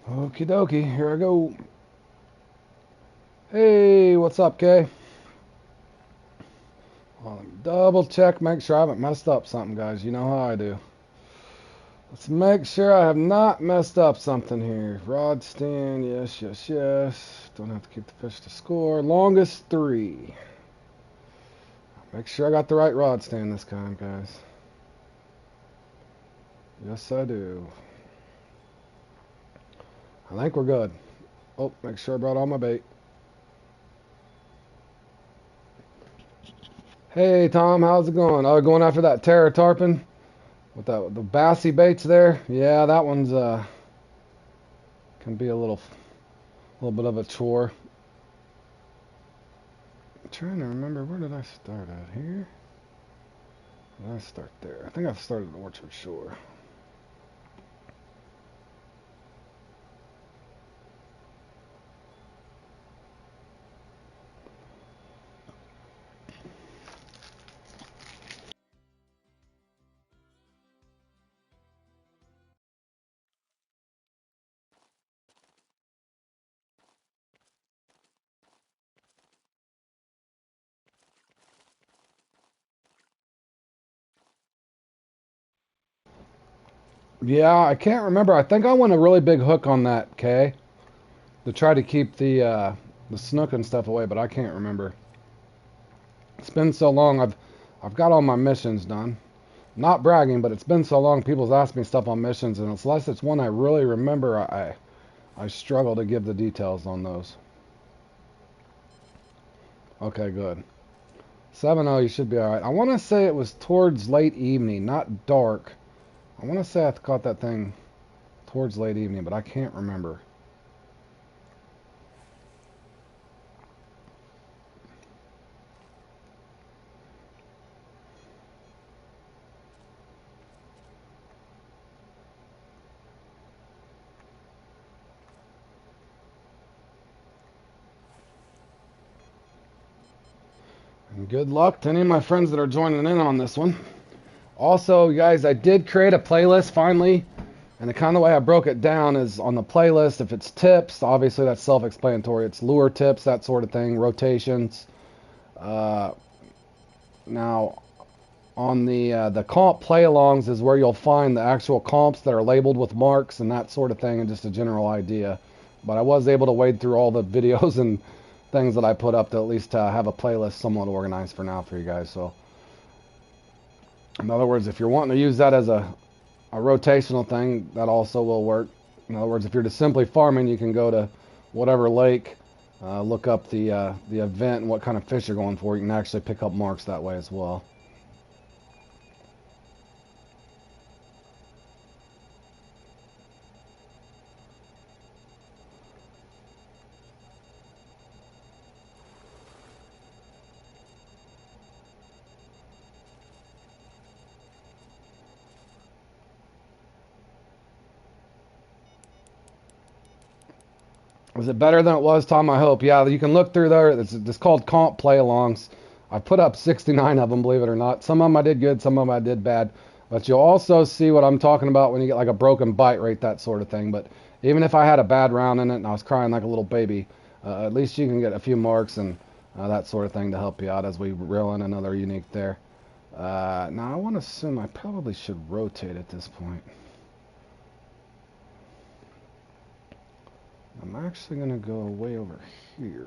Okie dokie, here I go. Hey, what's up, Kay? Well, double check, make sure I haven't messed up something, guys. You know how I do. Let's make sure I have not messed up something here. Rod stand, yes, yes, yes. Don't have to keep the fish to score. Longest 3. Make sure I got the right rod stand this time, guys. Yes, I do. I think we're good. Oh, make sure I brought all my bait. Hey, Tom, how's it going? Oh, going after that Terra Tarpon? With the bassy baits there? Yeah, that one's can be a little bit of a chore. I'm trying to remember, where did I start at here? Did I start there? I think I started at Orchard Shore. Yeah, I can't remember. I think I went a really big hook on that, Kay, to try to keep the snook and stuff away, but I can't remember. It's been so long. I've got all my missions done. Not bragging, but it's been so long. People's asked me stuff on missions, and unless it's one I really remember, I struggle to give the details on those. Okay, good. 7-0, you should be alright. I want to say it was towards late evening, not dark. I want to say I caught that thing towards late evening, but I can't remember. And good luck to any of my friends that are joining in on this one. Also, guys, I did create a playlist finally, and the kind of way I broke it down is on the playlist, if it's tips, obviously that's self-explanatory. It's lure tips, that sort of thing, rotations. Uh, Now, on the comp play-alongs is where you'll find the actual comps that are labeled with marks and that sort of thing, and just a general idea. But I was able to wade through all the videos and things that I put up to at least have a playlist somewhat organized for now for you guys. So, in other words, if you're wanting to use that as a rotational thing, that also will work. In other words, if you're just simply farming, you can go to whatever lake, look up the event and what kind of fish you're going for. You can actually pick up marks that way as well. Was it better than it was, Tom? I hope. Yeah, you can look through there. It's called comp play-alongs. I put up 69 of them, believe it or not. Some of them I did good, some of them I did bad. But you'll also see what I'm talking about when you get like a broken bite rate, that sort of thing. But even if I had a bad round in it and I was crying like a little baby, at least you can get a few marks and that sort of thing to help you out as we reel in another unique there. Now, I want to assume I probably should rotate at this point. I'm actually going to go way over here.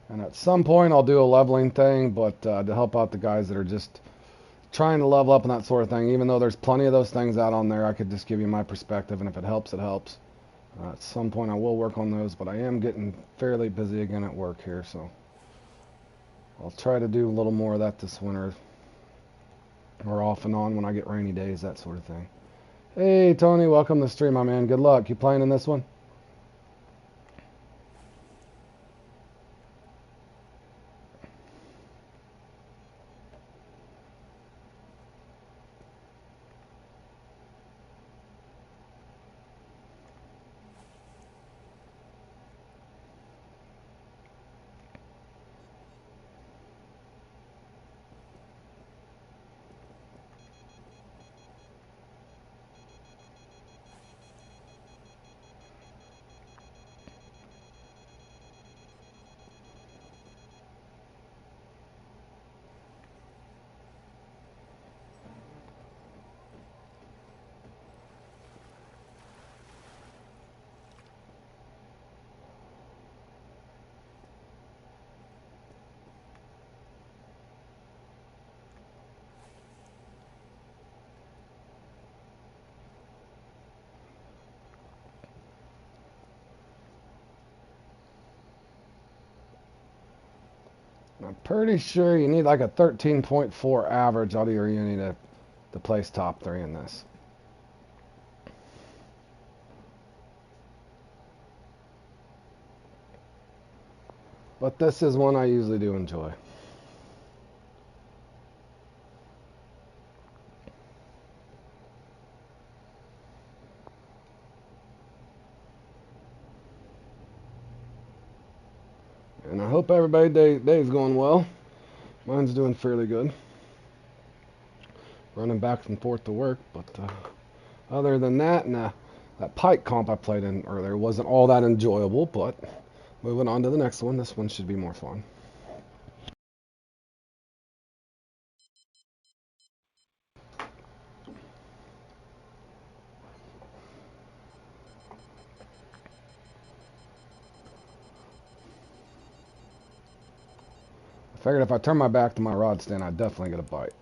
And at some point, I'll do a leveling thing, but to help out the guys that are just trying to level up and that sort of thing, even though there's plenty of those things out on there, I could just give you my perspective, and if it helps, it helps. At some point, I will work on those, but I am getting fairly busy again at work here, so I'll try to do a little more of that this winter, or off and on when I get rainy days, that sort of thing. Hey, Tony, welcome to the stream, my man. Good luck. You playing in this one? I'm pretty sure you need like a 13.4 average out of your uni to place top 3 in this. But this is one I usually do enjoy. And I hope everybody's day's going well. Mine's doing fairly good. Running back and forth to work, but other than that, that pike comp I played in earlier wasn't all that enjoyable, but moving on to the next one. This one should be more fun. I figured if I turn my back to my rod stand, I'd definitely get a bite.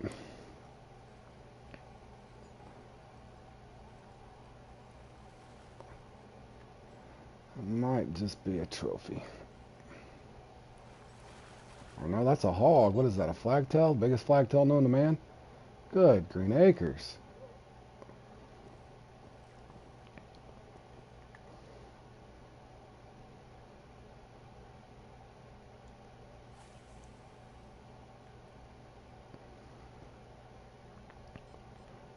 It might just be a trophy. Oh no, that's a hog. What is that, a flagtail? Biggest flagtail known to man? Good, Green Acres.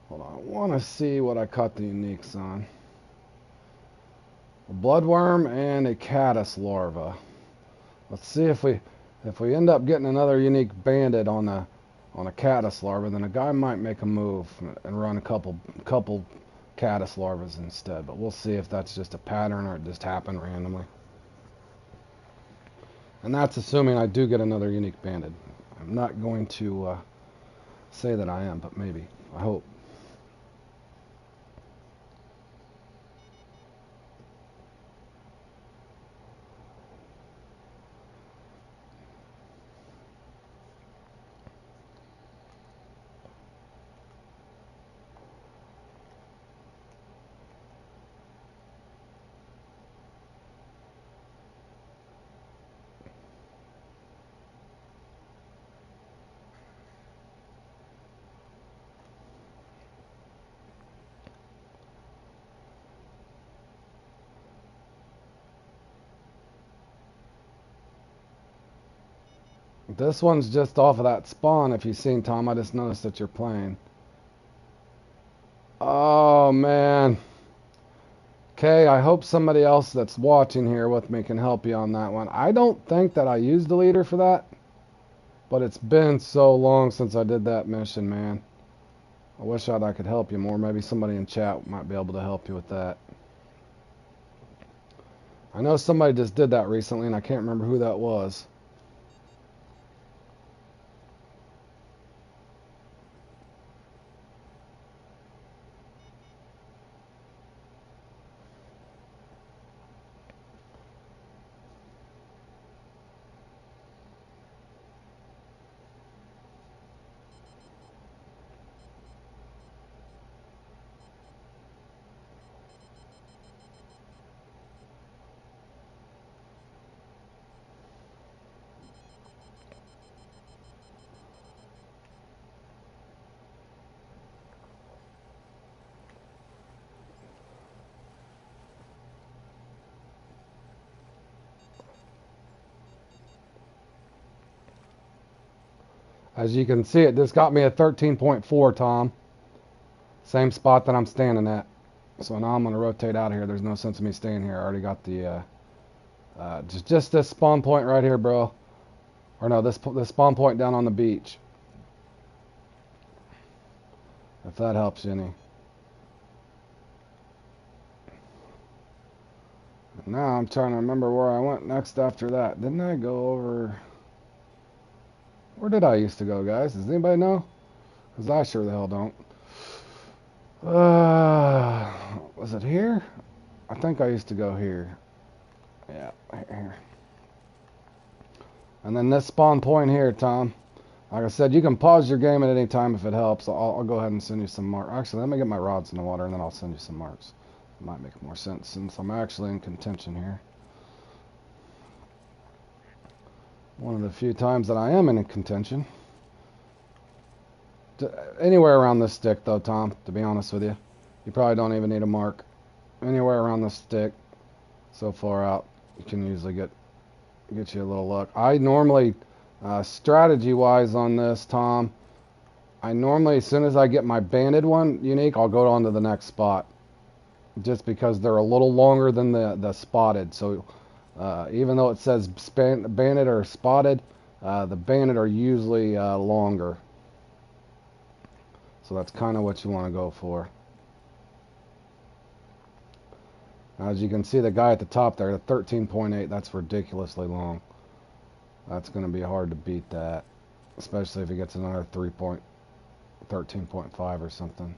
Hold on, I want to see what I caught the uniques on. A bloodworm and a caddis larva. Let's see if we end up getting another unique banded on a caddis larva, then a guy might make a move and run a couple caddis larvas instead. But we'll see if that's just a pattern or it just happened randomly. And that's assuming I do get another unique banded. I'm not going to say that I am, but maybe. I hope. This one's just off of that spawn. If you've seen, Tom, I just noticed that you're playing. Oh, man. Okay, I hope somebody else that's watching here with me can help you on that one. I don't think that I used the leader for that, but it's been so long since I did that mission, man. I wish I could help you more. Maybe somebody in chat might be able to help you with that. I know somebody just did that recently, and I can't remember who that was. As you can see, it just got me a 13.4, Tom. Same spot that I'm standing at. So now I'm going to rotate out of here. There's no sense of me staying here. I already got the, just this spawn point right here, bro. Or no, this spawn point down on the beach. If that helps you any. Now I'm trying to remember where I went next after that. Didn't I go over... Where did I used to go, guys? Does anybody know? Because I sure the hell don't. Was it here? I think I used to go here. Yeah, here. And then this spawn point here, Tom. Like I said, you can pause your game at any time if it helps. I'll go ahead and send you some marks. Actually, let me get my rods in the water, and then I'll send you some marks. It might make more sense since I'm actually in contention here. One of the few times that I am in contention. Anywhere around this stick, though, Tom, to be honest with you. You probably don't even need a mark. Anywhere around the stick, so far out, you can usually get you a little luck. I normally, strategy-wise on this, Tom, I normally, as soon as I get my banded one unique, I'll go on to the next spot. Just because they're a little longer than the spotted. So even though it says banded or spotted, the banded are usually longer. So that's kind of what you want to go for. As you can see, the guy at the top there, the 13.8, that's ridiculously long. That's going to be hard to beat that, especially if he gets another 13.5 or something.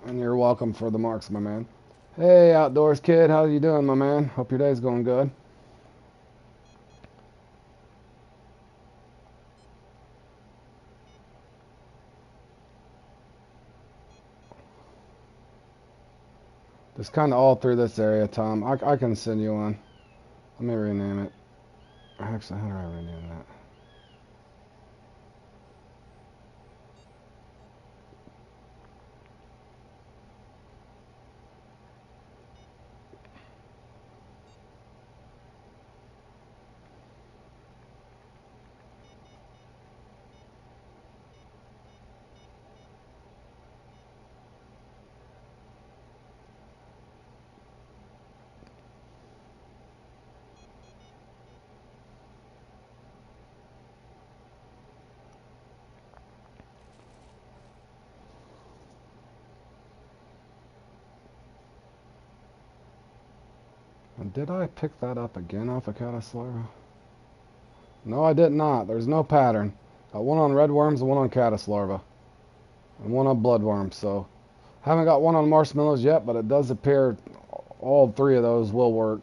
And you're welcome for the marks, my man. Hey, Outdoors Kid, how you doing, my man? Hope your day's going good. Just kind of all through this area, Tom. I can send you one. Let me rename it. Actually, how do I rename that? And did I pick that up again off of Caddis Larva? No, I did not. There's no pattern. Got one on redworms and one on Caddis Larva. And one on bloodworms, so haven't got one on marshmallows yet, but it does appear all three of those will work.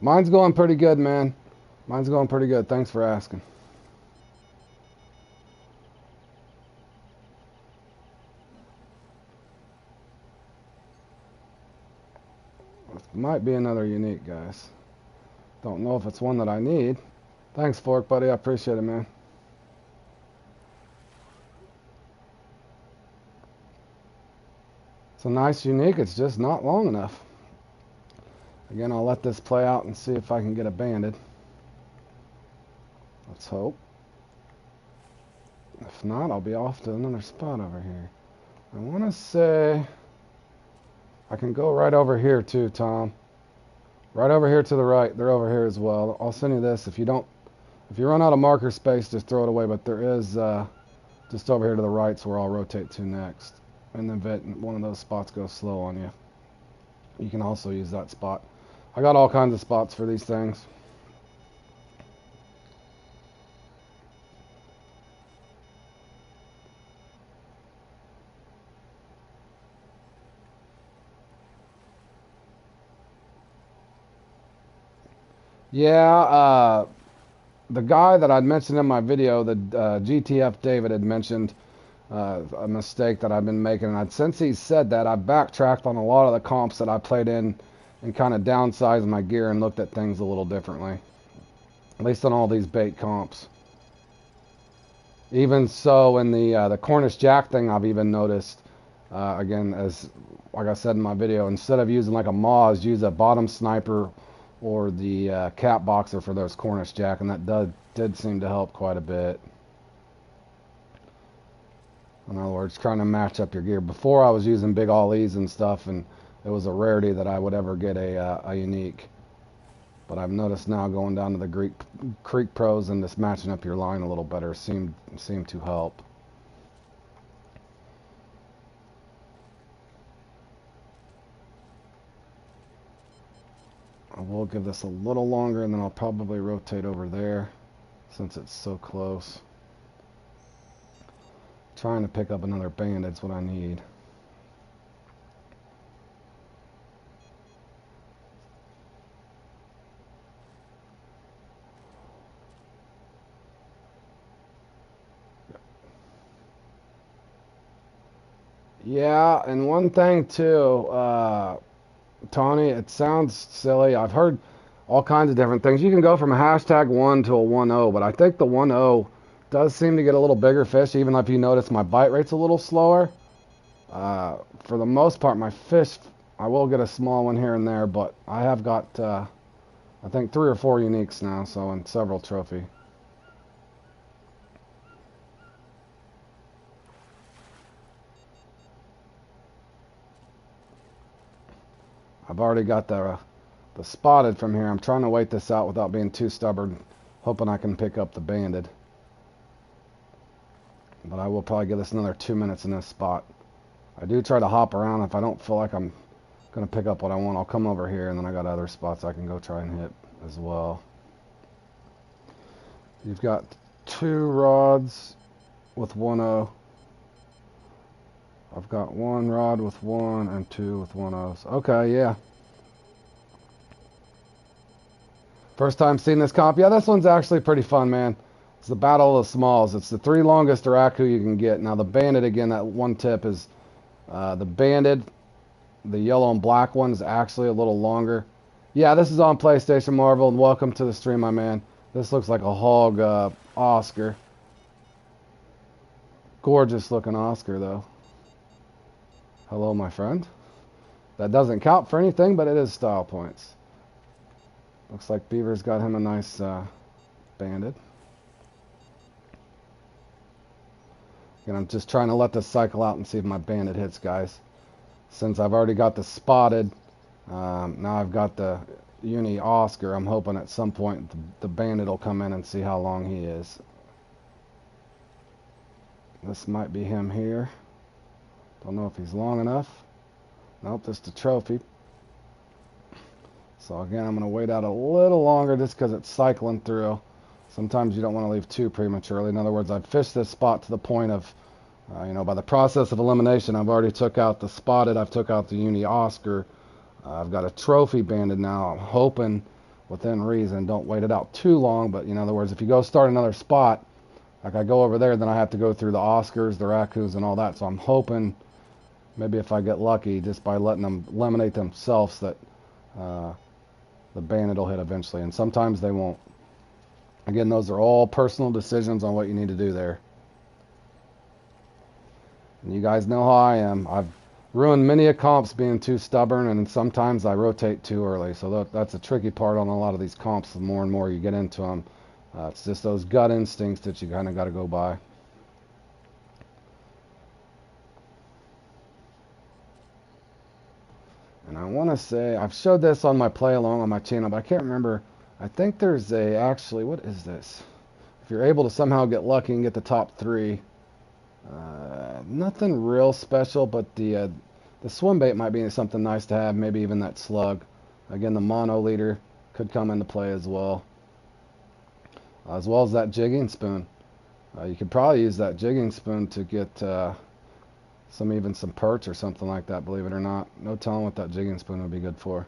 Mine's going pretty good, man. Mine's going pretty good. Thanks for asking. Might be another unique, guys. Don't know if it's one that I need. Thanks, Fork, buddy. I appreciate it, man. It's a nice unique. It's just not long enough. Again, I'll let this play out and see if I can get a banded. Let's hope. If not, I'll be off to another spot over here. I want to say I can go right over here too, Tom. Right over here to the right. They're over here as well. I'll send you this. If you run out of marker space, just throw it away. But there is just over here to the right's where I'll rotate to next. And then one of those spots goes slow on you. You can also use that spot. I got all kinds of spots for these things. Yeah, the guy that I'd mentioned in my video, the GTF David had mentioned a mistake that I've been making, and since he said that, I backtracked on a lot of the comps that I played in and kind of downsized my gear and looked at things a little differently. At least on all these bait comps. Even so, in the Cornish Jack thing, I've even noticed, again, as like I said in my video, instead of using like a Moz, use a bottom sniper or the Cat Boxer for those Cornish Jack, and that did seem to help quite a bit. In other words, trying to match up your gear. Before I was using big ollies and stuff, and it was a rarity that I would ever get a unique. But I've noticed now going down to the Creek Pros and just matching up your line a little better seemed to help. I will give this a little longer and then I'll probably rotate over there since it's so close. Trying to pick up another bandit's what I need. Yeah, and one thing too, Tony, it sounds silly. I've heard all kinds of different things. You can go from a #1 to a 1.0, but I think the 1.0 does seem to get a little bigger fish, even if you notice my bite rate's a little slower. For the most part, my fish, I will get a small one here and there, but I have got, I think 3 or 4 uniques now, so in several trophy. I've already got the spotted from here. I'm trying to wait this out without being too stubborn, hoping I can pick up the banded. But I will probably give this another 2 minutes in this spot. I do try to hop around. If I don't feel like I'm going to pick up what I want, I'll come over here, and then I got other spots I can go try and hit as well. You've got 2 rods with 1.0. I've got 1 rod with 1 and 2 with 1.0s. Okay, yeah. First time seeing this comp. Yeah, this one's actually pretty fun, man. It's the Battle of the Smalls. It's the 3 longest Raku you can get. Now, the banded, again, that one tip is the banded, the yellow and black one is actually a little longer. Yeah, this is on PlayStation Marvel, and welcome to the stream, my man. This looks like a hog Oscar. Gorgeous looking Oscar, though. Hello, my friend. That doesn't count for anything, but it is style points. Looks like Beaver's got him a nice banded. And I'm just trying to let this cycle out and see if my banded hits, guys. Since I've already got the spotted, now I've got the uni Oscar. I'm hoping at some point the banded will come in and see how long he is. This might be him here. Don't know if he's long enough. Nope, this is the trophy. So again, I'm going to wait out a little longer just because it's cycling through. Sometimes you don't want to leave too prematurely. In other words, I've fished this spot to the point of, by the process of elimination, I've already took out the spotted, I've took out the uni Oscar. I've got a trophy banded now. I'm hoping, within reason, don't wait it out too long. But in other words, if you go start another spot, like I go over there, then I have to go through the Oscars, the Rakus, and all that. So I'm hoping, maybe if I get lucky, just by letting them eliminate themselves, that the bandit will hit eventually. And sometimes they won't. Again, those are all personal decisions on what you need to do there. And you guys know how I am. I've ruined many a comps being too stubborn, and sometimes I rotate too early. So that's a tricky part on a lot of these comps. The more and more you get into them, it's just those gut instincts that you kind of got to go by. And I want to say, I've showed this on my play along on my channel, but I can't remember. I think there's actually, what is this? If you're able to somehow get lucky and get the top 3, nothing real special, but the swim bait might be something nice to have, maybe even that slug. Again, the mono leader could come into play as well as that jigging spoon. You could probably use that jigging spoon to get some perch or something like that, believe it or not. No telling what that jigging spoon would be good for.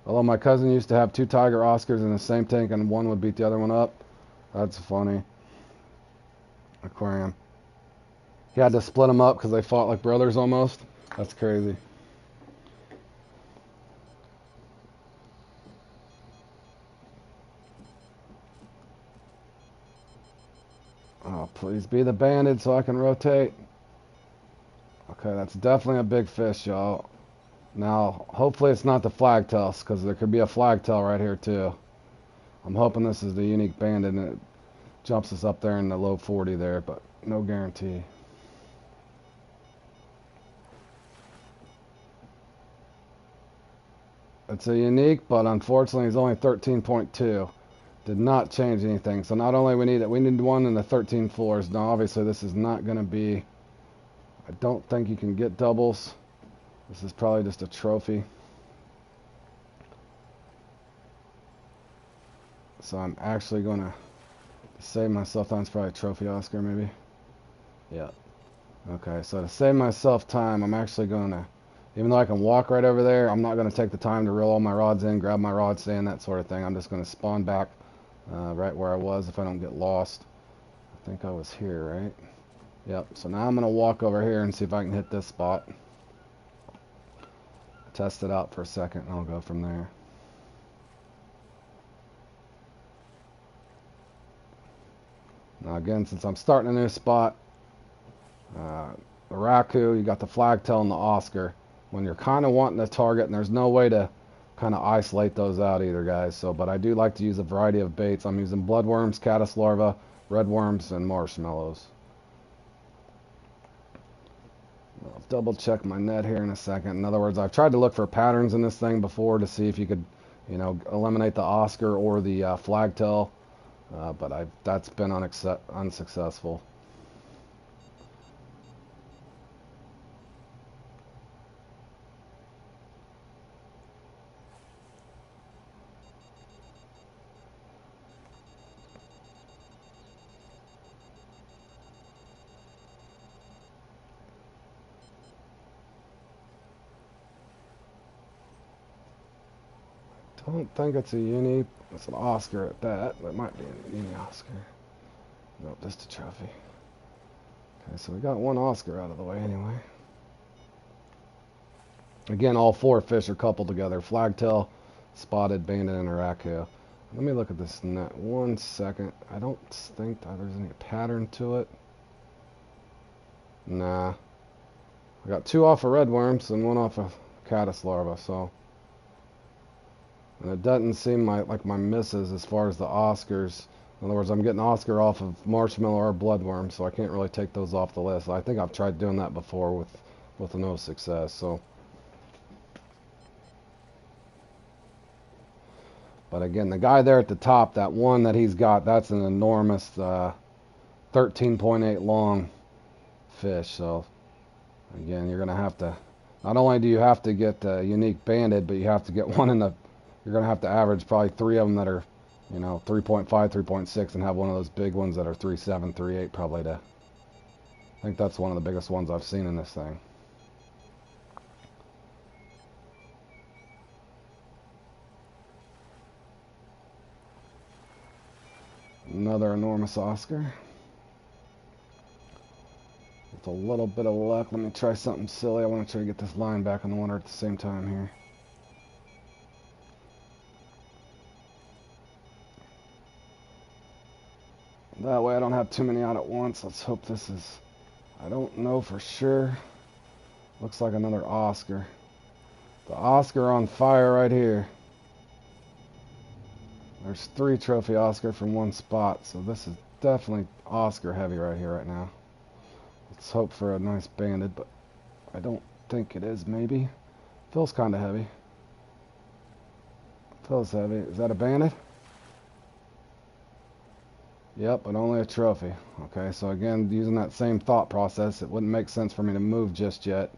Although my cousin used to have 2 Tiger Oscars in the same tank and one would beat the other one up. That's funny. Aquarium. He had to split them up because they fought like brothers almost. That's crazy. Oh, please be the banded so I can rotate. Okay, that's definitely a big fish, y'all. Now, hopefully it's not the flagtails, because there could be a flagtail right here, too. I'm hoping this is the unique banded, and it jumps us up there in the low 40 there, but no guarantee. It's a unique, but unfortunately it's only 13.2. Did not change anything. So not only we need one in the 13 floors. Now obviously this is not going to be, I don't think you can get doubles. This is probably just a trophy. So I'm actually going to save myself time. It's probably a trophy Oscar maybe. Yeah. Okay, so to save myself time, I'm actually going to, even though I can walk right over there, I'm not going to take the time to reel all my rods in, grab my rod stand, that sort of thing. I'm just going to spawn back right where I was if I don't get lost. I think I was here, right? Yep, so now I'm going to walk over here and see if I can hit this spot. Test it out for a second and I'll go from there. Now again, since I'm starting a new spot, the Raku, you got the flagtail and the Oscar. When you're kind of wanting to target, and there's no way to kind of isolate those out either, guys. So, but I do like to use a variety of baits. I'm using bloodworms, caddis larvae, redworms, and marshmallows. I'll double check my net here in a second. In other words, I've tried to look for patterns in this thing before to see if you could, you know, eliminate the Oscar or the flagtail, but that's been unsuccessful. Don't think it's a uni. It's an Oscar at that. It might be a uni Oscar. Nope, just a trophy. Okay, so we got one Oscar out of the way anyway. Again, all four fish are coupled together. Flagtail, spotted, banded, and a raku. Let me look at this net 1 second. I don't think that there's any pattern to it. Nah. I got 2 off of redworms and 1 off of caddis larva, so. And it doesn't seem like my misses as far as the Oscars. In other words, I'm getting Oscar off of marshmallow or bloodworm, so I can't really take those off the list. I think I've tried doing that before with no success. So, but again, the guy there at the top, that one that he's got, that's an enormous 13.8 long fish. So, again, you're gonna have to. Not only do you have to get unique banded, but you have to get one in the. You're gonna have to average probably 3 of them that are, you know, 3.5, 3.6, and have one of those big ones that are 3.7, 3.8 probably to. I think that's one of the biggest ones I've seen in this thing. Another enormous Oscar. With a little bit of luck, let me try something silly. I want to try to get this line back on the water at the same time here. That way I don't have too many out at once. Let's hope this is, I don't know for sure. Looks like another Oscar. The Oscar on fire right here. There's 3 trophy Oscar from 1 spot, so this is definitely Oscar heavy right here right now. Let's hope for a nice banded, but I don't think it is, maybe. Feels kind of heavy. Feels heavy. Is that a banded? Yep, but only a trophy. Okay, so again, using that same thought process, it wouldn't make sense for me to move just yet.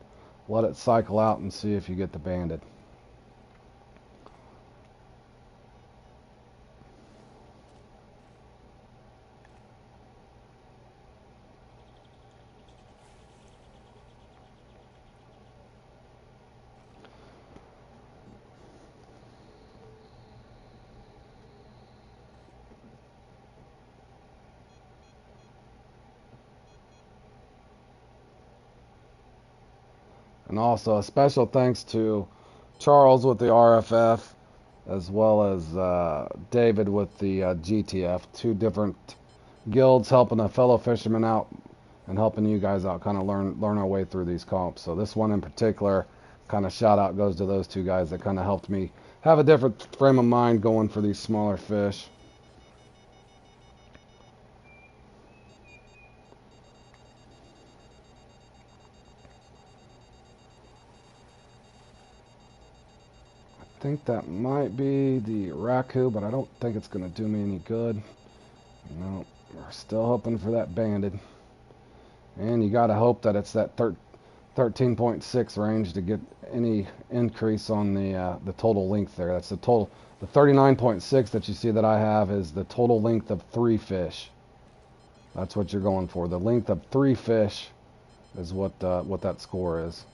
Let it cycle out and see if you get the banded. And also a special thanks to Charles with the RFF, as well as David with the GTF. 2 different guilds helping a fellow fisherman out and helping you guys out, kind of learn our way through these comps. So this one in particular, kind of shout out goes to those 2 guys that kind of helped me have a different frame of mind going for these smaller fish. I think that might be the Raku, but I don't think it's going to do me any good. No, we're still hoping for that banded. And you got to hope that it's that 13.6 range to get any increase on the total length there. That's the total. The 39.6 that you see that I have is the total length of 3 fish. That's what you're going for. The length of 3 fish is what that score is.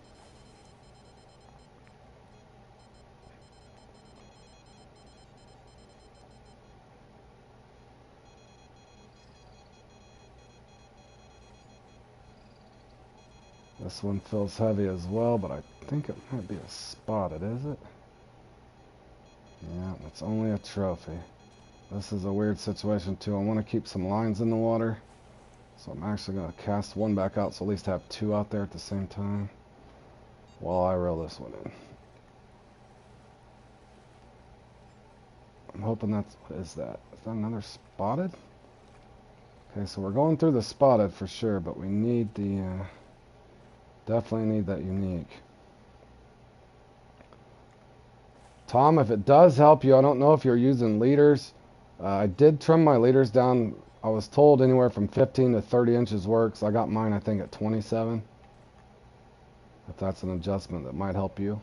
This one feels heavy as well, but I think it might be a spotted, is it? Yeah, it's only a trophy. This is a weird situation too. I want to keep some lines in the water, so I'm actually going to cast one back out, so at least have 2 out there at the same time while I reel this one in. I'm hoping that's, what is that? Is that another spotted? Okay, so we're going through the spotted for sure, but we need the, definitely need that unique. Tom, if it does help you, I don't know if you're using leaders. I did trim my leaders down. I was told anywhere from 15 to 30 inches works. I got mine, I think, at 27. If that's an adjustment that might help you.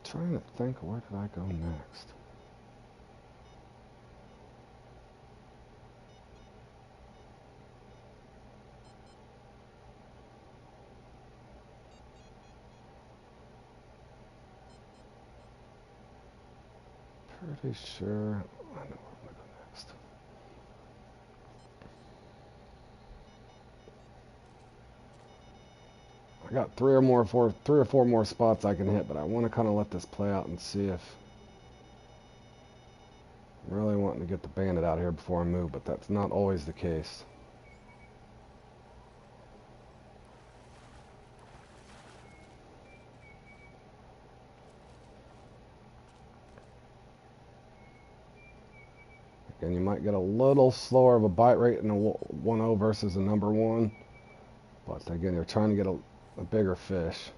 Trying to think, where did I go next? Pretty sure I know where I'm gonna go next. I got three or four more spots I can hit, but I want to kind of let this play out and see if I'm really wanting to get the bandit out here before I move, but that's not always the case. Again, you might get a little slower of a bite rate in a 1.0 versus a number 1, but again, you're trying to get a bigger fish.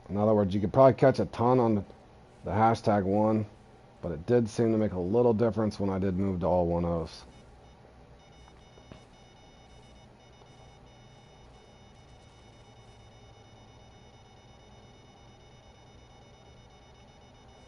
In other words, you could probably catch a ton on the hashtag 1, but it did seem to make a little difference when I did move to all 1.0s.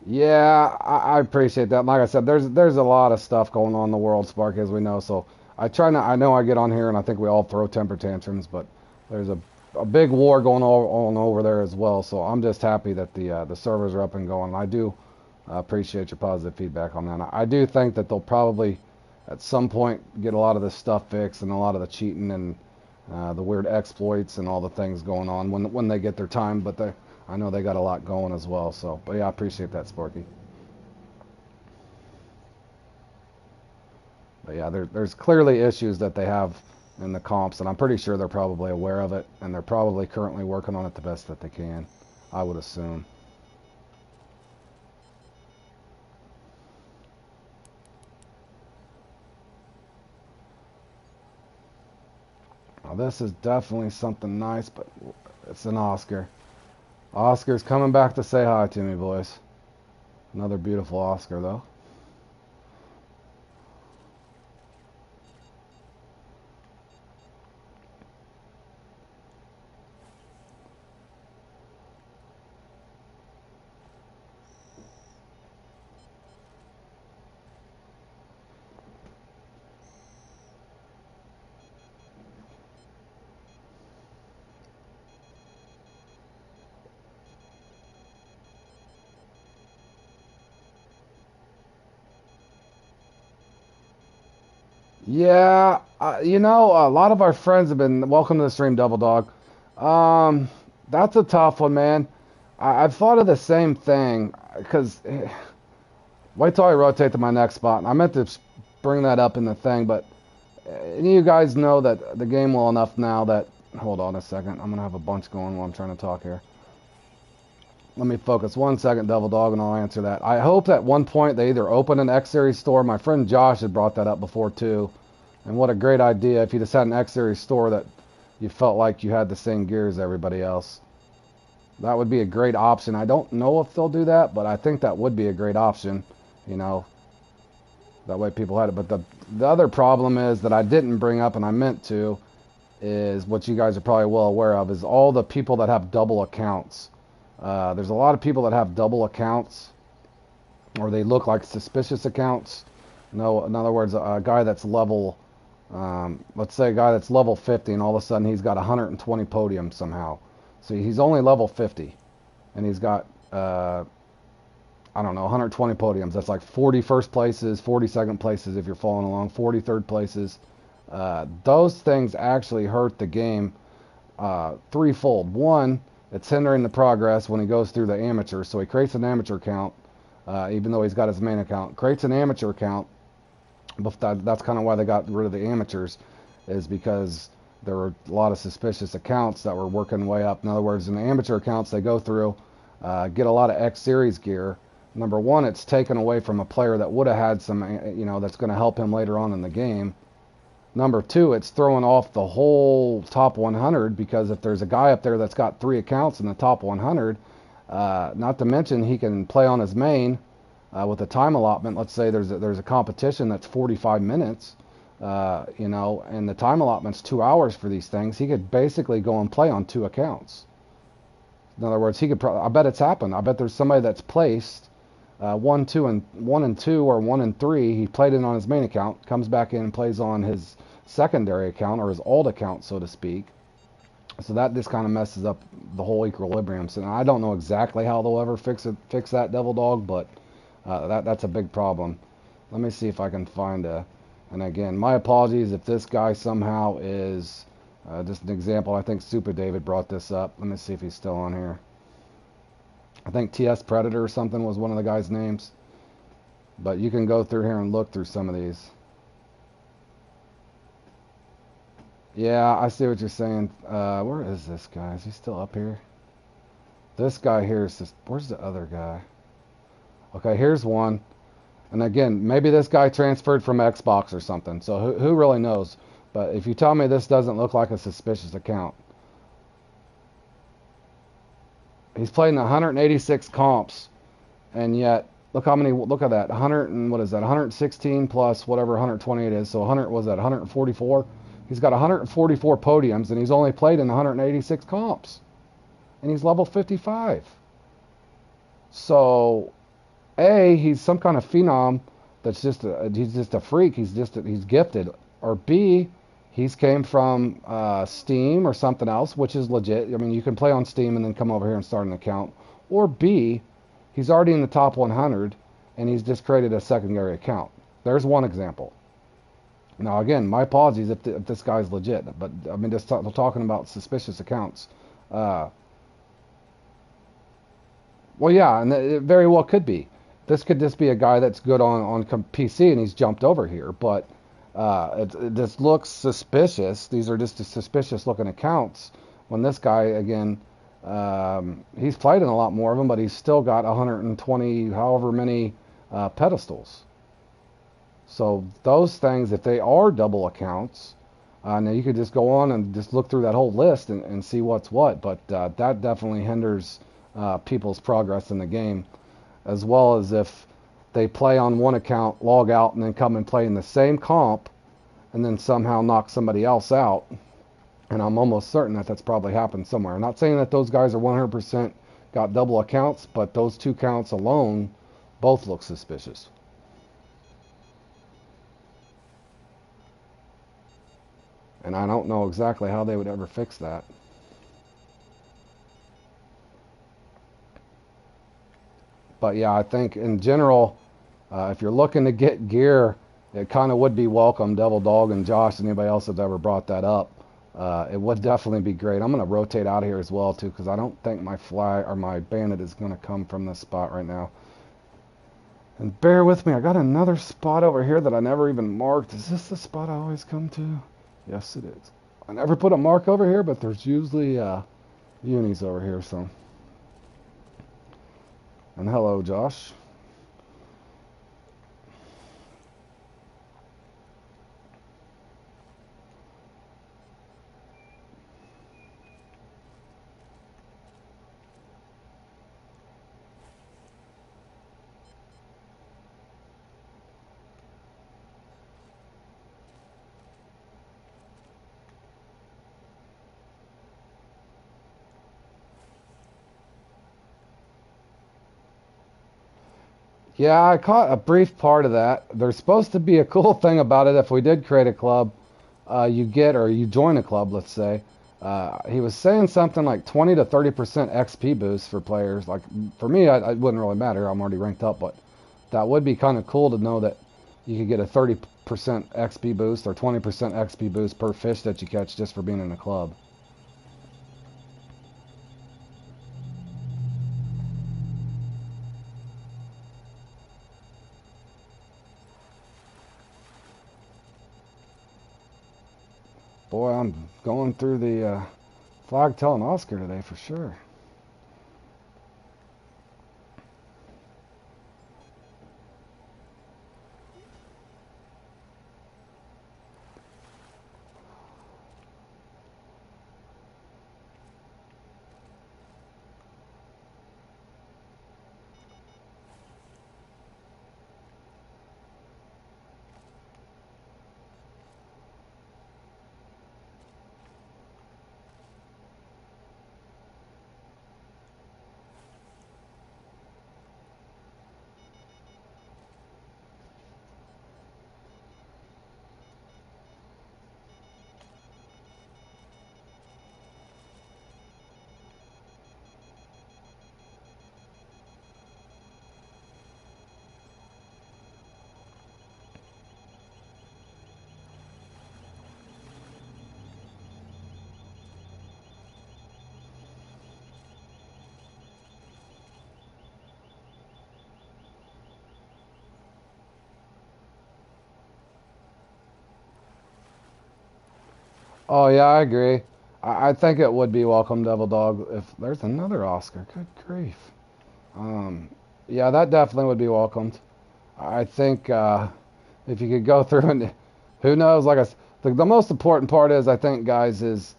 Yeah, I appreciate that. Like I said, there's a lot of stuff going on in the world, Spark, as we know. So I know I get on here and I think we all throw temper tantrums, but there's a big war going on over there as well. So I'm just happy that the servers are up and going. I do appreciate your positive feedback on that. I do think that they'll probably at some point get a lot of this stuff fixed and a lot of the cheating and the weird exploits and all the things going on when they get their time. But I know they got a lot going as well. So, but yeah, I appreciate that, Sparky. But yeah, there's clearly issues that they have in the comps, and I'm pretty sure they're probably aware of it, and they're probably currently working on it the best that they can, I would assume. Now, this is definitely something nice, but it's an Oscar. Oscar's coming back to say hi to me, boys. Another beautiful Oscar, though. Yeah, you know, a lot of our friends have been welcome to the stream, Double Dog. That's a tough one, man. I've thought of the same thing because Wait till I rotate to my next spot. I meant to bring that up in the thing, but any of you guys know that the game well enough now that... Hold on a second. I'm going to have a bunch going while I'm trying to talk here. Let me focus 1 second, Devil Dog, and I'll answer that. I hope at one point they either open an X-Series store. My friend Josh had brought that up before too. And what a great idea if you just had an X-Series store that you felt like you had the same gear as everybody else. That would be a great option. I don't know if they'll do that, but I think that would be a great option. You know, that way people had it. But the other problem is that I didn't bring up, and I meant to, is what you guys are probably well aware of, is all the people that have double accounts. There's a lot of people that have double accounts, or they look like suspicious accounts. No, in other words, a guy that's level, let's say a guy that's level 50, and all of a sudden he's got 120 podiums somehow. So he's only level 50, and he's got, I don't know, 120 podiums. That's like 40 first places, 40 second places if you're following along, 40 third places. Those things actually hurt the game threefold. One, it's hindering the progress when he goes through the amateur. So he creates an amateur account, even though he's got his main account. Creates an amateur account. But that's kind of why they got rid of the amateurs, is because there were a lot of suspicious accounts that were working way up. In other words, in the amateur accounts, they go through, get a lot of X-Series gear. Number one, it's taken away from a player that would have had some, you know, that's going to help him later on in the game. Number two, it's throwing off the whole top 100, because if there's a guy up there that's got 3 accounts in the top 100, not to mention he can play on his main with a time allotment. Let's say there's a competition that's 45 minutes, you know, and the time allotment's 2 hours for these things. He could basically go and play on 2 accounts. In other words, he could. I bet it's happened. I bet there's somebody that's placed 1, 2, and 1 and 2 or 1 and 3. He played it on his main account, comes back in and plays on his secondary account, or his alt account, so to speak. So that just kind of messes up the whole equilibrium. So I don't know exactly how they'll ever fix that, Devil Dog, but that's a big problem. Let me see if I can find a. And again, my apologies if this guy somehow is just an example. I think Super David brought this up. Let me see if he's still on here. I think TS Predator or something was one of the guy's names. But you can go through here and look through some of these. Yeah, I see what you're saying. Where is this guy? Is he still up here? This guy here is just... Where's the other guy? Okay, here's one. And again, maybe this guy transferred from Xbox or something. So who really knows? But if you tell me this doesn't look like a suspicious account. He's played in 186 comps. And yet, look how many... Look at that. 100 and... What is that? 116 plus whatever 128 is. So 100... Was that 144? He's got 144 podiums, and he's only played in 186 comps. And he's level 55. So, A, he's some kind of phenom that's just he's just a freak. He's gifted. Or B, he's came from Steam or something else, which is legit. I mean, you can play on Steam and then come over here and start an account. Or B, he's already in the top 100, and he's just created a secondary account. There's one example. Now, again, my apologies if this guy's legit, but I mean, just talking about suspicious accounts. Well, yeah, and it very well could be. This could just be a guy that's good on PC and he's jumped over here, but it just looks suspicious. These are just suspicious looking accounts. When this guy, again, he's played in a lot more of them, but he's still got 120, however many pedestals. So those things, if they are double accounts, now you could just go on and just look through that whole list and see what's what. But that definitely hinders people's progress in the game, as well as if they play on one account, log out, and then come and play in the same comp, and then somehow knock somebody else out. And I'm almost certain that that's probably happened somewhere. I'm not saying that those guys are 100% got double accounts, but those 2 counts alone both look suspicious. And I don't know exactly how they would ever fix that. But yeah, I think in general, if you're looking to get gear, it kind of would be welcome. Devil Dog and Josh and anybody else that's ever brought that up. It would definitely be great. I'm going to rotate out of here as well, too, because I don't think my fly or my bandit is going to come from this spot right now. And bear with me, I got another spot over here that I never even marked. Is this the spot I always come to? Yes, it is. I never put a mark over here, but there's usually unis over here, so. And hello, Josh. Yeah, I caught a brief part of that. There's supposed to be a cool thing about it if we did create a club. You get, or you join a club, let's say. He was saying something like 20 to 30% XP boost for players. Like, for me, it wouldn't really matter. I'm already ranked up, but that would be kind of cool to know that you could get a 30% XP boost or 20% XP boost per fish that you catch just for being in a club. Boy, I'm going through the Flagtail and Oscar today for sure. Oh yeah, I agree. I think it would be welcome, Devil Dog. If there's another Oscar, good grief. Um, yeah, that definitely would be welcomed. I think if you could go through and who knows, like the most important part is I think guys is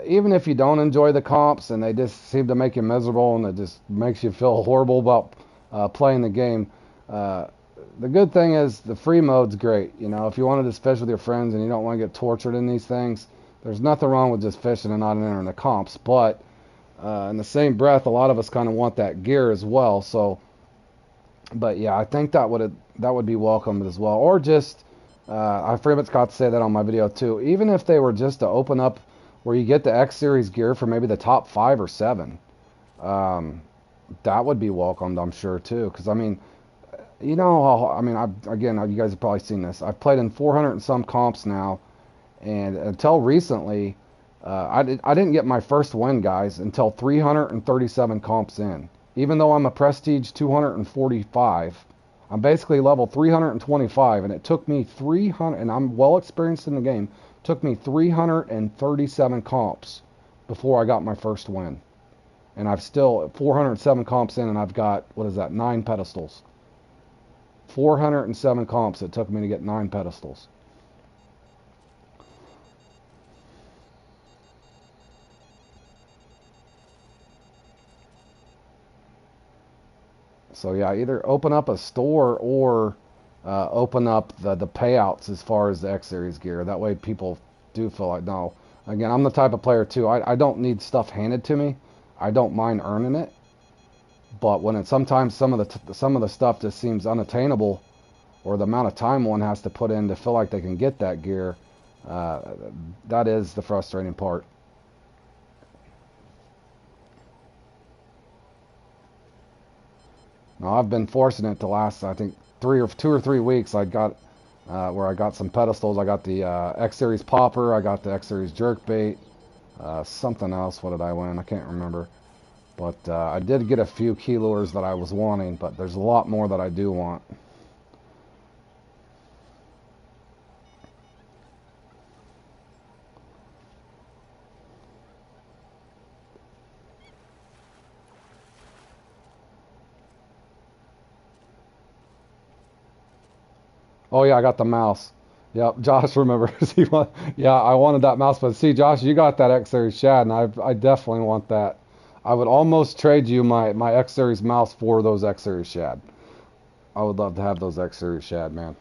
even if you don't enjoy the comps and they just seem to make you miserable and it just makes you feel horrible about playing the game. Uh, the good thing is the free mode's great. You know, if you wanted to fish with your friends and you don't want to get tortured in these things, there's nothing wrong with just fishing and not entering the comps. But in the same breath, a lot of us kind of want that gear as well. So, but yeah, I think that would be welcomed as well. Or just I pretty much got to say that on my video too. Even if they were just to open up where you get the X Series gear for maybe the top 5 or 7, um, that would be welcomed, I'm sure too. Because I mean, you know, again, you guys have probably seen this. I've played in 400 and some comps now, and until recently, I didn't get my first win, guys, until 337 comps in. Even though I'm a Prestige 245, I'm basically level 325, and it took me 300, and I'm well experienced in the game, took me 337 comps before I got my first win. And I've still 407 comps in, and I've got, what is that, 9 pedestals. 407 comps it took me to get 9 pedestals. So yeah, either open up a store or open up the payouts as far as the X Series gear. That way people do feel like, no. Again, I'm the type of player too. I don't need stuff handed to me. I don't mind earning it. But when sometimes some of the stuff just seems unattainable, or the amount of time one has to put in to feel like they can get that gear, that is the frustrating part. Now I've been fortunate to last, I think, 2 or 3 weeks. I got where I got some pedestals. I got the X Series popper. I got the X Series jerkbait. Something else. What did I win? I can't remember. But I did get a few key lures that I was wanting, but there's a lot more that I do want. Oh yeah, I got the mouse. Yep, Josh remembers. Yeah, I wanted that mouse, but see, Josh, you got that X Series Shad, and I definitely want that. I would almost trade you my X Series mouse for those X Series Shad. I would love to have those X Series Shad, man.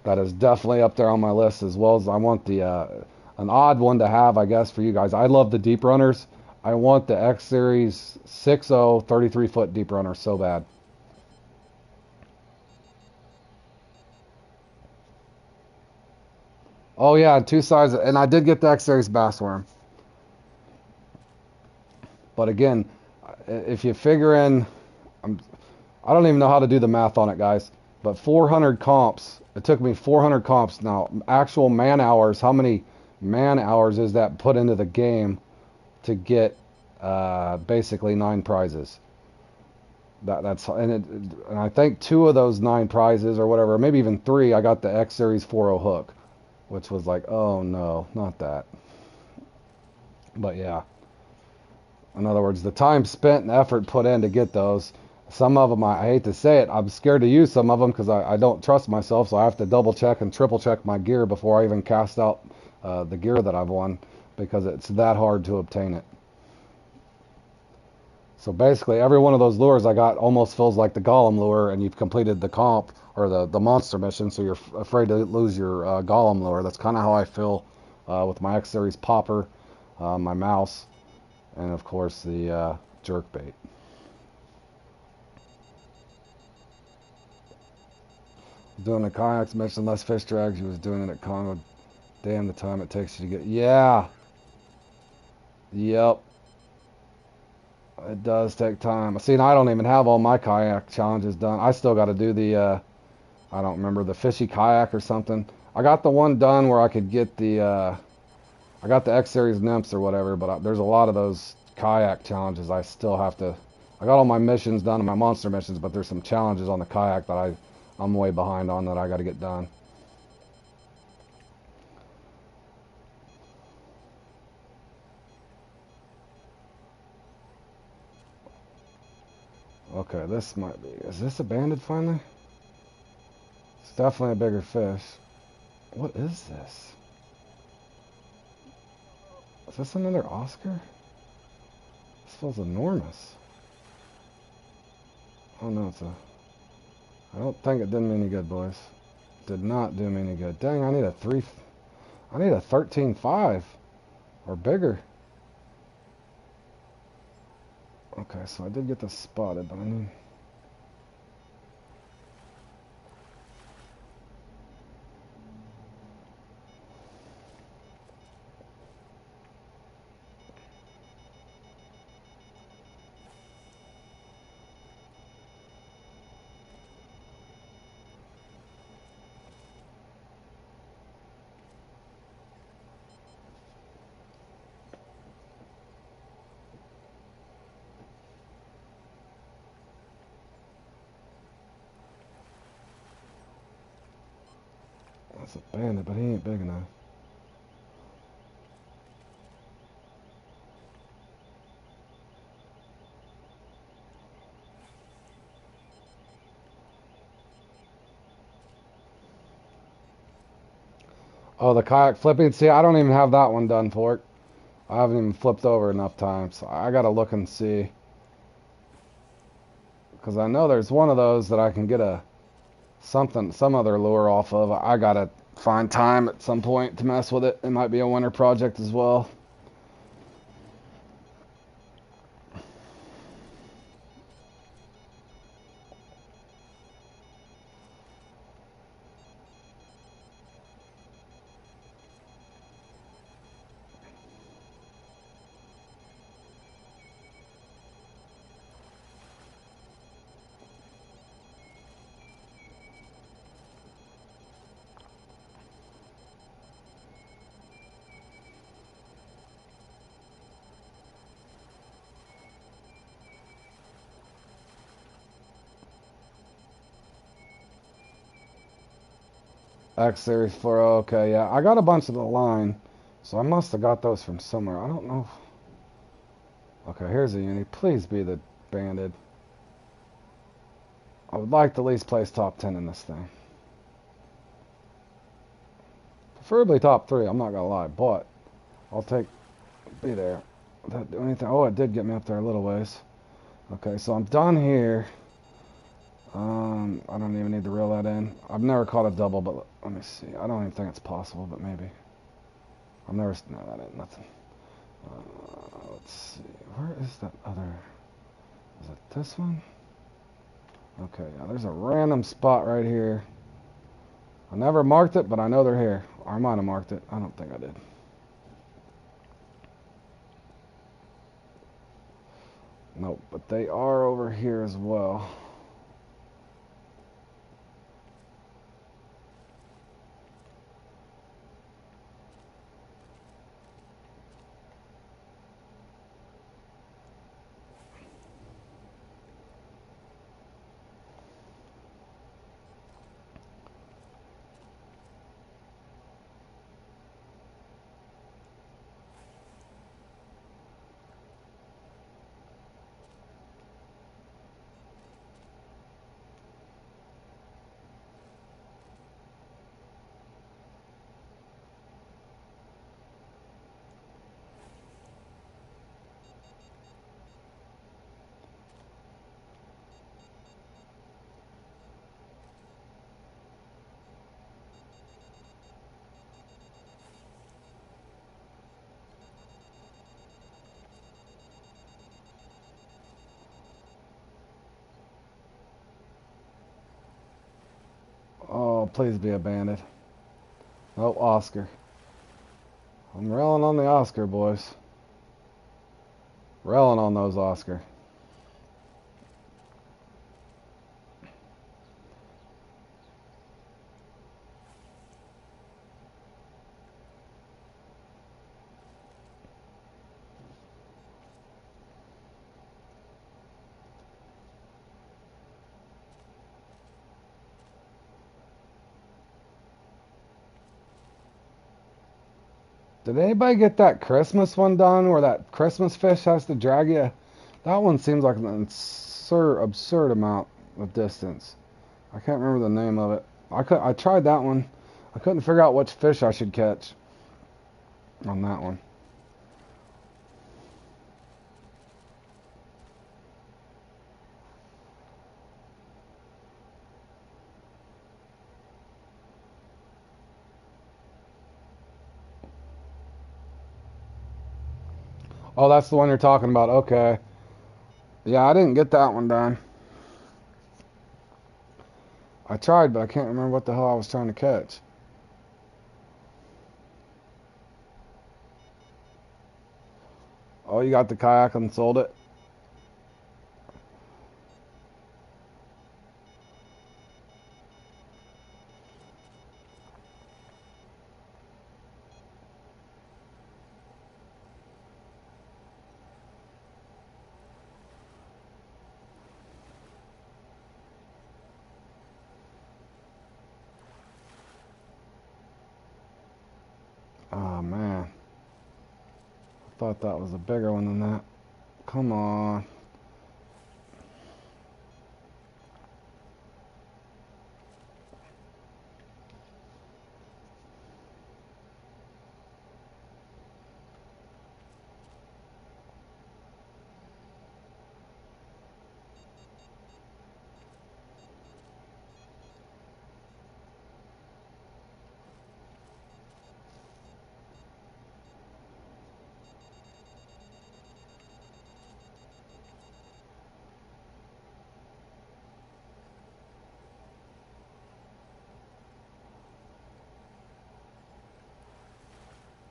That is definitely up there on my list, as well as I want the an odd one to have, I guess, for you guys. I love the deep runners. I want the X Series 6.0 33-foot deep runner so bad. Oh yeah, two sizes, and I did get the X Series bass worm. But again, if you figure in, I'm, I don't even know how to do the math on it, guys. But 400 comps. It took me 400 comps. Now, actual man hours. How many man hours is that put into the game to get basically 9 prizes? And I think 2 of those 9 prizes or whatever, maybe even 3. I got the X Series 4.0 hook, which was like, oh no, not that. But yeah. In other words, the time spent and effort put in to get those. Some of them, I hate to say it, I'm scared to use some of them because I don't trust myself, so I have to double check and triple check my gear before I even cast out the gear that I've won, because it's that hard to obtain it. So basically, every one of those lures I got almost feels like the Golem lure, and you've completed the comp or the monster mission, so you're afraid to lose your Golem lure. That's kind of how I feel with my X Series popper, my mouse, and of course the jerk bait. Doing the kayaks mentioned less fish drags. He was doing it at Congo. Damn, the time it takes you to get. Yeah. Yep. It does take time. See, and I don't even have all my kayak challenges done. I still got to do the. I don't remember, the fishy kayak or something. I got the one done where I could get the. I got the X Series nymphs or whatever, but there's a lot of those kayak challenges I still have to. I got all my missions done and my monster missions, but there's some challenges on the kayak that I'm way behind on that I got to get done. Okay, this might be. Is this a banded finally? It's definitely a bigger fish. What is this? Is this another Oscar? This feels enormous. Oh no, it's a. I don't think it did me any good, boys. Did not do me any good. Dang, I need a 3. I need a 13.5 or bigger. Okay, so I did get this spotted, but I need. That's a bandit, but he ain't big enough. Oh, the kayak flipping. See, I don't even have that one done for it. I haven't even flipped over enough times. So I gotta look and see. Because I know there's one of those that I can get some other lure off of. I gotta find time at some point to mess with it. It might be a winter project as well. X Series 4. Okay, yeah. I got a bunch of the line, so I must have got those from somewhere. I don't know. Okay, here's a uni. Please be the banded. I would like to at least place top 10 in this thing. Preferably top 3, I'm not gonna lie, but I'll be there. Did that do anything? Oh, it did get me up there a little ways. Okay, so I'm done here. I don't even need to reel that in. I've never caught a double, but let me see. I don't even think it's possible, but maybe. No, that ain't nothing. Let's see. Where is that other? Is it this one? Okay, yeah, there's a random spot right here. I never marked it, but I know they're here. Or I might have marked it. I don't think I did. Nope, but they are over here as well. Oh, please be a bandit. Oh, Oscar. I'm railing on the Oscar, boys. Railing on those Oscar. Did anybody get that Christmas one done where that Christmas fish has to drag you? That one seems like an absurd amount of distance. I can't remember the name of it. I tried that one. I couldn't figure out which fish I should catch on that one. Oh, that's the one you're talking about. Okay. Yeah, I didn't get that one done. I tried, but I can't remember what the hell I was trying to catch. Oh, you got the kayak and sold it? Oh, man. I thought that was a bigger one than that. Come on.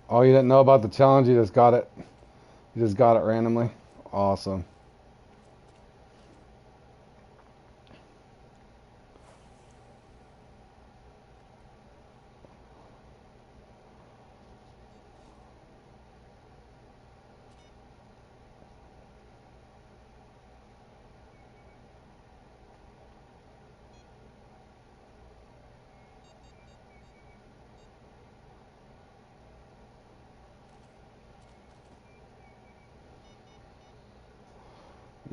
Oh, you didn't know about the challenge? You just got it. You just got it randomly. Awesome.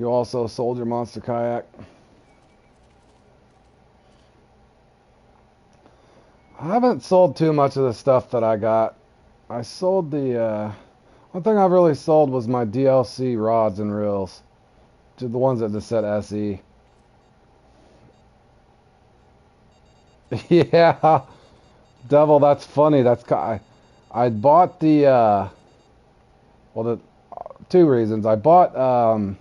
You also sold your monster kayak. I haven't sold too much of the stuff that I got. I sold the, one thing I've really sold was my DLC rods and reels. The ones that just said SE. Yeah, Devil, that's funny. I bought the, well, two reasons. I bought,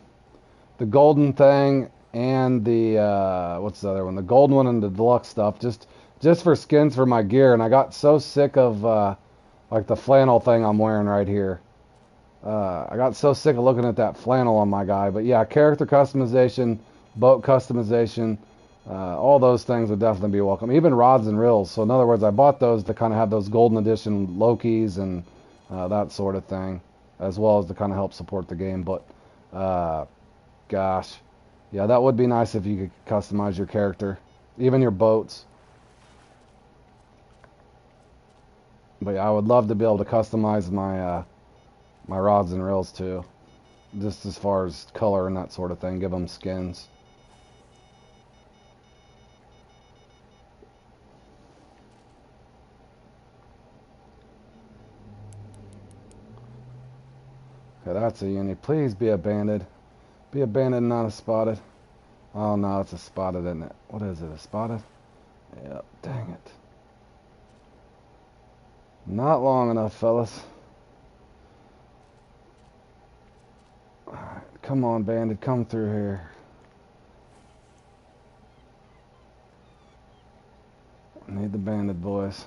the golden thing and the what's the other one? The golden one and the deluxe stuff, just for skins for my gear, and I got so sick of like the flannel thing I'm wearing right here. I got so sick of looking at that flannel on my guy. But yeah, character customization, boat customization, all those things would definitely be welcome. Even rods and reels. So in other words, I bought those to kind of have those golden edition Lokis and that sort of thing, as well as to kind of help support the game. But gosh, yeah, that would be nice if you could customize your character, even your boats. But yeah, I would love to be able to customize my my rods and reels too, just as far as color and that sort of thing. Give them skins. Okay, that's a uni. Please be a banded. Be a banded, not a spotted. Oh no, it's a spotted, isn't it? What is it? A spotted? Yep. Dang it. Not long enough, fellas. Alright, come on, banded, come through here. Need the banded boys.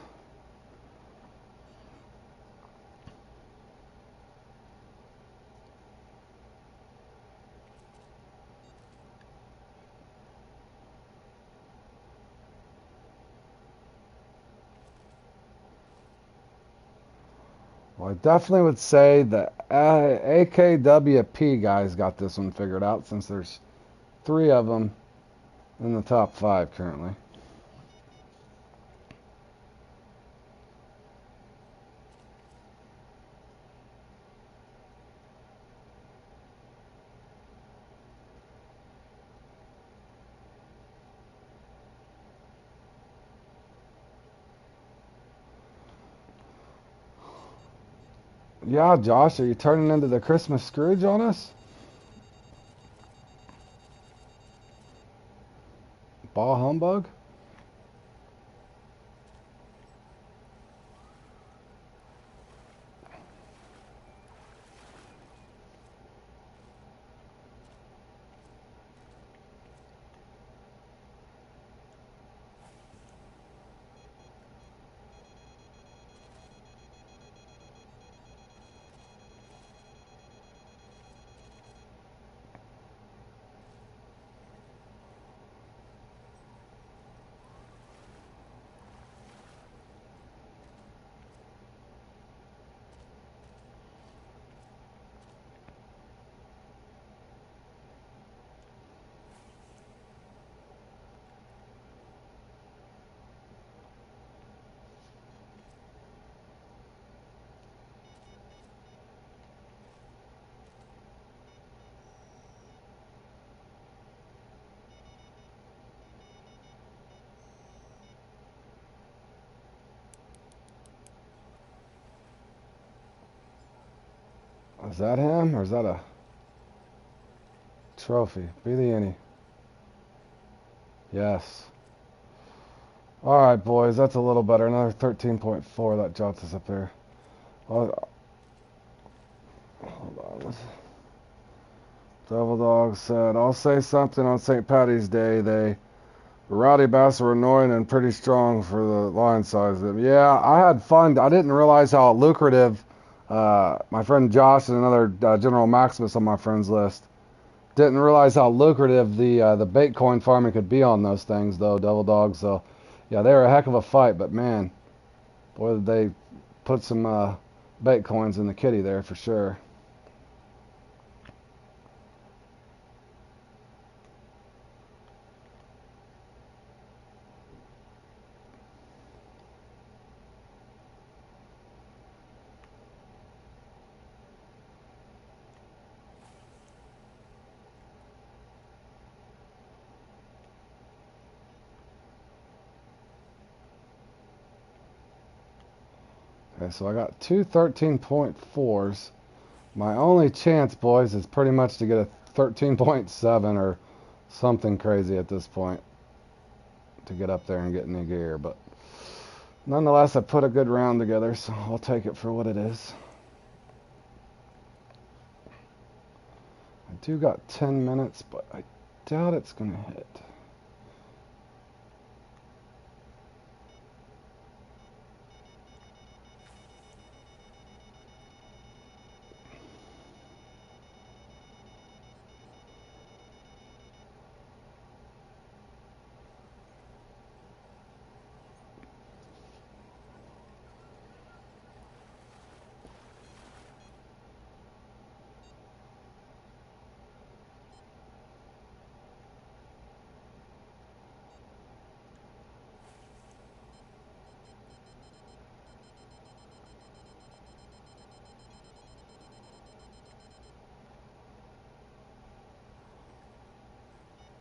Well, I definitely would say the AKWP guys got this one figured out, since there's 3 of them in the top 5 currently. Yeah, Josh, are you turning into the Christmas Scrooge on us? Bah humbug? Is that him, or is that a trophy? Be the any. Yes. Alright, boys, that's a little better. Another 13.4. That jots us up there. Oh, hold on. Devil Dog said, I'll say something on St. Patty's Day. The rowdy bass were annoying and pretty strong for the line size. Yeah, I had fun. I didn't realize how lucrative. My friend Josh and another General Maximus on my friends list. Didn't realize how lucrative the bait coin farming could be on those things, though, Devil Dog. So, yeah, they were a heck of a fight. But man, boy, did they put some bait coins in the kitty there for sure. Okay, so I got two 13.4s. My only chance, boys, is pretty much to get a 13.7 or something crazy at this point to get up there and get any gear. But nonetheless, I put a good round together, so I'll take it for what it is. I do got 10 minutes, but I doubt it's going to hit.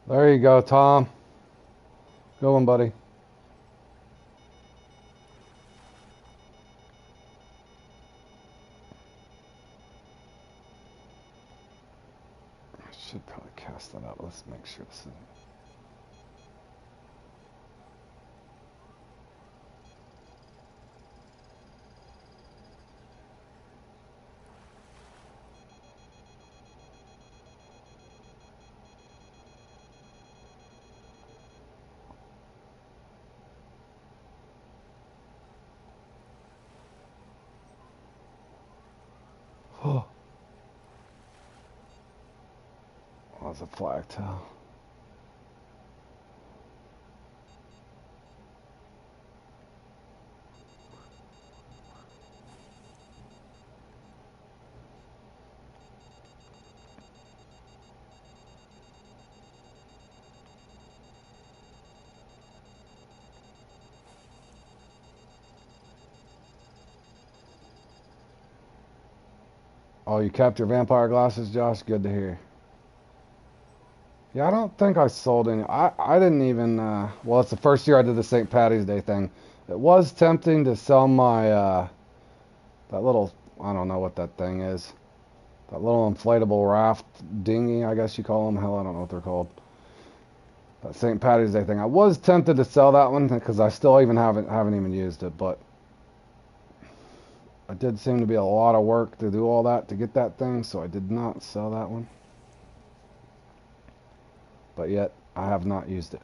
There you go, Tom. Go on, buddy. I should probably cast that out. Let's make sure this is... Oh, that's a flag tail. Oh, you kept your vampire glasses, Josh? Good to hear. Yeah, I don't think I sold any. I didn't even, well, it's the first year I did the St. Patty's Day thing. It was tempting to sell my, that little, I don't know what that thing is. That little inflatable raft dinghy, I guess you call them. Hell, I don't know what they're called. That St. Patty's Day thing. I was tempted to sell that one because I still even haven't even used it, but it did seem to be a lot of work to do all that to get that thing, so I did not sell that one. But yet, I have not used it.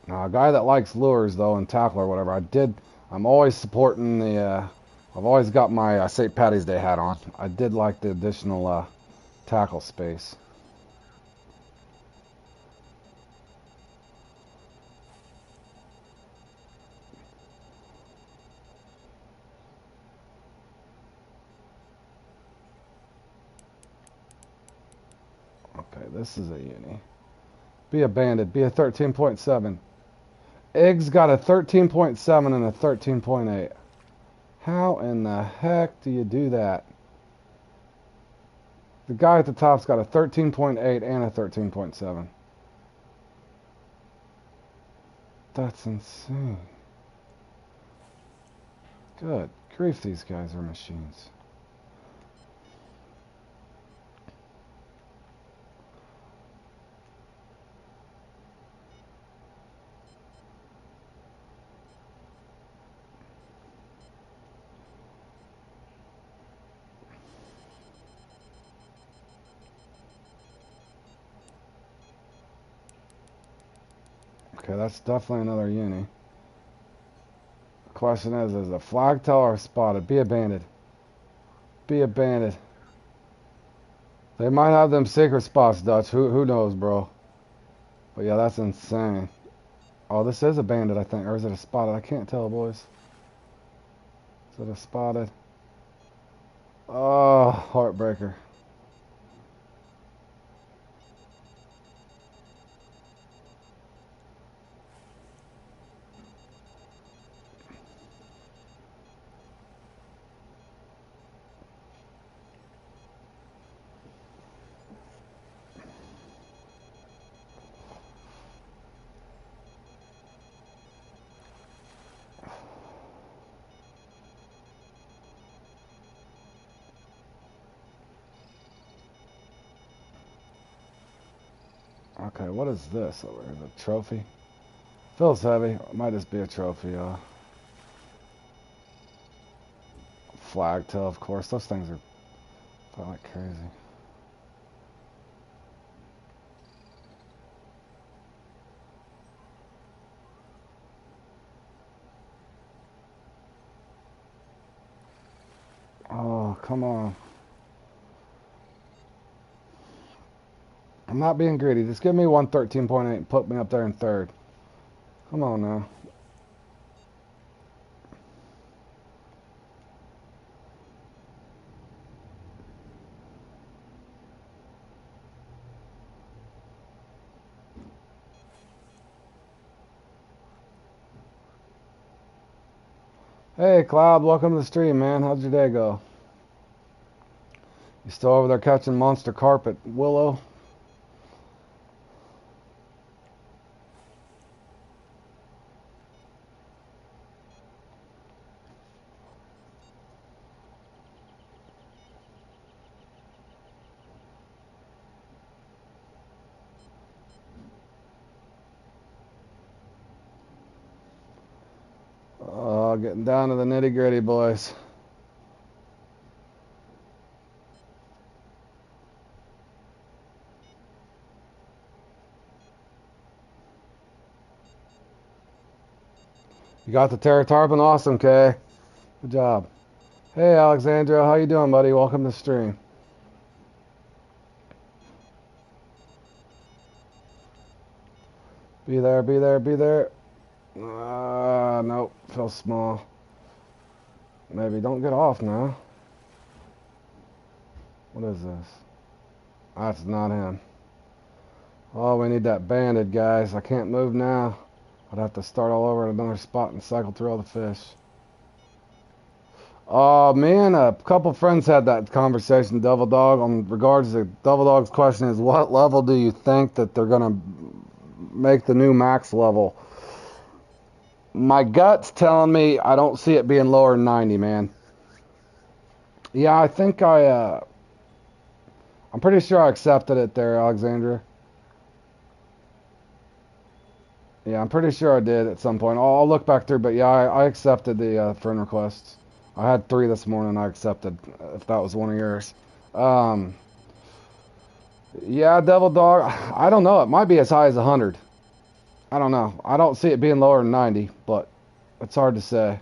Now, a guy that likes lures, though, and tackle or whatever, I'm always supporting the, I've always got my St. Patty's Day hat on. I did like the additional tackle space. Okay, this is a uni. Be a bandit. Be a 13.7. Eggs got a 13.7 and a 13.8. How in the heck do you do that? The guy at the top's got a 13.8 and a 13.7. That's insane. Good grief, these guys are machines. Okay, that's definitely another uni. The question is a flag teller spotted? Be a bandit. Be a bandit. They might have them secret spots, Dutch. Who knows, bro? But yeah, that's insane. Oh, this is a bandit, I think. Or is it a spotted? I can't tell, boys. Is it a spotted? Oh, heartbreaker. Okay, what is this over here? The trophy? Feels heavy. It might just be a trophy, Flagtail, of course. Those things are flying like crazy. Oh, come on. I'm not being greedy. Just give me 113.8 and put me up there in third. Come on now. Hey, Cloud, welcome to the stream, man. How'd your day go? You still over there catching monster carpet, Willow? Oh, getting down to the nitty-gritty, boys. You got the Terra Tarpon? Awesome, Kay. Good job. Hey, Alexandra, how you doing, buddy? Welcome to the stream. Be there, be there, be there. Nope, fell small. Maybe don't get off now. What is this? That's not him. Oh, we need that banded, guys. I can't move now. I'd have to start all over at another spot and cycle through all the fish. Oh, me and a couple friends had that conversation, Devil Dog, on regards to Devil Dog's question is, what level do you think that they're going to make the new max level? My gut's telling me I don't see it being lower than 90, man. Yeah, I think I'm pretty sure I accepted it there, Alexandra. Yeah, I'm pretty sure I did at some point. I'll look back through, but yeah, I accepted the friend requests. I had 3 this morning I accepted, if that was one of yours. Yeah, Devil Dog, I don't know. It might be as high as 100. I don't know. I don't see it being lower than 90, but it's hard to say.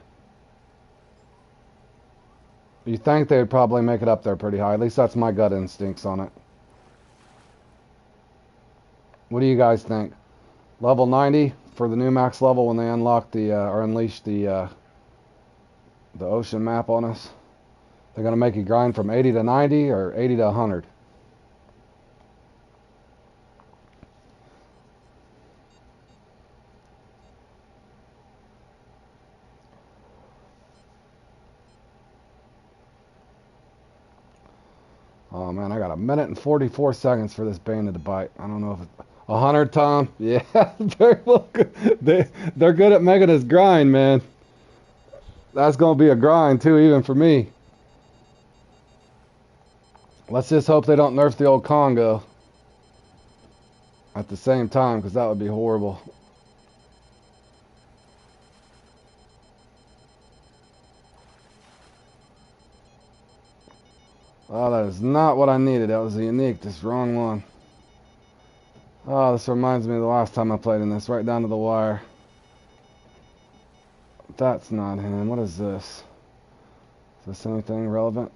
You think they would probably make it up there pretty high. At least that's my gut instincts on it. What do you guys think? Level 90 for the new max level when they unlock the or unleash the ocean map on us? They're going to make you grind from 80 to 90 or 80 to 100? Oh man, I got 1 minute and 44 seconds for this bandit to bite. I don't know if it's 100, Tom. Yeah, they're good at making us grind, man. That's gonna be a grind too, even for me. Let's just hope they don't nerf the old Congo at the same time, because that would be horrible. Oh, that is not what I needed. That was a unique, just wrong one. Oh, this reminds me of the last time I played in this, right down to the wire. That's not him. What is this? Is this anything relevant?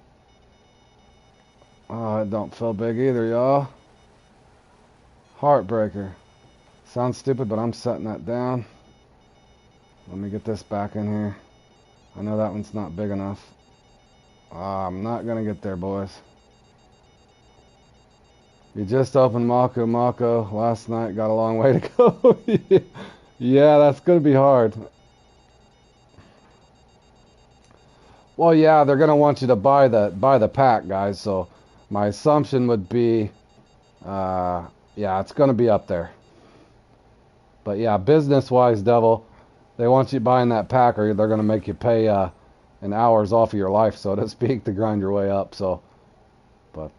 Oh, it don't feel big either, y'all. Heartbreaker. Sounds stupid, but I'm setting that down. Let me get this back in here. I know that one's not big enough. I'm not gonna get there, boys. You just opened Mako last night. Got a long way to go. Yeah, that's gonna be hard. Well, yeah, they're gonna want you to buy the pack, guys. So my assumption would be, yeah, it's gonna be up there. But yeah, business-wise, Devil, they want you buying that pack, or they're gonna make you pay in hours off of your life, so to speak, to grind your way up. So, but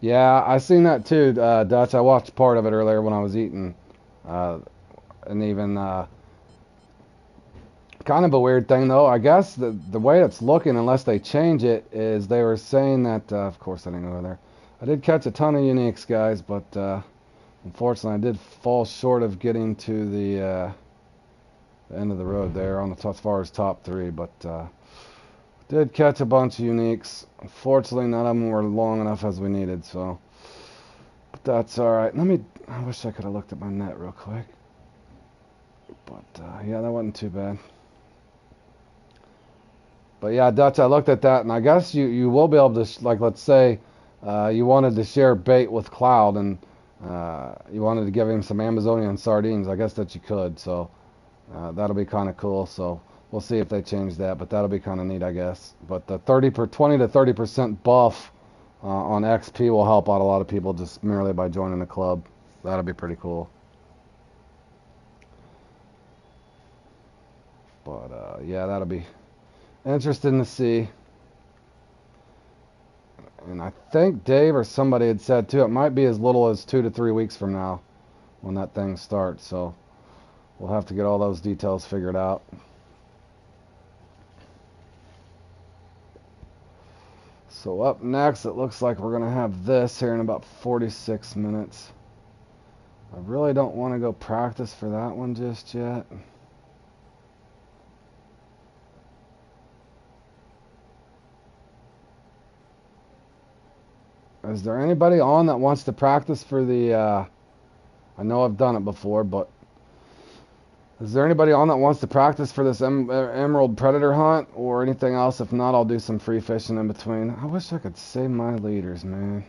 Yeah, I seen that too, Dutch. I watched part of it earlier when I was eating, uh, and even kind of a weird thing though. I guess the way it's looking, unless they change it, is they were saying that. Of course, I didn't go there. I did catch a ton of uniques, guys, but unfortunately, I did fall short of getting to the end of the road there on as far as top three. But did catch a bunch of uniques. Unfortunately, none of them were long enough as we needed. So, but that's all right. I wish I could have looked at my net real quick. But yeah, that wasn't too bad. But yeah, Dutch, I looked at that, and I guess you will be able to, like, let's say you wanted to share bait with Cloud, and you wanted to give him some Amazonian sardines. I guess that you could, so that'll be kind of cool. So we'll see if they change that, but that'll be kind of neat, I guess. But the 20 to 30% buff on XP will help out a lot of people just merely by joining the club. That'll be pretty cool. But yeah, that'll be interesting to see. And I think Dave or somebody had said too, it might be as little as 2 to 3 weeks from now when that thing starts. So we'll have to get all those details figured out. So up next, it looks like we're going to have this here in about 46 minutes. I really don't want to go practice for that one just yet. Is there anybody on that wants to practice for the, I know I've done it before, but is there anybody on that wants to practice for this emerald predator hunt or anything else? If not, I'll do some free fishing in between. I wish I could save my leaders, man.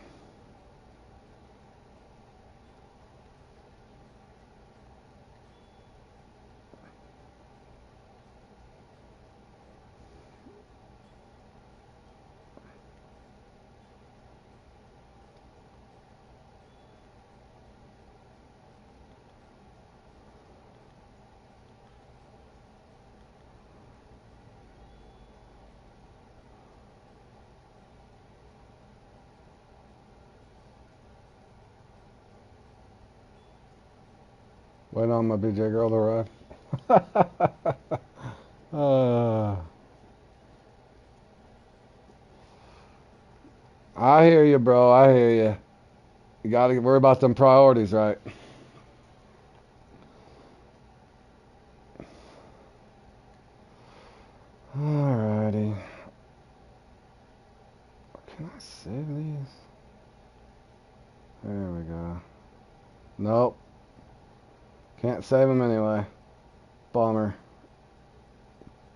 Wait on my BJ girl to arrive. I hear you, bro. I hear you. You gotta worry about them priorities, right? Alrighty. Can I save these? There we go. Nope. Can't save them anyway. Bummer.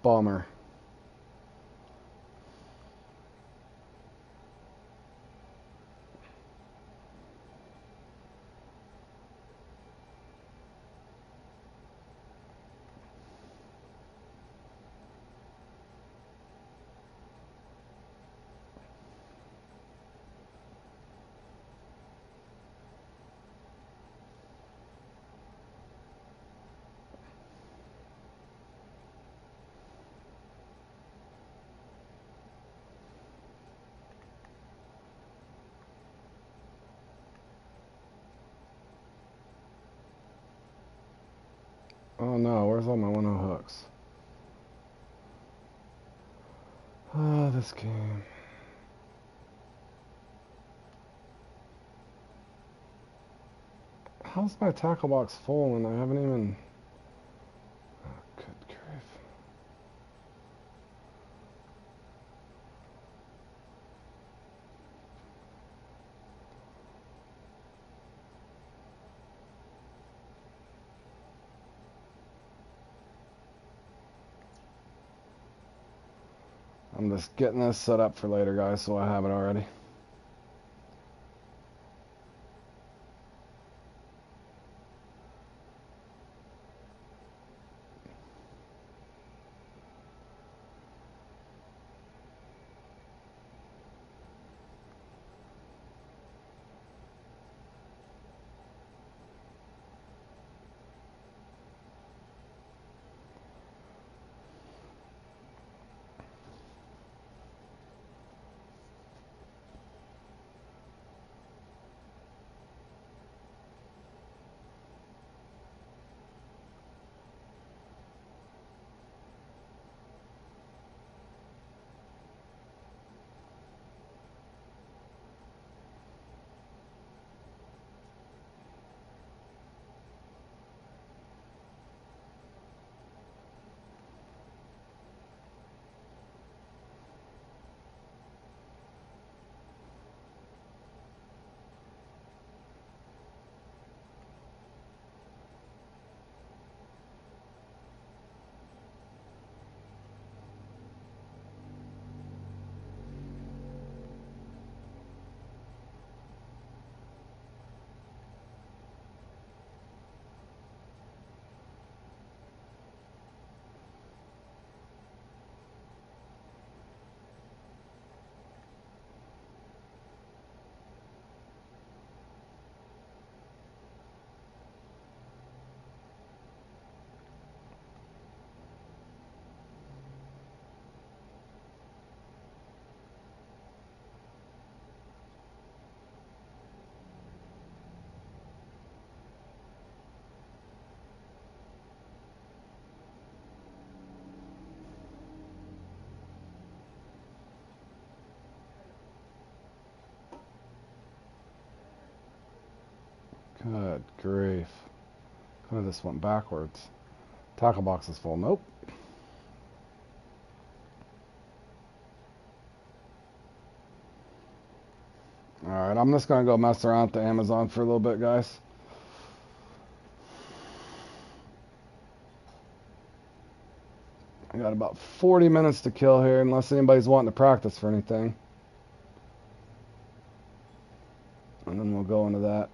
Bummer. Oh no, where's all my 1-0 hooks? Oh, this game. How's my tackle box full and I haven't even... Oh, good grief. I'm just getting this set up for later, guys, so I have it already. Good grief. Could have just went backwards. Tackle box is full. Nope. Alright, I'm just going to go mess around at the Amazon for a little bit, guys. I got about 40 minutes to kill here, unless anybody's wanting to practice for anything. And then we'll go into that.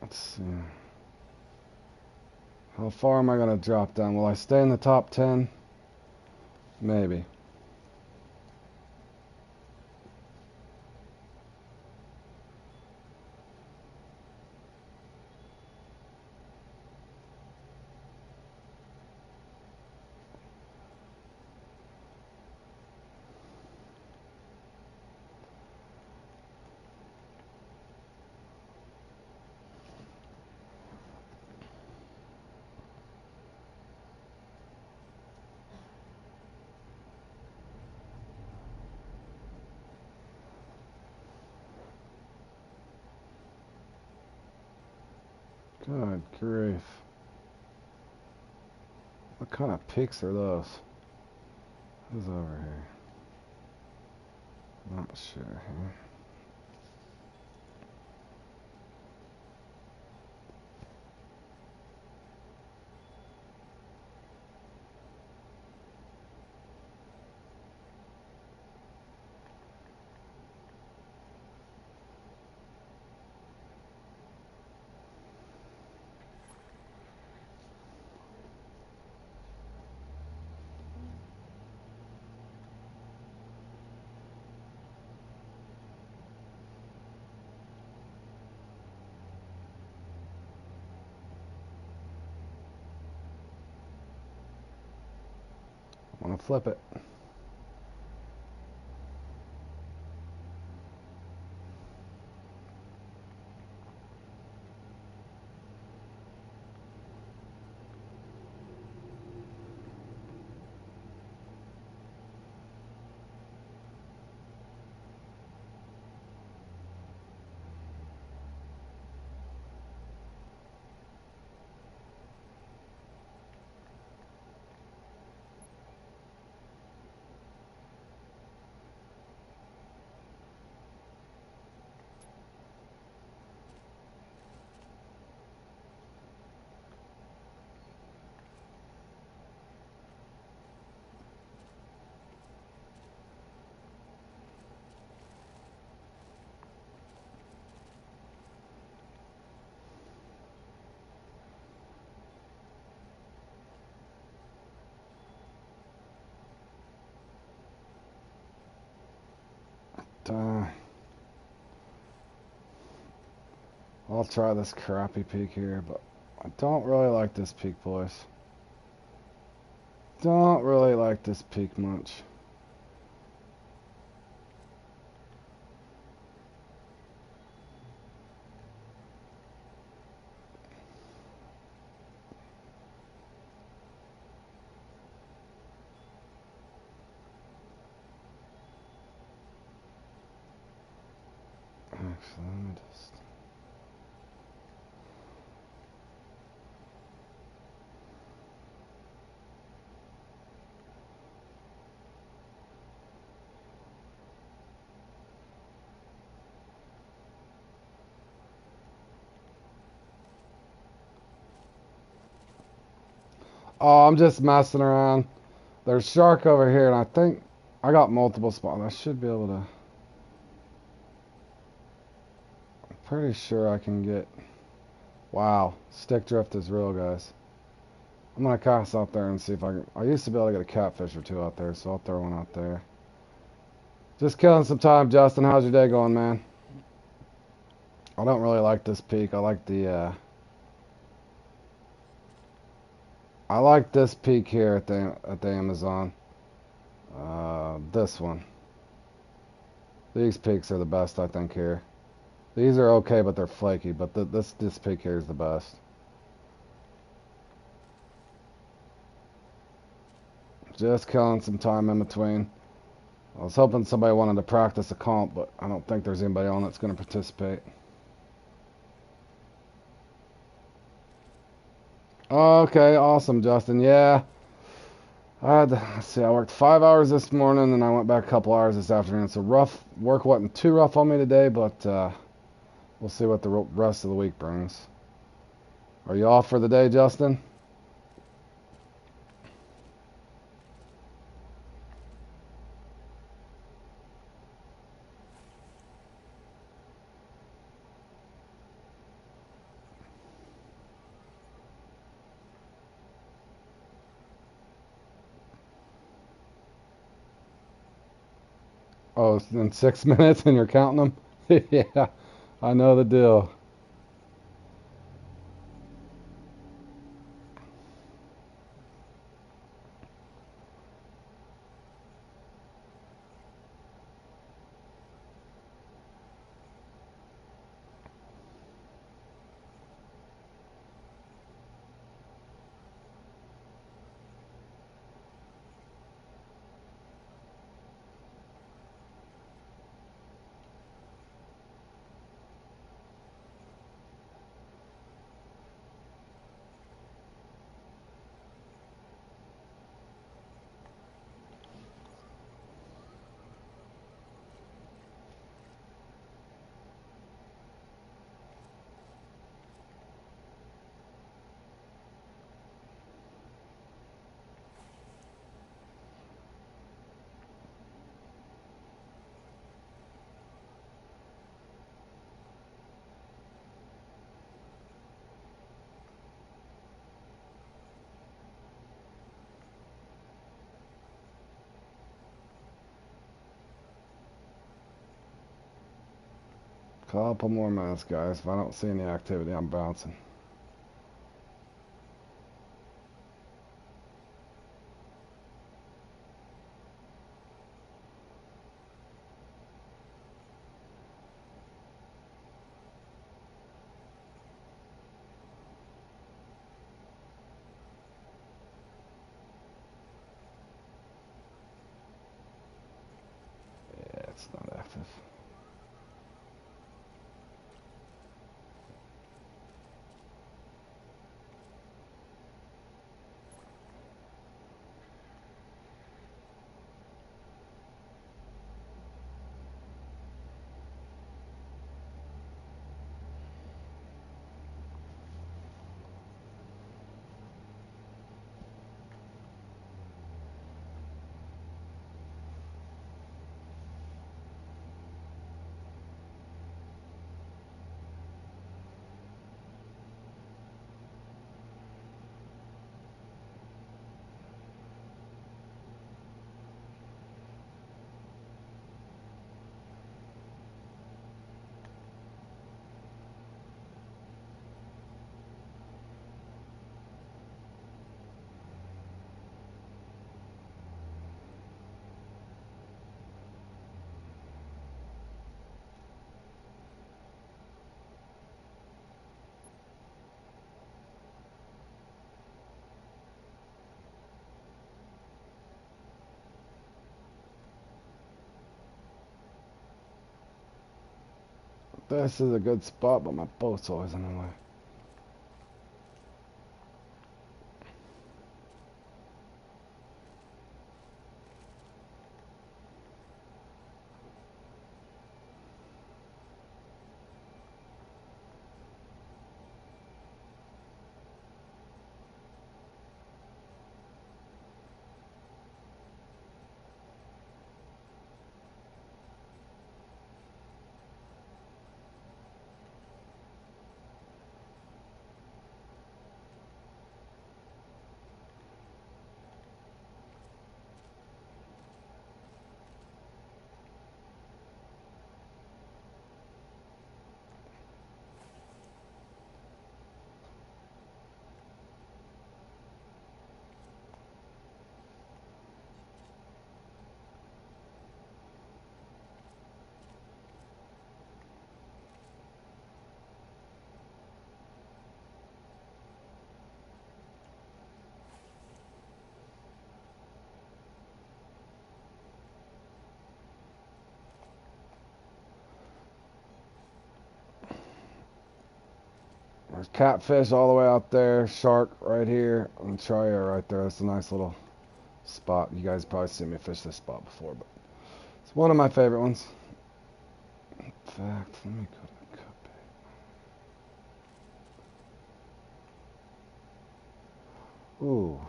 Let's see. How far am I going to drop down? Will I stay in the top 10? Maybe. Good grief. What kind of peaks are those? Who's over here? Not sure here. I want to flip it. I'll try this crappy peak here, but I don't really like this peak, boys. Don't really like this peak much. Actually, let me just... Oh, I'm just messing around. There's shark over here, and I think I got multiple spots. I should be able to... I'm pretty sure I can get... Wow, stick drift is real, guys. I'm going to cast out there and see if I can... I used to be able to get a catfish or two out there, so I'll throw one out there. Just killing some time, Justin. How's your day going, man? I don't really like this peak. I like the... I like this peak here at the Amazon. This one. These peaks are the best, I think, here. These are okay, but they're flaky. But this peak here is the best. Just killing some time in between. I was hoping somebody wanted to practice a comp, but I don't think there's anybody on that's going to participate. Okay, awesome, Justin. Yeah, let's see, I worked 5 hours this morning, and I went back a couple hours this afternoon. So work wasn't too rough on me today, but we'll see what the rest of the week brings. Are you off for the day, Justin? Oh, it's in 6 minutes and you're counting them? Yeah, I know the deal. Couple more minutes, guys. If I don't see any activity, I'm bouncing. Yeah, it's not active. This is a good spot, but my boat's always in the way. There's catfish all the way out there, shark right here, and Trier right there. That's a nice little spot. You guys probably seen me fish this spot before, but it's one of my favorite ones. In fact, let me go to the cut bait. Ooh,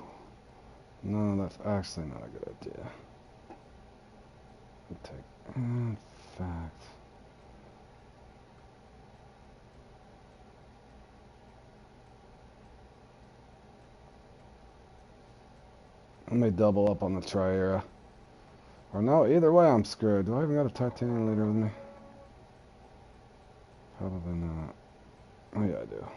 no, that's actually not a good idea. In fact, let me double up on the Triera. Or no, either way I'm screwed. Do I even got a titanium leader with me? Probably not. Oh yeah, I do. There we go.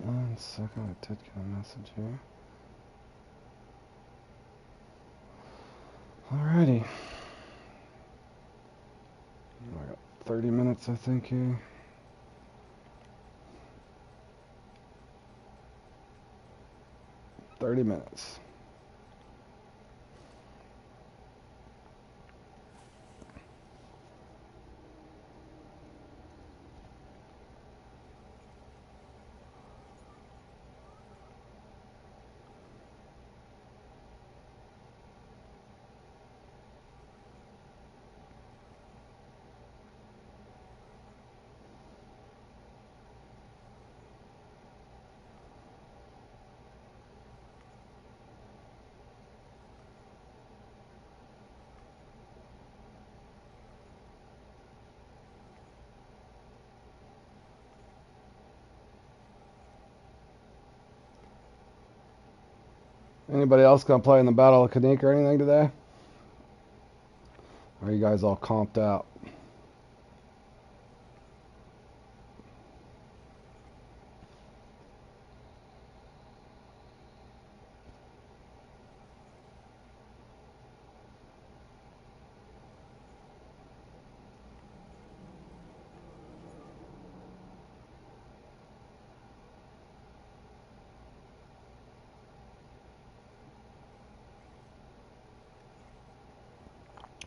One second, I did get a message here. Alrighty. I got 30 minutes, I think, here. "30 minutes. Anybody else gonna play in the Battle of Kanika or anything today? Or are you guys all comped out?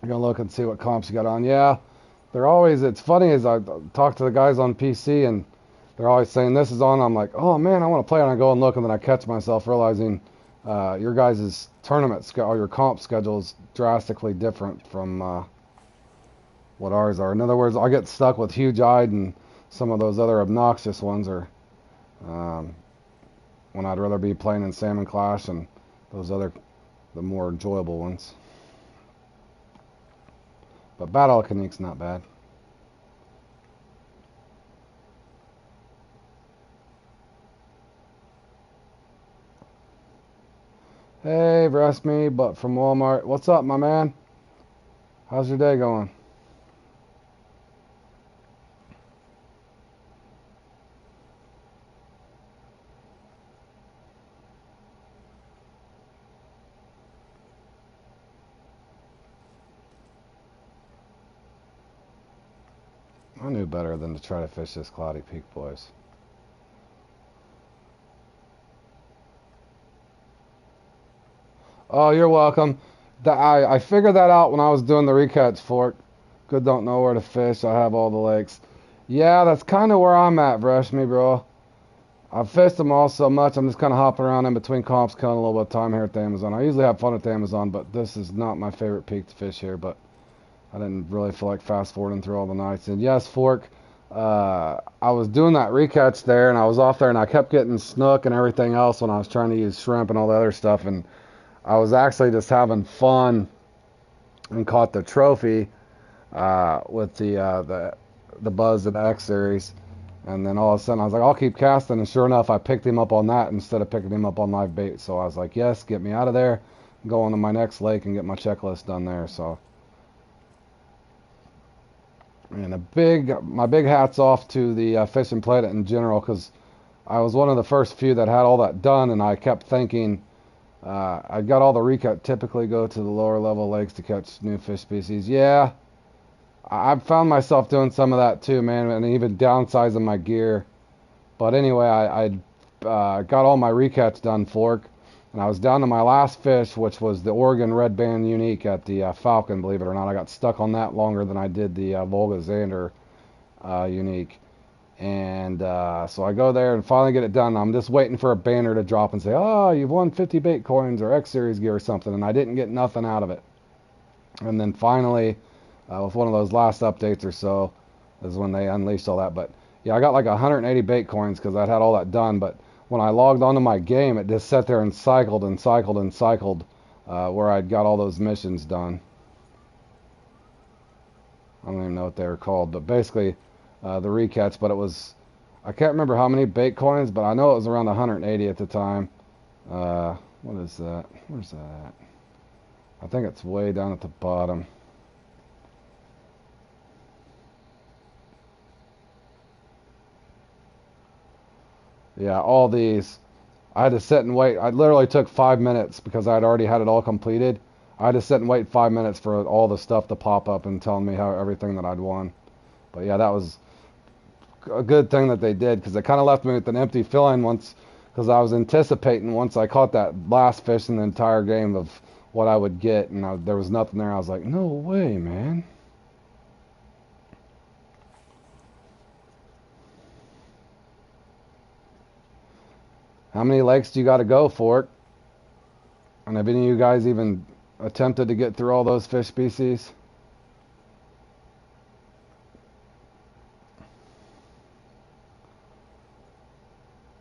You're gonna look and see what comps you got on. Yeah, they're always. It's funny as I talk to the guys on PC and they're always saying this is on. I'm like, oh man, I want to play, and I go and look, and then I catch myself realizing your guys' tournament or your comp schedule is drastically different from what ours are. In other words, I get stuck with Huge Eyed and some of those other obnoxious ones, or when I'd rather be playing in Salmon Clash and those other, the more enjoyable ones. But Battle of Kanika's not bad. Hey, Breast Me, but from Walmart. What's up, my man? How's your day going? I knew better than to try to fish this Cloudy Peak, boys. Oh, you're welcome. I figured that out when I was doing the recatch fork. Good don't know where to fish. I have all the lakes. Yeah, that's kind of where I'm at, Brush Me, bro. I've fished them all so much, I'm just kind of hopping around in between comps, killing a little bit of time here at the Amazon. I usually have fun at the Amazon, but this is not my favorite peak to fish here, but I didn't really feel like fast forwarding through all the nights. And yes, Fork, I was doing that recatch there, and I was off there, and I kept getting snook and everything else when I was trying to use shrimp and all the other stuff, and I was actually just having fun and caught the trophy with the Buzz and X series. And then all of a sudden I was like, I'll keep casting, and sure enough, I picked him up on that instead of picking him up on live bait. So I was like, yes, get me out of there, go on to my next lake and get my checklist done there. So, and my big hats off to the Fishing Planet in general, because I was one of the first few that had all that done, and I kept thinking, I got all the recut. Typically go to the lower level lakes to catch new fish species. Yeah, I've found myself doing some of that too, man, and even downsizing my gear. But anyway, I got all my recats done, Fork, and I was down to my last fish, which was the Oregon Red Band Unique at the Falcon, believe it or not. I got stuck on that longer than I did the Volga Xander Unique. And so I go there and finally get it done. I'm just waiting for a banner to drop and say, oh, you've won 50 bait coins or X Series gear or something, and I didn't get nothing out of it. And then finally, with one of those last updates or so, is when they unleashed all that. But yeah, I got like 180 bait coins because I'd had all that done. But when I logged onto my game, it just sat there and cycled and cycled and cycled where I'd got all those missions done. I don't even know what they were called, but basically the recatch. But it was, I can't remember how many bait coins, but I know it was around 180 at the time. What is that? Where's that at? I think it's way down at the bottom. Yeah, all these. I had to sit and wait. I literally took 5 minutes because I'd already had it all completed. I had to sit and wait 5 minutes for all the stuff to pop up and telling me how everything that I'd won. But yeah, that was a good thing that they did because it kind of left me with an empty feeling once, because I was anticipating once I caught that last fish in the entire game of what I would get, and there was nothing there. I was like, no way, man. How many lakes do you got to go for it? And have any of you guys even attempted to get through all those fish species?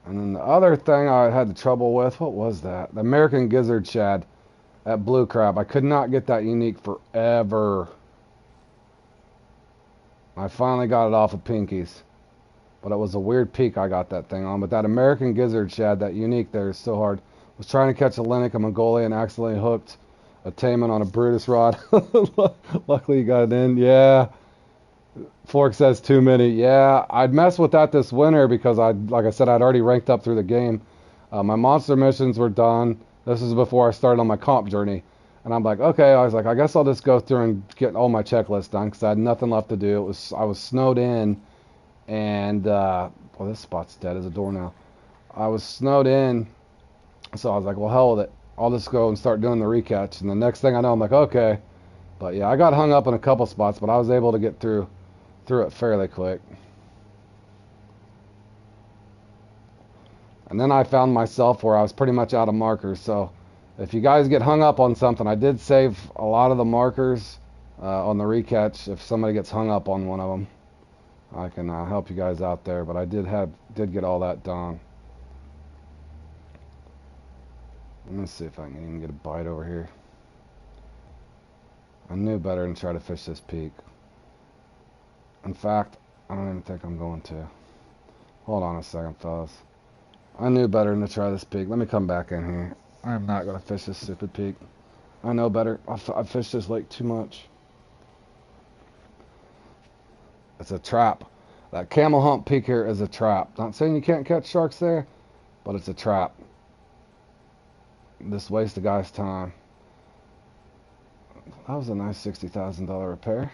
And then the other thing I had the trouble with, what was that? The American Gizzard Shad at Blue Crab. I could not get that unique forever. I finally got it off of Pinky's. But it was a weird peak I got that thing on. But that American Gizzard Shad, that unique there, is so hard. Was trying to catch a Linux, a Mongolia, and accidentally hooked a Taiman on a Brutus rod. Luckily you got it in. Yeah. Fork says too many. Yeah, I'd mess with that this winter because like I said, I'd already ranked up through the game. My monster missions were done. This is before I started on my comp journey. And I'm like, okay, I was like, I guess I'll just go through and get all my checklists done because I had nothing left to do. I was snowed in, and well, this spot's dead as a door now. I was snowed in, so I was like, well, hell with it. I'll just go and start doing the recatch. And the next thing I know, I'm like, okay. But yeah, I got hung up in a couple spots, but I was able to get through it fairly quick. And then I found myself where I was pretty much out of markers. So if you guys get hung up on something, I did save a lot of the markers on the recatch. If somebody gets hung up on one of them, I can help you guys out there. But I did get all that done. Let me see if I can even get a bite over here. I knew better than try to fish this peak. In fact, I don't even think I'm going to. Hold on a second, fellas. I knew better than to try this peak. Let me come back in here. I am not going to fish this stupid peak. I know better. I've fished this lake too much. It's a trap. That Camel Hump peak here is a trap. Not saying you can't catch sharks there, but it's a trap. Just waste the guy's time. That was a nice $60,000 repair.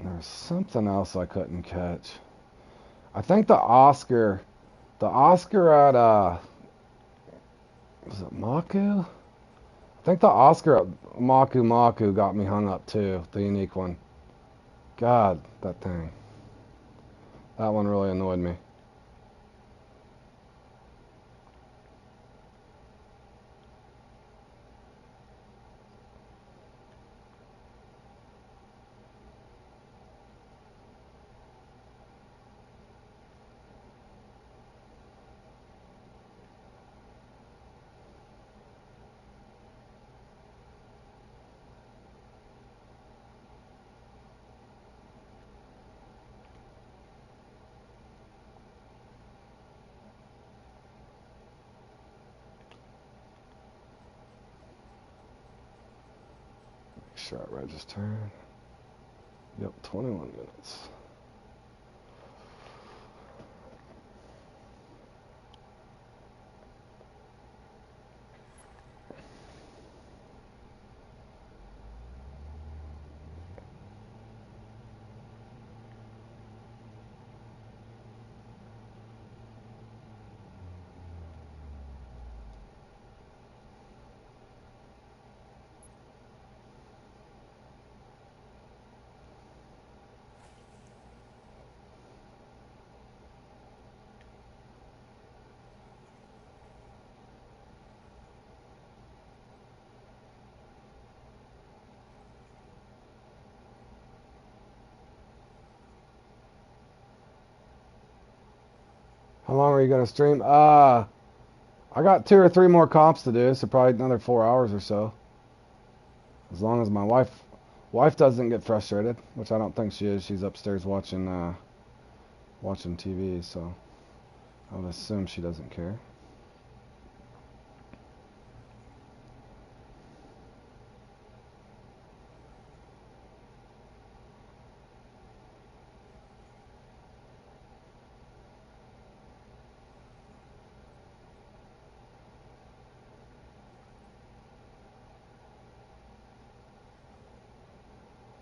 There's something else I couldn't catch. I think the Oscar at was it Maku? I think the Oscar at Maku got me hung up too, the unique one. God, that thing. That one really annoyed me. sure I registered. Yep, 21 minutes. How long are you gonna stream? I got 2 or 3 more comps to do, so probably another 4 hours or so. As long as my wife doesn't get frustrated, which I don't think she is. She's upstairs watching TV, so I would assume she doesn't care.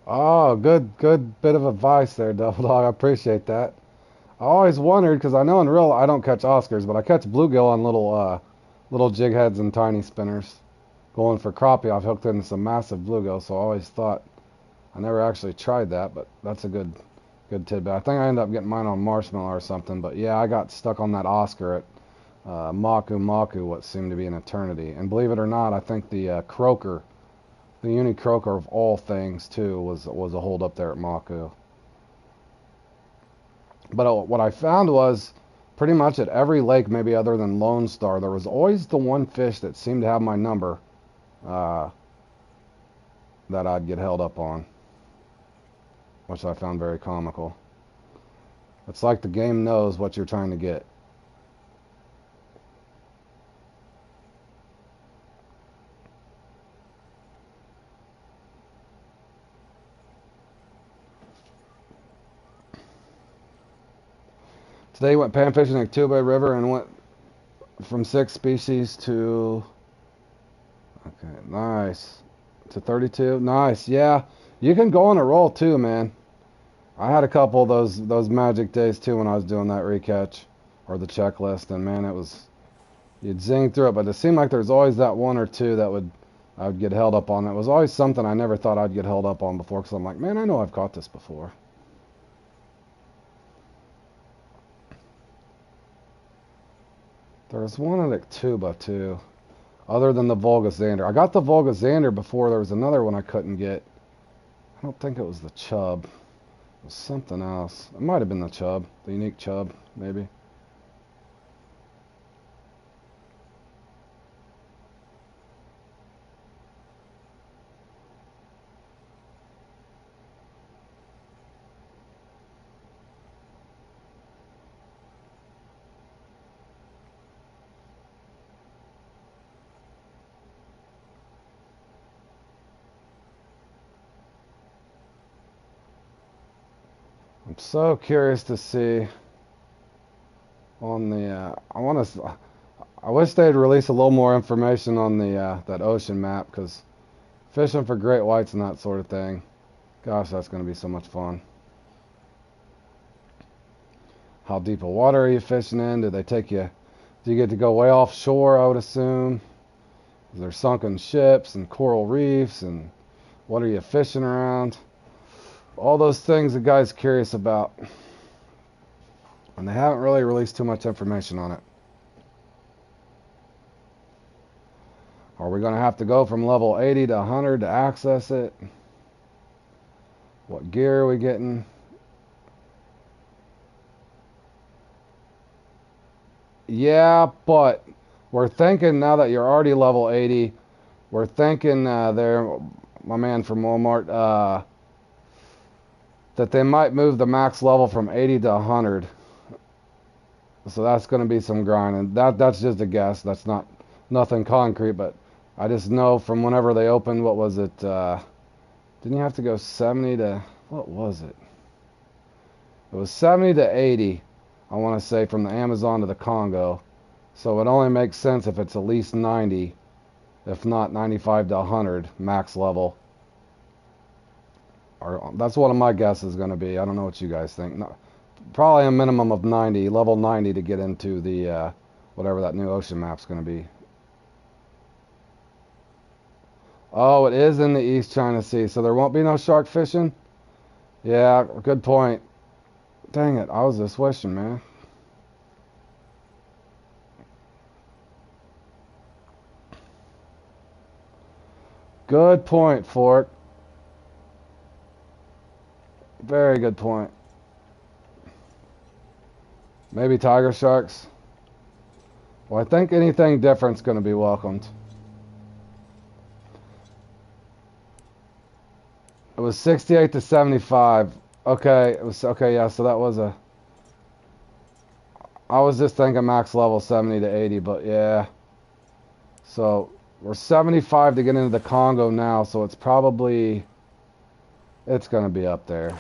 Oh, good bit of advice there, Double Dog. I appreciate that. I always wondered because I know in real I don't catch Oscars, but I catch bluegill on little jig heads and tiny spinners. Going for crappie, I've hooked into some massive bluegill, so I always thought I never actually tried that, but that's a good tidbit. I think I ended up getting mine on marshmallow or something, but yeah, I got stuck on that Oscar at Maku Maku, what seemed to be an eternity. And believe it or not, I think the croaker. The uni croaker of all things too was a hold up there at Maku. But what I found was pretty much at every lake, maybe other than Lone Star, there was always the one fish that seemed to have my number uh, that I'd get held up on, which I found very comical. It's like the game knows what you're trying to get. Today went pan fishing at Tuba River and went from 6 species to, okay, nice, to 32. Nice, yeah. You can go on a roll too, man. I had a couple of those magic days too when I was doing that recatch or the checklist, and man, you'd zing through it, but it seemed like there's always that one or two that I would get held up on. It was always something I never thought I'd get held up on before, because I'm like, man, I know I've caught this before. There was one at Tuba too, other than the Volga Xander. I got the Volga Xander before. There was another one I couldn't get. I don't think it was the chub. It was something else. It might have been the chub, the unique chub, maybe. I'm so curious to see on the. I wish they'd release a little more information on the that ocean map, because fishing for great whites and that sort of thing. Gosh, that's going to be so much fun. How deep of water are you fishing in? Do they take you? Do you get to go way offshore? I would assume. Is there sunken ships and coral reefs, and what are you fishing around? All those things the guy's curious about, and they haven't really released too much information on it. Are we going to have to go from level 80 to 100 to access it? What gear are we getting? Yeah, but we're thinking now that you're already level 80, we're thinking there, my man from Walmart, that they might move the max level from 80 to 100. So that's going to be some grinding. That's just a guess. That's nothing concrete, but I just know from whenever they opened, what was it, Didn't you have to go 70 to, what was it? It was 70 to 80, I want to say, from the Amazon to the Congo. So it only makes sense if it's at least 90, if not 95 to 100 max level. Or that's what my guess is going to be. I don't know what you guys think. No, probably a minimum of 90, level 90 to get into the whatever that new ocean map's going to be. Oh, it is in the East China Sea, so there won't be no shark fishing? Yeah, good point. Dang it, I was just wishing, man. Good point, Fork. Very good point. Maybe tiger sharks? Well, I think anything different's going to be welcomed. It was 68 to 75. Okay, it was okay, yeah, so that was a I was just thinking max level 70 to 80, but yeah. So, we're 75 to get into the Congo now, so it's probably it's going to be up there.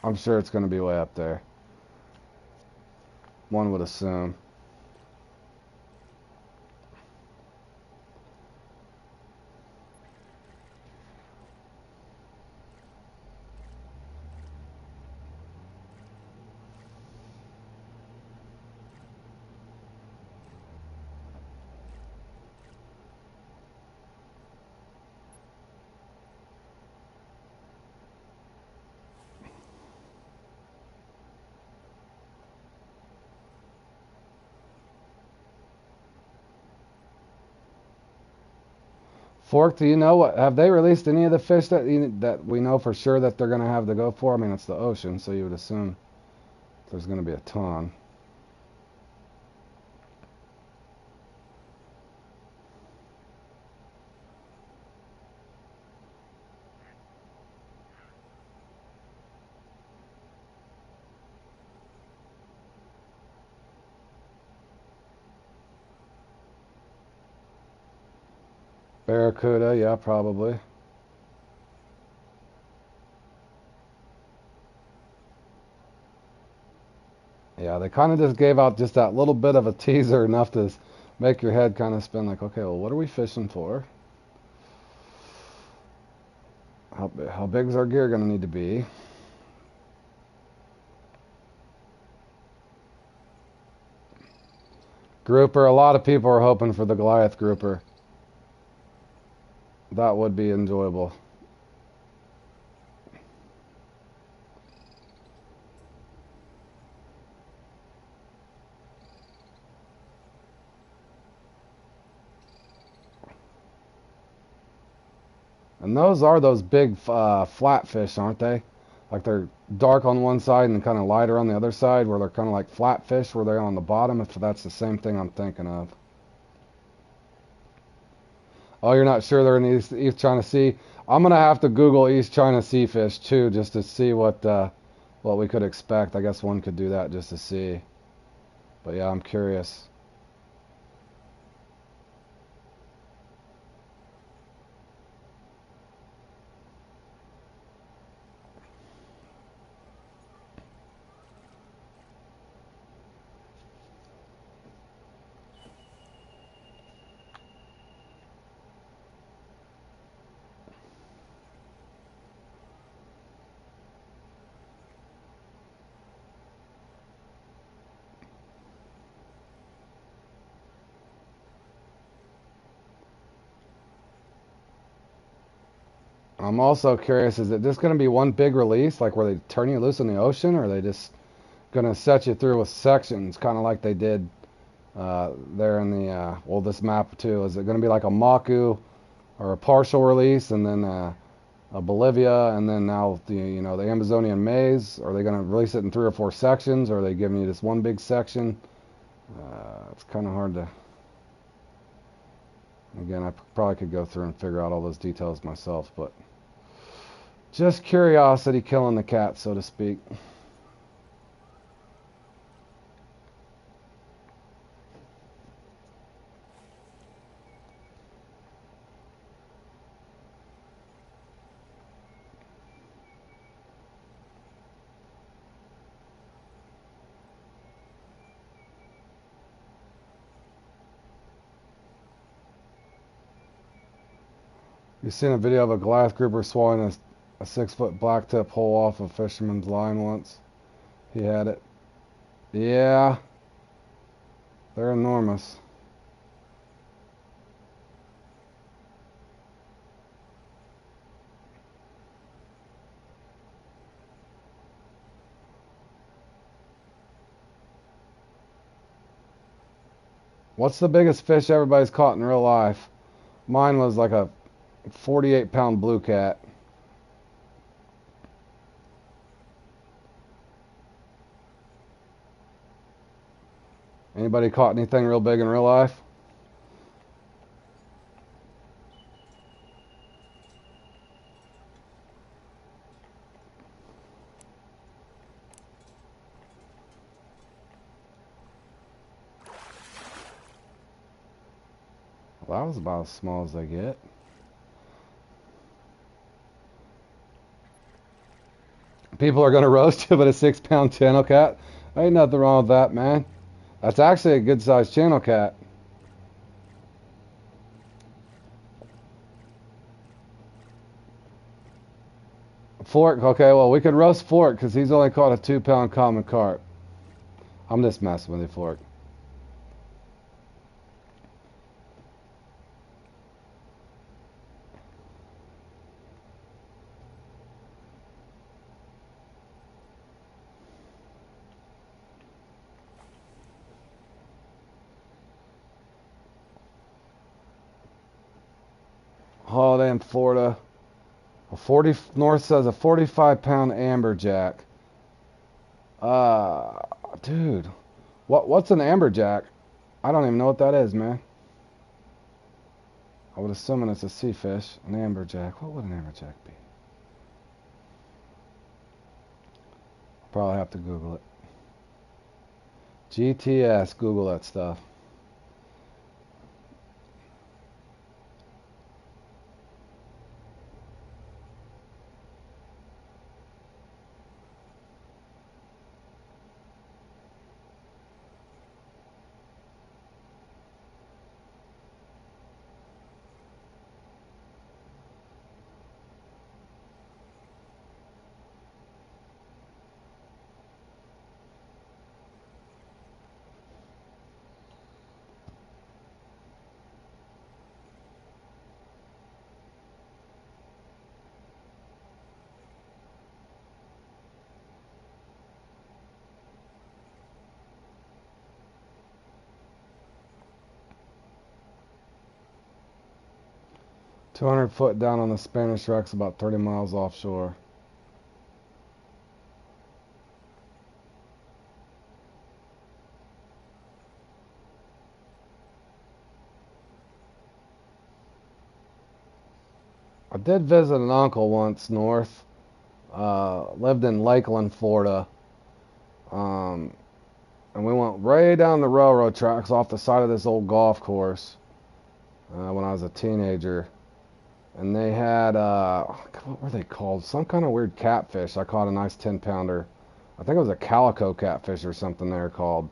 I'm sure it's going to be way up there. One would assume. Fork, do you know what? Have they released any of the fish that that we know for sure that they're going to have to go for? I mean, it's the ocean, so you would assume there's going to be a ton. Barracuda, yeah, probably. Yeah, they kind of just gave out just that little bit of a teaser, enough to make your head kind of spin like, okay, well, what are we fishing for? How big is our gear going to need to be? Grouper, a lot of people are hoping for the Goliath grouper. That would be enjoyable. And those are those big flat fish, aren't they? Like they're dark on one side and kind of lighter on the other side, where they're kind of like flat fish, where they're on the bottom, if that's the same thing I'm thinking of. Oh, you're not sure they're in East China Sea? I'm gonna have to Google East China Sea fish too, just to see what we could expect. I guess one could do that just to see. But yeah, I'm curious. I'm also curious, is it just going to be one big release, like where they turn you loose in the ocean, or are they just going to set you through with sections, kind of like they did there in the, well, this map too? Is it going to be like a Maku or a partial release, and then a Bolivia, and then now the Amazonian maze? Are they going to release it in 3 or 4 sections, or are they giving you just one big section? It's kind of hard to, again, I probably could go through and figure out all those details myself, but just curiosity killing the cat, so to speak. You seen a video of a glass grouper swallowing a 6-foot blacktip hole off a fisherman's line once? He had it. Yeah, they're enormous. What's the biggest fish everybody's caught in real life? Mine was like a 48-pound blue cat. Anybody caught anything real big in real life? Well, that was about as small as they get. People are going to roast you, but a 6-pound channel cat? Ain't nothing wrong with that, man. That's actually a good-sized channel cat. Fork, okay, well, we could roast Fork because he's only caught a 2-pound common carp. I'm just messing with you, Fork. Holiday in Florida. North says a 45-pound amberjack. Dude, what's an amberjack? I don't even know what that is, man. I would assume it's a sea fish, an amberjack. What would an amberjack be? Probably have to Google it. GTS, Google that stuff. $200 down on the Spanish wrecks, about 30 miles offshore. I did visit an uncle once north. Lived in Lakeland, Florida. And we went way down the railroad tracks off the side of this old golf course when I was a teenager. And they had, what were they called? Some kind of weird catfish. I caught a nice 10-pounder. I think it was a calico catfish or something they were called.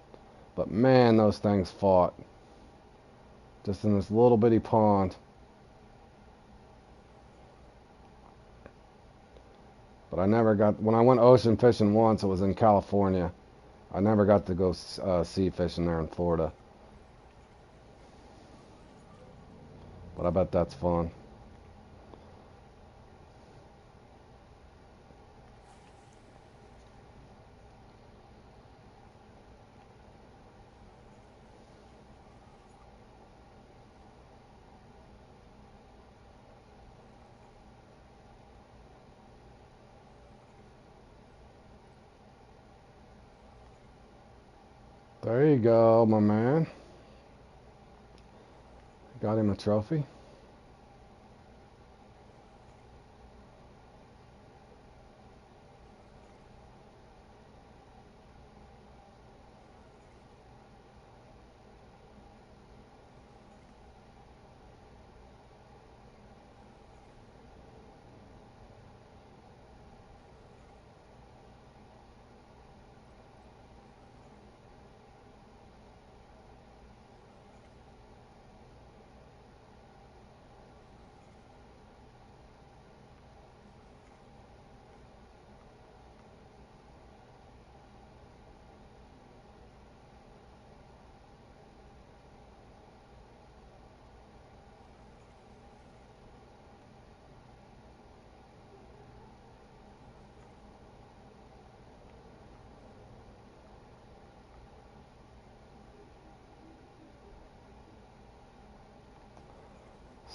But man, those things fought. Just in this little bitty pond. But I never got, when I went ocean fishing once, it was in California. I never got to go sea fishing there in Florida. But I bet that's fun. There you go, my man. Got him a trophy.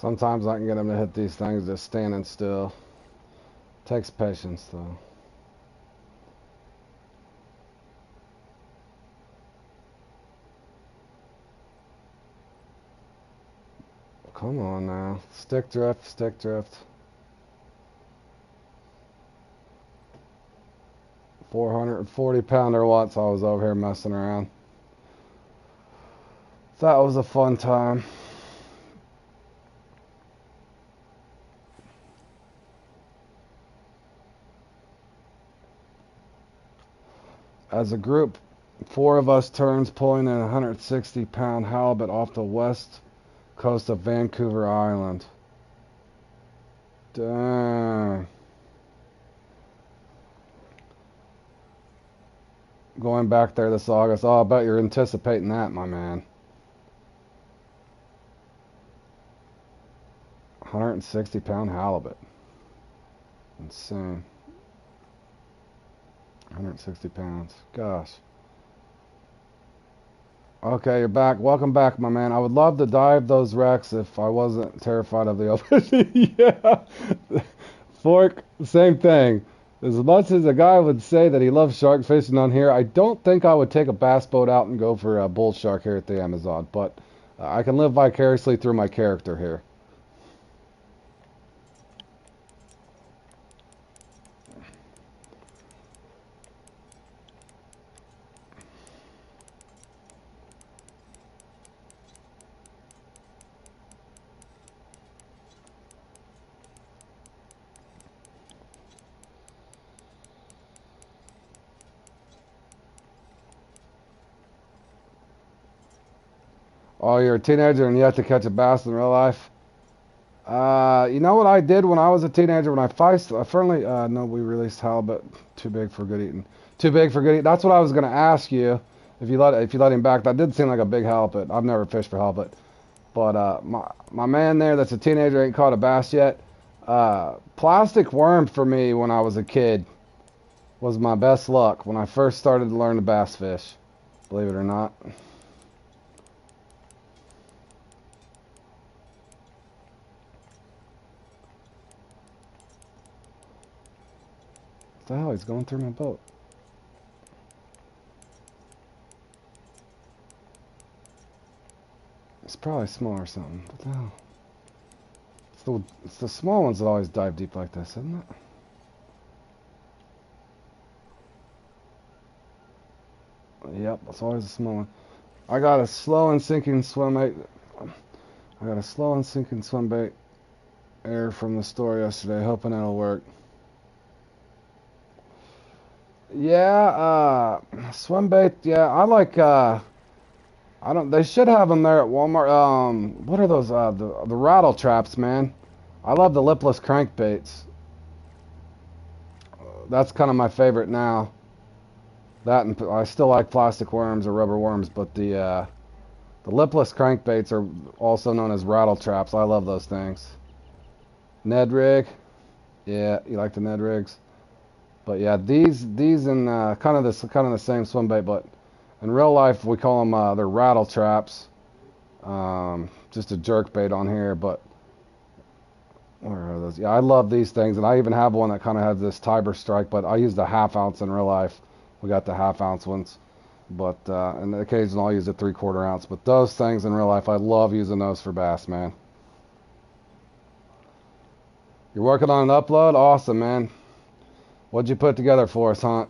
Sometimes I can get them to hit these things just standing still. Takes patience, though. Come on now. Stick drift, stick drift. 440-pounder once I was over here messing around. That was a fun time. As a group, 4 of us turns pulling a 160-pound halibut off the west coast of Vancouver Island. Dang. Going back there this August. Oh, I bet you're anticipating that, my man. 160-pound halibut. Insane. 160 pounds. Gosh. Okay, you're back. Welcome back, my man. I would love to dive those wrecks if I wasn't terrified of the ocean. Yeah. Fork, same thing. As much as a guy would say that he loves shark fishing on here, I don't think I would take a bass boat out and go for a bull shark here at the Amazon. But I can live vicariously through my character here. Oh, you're a teenager and you have to catch a bass in real life? You know what I did when I was a teenager? When I firmly, no, we released halibut. Too big for good eating. Too big for good eating. That's what I was gonna ask you. If you let him back, that did seem like a big halibut. I've never fished for halibut, but my man there, that's a teenager, ain't caught a bass yet. Plastic worm for me when I was a kid was my best luck when I first started to learn to bass fish. Believe it or not. What the hell? He's going through my boat. It's probably small or something. What the hell? It's the small ones that always dive deep like this, isn't it? Yep, it's always a small one. I got a slow and sinking swim bait. I got a slow and sinking swim bait air from the store yesterday, hoping it'll work. Yeah, swim bait. Yeah, I like. I don't. They should have them there at Walmart. What are those? The rattle traps, man. I love the lipless crankbaits. That's kind of my favorite now. That and I still like plastic worms or rubber worms, but the lipless crankbaits are also known as rattle traps. I love those things. Ned rig. Yeah, you like the Ned rigs. But yeah, these and kind of the same swim bait, but in real life we call them they're rattle traps. Just a jerk bait on here, but where are those? Yeah, I love these things, and I even have one that kind of has this Tiber strike, but I use the half ounce in real life. We got the half ounce ones, but and occasionally I'll use a 3/4 ounce. But those things in real life, I love using those for bass, man. You're working on an upload? Awesome, man. What'd you put together for us, Hunt?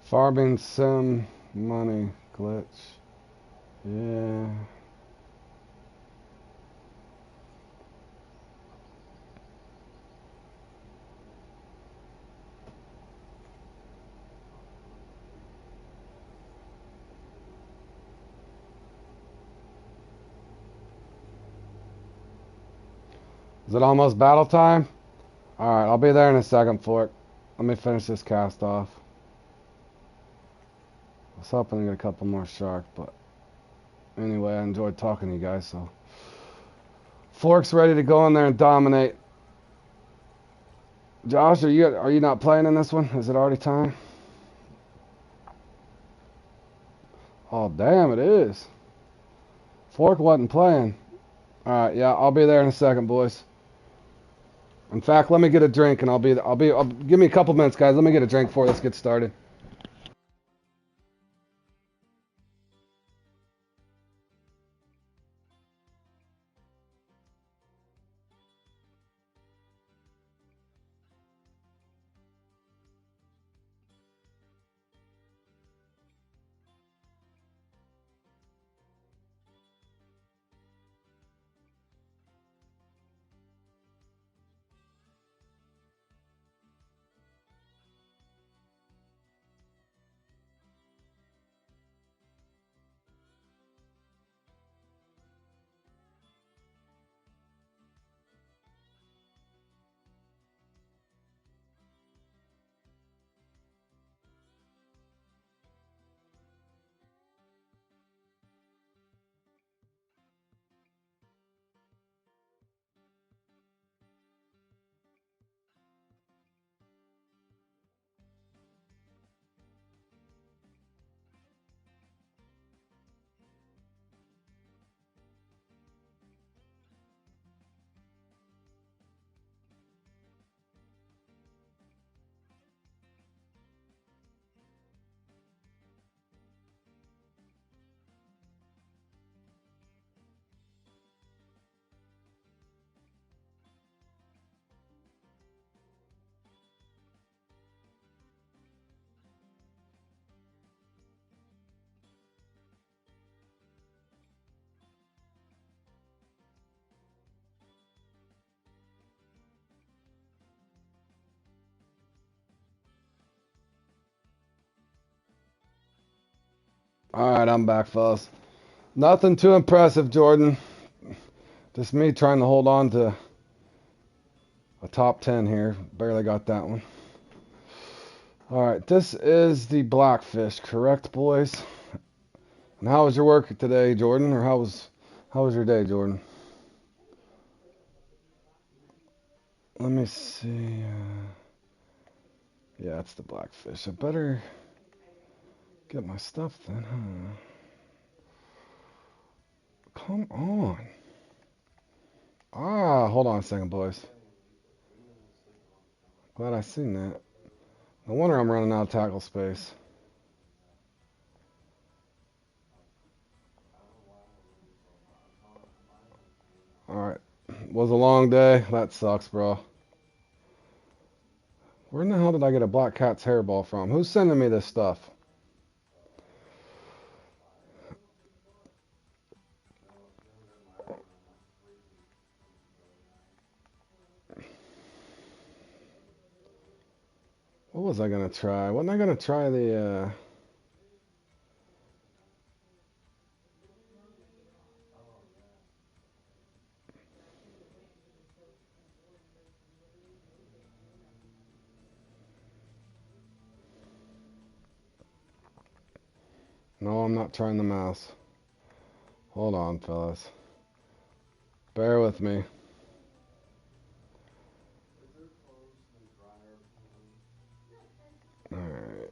Farming sim money glitch. Yeah. Is it almost battle time? Alright, I'll be there in a second, Fork. Let me finish this cast off. I was hoping to get a couple more shark, but anyway, I enjoyed talking to you guys, so. Fork's ready to go in there and dominate. Josh, are you not playing in this one? Is it already time? Oh, damn, it is. Fork wasn't playing. Alright, yeah, I'll be there in a second, boys. In fact, let me get a drink and give me a couple minutes, guys. Let me get a drink before this gets started. Alright, I'm back, fellas. Nothing too impressive, Jordan. Just me trying to hold on to a top 10 here. Barely got that one. Alright, this is the Blackfish, correct, boys? And how was your work today, Jordan? Or how was your day, Jordan? Let me see. Yeah, it's the Blackfish. I better get my stuff then, huh? Come on. Hold on a second, boys. Glad I seen that. No wonder I'm running out of tackle space. Alright. Was a long day. That sucks, bro. Where in the hell did I get a Black Cat's hairball from? Who's sending me this stuff? What was I gonna try? Wasn't I gonna try the, No, I'm not trying the mouse. Hold on, fellas. Bear with me. Alright.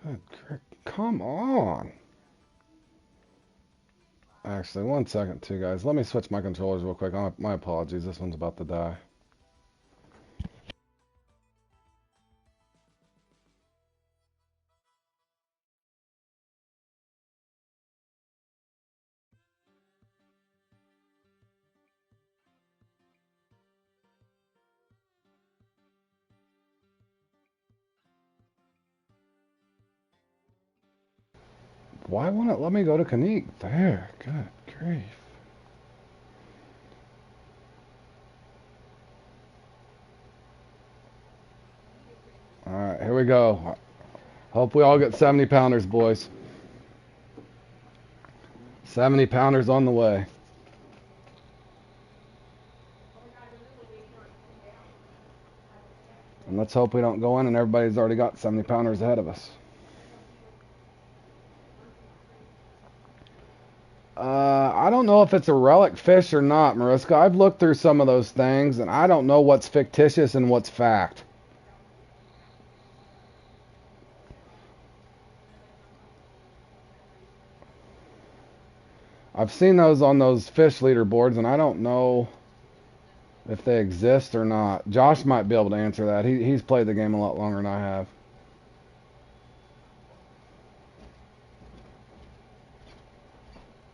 Good grief. Come on. Actually, 1 second too, guys. Let me switch my controllers real quick. My apologies. This one's about to die. Why won't it let me go to Kanik? There. Good grief. Alright, here we go. Hope we all get 70 pounders, boys. 70 pounders on the way. And let's hope we don't go in and everybody's already got 70 pounders ahead of us. I don't know if it's a relic fish or not, Mariska. I've looked through some of those things, and I don't know what's fictitious and what's fact. I've seen those on those fish leaderboards, and I don't know if they exist or not. Josh might be able to answer that. He's played the game a lot longer than I have.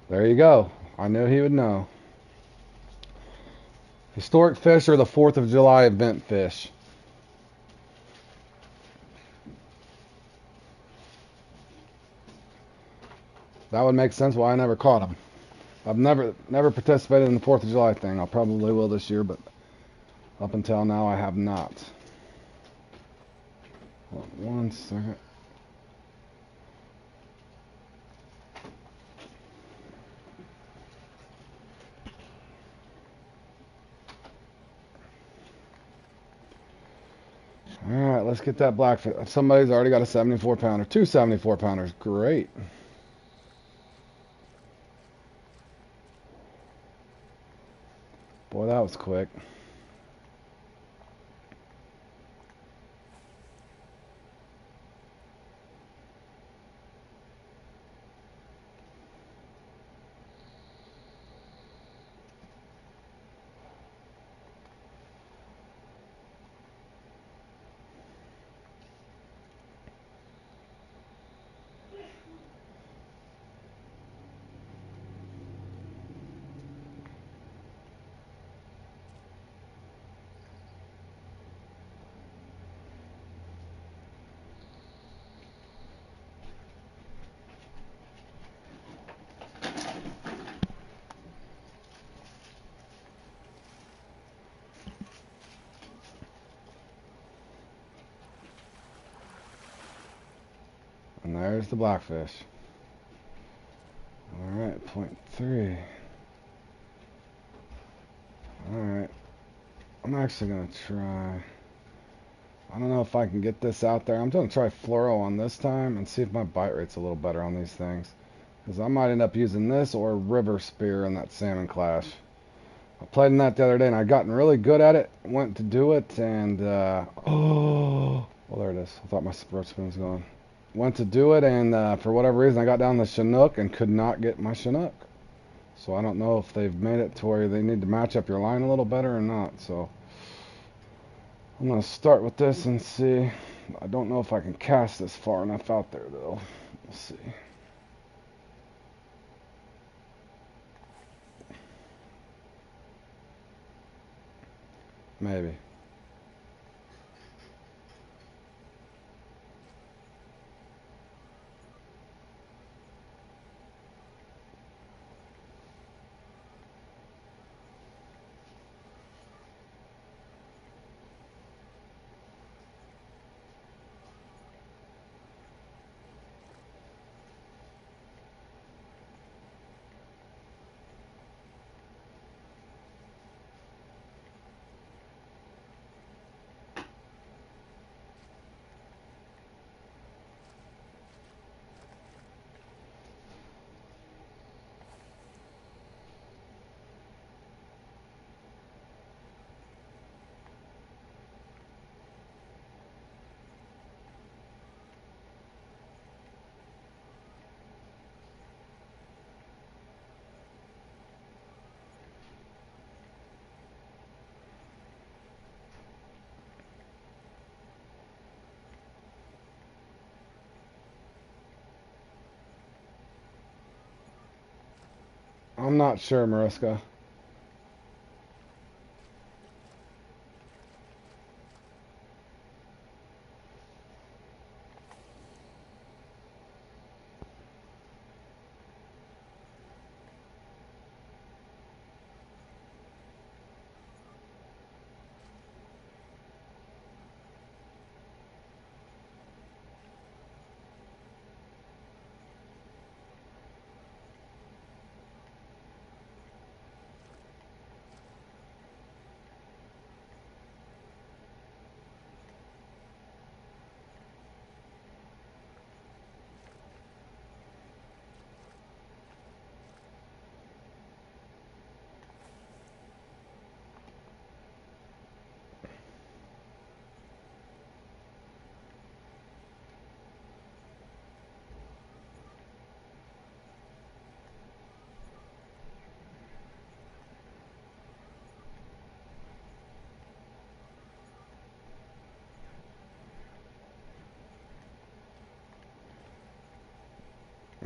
There you go. I knew he would know. Historic fish or the 4th of July event fish? That would make sense why I never caught them. I've never participated in the 4th of July thing. I probably will this year, but up until now I have not. Hold on 1 second. Alright, let's get that blackfish. Somebody's already got a 74 pounder. 2 74 pounders. Great. Boy, that was quick. And there's the blackfish. Alright, 0.3. Alright. I'm actually going to try. I don't know if I can get this out there. I'm going to try fluoro on this time and see if my bite rate's a little better on these things. Because I might end up using this or river spear in that salmon clash. I played in that the other day and I gotten really good at it. Went to do it and, oh, well, there it is. I thought my roach spoon was gone. Went to do it and for whatever reason I got down the Chinook and could not get my Chinook. So I don't know if they've made it to where they need to match up your line a little better or not. So I'm going to start with this and see. I don't know if I can cast this far enough out there though. We'll see. Maybe. I'm not sure, Mariska.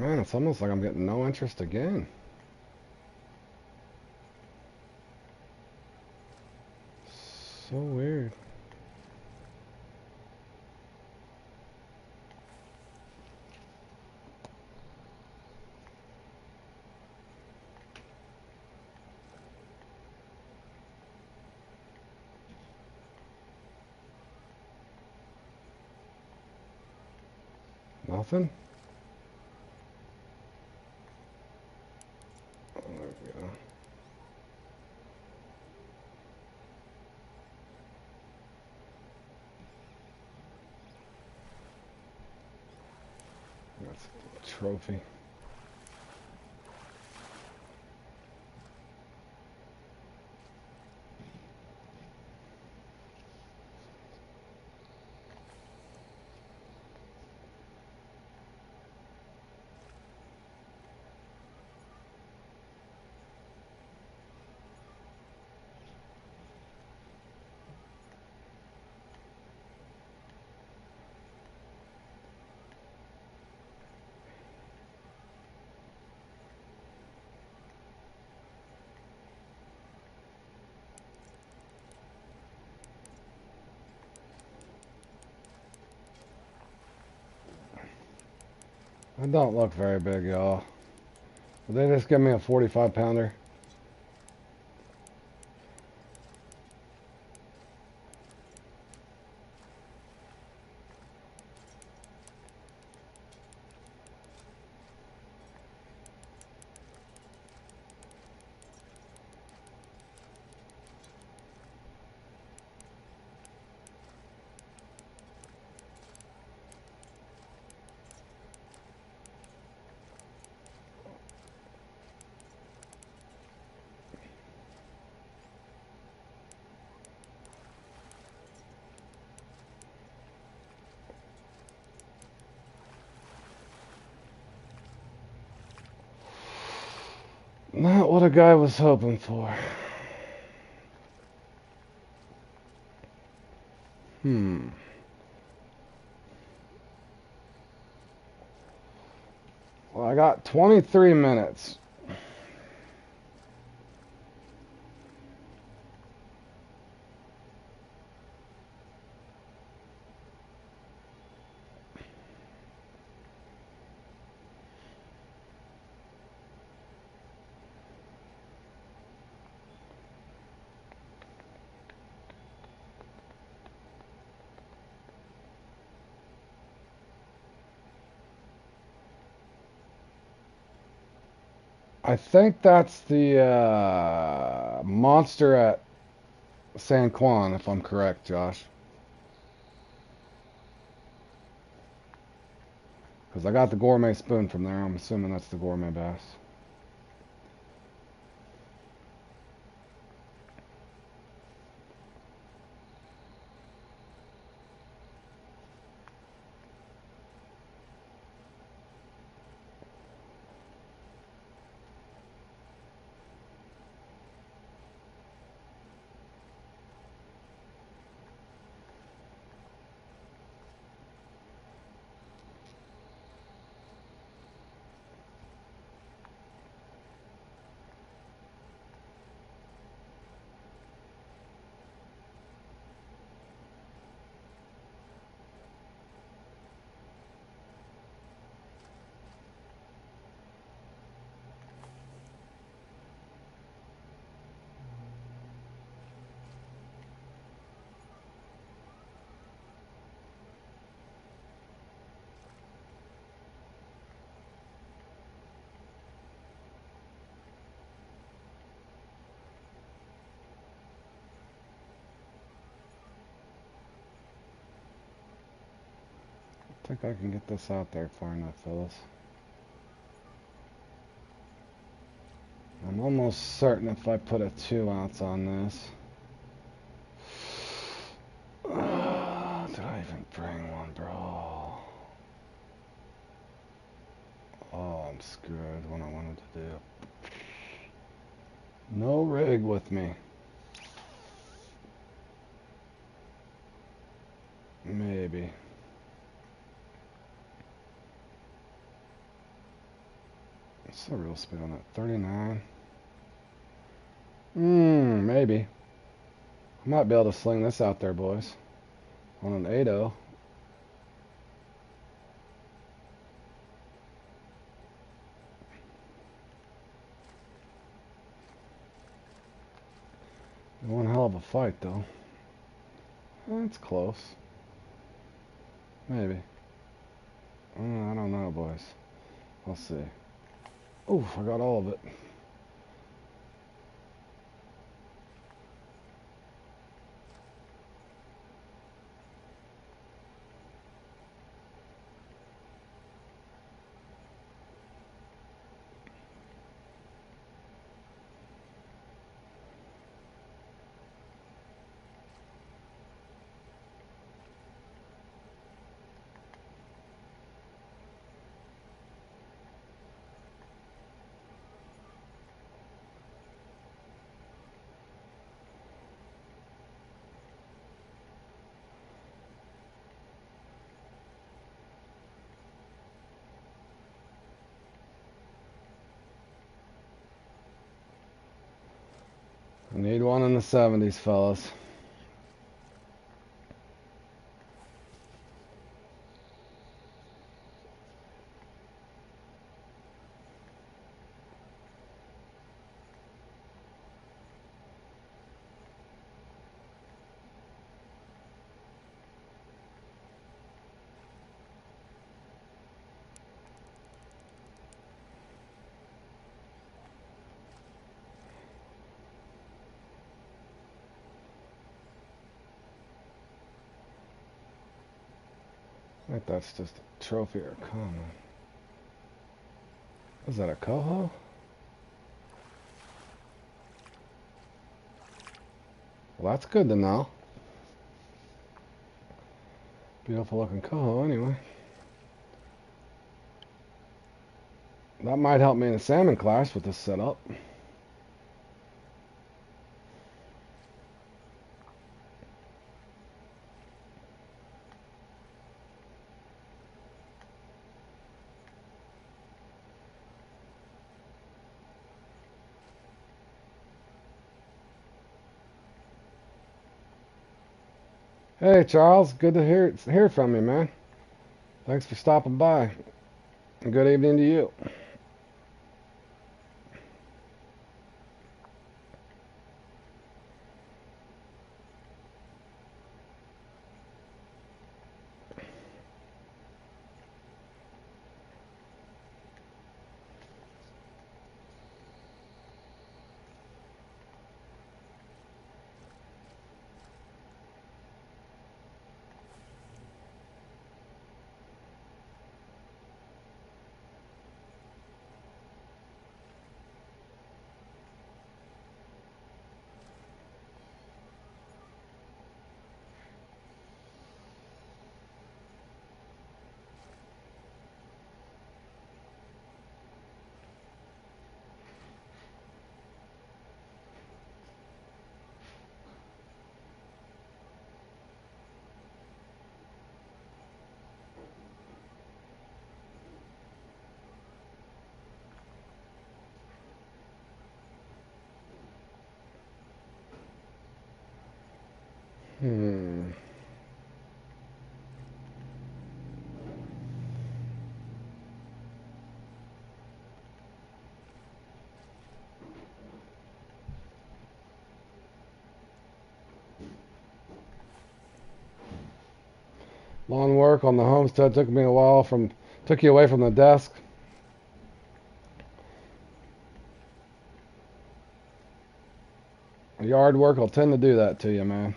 Man, it's almost like I'm getting no interest again. So weird. Nothing? Oh, there we go. That's a trophy. I don't look very big, y'all. Did they just give me a 45 pounder? Not what a guy was hoping for. Well, I got 23 minutes. I think that's the monster at San Juan, if I'm correct, Josh. Because I got the gourmet spoon from there. I'm assuming that's the gourmet bass. think I can get this out there far enough, fellas. I'm almost certain if I put a 2-ounce on this. Did I even bring one, bro? Oh, I'm screwed. What I wanted to do. No rig with me. Maybe. What's the real speed on that? 39? Maybe. I might be able to sling this out there, boys. On an 8.0. One hell of a fight, though. It's close. Maybe. I don't know, boys. We'll see. Oof, I got all of it. I need one in the 70s, fellas. I think that's just a trophy or a common. Is that a coho? Well, that's good to know. Beautiful looking coho, anyway. That might help me in a salmon class with this setup. Hey, Charles. Good to hear from you, man. Thanks for stopping by. And good evening to you. Lawn work on the homestead took me a while took you away from the desk. Yard work will tend to do that to you, man.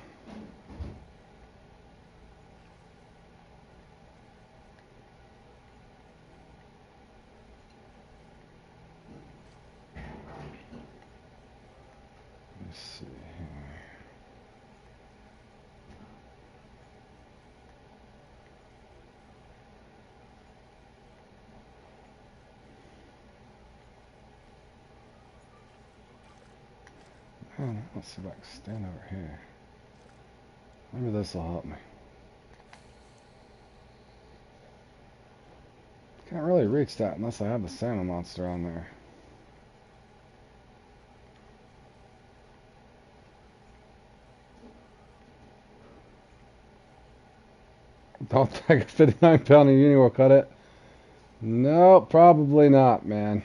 Let's see if I can stand over here. Maybe this will help me. Can't really reach that unless I have the salmon monster on there. Don't think a 59-pounder uni will cut it. No, probably not, man.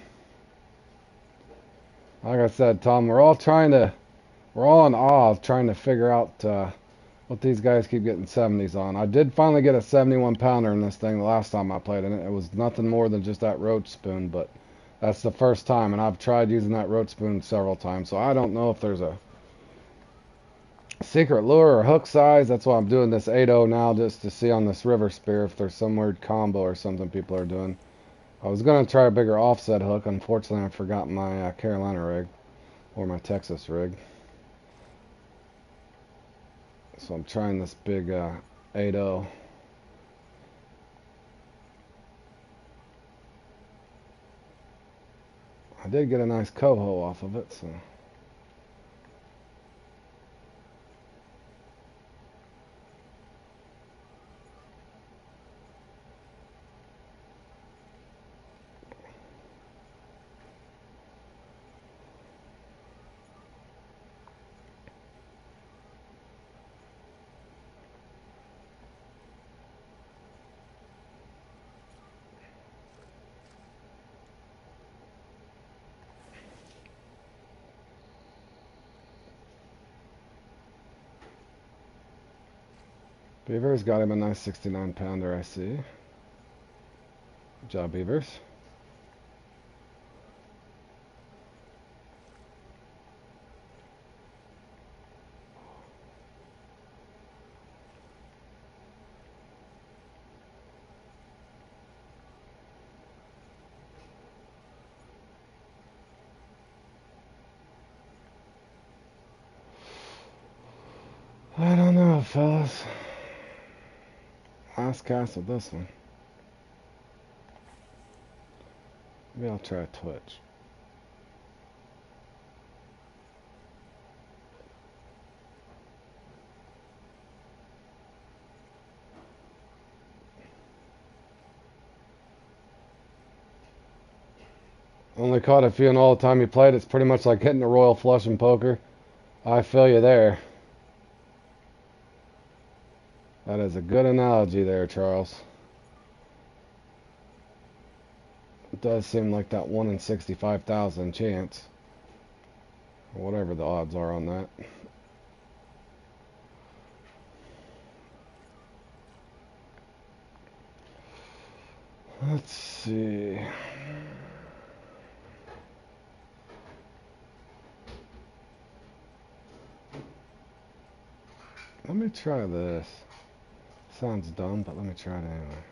Like I said, Tom, we're all in awe of trying to figure out what these guys keep getting 70s on. I did finally get a 71-pounder in this thing the last time I played in it. It was nothing more than just that roach spoon, but that's the first time, and I've tried using that roach spoon several times, so I don't know if there's a secret lure or hook size. That's why I'm doing this 8.0 now, just to see on this river spear if there's some weird combo or something people are doing. I was going to try a bigger offset hook. Unfortunately, I forgot my Carolina rig or my Texas rig. So I'm trying this big 8.0. I did get a nice coho off of it, so... Beaver's got him a nice 69-pounder, I see. Good job, Beavers. I don't know, fellas. Last cast with this one. Maybe I'll try a twitch. Only caught a few in all the time you played. It's pretty much like hitting a royal flush in poker. I feel you there. That is a good analogy there, Charles. It does seem like that 1 in 65,000 chance. Or whatever the odds are on that. Let's see. Let me try this. Sounds dumb, but let me try it anyway.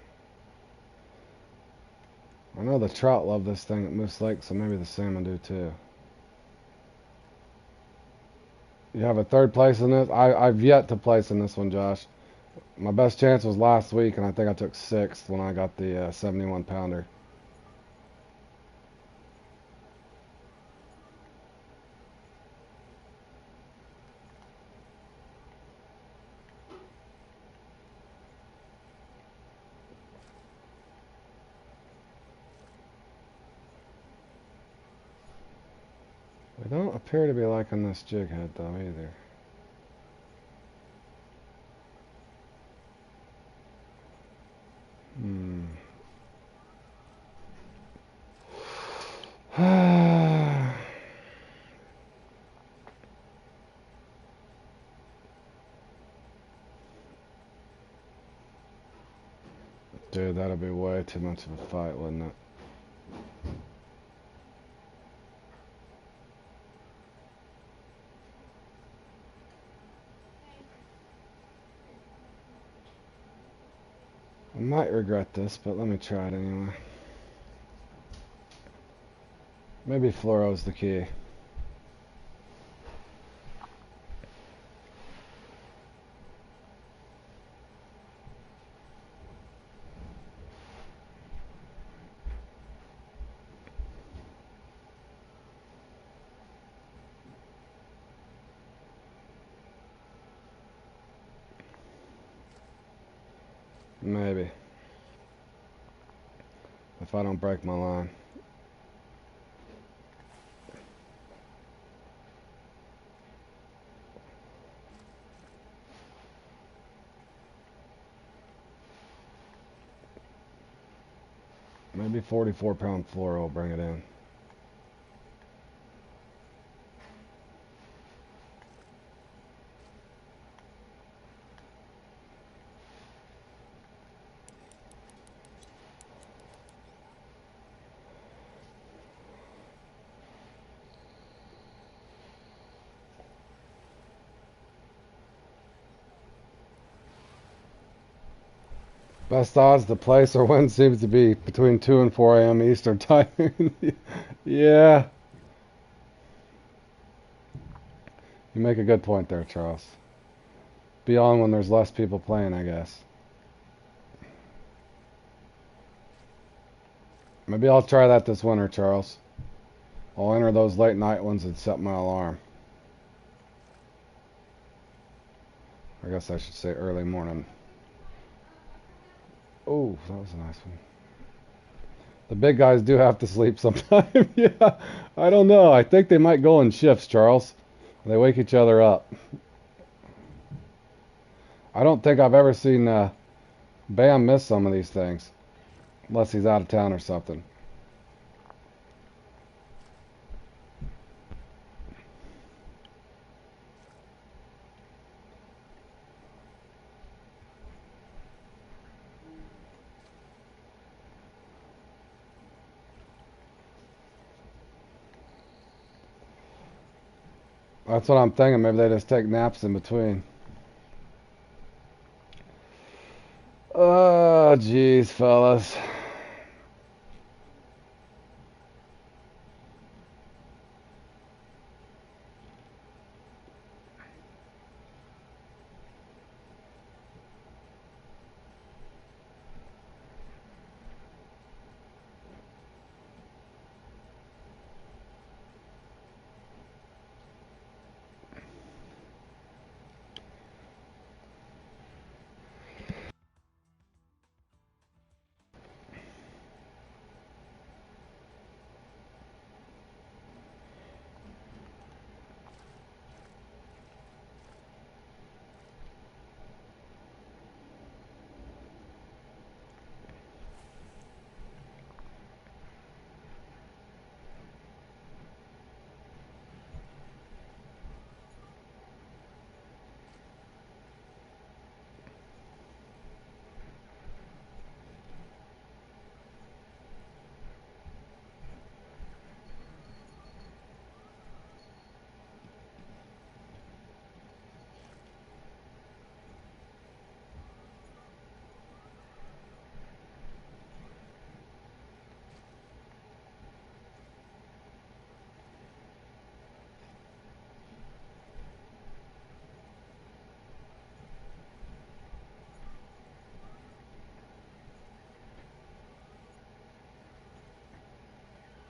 I know the trout love this thing at Moose Lake, so maybe the salmon do too. You have a third place in this? I've yet to place in this one, Josh. My best chance was last week, and I think I took 6th when I got the 71-pounder. They don't appear to be liking this jig head, though, either. Dude, that'd be way too much of a fight, wouldn't it? I might regret this, but let me try it anyway. Maybe fluoro's the key. Maybe. If I don't break my line. Maybe 44-pound floor will bring it in. Best odds to place or win seems to be between 2 and 4 a.m. Eastern time. Yeah. You make a good point there, Charles. Be on when there's less people playing, I guess. Maybe I'll try that this winter, Charles. I'll enter those late night ones and set my alarm. I guess I should say early morning. Oh, that was a nice one. The big guys do have to sleep sometime. Yeah, I don't know. I think they might go in shifts, Charles. They wake each other up. I don't think I've ever seen Bam miss some of these things. Unless he's out of town or something. That's what I'm thinking. Maybe they just take naps in between. Oh, jeez, fellas.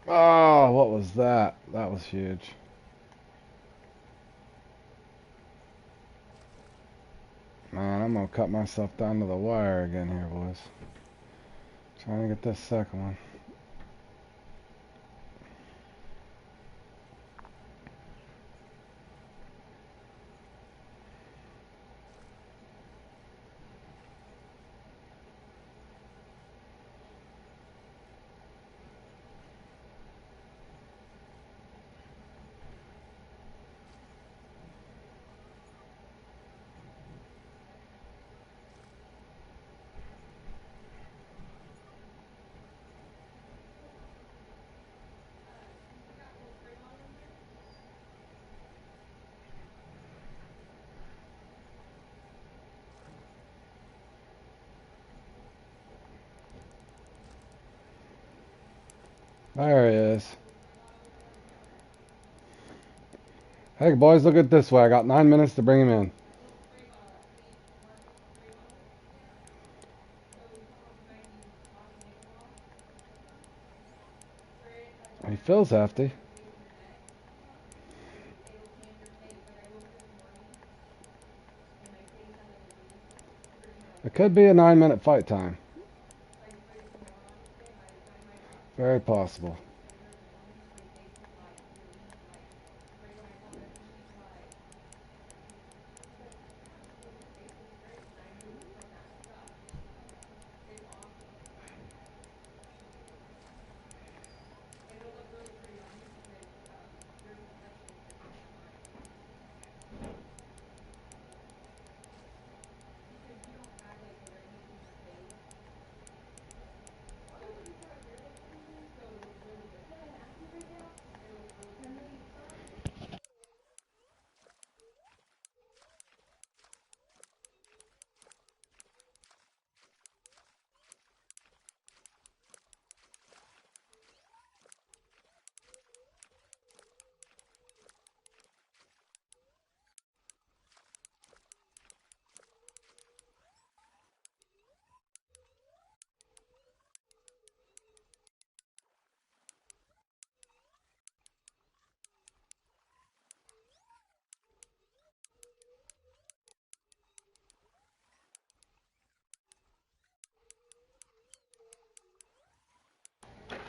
Oh, what was that? That was huge. Man, I'm gonna cut myself down to the wire again here, boys. Trying to get this second one. There he is. Hey, boys, look at it this way. I got 9 minutes to bring him in. He feels hefty. It could be a 9-minute fight time. Very possible.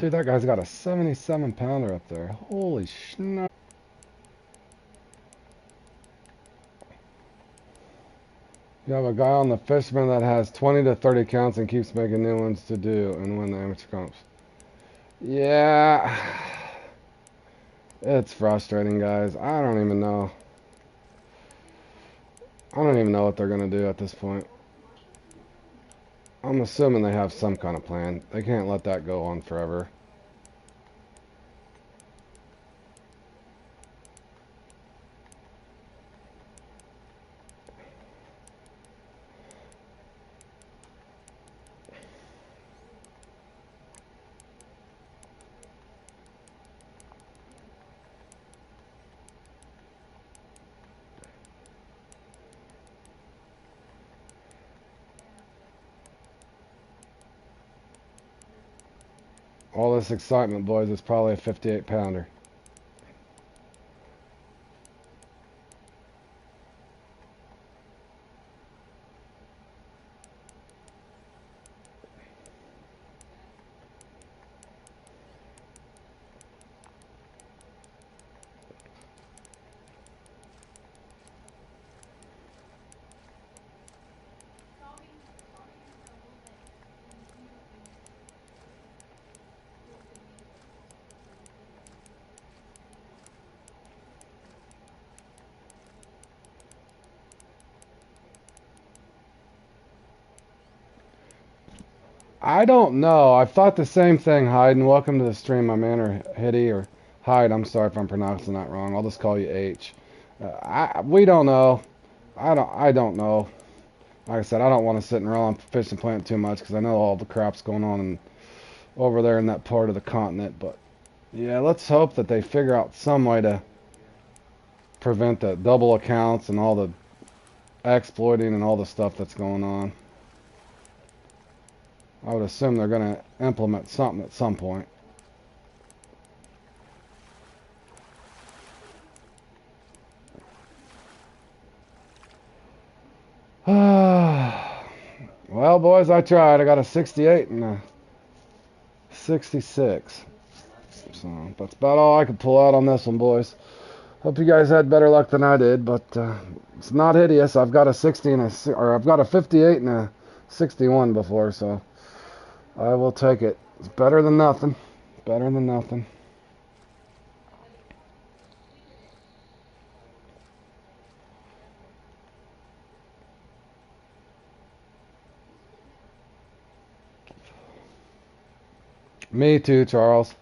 Dude, that guy's got a 77-pounder up there. Holy schno. You have a guy on the Fisherman that has 20 to 30 counts and keeps making new ones to do and win the amateur comps. Yeah. It's frustrating, guys. I don't even know. I don't even know what they're going to do at this point. I'm assuming they have some kind of plan. They can't let that go on forever. All this excitement, boys, is probably a 58-pounder. I don't know. I've thought the same thing, Hyde, and welcome to the stream, my man, or Hitty, or Hyde. I'm sorry if I'm pronouncing that wrong. I'll just call you H. We don't know. I don't know. Like I said, I don't want to sit and roll on fishing plant too much because I know all the crap's going on over there in that part of the continent. But yeah, let's hope that they figure out some way to prevent the double accounts and all the exploiting and all the stuff that's going on. I would assume they're going to implement something at some point. Well, boys, I tried. I got a 68 and a 66. So that's about all I could pull out on this one, boys. Hope you guys had better luck than I did, but it's not hideous. I've got a 60 and I've got a 58 and a 61 before, so I will take it. It's better than nothing. Better than nothing. Me too, Charles.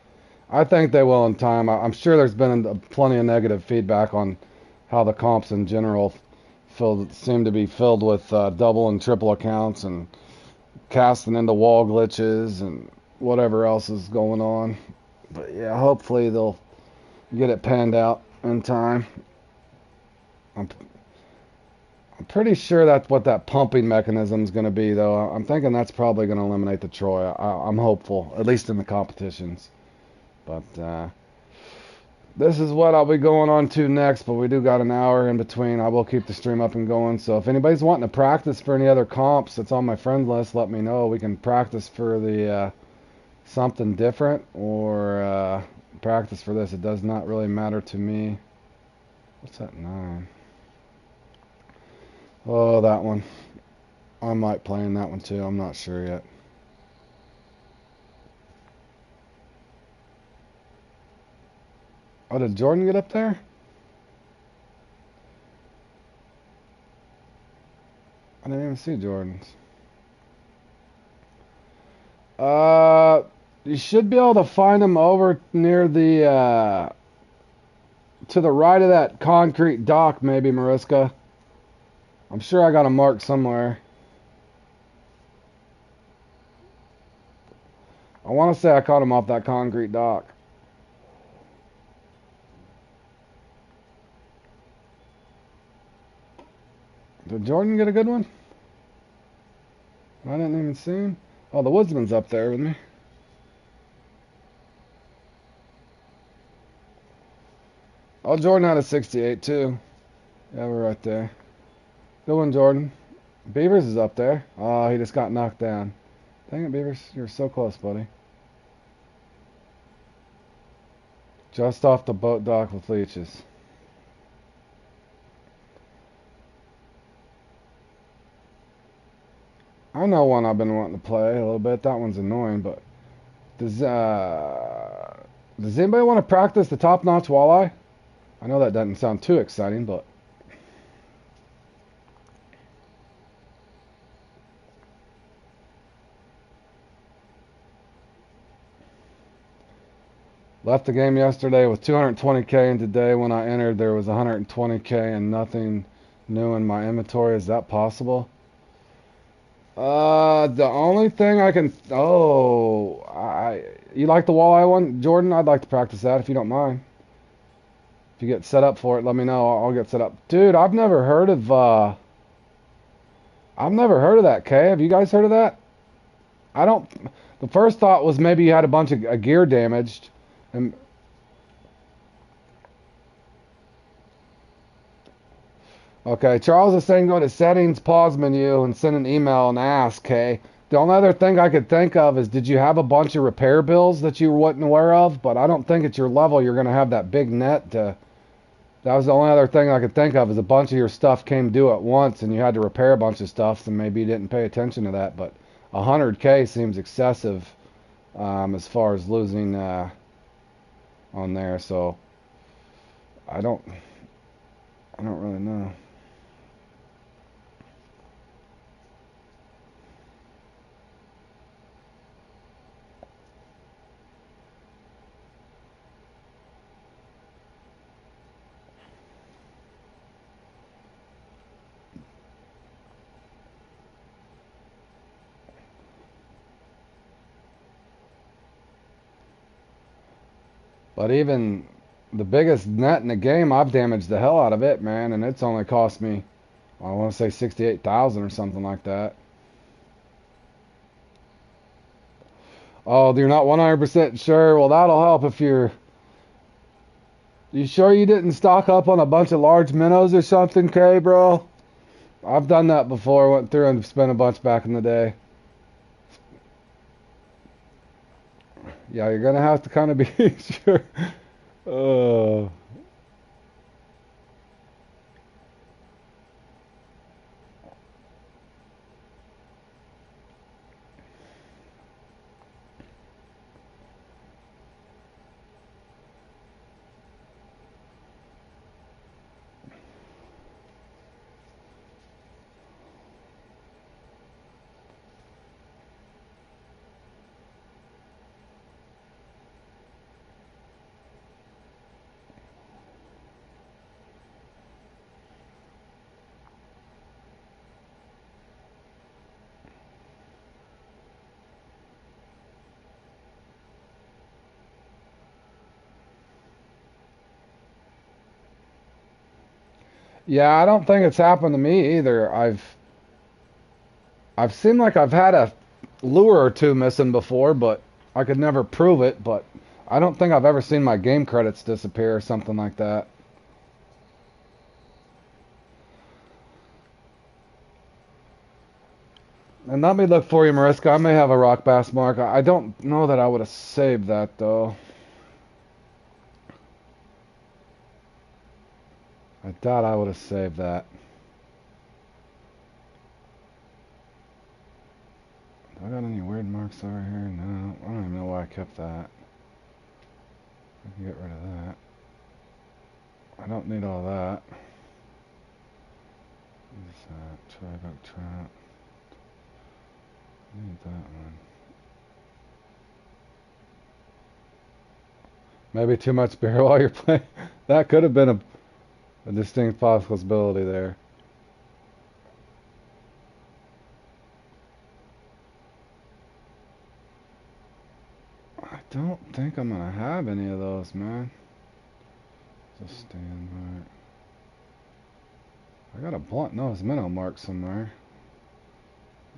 I think they will in time. I'm sure there's been plenty of negative feedback on how the comps in general seem to be filled with double and triple accounts and casting into wall glitches and whatever else is going on. But yeah, hopefully they'll get it panned out in time. I'm pretty sure that's what that pumping mechanism is going to be, though. I'm thinking that's probably going to eliminate the Troy. I'm hopeful, at least in the competitions. But this is what I'll be going on to next, but we do got an hour in between. I will keep the stream up and going. So if anybody's wanting to practice for any other comps that's on my friend list, let me know. We can practice for the something different or practice for this. It does not really matter to me. What's that 9? Oh, that one. I might play in that one too. I'm not sure yet. Oh, did Jordan get up there? I didn't even see Jordan's. You should be able to find him over near the, to the right of that concrete dock, maybe, Mariska. I'm sure I got him marked somewhere. I want to say I caught him off that concrete dock. Did Jordan get a good one? I didn't even see him. Oh, the woodsman's up there with me. Oh, Jordan had a 68 too. Yeah, we're right there. Good one, Jordan. Beavers is up there. Oh, he just got knocked down. Dang it, Beavers. You're so close, buddy. Just off the boat dock with leeches. I know one I've been wanting to play a little bit. That one's annoying, but does anybody want to practice the top-notch walleye? I know that doesn't sound too exciting, but left the game yesterday with 220K, and today when I entered there was 120K and nothing new in my inventory. Is that possible? The only thing I can... Oh, you like the walleye one, Jordan? I'd like to practice that if you don't mind. If you get set up for it, let me know. I'll get set up. Dude, I've never heard of that, Kay. Have you guys heard of that? I don't... The first thought was maybe you had a bunch of gear damaged. And... Okay, Charles is saying go to settings, pause menu, and send an email and ask, Kay. The only other thing I could think of is, did you have a bunch of repair bills that you wasn't aware of? But I don't think at your level you're going to have that big net to... That was the only other thing I could think of, is a bunch of your stuff came due at once and you had to repair a bunch of stuff, so maybe you didn't pay attention to that. But 100K seems excessive as far as losing on there, so I don't really know. But even the biggest net in the game, I've damaged the hell out of it, man, and it's only cost me, I want to say 68,000 or something like that. Oh, you're not 100% sure? Well, that'll help if you're... You sure you didn't stock up on a bunch of large minnows or something, Kay, bro? I've done that before, went through and spent a bunch back in the day. Yeah, you're gonna have to kind of be sure. Uh, yeah, I don't think it's happened to me either. I've seemed like I've had a lure or two missing before, but I could never prove it. But I don't think I've ever seen my game credits disappear or something like that. And let me look for you, Mariska. I may have a rock bass mark. I don't know that I would have saved that, though. I doubt I would have saved that. Do I got any weird marks over here? No. I don't even know why I kept that. I can get rid of that. I don't need all that. What's that? Tri-buck trout. I need that one. Maybe too much beer while you're playing. That could have been a distinct possibility there. I don't think I'm gonna have any of those, man. Just stand by. I got a blunt nose minnow mark somewhere.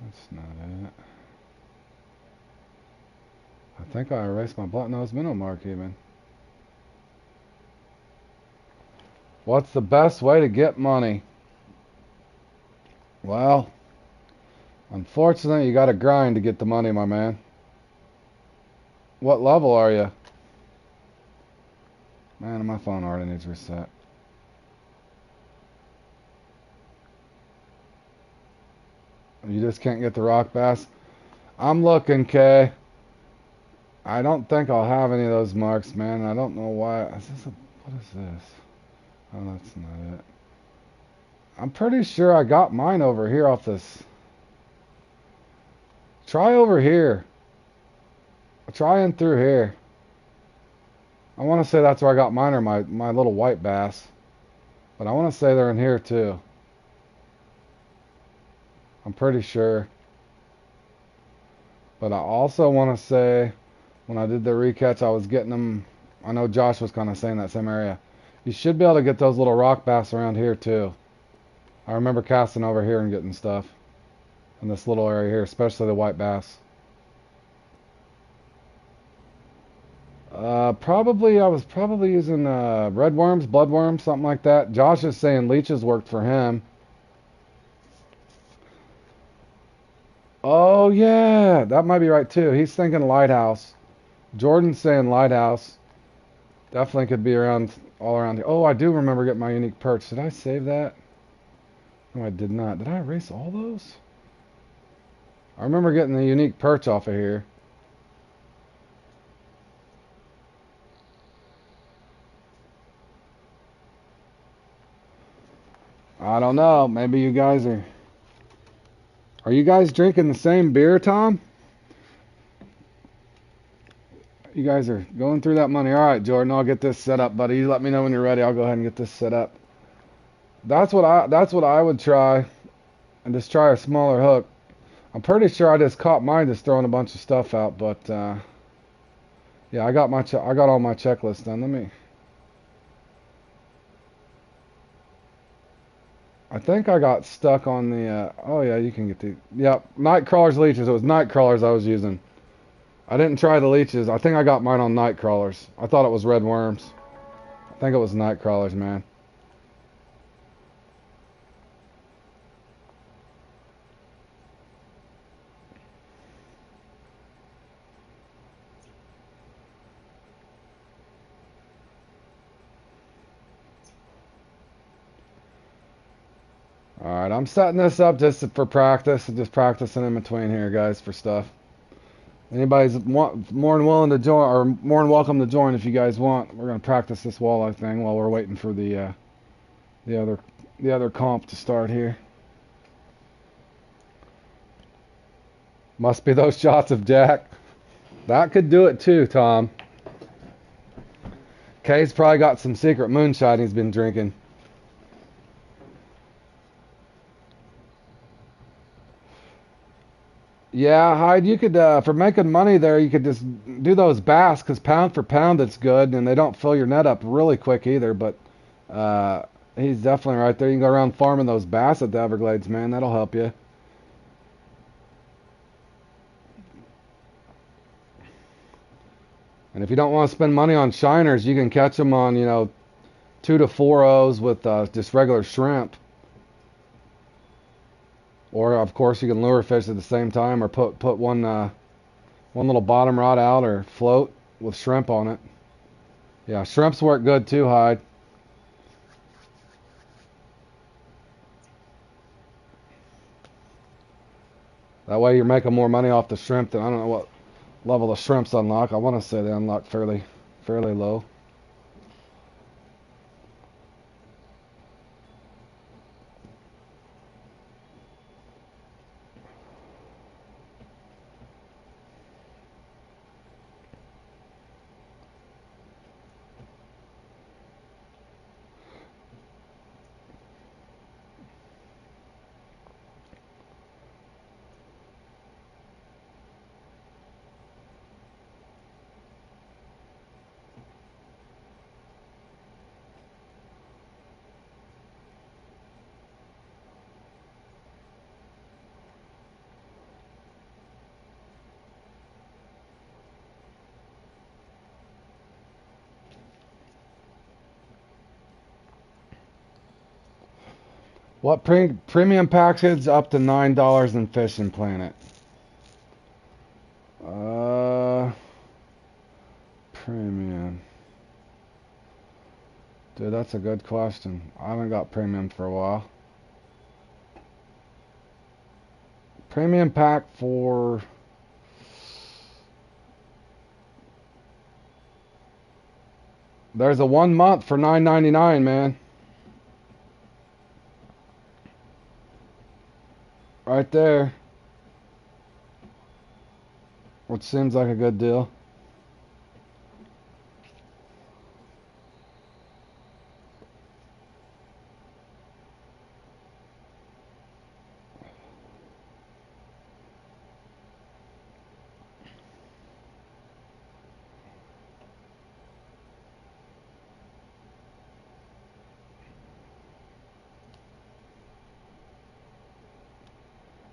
That's not it. I think I erased my blunt nose minnow mark even. What's the best way to get money? Well, unfortunately, you gotta grind to get the money, my man. What level are you? Man, my phone already needs reset. You just can't get the rock bass? I'm looking, Kay. I don't think I'll have any of those marks, man. I don't know why. What is this? Oh, that's not it. I'm pretty sure I got mine over here off this. Try over here. Try in through here. I want to say that's where I got mine, or my little white bass. But I want to say they're in here too. I'm pretty sure. But I also want to say, when I did the recatch, I was getting them. I know Josh was kind of saying that same area. You should be able to get those little rock bass around here too. I remember casting over here and getting stuff in this little area here, especially the white bass. I was probably using red worms, blood worms, something like that. Josh is saying leeches worked for him. Oh yeah, that might be right too. He's thinking lighthouse. Jordan's saying lighthouse. Definitely could be around all around here. Oh, I do remember getting my unique perch. Did I save that? No, I did not. Did I erase all those? I remember getting the unique perch off of here. I don't know. Maybe you guys are... Are you guys drinking the same beer, Tom? You guys are going through that money. All right, Jordan, I'll get this set up, buddy. You let me know when you're ready. I'll go ahead and get this set up. That's what I would try, and just try a smaller hook. I'm pretty sure I just caught mine just throwing a bunch of stuff out, but yeah, I got all my checklists done. Let me... I think I got stuck on the, oh yeah, you can get the, yep, night crawlers, leeches. It was night crawlers I was using. I didn't try the leeches. I think I got mine on night crawlers. I thought it was red worms. I think it was night crawlers, man. Alright, I'm setting this up just for practice, and just practicing in between here, guys, for stuff. Anybody's more than willing to join, or more than welcome to join if you guys want. We're gonna practice this walleye thing while we're waiting for the other comp to start here. Must be those shots of Jack. That could do it too, Tom. Kay's probably got some secret moonshine he's been drinking. Yeah, Hyde, you could, for making money there, you could just do those bass, because pound for pound it's good, and they don't fill your net up really quick either, but he's definitely right there. You can go around farming those bass at the Everglades, man. That'll help you. And if you don't want to spend money on shiners, you can catch them on, 2 to 4 O's with just regular shrimp. Or of course you can lure fish at the same time, or put one little bottom rod out or float with shrimp on it. Yeah, shrimps work good too, Hyde. That way you're making more money off the shrimp than, I don't know what level the shrimps unlock. I want to say they unlock fairly low. What premium package up to $9 in Fishing Planet? Premium. Dude, that's a good question. I haven't got premium for a while. Premium pack for... There's a 1 month for $9.99, man. Right there. Which seems like a good deal.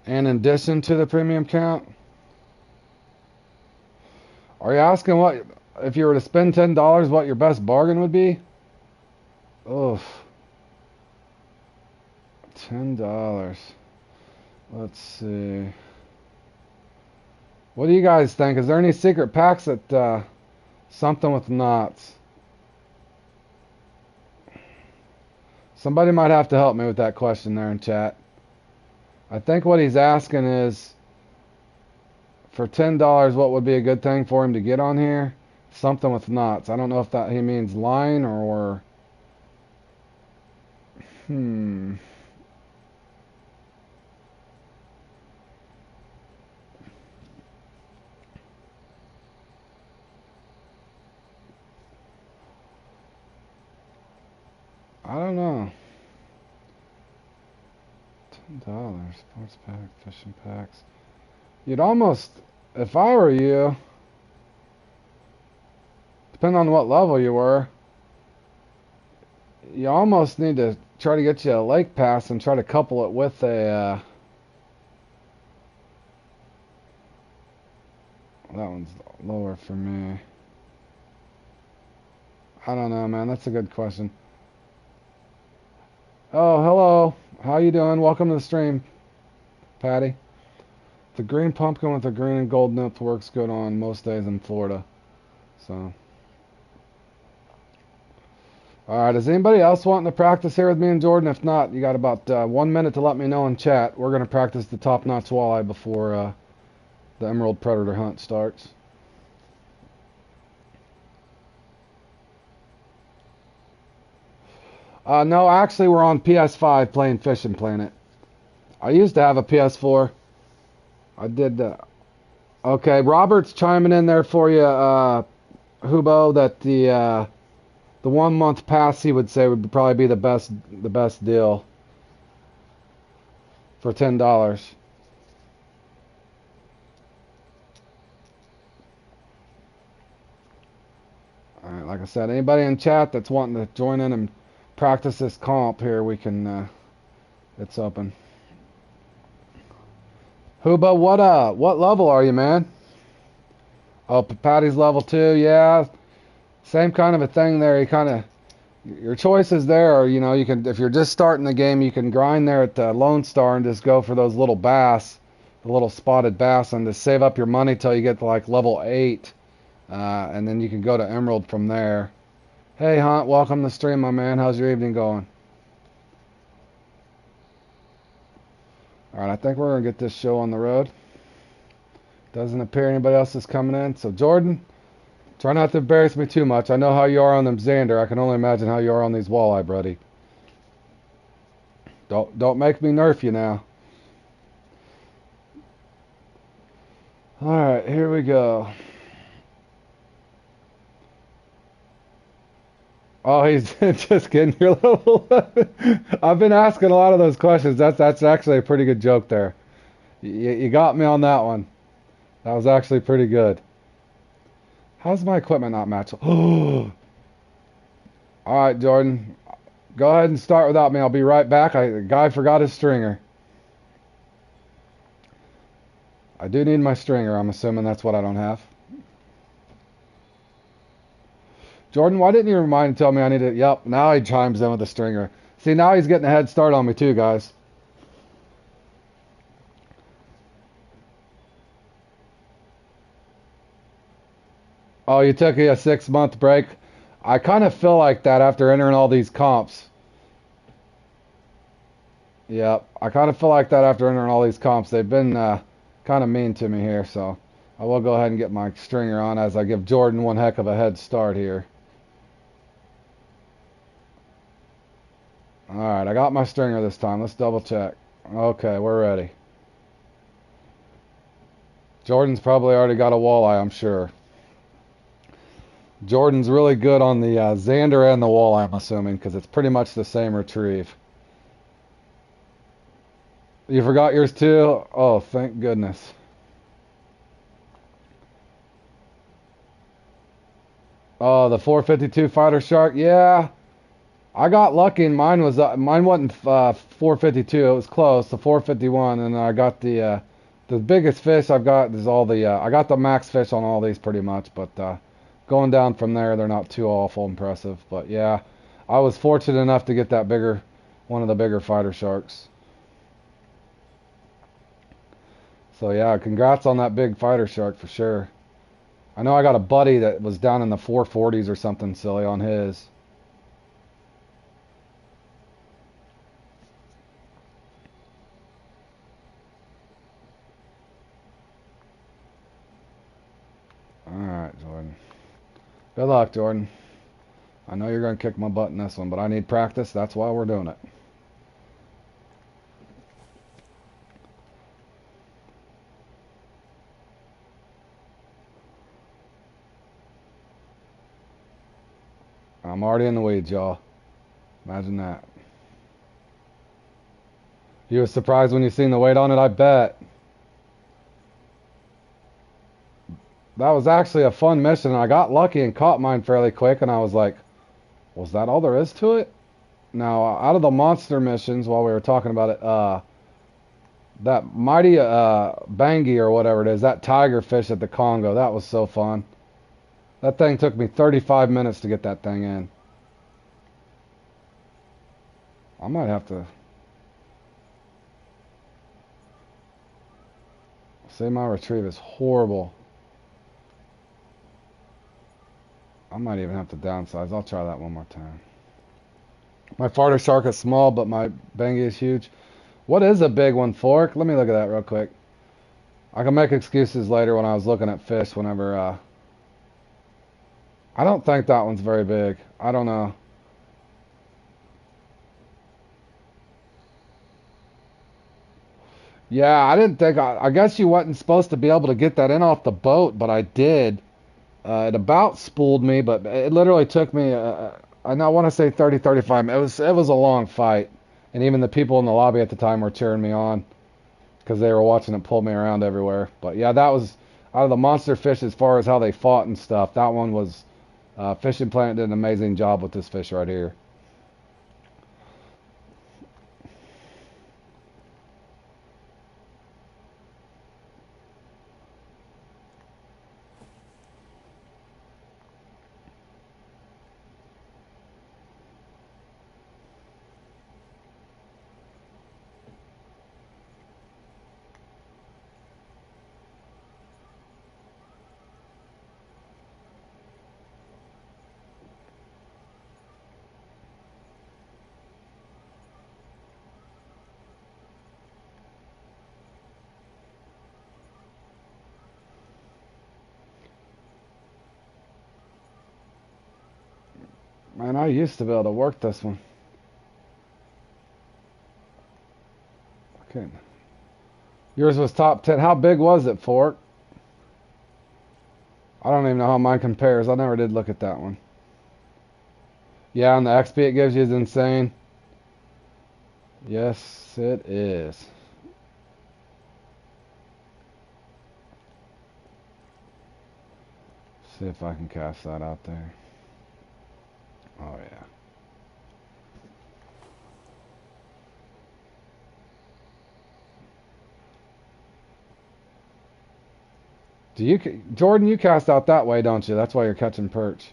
And in addition to the premium count? Are you asking what, if you were to spend $10, what your best bargain would be? Oof. $10. Let's see. What do you guys think? Is there any secret packs that, something with knots? Somebody might have to help me with that question there in chat. I think what he's asking is, for $10, what would be a good thing for him to get on here? Something with knots. I don't know if that he means line or... I don't know. $10. Sports pack, fishing packs. You'd almost, if I were you, depending on what level you were, you almost need to try to get you a lake pass and try to couple it with a, that one's lower for me. I don't know, man. That's a good question. Oh, hello. How you doing? Welcome to the stream, Patty. The green pumpkin with the green and gold nip works good on most days in Florida. So, alright, is anybody else wanting to practice here with me and Jordan? If not, you got about 1 minute to let me know in chat. We're going to practice the top-notch walleye before the emerald predator hunt starts. No, actually we're on PS5 playing Fishing Planet. I used to have a PS4. I did. Okay, Robert's chiming in there for you, Hubo, that the 1 month pass he would say would probably be the best deal for $10. All right, like I said, anybody in chat that's wanting to join in and practice this comp here, we can. It's open. Huba, what level are you, man? Oh, Patty's level 2, yeah. Same kind of a thing there. You kind of, your choices there are, you know, you can, if you're just starting the game, you can grind there at Lone Star and just go for those little bass, the little spotted bass, and just save up your money till you get to like level 8, and then you can go to Emerald from there. Hey, Hunt, welcome to the stream, my man. How's your evening going? All right, I think we're gonna get this show on the road. Doesn't appear anybody else is coming in. So Jordan, try not to embarrass me too much. I know how you are on them Xander. I can only imagine how you are on these walleye, buddy. Don't make me nerf you now. All right, here we go. Oh, he's just kidding. Your level 11. I've been asking a lot of those questions. That's actually a pretty good joke there. You got me on that one. That was actually pretty good. How's my equipment not match? All right, Jordan. Go ahead and start without me. I'll be right back. The guy forgot his stringer. I do need my stringer. I'm assuming that's what I don't have. Jordan, why didn't you remind and tell me I need it? Yep, now he chimes in with the stringer. See, now he's getting a head start on me too, guys. Oh, you took a 6-month break? I kind of feel like that after entering all these comps. Yep, I kind of feel like that after entering all these comps. They've been kind of mean to me here, so I will go ahead and get my stringer on as I give Jordan one heck of a head start here. Alright, I got my stringer this time. Let's double check. Okay, we're ready. Jordan's probably already got a walleye, I'm sure. Jordan's really good on the Xander and the walleye, I'm assuming, because it's pretty much the same retrieve. You forgot yours too? Oh, thank goodness. Oh, the 452 fighter shark? Yeah. I got lucky and mine wasn't 452. It was close to 451, and I got the biggest fish I've got is all the I got the max fish on all these pretty much, but going down from there they're not too awful impressive. But yeah, I was fortunate enough to get that bigger one of the bigger fighter sharks. So yeah, congrats on that big fighter shark for sure. I know I got a buddy that was down in the 440s or something silly on his. Alright, Jordan. Good luck, Jordan. I know you're going to kick my butt in this one, but I need practice. That's why we're doing it. I'm already in the weeds, y'all. Imagine that. You was surprised when you seen the weight on it, I bet. That was actually a fun mission, and I got lucky and caught mine fairly quick, and I was like, was that all there is to it? Now, out of the monster missions, while we were talking about it, that mighty Bangi or whatever it is, that tiger fish at the Congo, that was so fun. That thing took me 35 minutes to get that thing in. I might have to... See, my retrieve is horrible. I might even have to downsize. I'll try that one more time. My farter shark is small, but my Bangi is huge. What is a big one, Fork? Let me look at that real quick. I can make excuses later when I was looking at fish whenever... I don't think that one's very big. I don't know. Yeah, I didn't think... I guess you wasn't supposed to be able to get that in off the boat, but I did. It about spooled me, but it literally took me... I want to say 30, 35 minutes. It was a long fight. And even the people in the lobby at the time were cheering me on because they were watching it pull me around everywhere. But yeah, that was... Out of the monster fish, as far as how they fought and stuff, that one was... Fishing Planet did an amazing job with this fish right here. Man, I used to be able to work this one. Okay. Yours was top 10. How big was it, Fork? I don't even know how mine compares. I never did look at that one. Yeah, and the XP it gives you is insane. Yes, it is. See if I can cast that out there. Oh, yeah. Jordan, you cast out that way, don't you? That's why you're catching perch.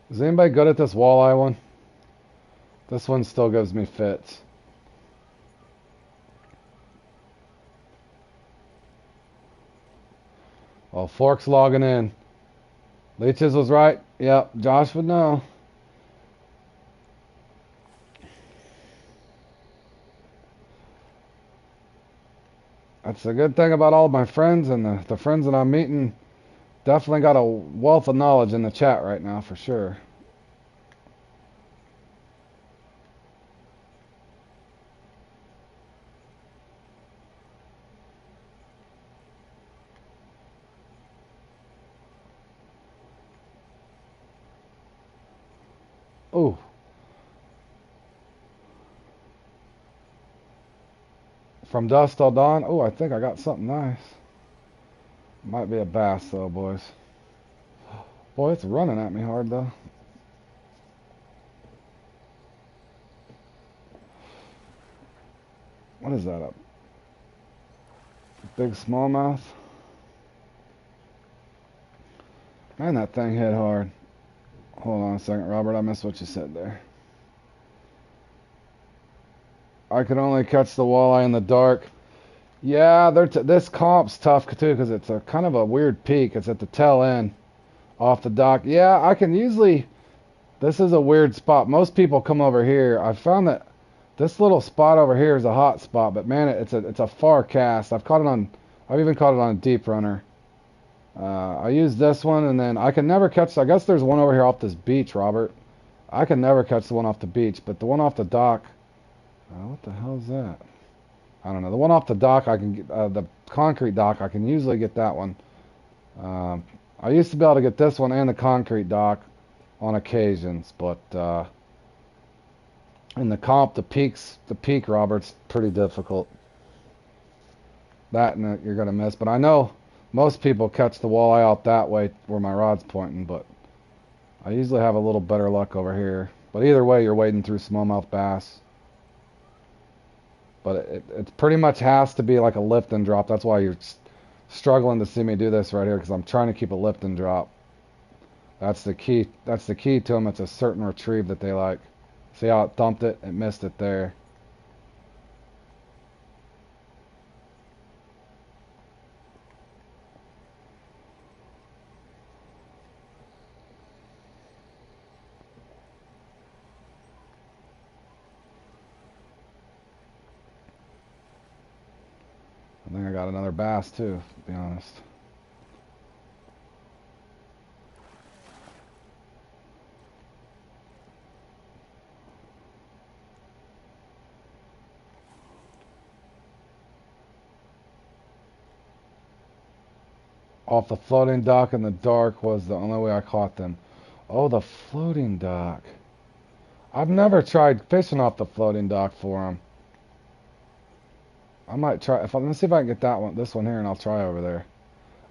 Is anybody good at this walleye one? This one still gives me fits. Oh, Fork's logging in. Leeches was right. Yep, Josh would know. That's the good thing about all my friends and the friends that I'm meeting. Definitely got a wealth of knowledge in the chat right now, for sure. Ooh. From dusk till dawn. Oh, I think I got something nice. Might be a bass, though, boys. Boy, it's running at me hard, though. What is that? A big smallmouth? Man, that thing hit hard. Hold on a second, Robert. I missed what you said there. I could only catch the walleye in the dark. Yeah, this comp's tough, too, because it's a kind of a weird peak. It's at the tail end off the dock. Yeah, I can usually... This is a weird spot. Most people come over here. I found that this little spot over here is a hot spot, but man, it's a far cast. I've even caught it on a deep runner. I use this one, and then I can never catch. I guess there's one over here off this beach, Robert. I can never catch the one off the beach, but the one off the dock. What the hell is that? I don't know. The one off the dock, I can get, the concrete dock. I can usually get that one. I used to be able to get this one and the concrete dock on occasions, but in the comp, the peak, Robert's pretty difficult. That and you're gonna miss. But I know most people catch the walleye out that way where my rod's pointing, but I usually have a little better luck over here. But either way, you're wading through smallmouth bass. But it pretty much has to be like a lift and drop. That's why you're struggling to see me do this right here, because I'm trying to keep a lift and drop. That's the key. That's the key to them. It's a certain retrieve that they like. See how it thumped it? It missed it there. I think I got another bass too, to be honest. Off the floating dock in the dark was the only way I caught them. Oh, the floating dock. I've never tried fishing off the floating dock for them. I might try. Let me see if I can get this one here, and I'll try over there.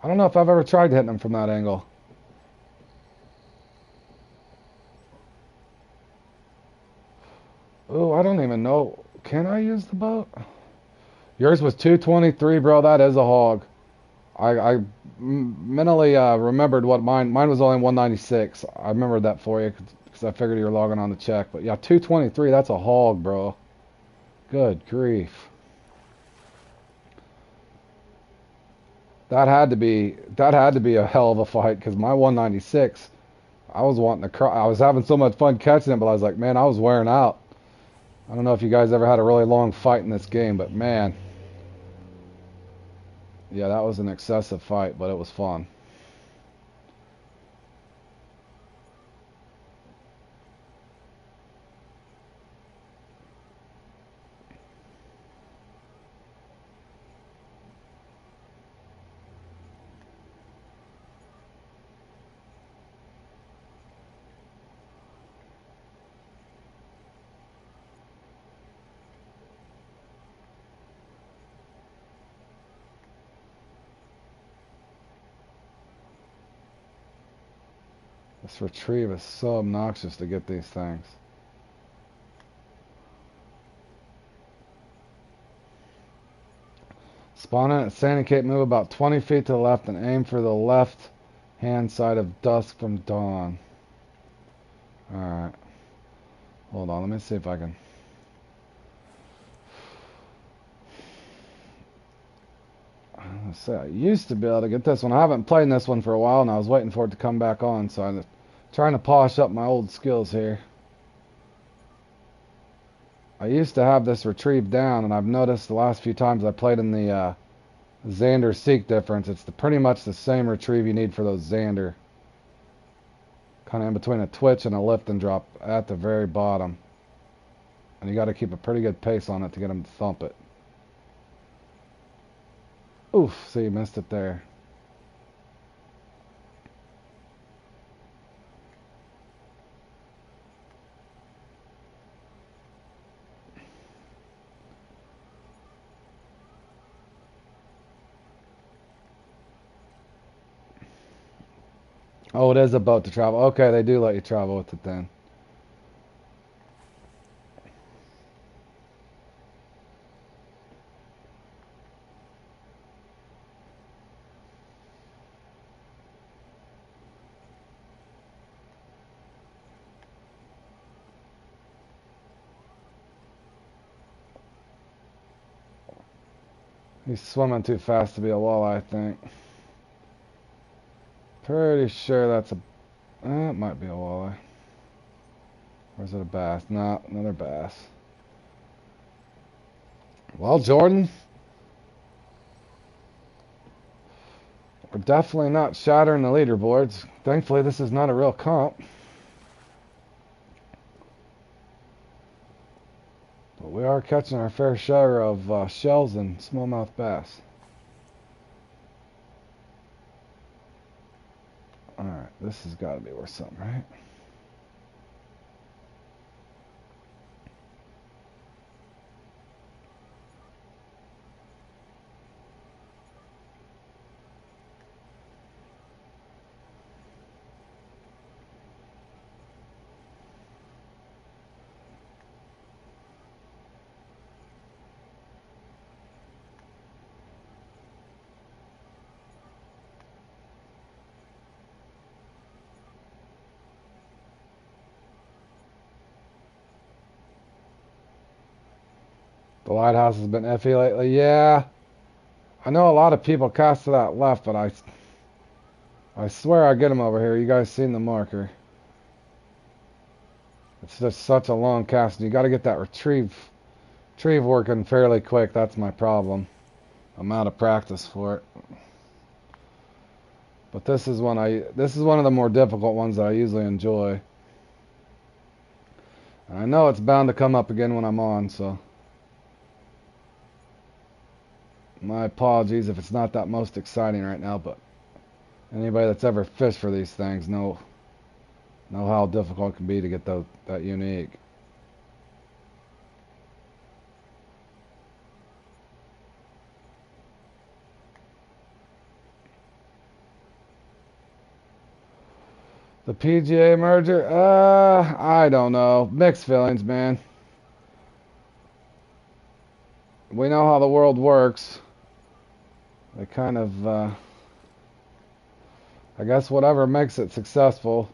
I don't know if I've ever tried hitting them from that angle. Oh, I don't even know. Can I use the boat? Yours was 223, bro. That is a hog. mentally remembered what mine was only 196. I remembered that for you because I figured you were logging on to check. But yeah, 223. That's a hog, bro. Good grief. That had to be a hell of a fight because my 196. I was wanting to cry. I was having so much fun catching it, but I was like, man, I was wearing out. I don't know if you guys ever had a really long fight in this game, but man, yeah, that was an excessive fight, but it was fun. This retrieve is so obnoxious to get these things. Spawn in at Sandy Cape, move about 20 feet to the left and aim for the left hand side of dusk from dawn. Alright. Hold on, let me see if I can. Let's see, I used to be able to get this one. I haven't played this one for a while and I was waiting for it to come back on, so I'm trying to polish up my old skills here. I used to have this retrieve down, and I've noticed the last few times I played in the Xander Seek difference, it's pretty much the same retrieve you need for those Xander. Kind of in between a twitch and a lift and drop at the very bottom. And you got to keep a pretty good pace on it to get them to thump it. Oof, see, you missed it there. Oh, it is a boat to travel. Okay, they do let you travel with it then. He's swimming too fast to be a walleye, I think. Pretty sure that's a... it might be a walleye. Or is it a bass? No, another bass. Well, Jordan, we're definitely not shattering the leaderboards. Thankfully, this is not a real comp. But we are catching our fair share of shells and smallmouth bass. Alright, this has got to be worth something, right? The lighthouse has been iffy lately. Yeah, I know a lot of people cast to that left, but I swear I get them over here. You guys seen the marker? It's just such a long cast, and you got to get that retrieve working fairly quick. That's my problem. I'm out of practice for it. But this is one of the more difficult ones that I usually enjoy. And I know it's bound to come up again when I'm on, so my apologies if it's not that most exciting right now, but anybody that's ever fished for these things know how difficult it can be to get that unique. The PGA merger? I don't know. Mixed feelings, man. We know how the world works. They kind of I guess whatever makes it successful.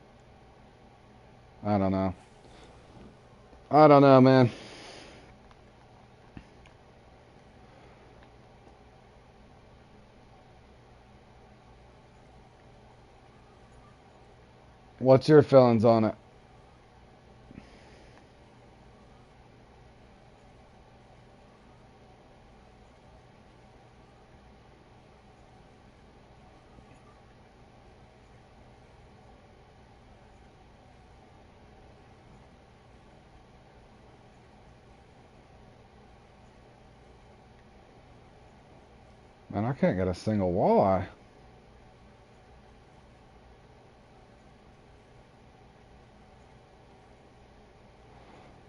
I don't know. I don't know, man. What's your feelings on it? Man, I can't get a single walleye.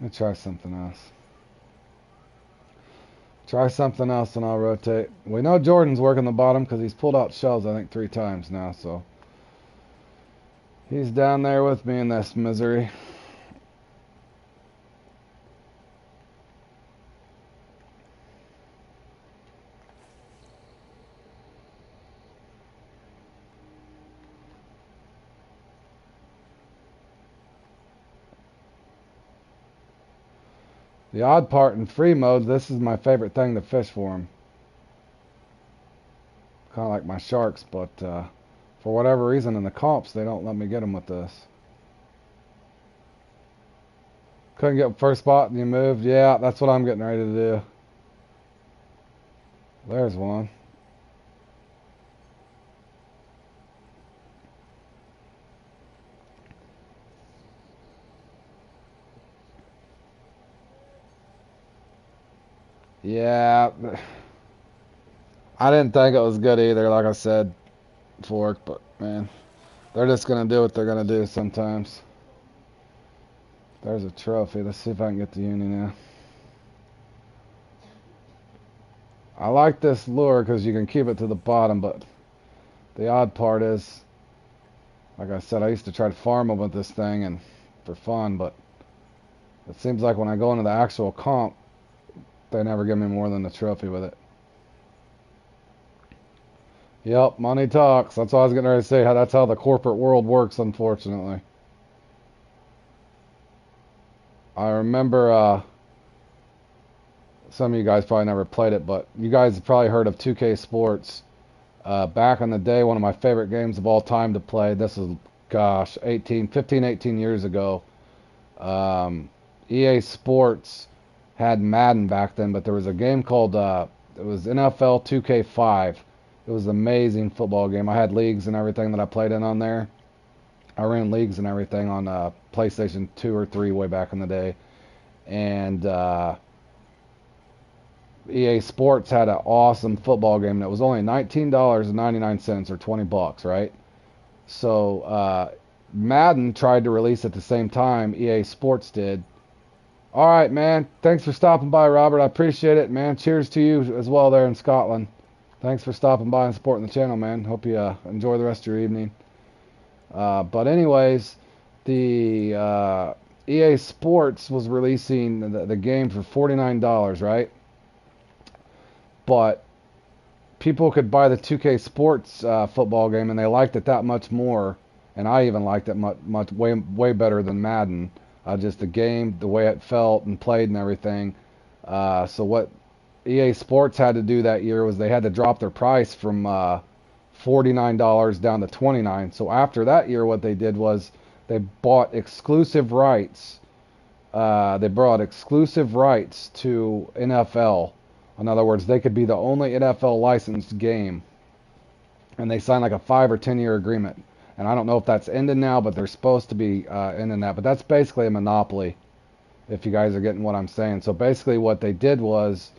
Let me try something else. Try something else and I'll rotate. We know Jordan's working the bottom because he's pulled out shells, I think, 3 times now, so he's down there with me in this misery. The odd part in free mode, this is my favorite thing to fish for him. Kind of like my sharks, but for whatever reason in the comps, they don't let me get them with this. Couldn't get first spot and you moved. Yeah, that's what I'm getting ready to do. There's one. Yeah, I didn't think it was good either, like I said, fork, but man, they're just going to do what they're going to do sometimes. There's a trophy. Let's see if I can get the uni now. I like this lure because you can keep it to the bottom, but the odd part is, like I said, I used to try to farm them with this thing and for fun, but it seems like when I go into the actual comp, they never give me more than the trophy with it. Yep, money talks. That's what I was getting ready to say. That's how the corporate world works, unfortunately. I remember, some of you guys probably never played it, but you guys have probably heard of 2K Sports. Back in the day, one of my favorite games of all time to play. This is, gosh, 15, 18 years ago. EA Sports had Madden back then, but there was a game called, it was NFL 2K5. It was an amazing football game. I had leagues and everything that I played in on there. I ran leagues and everything on PlayStation 2 or 3 way back in the day. And EA Sports had an awesome football game that was only $19.99 or 20 bucks, right? So Madden tried to release at the same time EA Sports did. All right, man. Thanks for stopping by, Robert. I appreciate it, man. Cheers to you as well there in Scotland. Thanks for stopping by and supporting the channel, man. Hope you enjoy the rest of your evening. But anyways, the EA Sports was releasing the game for $49, right? But people could buy the 2K Sports football game, and they liked it that much more. And I even liked it way better than Madden. Just the game, the way it felt and played and everything. So what EA Sports had to do that year was they had to drop their price from $49 down to $29. So after that year, what they did was they bought exclusive rights. They brought exclusive rights to NFL. In other words, they could be the only NFL licensed game. And they signed like a 5 or 10 year agreement. And I don't know if that's ended now, but they're supposed to be ending that. But that's basically a monopoly, if you guys are getting what I'm saying. So basically what they did was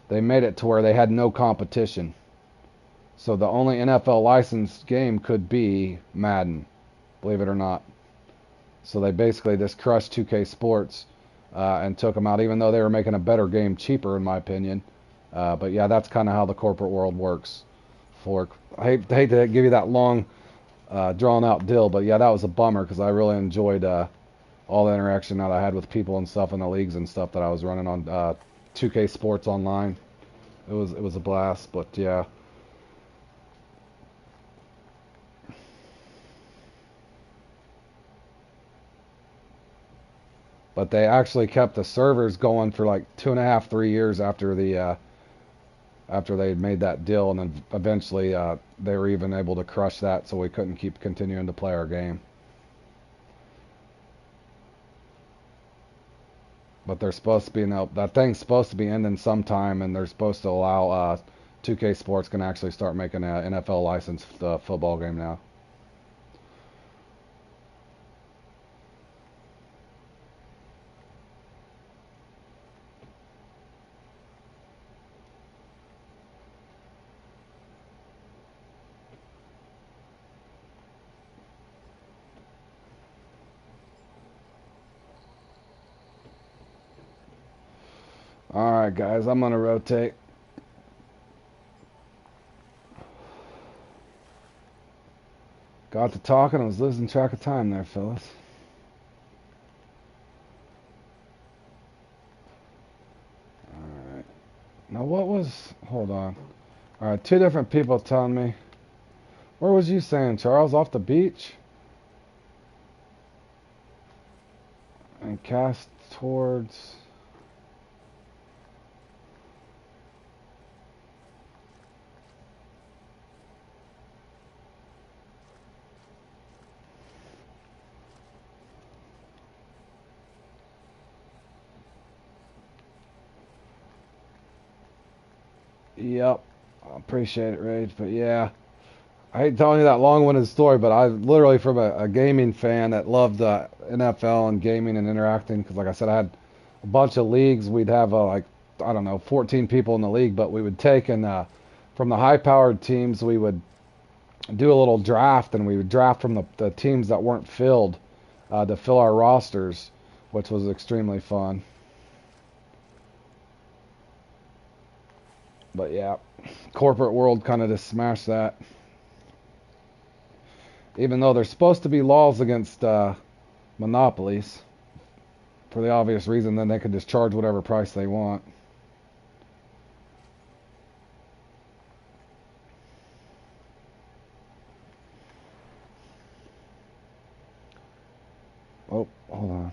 they made it to where they had no competition. So the only NFL licensed game could be Madden, believe it or not. So they basically just crushed 2K Sports and took them out, even though they were making a better game cheaper, in my opinion. But yeah, that's kind of how the corporate world works. I hate to give you that long, drawn out deal, but yeah, that was a bummer because I really enjoyed all the interaction that I had with people and stuff in the leagues and stuff that I was running on 2K Sports Online. It was a blast, but yeah. but they actually kept the servers going for like 2.5, 3 years after after they had made that deal, and then eventually they were even able to crush that, so we couldn't keep continuing to play our game. But they're supposed to be that thing's supposed to be ending sometime, and they're supposed to allow 2K Sports can actually start making an NFL licensed football game now. Alright guys, I'm gonna rotate. Got to talking, I was losing track of time there, fellas. Alright. Now what was... Hold on. Alright, 2 different people telling me. Where was you saying, Charles? Off the beach? And cast towards... Yep. I appreciate it, Rage. But yeah, I hate telling you that long-winded story, but I literally from a gaming fan that loved NFL and gaming and interacting, because like I said, I had a bunch of leagues. We'd have like, I don't know, 14 people in the league, but we would take and from the high-powered teams, we would do a little draft, and we would draft from the teams that weren't filled to fill our rosters, which was extremely fun. But yeah, corporate world kind of just smashed that. Even though there's supposed to be laws against monopolies, for the obvious reason then they can just charge whatever price they want. Oh, hold on.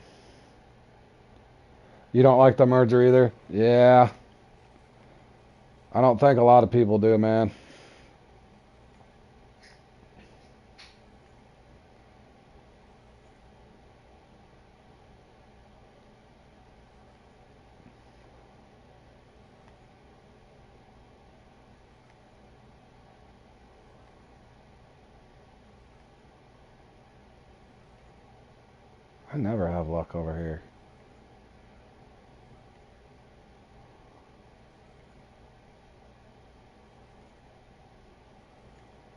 You don't like the merger either? Yeah. I don't think a lot of people do, man. I never have luck over here.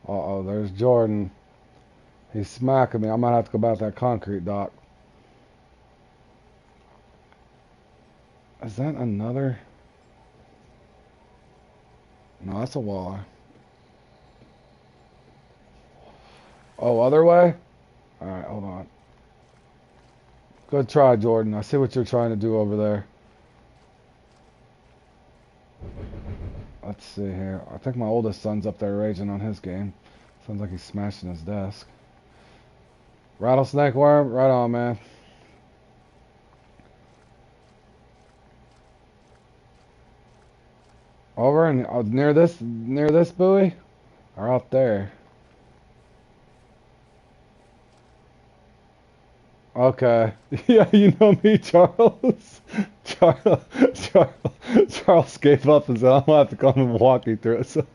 Uh-oh, there's Jordan. He's smacking me. I might have to go back to that concrete dock. Is that another? No, that's a walleye. Oh, other way? Alright, hold on. Good try, Jordan. I see what you're trying to do over there. Let's see here. I think my oldest son's up there raging on his game. Sounds like he's smashing his desk. Rattlesnake worm? Right on, man. Over and near this buoy? Or out there? Okay. Yeah, you know me, Charles. Charles gave up and said, I'm gonna have to come and walk you through it. So,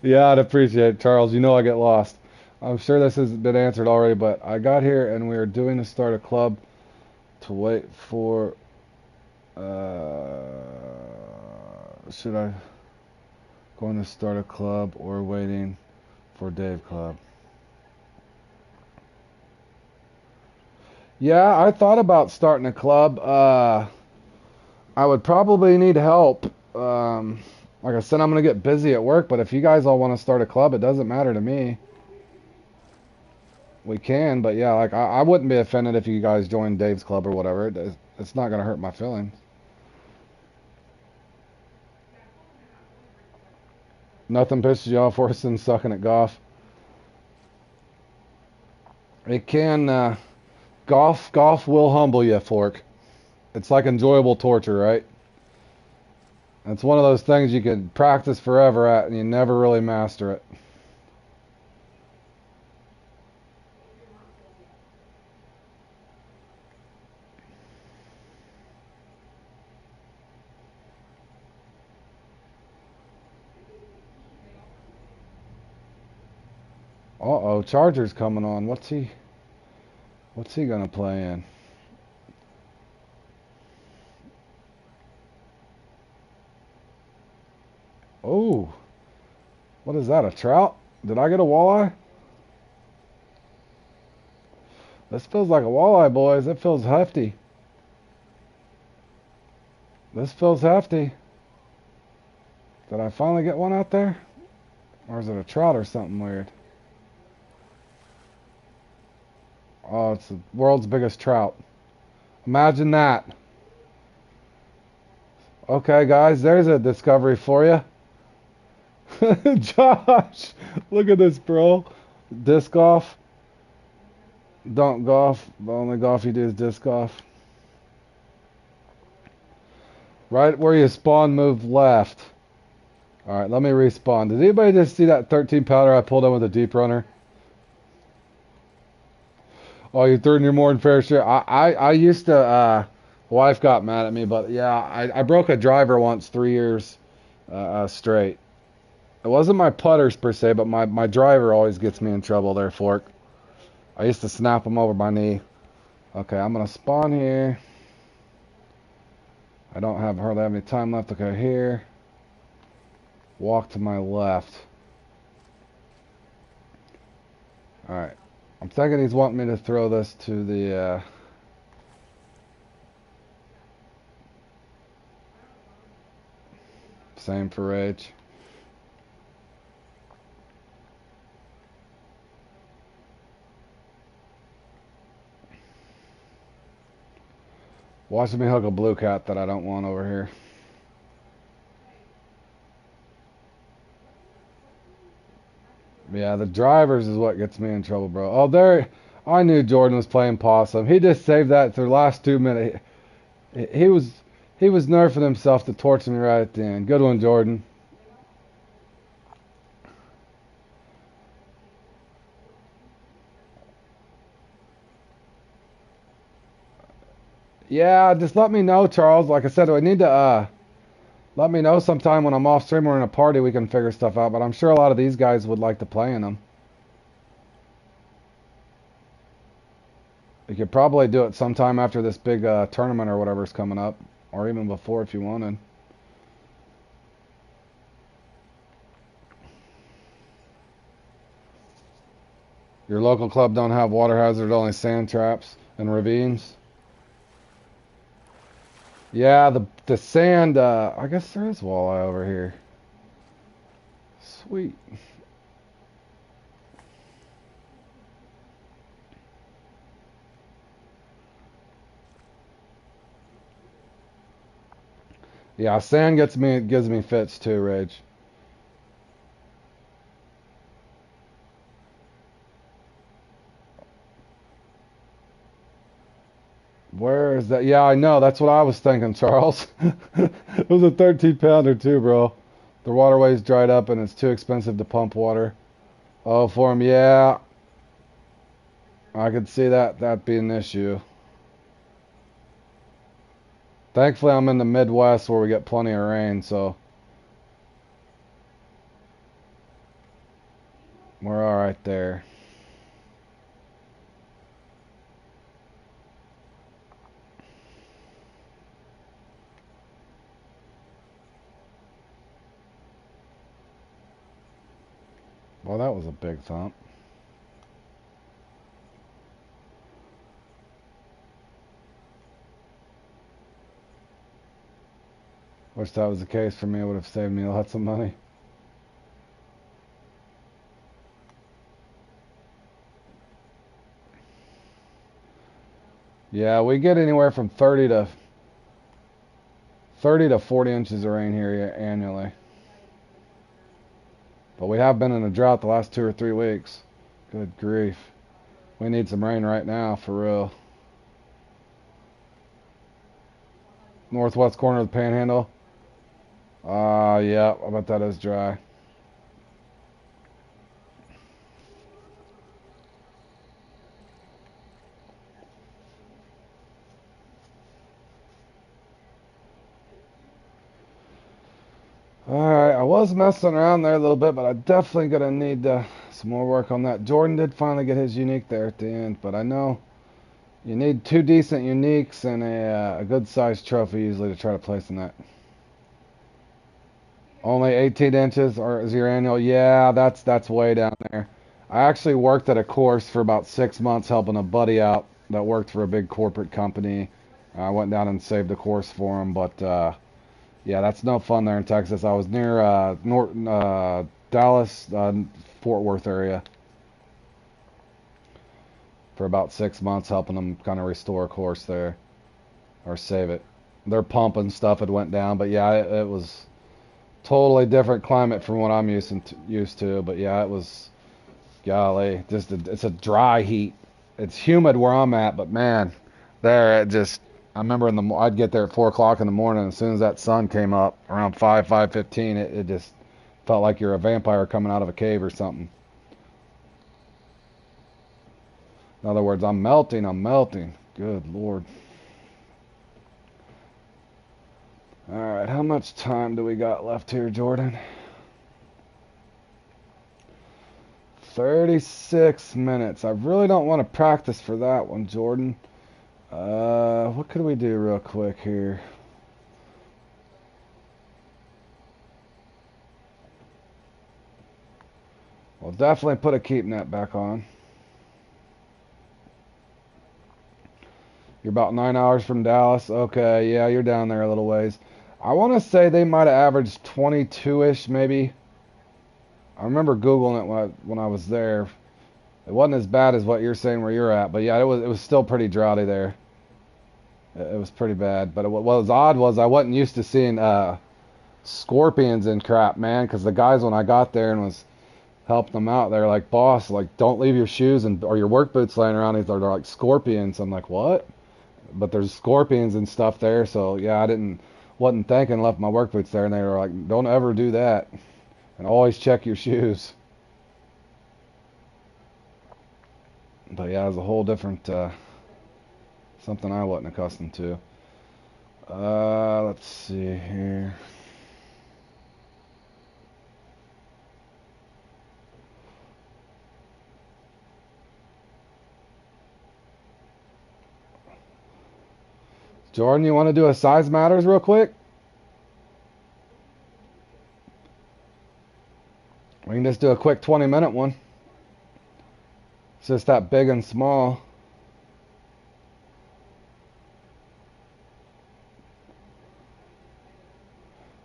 yeah, I'd appreciate it, Charles. You know I get lost. I'm sure this has been answered already, but I got here and we were doing to start a club to wait for. Should I going to start a club or waiting for Dave Club? Yeah, I thought about starting a club. I would probably need help. Like I said, I'm going to get busy at work, but if you guys all want to start a club, it doesn't matter to me. We can, but yeah, like I wouldn't be offended if you guys joined Dave's club or whatever. It's not going to hurt my feelings. Nothing pisses you off worse than sucking at golf. It can, golf will humble you, Fork. It's like enjoyable torture, right? It's one of those things you could practice forever at and you never really master it. Uh-oh, Charger's coming on. What's he gonna play in? Oh, what is that, a trout? Did I get a walleye? This feels like a walleye, boys. It feels hefty. This feels hefty. Did I finally get one out there? Or is it a trout or something weird? Oh, it's the world's biggest trout. Imagine that. Okay, guys, there's a discovery for you. Josh, look at this, bro. Disc golf. Don't golf. The only golf you do is disc golf. Right where you spawn, move left. Alright, let me respawn. Did anybody just see that 13 pounder I pulled in with a deep runner? Oh, you threw in your more than fair share. I used to, wife got mad at me, but yeah, I broke a driver once 3 years straight. It wasn't my putters per se, but my driver always gets me in trouble there, Fork. I used to snap them over my knee. Okay, I'm going to spawn here. I don't hardly have any time left. Okay, here. Walk to my left. Alright. I'm thinking he's wanting me to throw this to the, same for Rage. Watching me hook a blue cat that I don't want over here. Yeah, the drivers is what gets me in trouble, bro. Oh, there. I knew Jordan was playing possum. He just saved that for the last 2 minutes. He was nerfing himself to torture me right at the end. Good one, Jordan. Yeah, just let me know, Charles. Like I said, I need to let me know sometime when I'm off stream or in a party we can figure stuff out. But I'm sure a lot of these guys would like to play in them. You could probably do it sometime after this big tournament or whatever's coming up. Or even before if you wanted. Your local club don't have water hazard, only sand traps and ravines. Yeah, the sand, I guess there is walleye over here. Sweet. Yeah, sand gives me fits too, Rage. Where is that? Yeah, I know. That's what I was thinking, Charles. It was a 13 pounder too, bro. The waterway's dried up and it's too expensive to pump water. Oh, for him, yeah. I could see that being an issue. Thankfully, I'm in the Midwest where we get plenty of rain, so we're all right there. Well, that was a big thump. Wish that was the case for me. It would have saved me lots of money. Yeah, we get anywhere from 30 to 40 inches of rain here annually. But we have been in a drought the last 2 or 3 weeks. Good grief. We need some rain right now, for real. Northwest corner of the Panhandle. Yeah, I bet that is dry. Alright, I was messing around there a little bit, but I definitely gonna need some more work on that. Jordan did finally get his unique there at the end, but I know you need 2 decent uniques and a good sized trophy usually to try to place in that. Only 18 inches or is your annual? Yeah, that's way down there. I actually worked at a course for about 6 months helping a buddy out that worked for a big corporate company. I went down and saved the course for him, but yeah, that's no fun there in Texas. I was near Norton, Dallas, Fort Worth area for about 6 months helping them kind of restore a course there or save it. Their pump and stuff had went down, but yeah, it was totally different climate from what I'm used to. But yeah, it was golly, it's a dry heat. It's humid where I'm at, but man, there it just. I remember I'd get there at 4 o'clock in the morning. And as soon as that sun came up around 5:15, it just felt like you're a vampire coming out of a cave or something. In other words, I'm melting. I'm melting. Good Lord. All right, how much time do we got left here, Jordan? 36 minutes. I really don't want to practice for that one, Jordan. What could we do real quick here? We'll definitely put a keep net back on. You're about 9 hours from Dallas. Okay, yeah, you're down there a little ways. I want to say they might have averaged 22-ish, maybe. I remember Googling it when I was there. It wasn't as bad as what you're saying where you're at, but yeah, it was still pretty droughty there. It was pretty bad. But what was odd was I wasn't used to seeing scorpions and crap, man, because the guys when I got there and was helping them out, they're like, boss, like don't leave your shoes or your work boots laying around. They're like scorpions. I'm like, what? But there's scorpions and stuff there, so yeah, wasn't thinking, left my work boots there, and they were like, don't ever do that, and always check your shoes. But yeah, it was a whole different something I wasn't accustomed to. Let's see here. Jordan, you want to do a size matters real quick? We can just do a quick 20-minute one. It's just that big and small.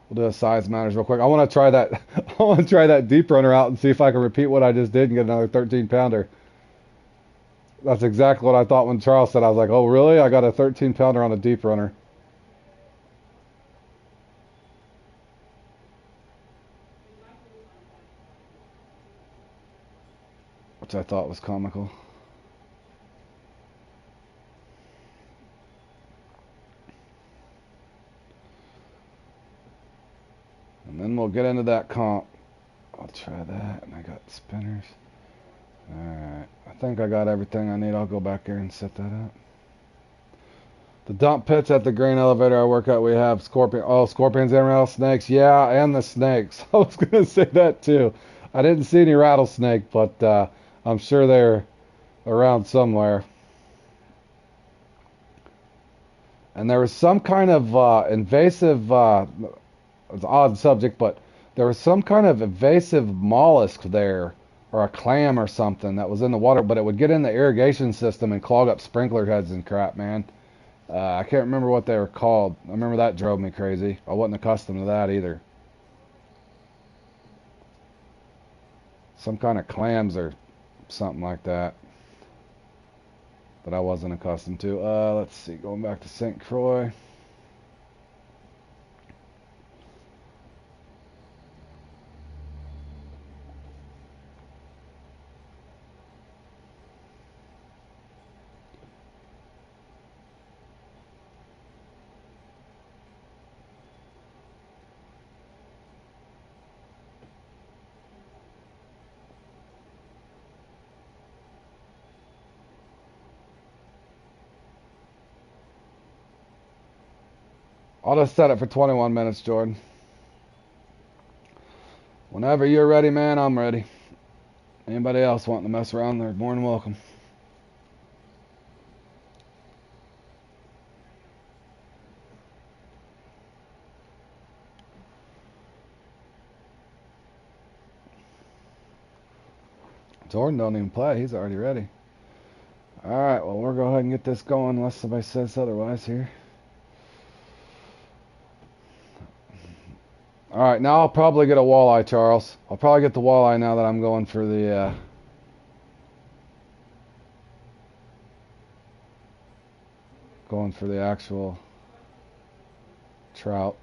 We'll do a size matters real quick. I want to try that. I want to try that deep runner out and see if I can repeat what I just did and get another 13 pounder. That's exactly what I thought when Charles said. I was like, oh really? I got a 13 pounder on a deep runner. Which I thought was comical. And then we'll get into that comp. I'll try that. And I got spinners. Alright. I think I got everything I need. I'll go back there and set that up. The dump pits at the grain elevator I work at, we have scorpions and rattlesnakes. Yeah, and the snakes. I was going to say that too. I didn't see any rattlesnake, but I'm sure they're around somewhere. And there was some kind of invasive, it's an odd subject, but there was some kind of invasive mollusk there, or a clam or something that was in the water, but it would get in the irrigation system and clog up sprinkler heads and crap, man. I can't remember what they were called. I remember that drove me crazy. I wasn't accustomed to that either. Some kind of clams or something like that I wasn't accustomed to. Let's see, going back to St. Croix. I'll just set it for 21 minutes, Jordan. Whenever you're ready, man, I'm ready. Anybody else wanting to mess around, they're more than welcome. Jordan don't even play. He's already ready. Alright, well, we'll go ahead and get this going unless somebody says otherwise here. Alright, now I'll probably get a walleye, Charles. I'll probably get the walleye now that I'm going for the... going for the actual trout.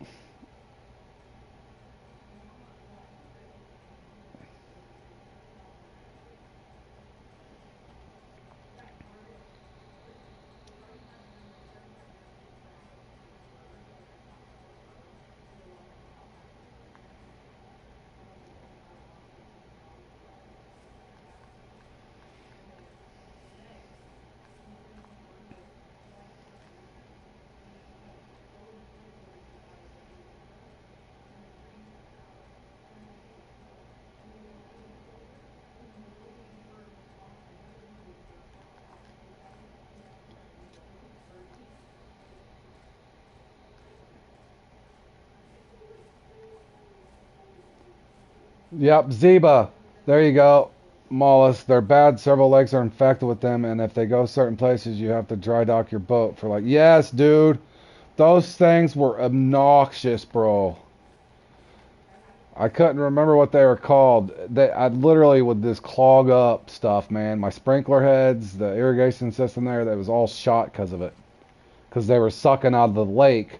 Yep, Zeba. There you go. Mollusk. They're bad. Several lakes are infected with them, and if they go certain places, you have to dry dock your boat for like... Yes, dude. Those things were obnoxious, bro. I couldn't remember what they were called. I literally would just clog up stuff, man. My sprinkler heads, the irrigation system there, that was all shot because of it. Because they were sucking out of the lake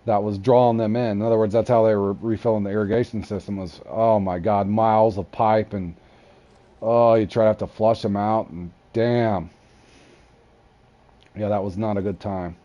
that was drawing them in. In other words, that's how they were refilling the irrigation system was, oh my God, miles of pipe, and oh, you try to have to flush them out, and damn. Yeah, that was not a good time.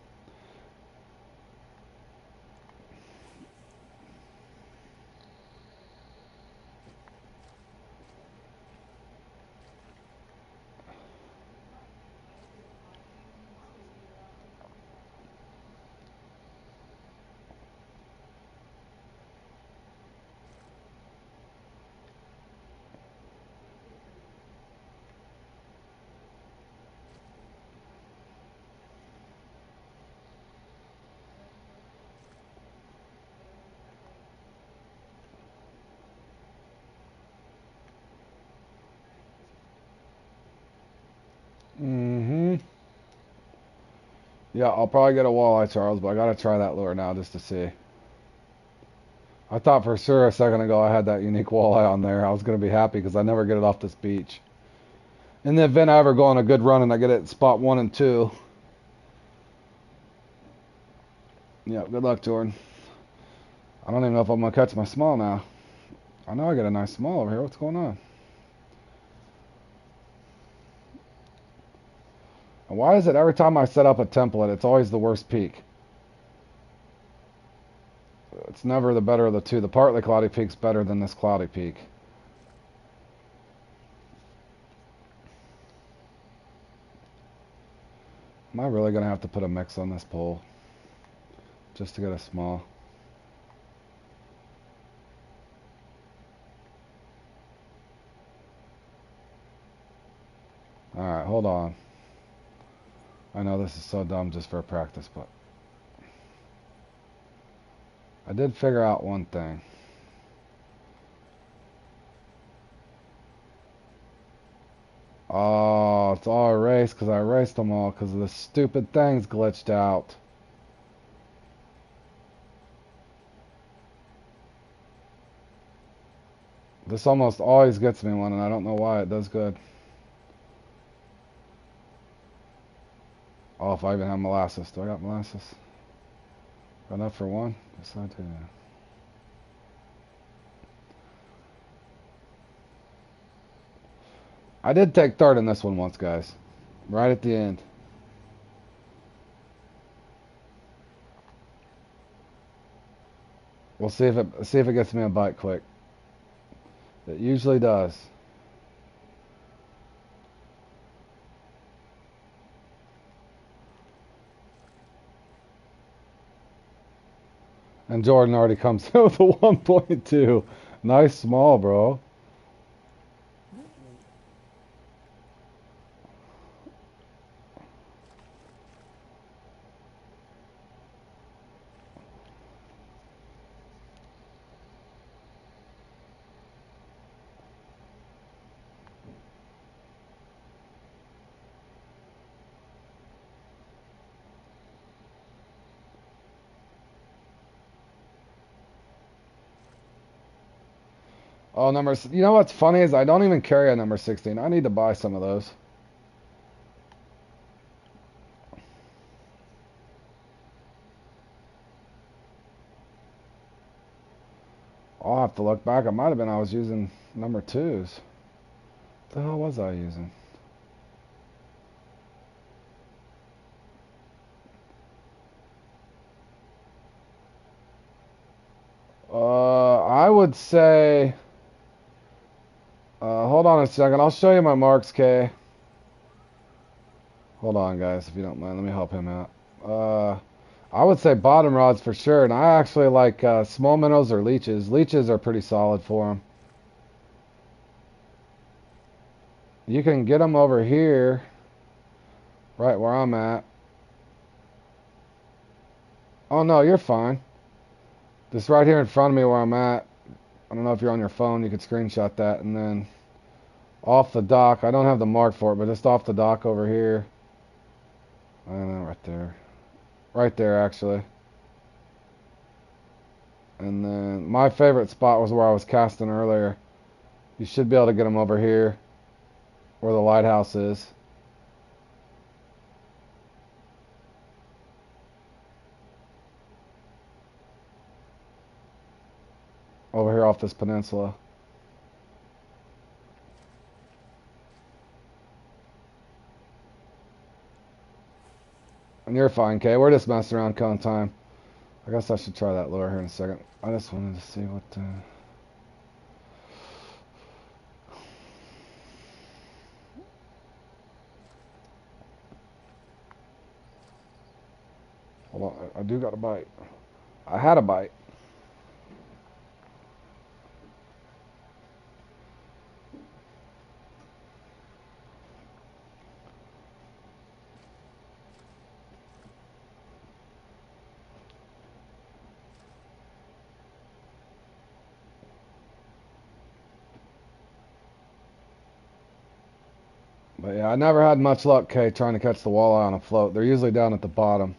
Mm-hmm. Yeah, I'll probably get a walleye, Charles, but I gotta try that lure now just to see. I thought for sure a second ago I had that unique walleye on there. I was gonna be happy because I never get it off this beach. In the event I ever go on a good run and I get it at spot 1 and 2. Yeah, good luck, Jordan. I don't even know if I'm gonna catch my small now. I know I got a nice small over here. What's going on? And why is it every time I set up a template, it's always the worst peak? It's never the better of the two. The partly cloudy peak's better than this cloudy peak. Am I really gonna have to put a mix on this pole just to get a small? Alright, hold on. I know this is so dumb just for practice, but I did figure out one thing. Oh, it's all erased because I erased them all because the stupid things glitched out. This almost always gets me one, and I don't know why. It does good. Oh, if I even have molasses. Do I got molasses? Got enough for one? Yes, I do. I did take third in this one once, guys. Right at the end. We'll see if it gets me a bite quick. It usually does. And Jordan already comes in with a 1.2. Nice small, bro. Oh, you know what's funny is I don't even carry a number 16. I need to buy some of those. I'll have to look back. It might have been I was using number 2s. What the hell was I using? I would say, hold on a second. I'll show you my marks, K. Hold on, guys, if you don't mind. Let me help him out. I would say bottom rods for sure, and I actually like small minnows or leeches. Leeches are pretty solid for them. You can get them over here, right where I'm at. Oh no, you're fine. Just right here in front of me where I'm at. I don't know if you're on your phone, you could screenshot that, and then off the dock. I don't have the mark for it, but just off the dock over here. I don't know, right there. Right there, actually. And then my favorite spot was where I was casting earlier. You should be able to get them over here, where the lighthouse is. Over here off this peninsula. And you're fine, Kay. We're just messing around killing time. I guess I should try that lure here in a second. I just wanted to see what... Hold on. I do got a bite. I had a bite. But yeah, I never had much luck, Kay, trying to catch the walleye on a float. They're usually down at the bottom.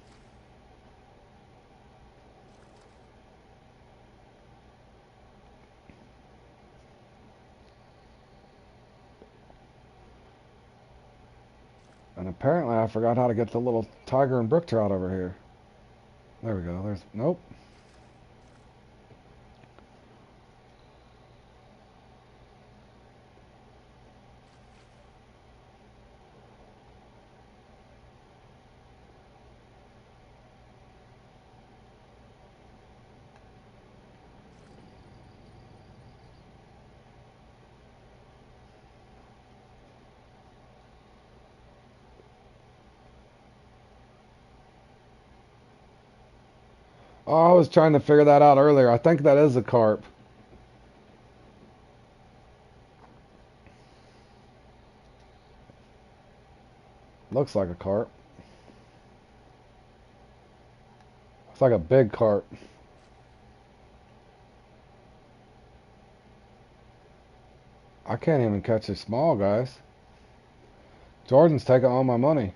And apparently I forgot how to get the little tiger and brook trout over here. There we go. Nope. Oh, I was trying to figure that out earlier. I think that is a carp. Looks like a carp. It's like a big carp. I can't even catch a small, guys. Jordan's taking all my money.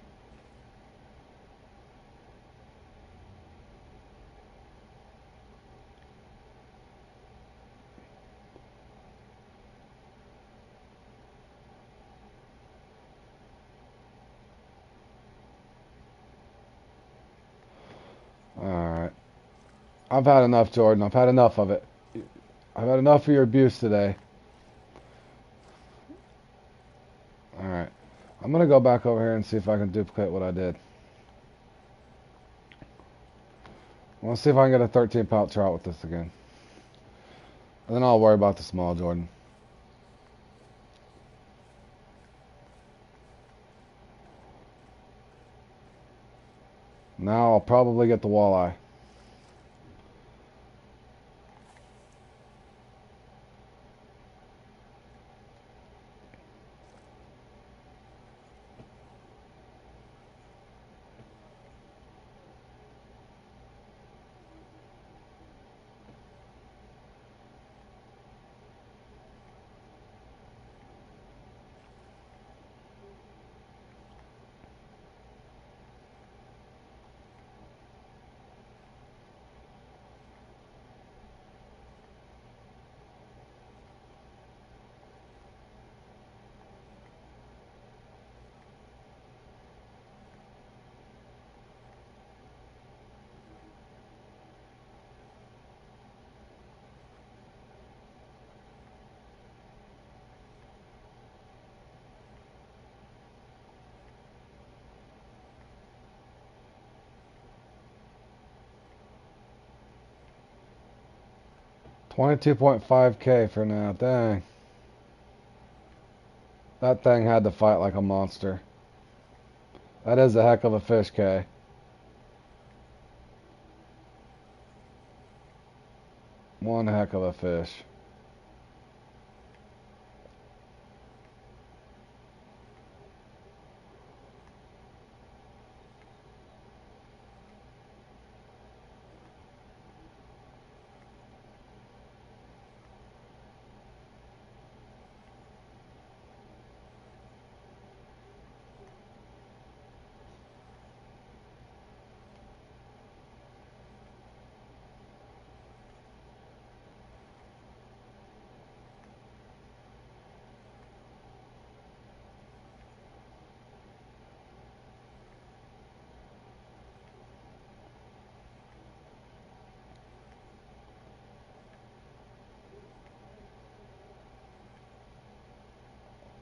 Alright. I've had enough, Jordan. I've had enough of it. I've had enough of your abuse today. Alright. I'm going to go back over here and see if I can duplicate what I did. I want to see if I can get a 13-pound trout with this again. And then I'll worry about the small, Jordan. Now I'll probably get the walleye. 22.5K for now. Dang. That thing had to fight like a monster. That is a heck of a fish, K. One heck of a fish.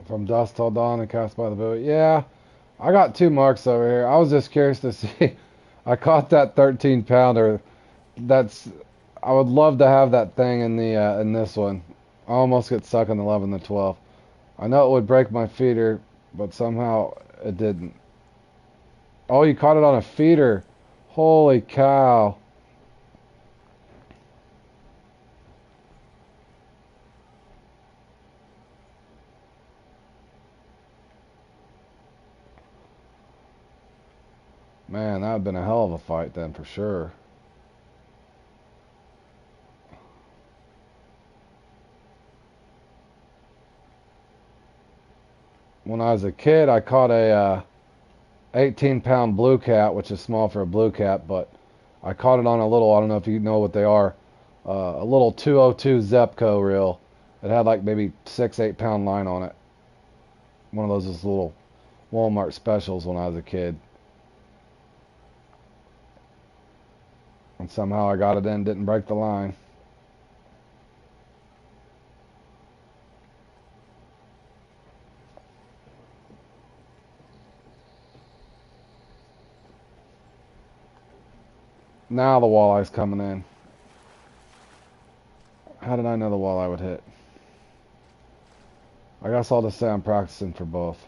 From dusk till dawn and cast by the buoy. Yeah, I got 2 marks over here. I was just curious to see. I caught that 13 pounder. That's. I would love to have that thing in the in this one. I almost get stuck in 11 to 12. I know it would break my feeder, but somehow it didn't. Oh, you caught it on a feeder. Holy cow. Man, that would have been a hell of a fight then for sure. When I was a kid, I caught a 18-pound blue cat, which is small for a blue cat, but I caught it on a little, I don't know if you know what they are, a little 202 Zepco reel. It had like maybe 6-8 pound line on it. One of those little Walmart specials when I was a kid. And somehow I got it in, didn't break the line. Now the walleye's coming in. How did I know the walleye would hit? I guess I'll just say I'm practicing for both.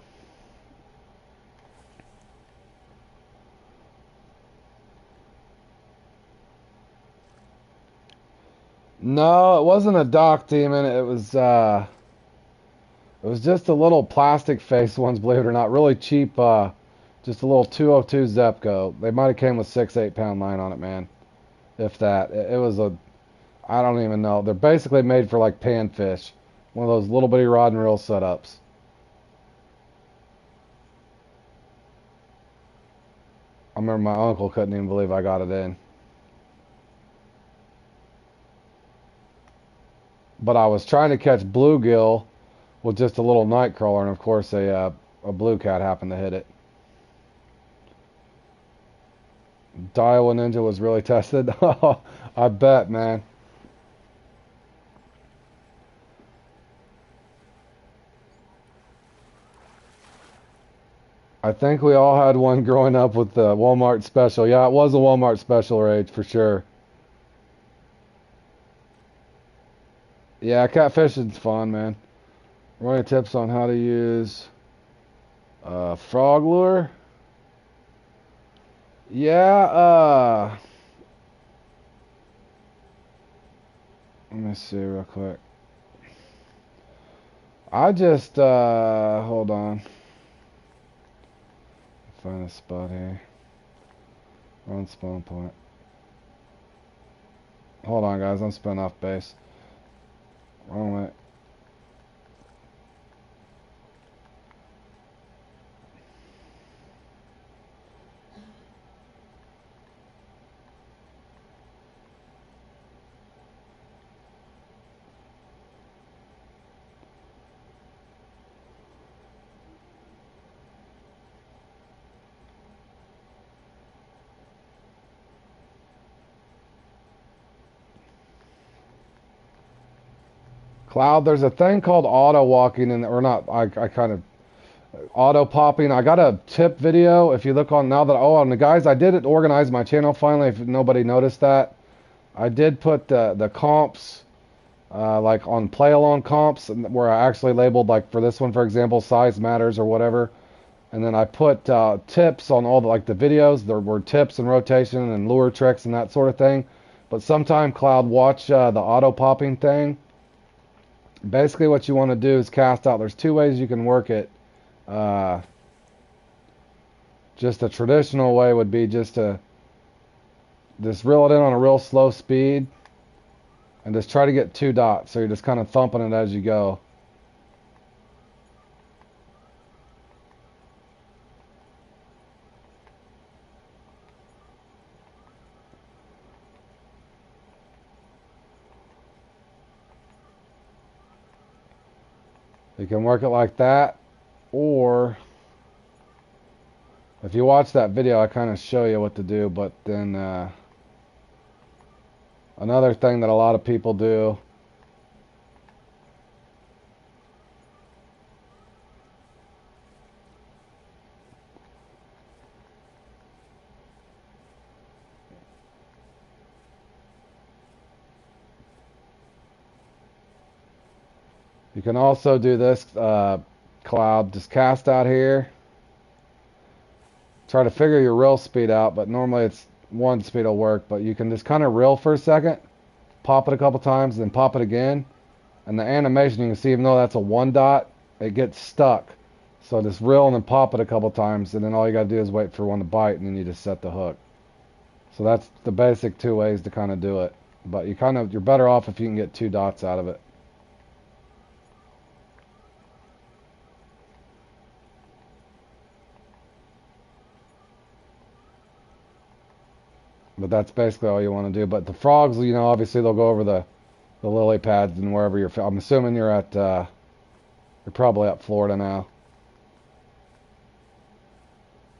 No, it wasn't a dock demon. It was just a little plastic face ones, believe it or not. Really cheap, just a little 202 Zepco. They might have came with 6-8 pound line on it, man. If that. It was a, I don't even know. They're basically made for like panfish. One of those little bitty rod and reel setups. I remember my uncle couldn't even believe I got it in. But I was trying to catch bluegill with just a little night crawler, and of course a blue cat happened to hit it. Daiwa Ninja was really tested. I bet, man. I think we all had one growing up with the Walmart special. Yeah, it was a Walmart special, Rage, for sure. Yeah, catfishing's fun, man. Running tips on how to use frog lure. Yeah, let me see real quick. I just, hold on. Find a spot here. Run spawn point. Hold on, guys. I'm spinning off base. Wrong way. Cloud, there's a thing called auto walking, or not, I kind of, auto popping. I got a tip video. If you look on now that, oh, and the guys, I did organize my channel finally, if nobody noticed that. I did put the comps like on play along comps, where I actually labeled, like for this one, for example, size matters or whatever. And then I put tips on all the, like the videos. There were tips and rotation and lure tricks and that sort of thing. But sometime, Cloud, watch the auto popping thing. Basically, what you want to do is cast out. There's two ways you can work it. Uh, just a traditional way would be just to just reel it in on a real slow speed and just try to get 2 dots. So you're just kind of thumping it as you go. You can work it like that, or if you watch that video, I kind of show you what to do. But then another thing that a lot of people do, you can also do this, Cloud. Just cast out here. Try to figure your reel speed out, but normally it's 1 speed will work. But you can just kind of reel for a second, pop it a couple times, then pop it again. And the animation, you can see, even though that's a 1 dot, it gets stuck. So just reel and then pop it a couple times, and then all you got to do is wait for one to bite, and then you just set the hook. So that's the basic 2 ways to kind of do it. But you're better off if you can get 2 dots out of it. But that's basically all you want to do. But the frogs, obviously they'll go over the lily pads and wherever you're. I'm assuming you're at. You're probably up Florida now.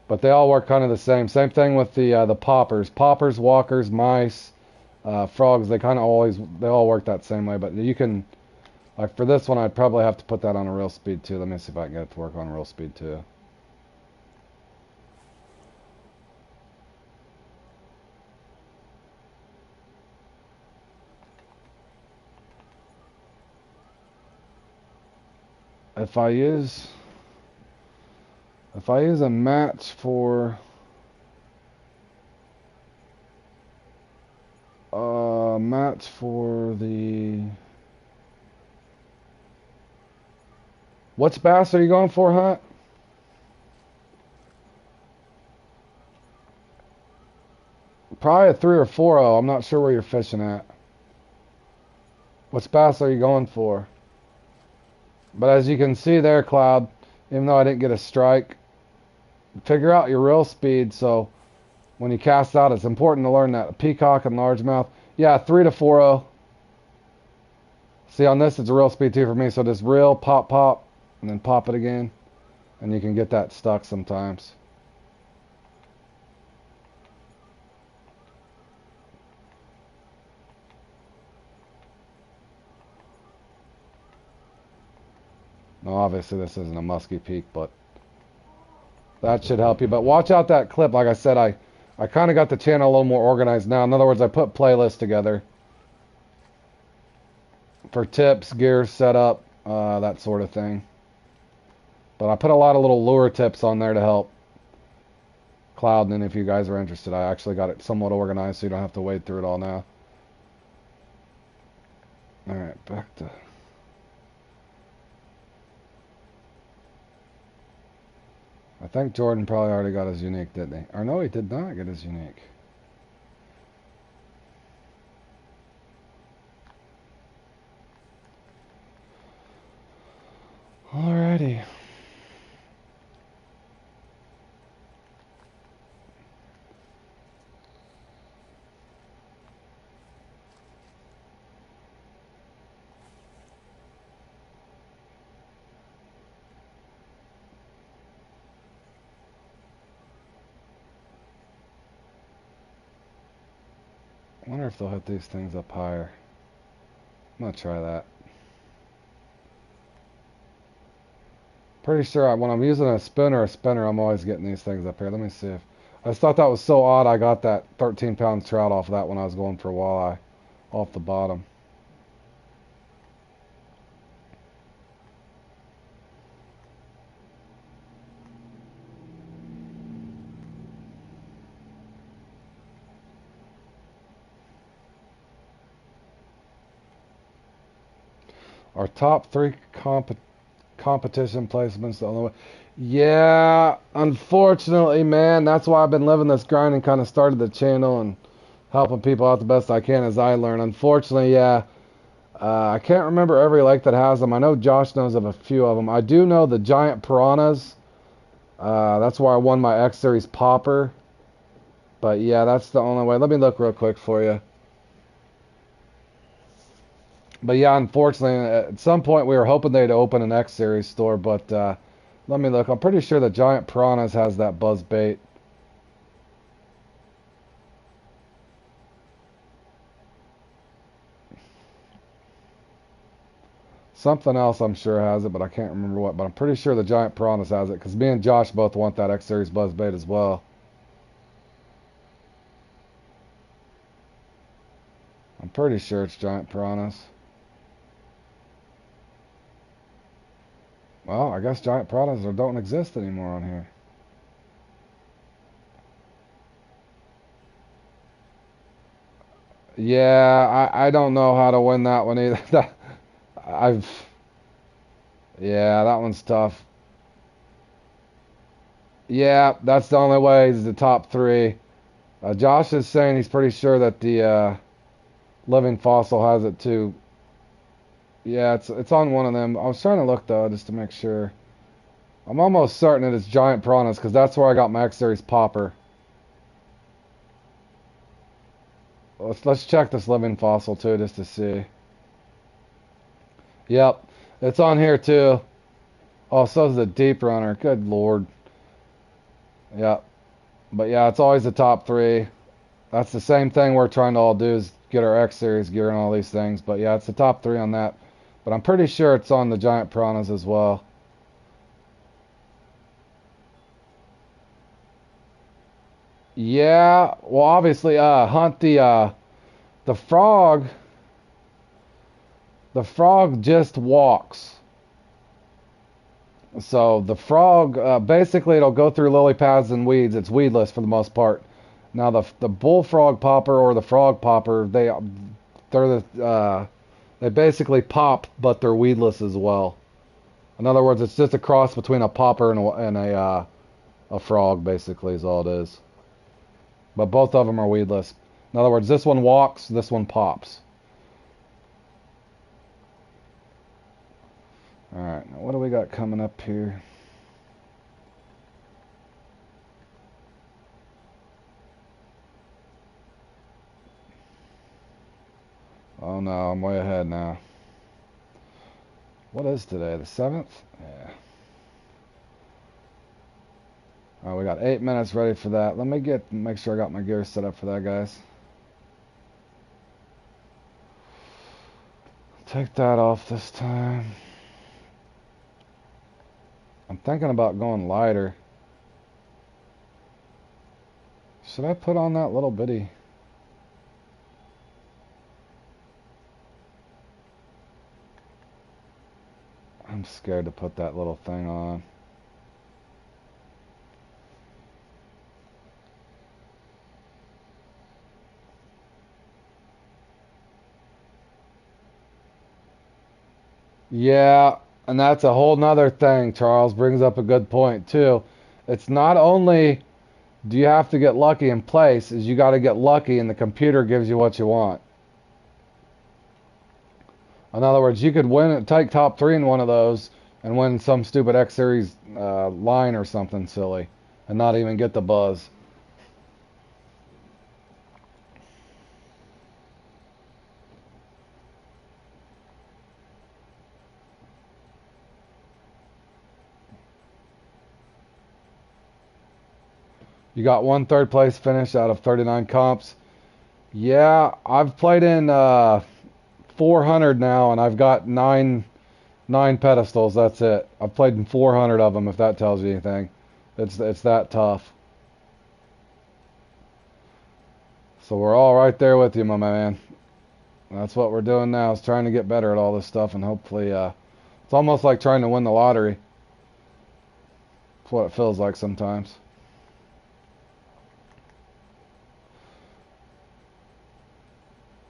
But they all work kind of the same. Same thing with the poppers, walkers, mice, frogs. They all work that same way. But you can, like for this one, I'd probably have to put that on a real speed too. Let me see if I can get it to work on real speed too. If I use a match for the, what's bass are you going for, Hunt? Probably a 3 or 4-0. I'm not sure where you're fishing at. What's bass are you going for? But as you can see there, Cloud, even though I didn't get a strike, figure out your reel speed. So when you cast out, it's important to learn that. Peacock and largemouth. Yeah, 3 to 4-0. See, on this, it's a real speed too for me. So just reel, pop, pop, and then pop it again. And you can get that stuck sometimes. Now, obviously, this isn't a musky peak, but that should help you. But watch out that clip. Like I said, I kind of got the channel a little more organized now. In other words, I put playlists together for tips, gear, setup, that sort of thing. But I put a lot of little lure tips on there to help Cloud. And then if you guys are interested, I actually got it somewhat organized so you don't have to wade through it all now. All right, back to... I think Jordan probably already got his unique, didn't he? Or no, he did not get his unique. Alrighty. I wonder if they'll hit these things up higher. I'm gonna try that. Pretty sure when I'm using a spoon or a spinner, I'm always getting these things up here. Let me see if... I just thought that was so odd. I got that 13-pound trout off of that when I was going for walleye off the bottom. Our top three competition placements the only way. Yeah, unfortunately, man, that's why I've been living this grind and kind of started the channel and helping people out the best I can as I learn. Unfortunately, yeah, I can't remember every lake that has them. I know Josh knows of a few of them. I do know the giant piranhas. That's where I won my X Series popper. But yeah, that's the only way. Let me look real quick for you. But yeah, unfortunately, at some point we were hoping they'd open an X Series store, but let me look. I'm pretty sure the Giant Piranhas has that buzz bait. Something else I'm sure has it, but I can't remember what. But I'm pretty sure the Giant Piranhas has it, because me and Josh both want that X Series buzz bait as well. I'm pretty sure it's Giant Piranhas. Well, I guess Giant Piranhas don't exist anymore on here. Yeah, I don't know how to win that one either. I've Yeah, that one's tough. Yeah, that's the only way is the top three. Josh is saying he's pretty sure that the Living Fossil has it too. Yeah, it's on one of them. I was trying to look though just to make sure. I'm almost certain that it's Giant Piranhas because that's where I got my X Series popper. Let's check this Living Fossil too just to see. Yep, it's on here too. Oh, so is the Deep Runner. Good lord. Yep. But yeah, it's always the top three. That's the same thing we're trying to all do is get our X Series gear and all these things. But yeah, it's the top three on that. But I'm pretty sure it's on the Giant Piranhas as well. Yeah, well obviously hunt the frog. The frog just walks. So the frog basically it'll go through lily pads and weeds. It's weedless for the most part. Now the bullfrog popper or the frog popper, they basically pop, but they're weedless as well. In other words, it's just a cross between a popper and a frog, basically, is all it is. But both of them are weedless. In other words, this one walks, this one pops. All right, now what do we got coming up here? Oh no, I'm way ahead now. What is today? The 7th? Yeah. All right, we got 8 minutes ready for that. Let me make sure I got my gear set up for that, guys. Take that off this time. I'm thinking about going lighter. Should I put on that little bitty? I'm scared to put that little thing on. Yeah, and that's a whole nother thing. Charles brings up a good point too. It's not only do you have to get lucky in place, is you got to get lucky and the computer gives you what you want. In other words, you could win, take top three in one of those and win some stupid X Series line or something silly and not even get the buzz. You got one third place finish out of 39 comps. Yeah, I've played in 400 now, and I've got nine pedestals. That's it. I've played in 400 of them. If that tells you anything, it's that tough. So we're all right there with you, my man. That's what we're doing now, is trying to get better at all this stuff, and hopefully, it's almost like trying to win the lottery. That's what it feels like sometimes.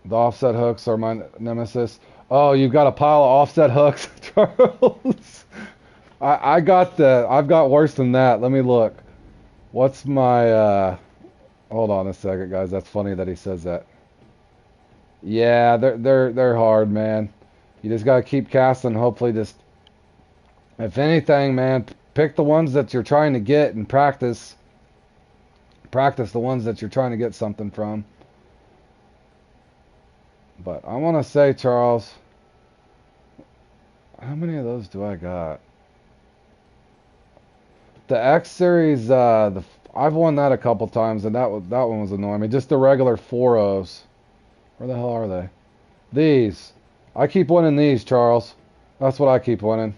The offset hooks are my nemesis. Oh, you've got a pile of offset hooks, Charles. I've got worse than that. Let me look. What's my hold on a second, guys. That's funny that he says that. Yeah, they're hard, man. You just gotta keep casting. Hopefully, just if anything, man, pick the ones that you're trying to get and practice. Practice the ones that you're trying to get something from. But I want to say, Charles, how many of those do I got? The X series, I've won that a couple times, and that one was annoying me. Just the regular 4-0s. Where the hell are they? These. I keep winning these, Charles. That's what I keep winning.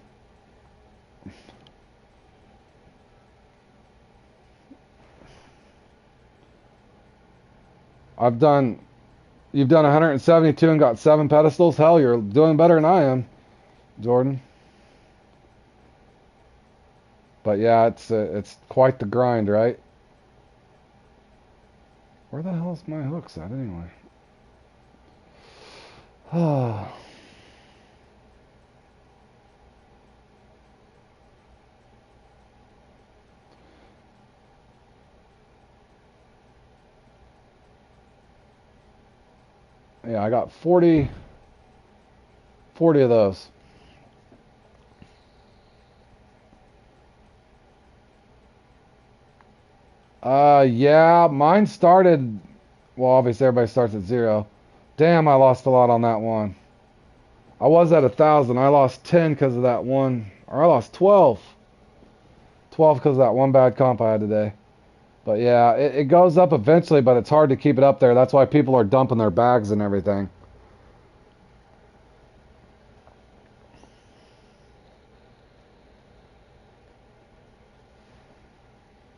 You've done 172 and got 7 pedestals? Hell, you're doing better than I am, Jordan. But yeah, it's quite the grind, right? Where the hell's my hooks at anyway? Yeah, I got 40 of those. Yeah, mine started, well, obviously everybody starts at 0. Damn, I lost a lot on that one. I was at 1,000. I lost 10 because of that one, or I lost 12. 12 because of that one bad comp I had today. But yeah, it goes up eventually, but it's hard to keep it up there. That's why people are dumping their bags and everything.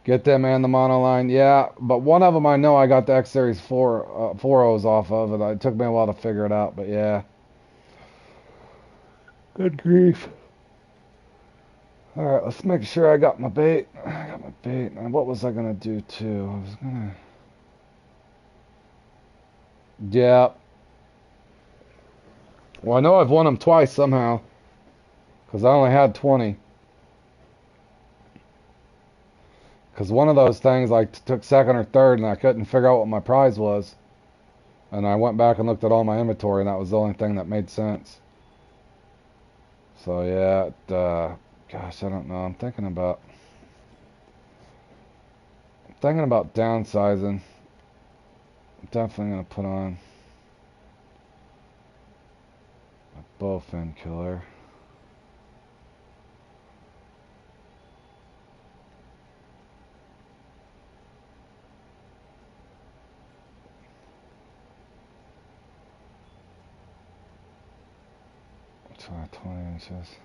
Get them and the monoline. Yeah, but one of them I know I got the X Series 4 O's off of, and it took me a while to figure it out, but yeah. Good grief. Alright, let's make sure I got my bait. I got my bait. And what was I going to do too? I was going to... Yeah. Well, I know I've won them twice somehow. Because I only had 20. Because one of those things I took second or third and I couldn't figure out what my prize was. And I went back and looked at all my inventory and that was the only thing that made sense. So yeah, gosh, I don't know. I'm thinking about downsizing. I'm definitely going to put on a bowfin killer. Try 20 inches.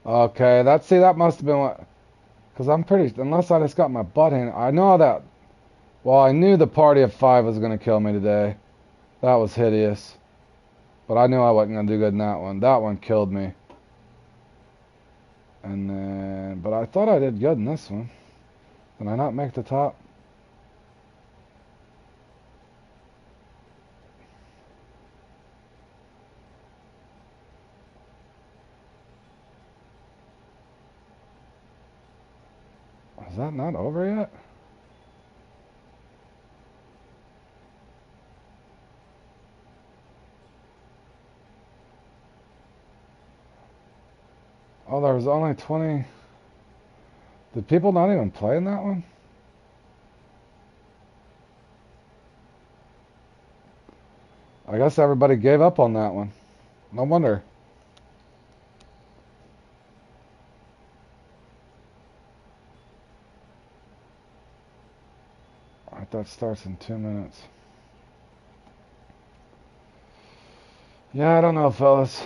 Okay, that must have been what, because I'm pretty, unless I just got my butt in. I know that, well, I knew the party of 5 was going to kill me today. That was hideous. But I knew I wasn't going to do good in that one. That one killed me. And then, but I thought I did good in this one. Did I not make the top? Is that not over yet? Oh, there was only 20. Did people not even play in that one? I guess everybody gave up on that one. No wonder. Alright, that starts in 2 minutes. Yeah, I don't know, fellas.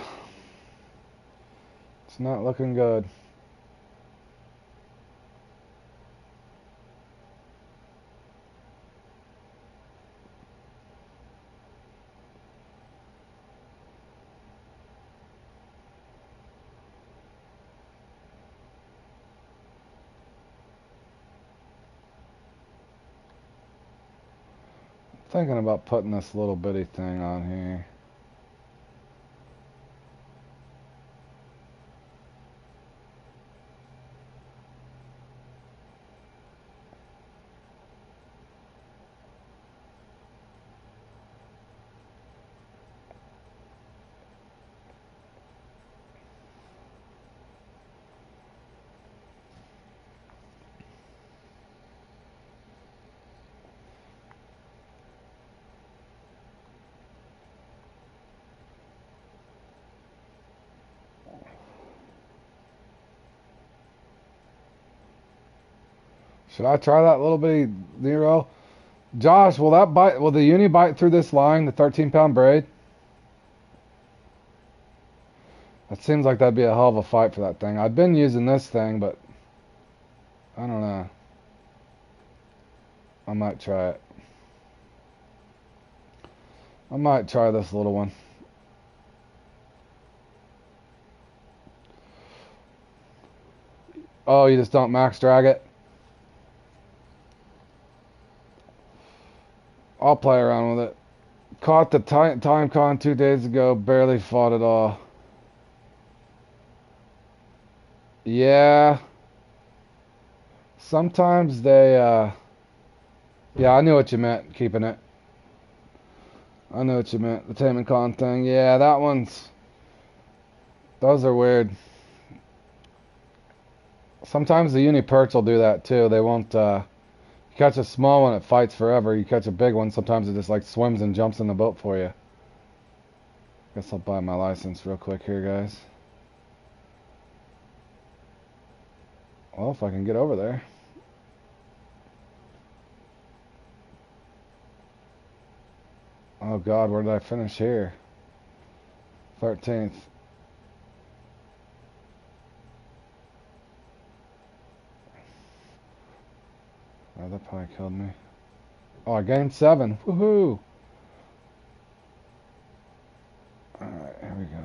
It's not looking good. thinking about putting this little bitty thing on here. Should I try that little bitty Nero? Josh, will that bite? Will the uni bite through this line, the 13-pound braid? It seems like that'd be a hell of a fight for that thing. I've been using this thing, but I don't know. I might try it. I might try this little one. Oh, you just don't max drag it? I'll play around with it. Caught the time con 2 days ago. Barely fought at all. Yeah. Sometimes they, yeah, I knew what you meant, keeping it. I know what you meant. The Tame and Con thing. Yeah, that one's... Those are weird. Sometimes the uni perch will do that too. They won't, you catch a small one, it fights forever. You catch a big one, sometimes it just like swims and jumps in the boat for you. Guess I'll buy my license real quick here, guys. Well, if I can get over there. Oh God, where did I finish here? 13th. Oh, that probably killed me. Oh, I gained 7. Woohoo! Alright, here we go.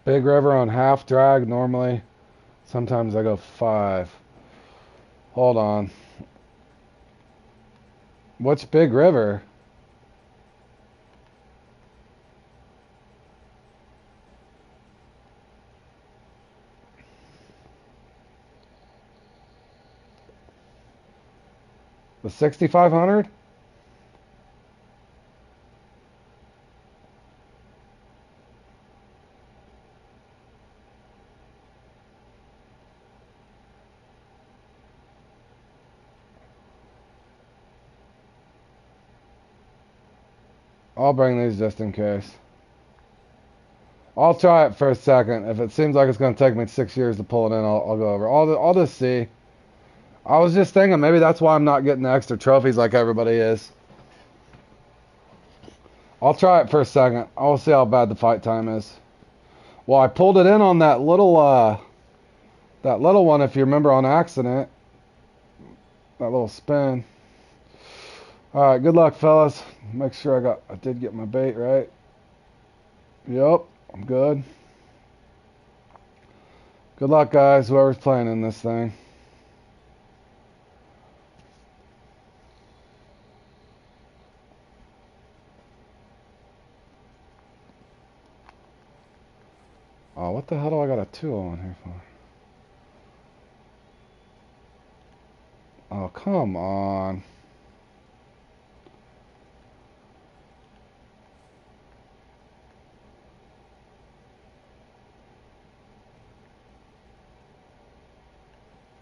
Big River on half drag normally. Sometimes I go 5. Hold on. What's Big River? The 6500? I'll bring these just in case. I'll try it for a second. If it seems like it's going to take me 6 years to pull it in, I'll go over. I'll just see. I was just thinking maybe that's why I'm not getting the extra trophies like everybody is. I'll try it for a second. I'll see how bad the fight time is. Well, I pulled it in on that little one, if you remember, on accident. That little spin. Alright, good luck, fellas. Make sure I did get my bait right. Yep, I'm good. Good luck, guys, whoever's playing in this thing. Oh, what the hell do I got a 2 on here for? Oh, come on.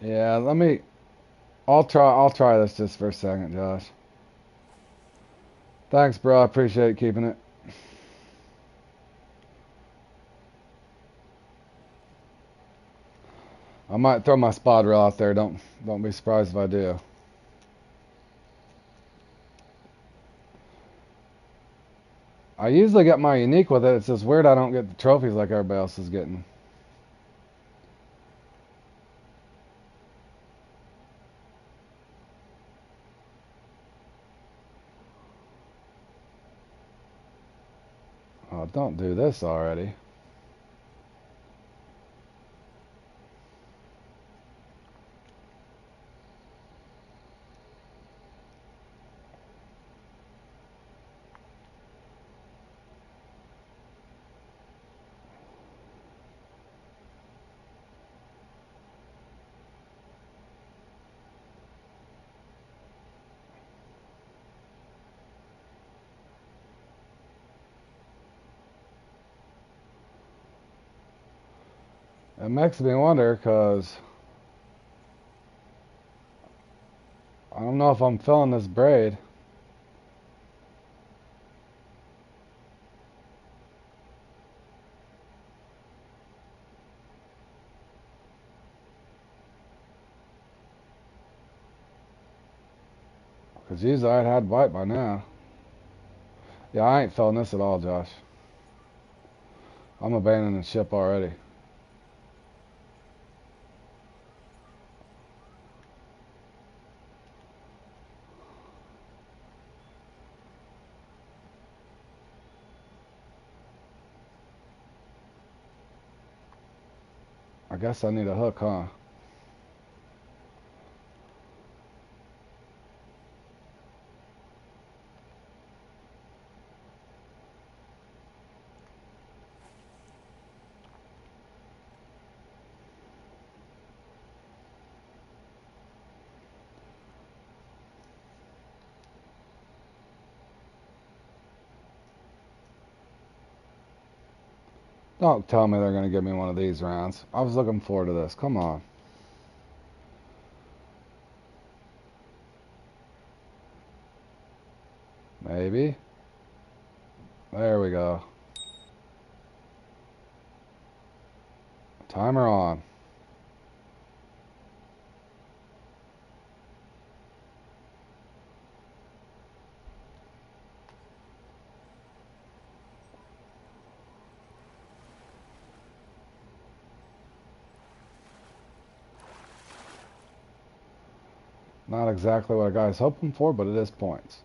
Yeah, I'll try this just for a second, Josh. Thanks, bro. I appreciate keeping it. I might throw my spot reel out there. Don't be surprised if I do. I usually get my unique with it. It's just weird I don't get the trophies like everybody else is getting. Oh, don't do this already. It makes me wonder because I don't know if I'm filling this braid. Because usually I'd had white by now. Yeah, I ain't filling this at all, Josh. I'm abandoning ship already. I guess I need a hook, huh? Don't tell me they're going to give me one of these rounds. I was looking forward to this. Come on. Maybe. There we go. Timer on. Not exactly what a guy's hoping for, but it is points.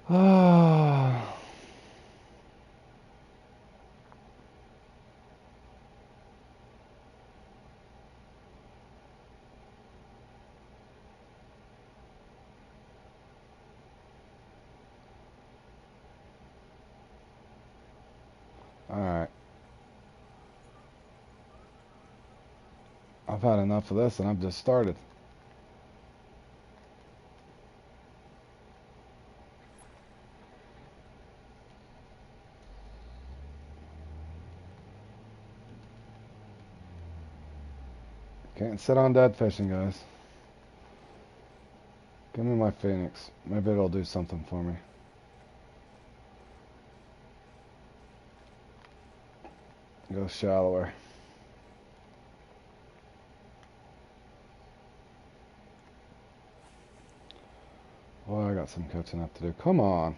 Ah. Alright. I've had enough of this and I've just started. Can't sit on dead fishing, guys. Give me my Phoenix. Maybe it'll do something for me. Go shallower. Boy, I got some catching up to do. Come on.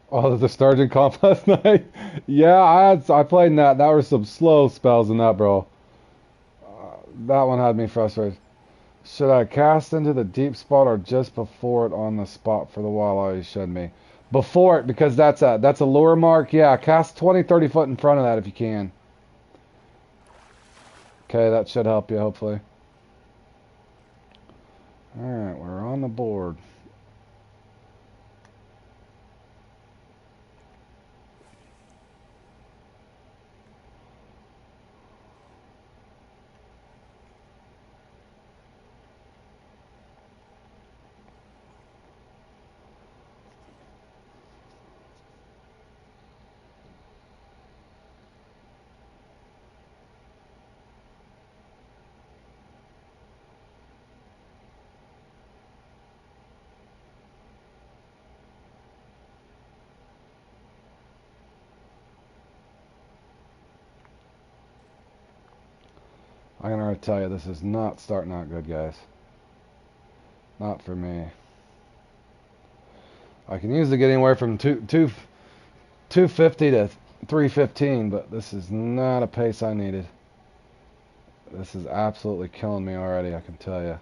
Oh, the Sturgeon comp last night? Yeah, I played in that. There were some slow spells in that, bro. That one had me frustrated. Should I cast into the deep spot or just before it on the spot for the walleye you showed me? Before it, because that's a lure mark. Yeah, cast 20, 30 foot in front of that if you can. Okay, that should help you, hopefully. Alright, we're on the board. I can already tell you this is not starting out good, guys. Not for me. I can usually get anywhere from 250 to 315, but this is not a pace I needed. This is absolutely killing me already, I can tell you.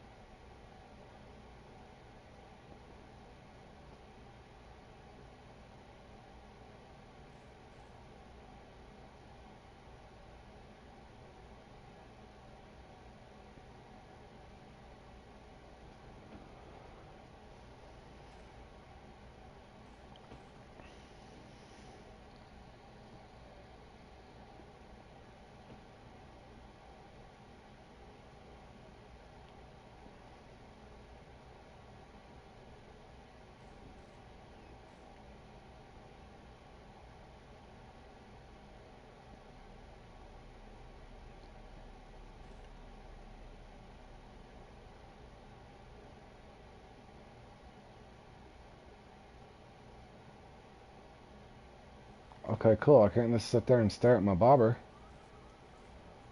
Okay, cool. I can't just sit there and stare at my bobber.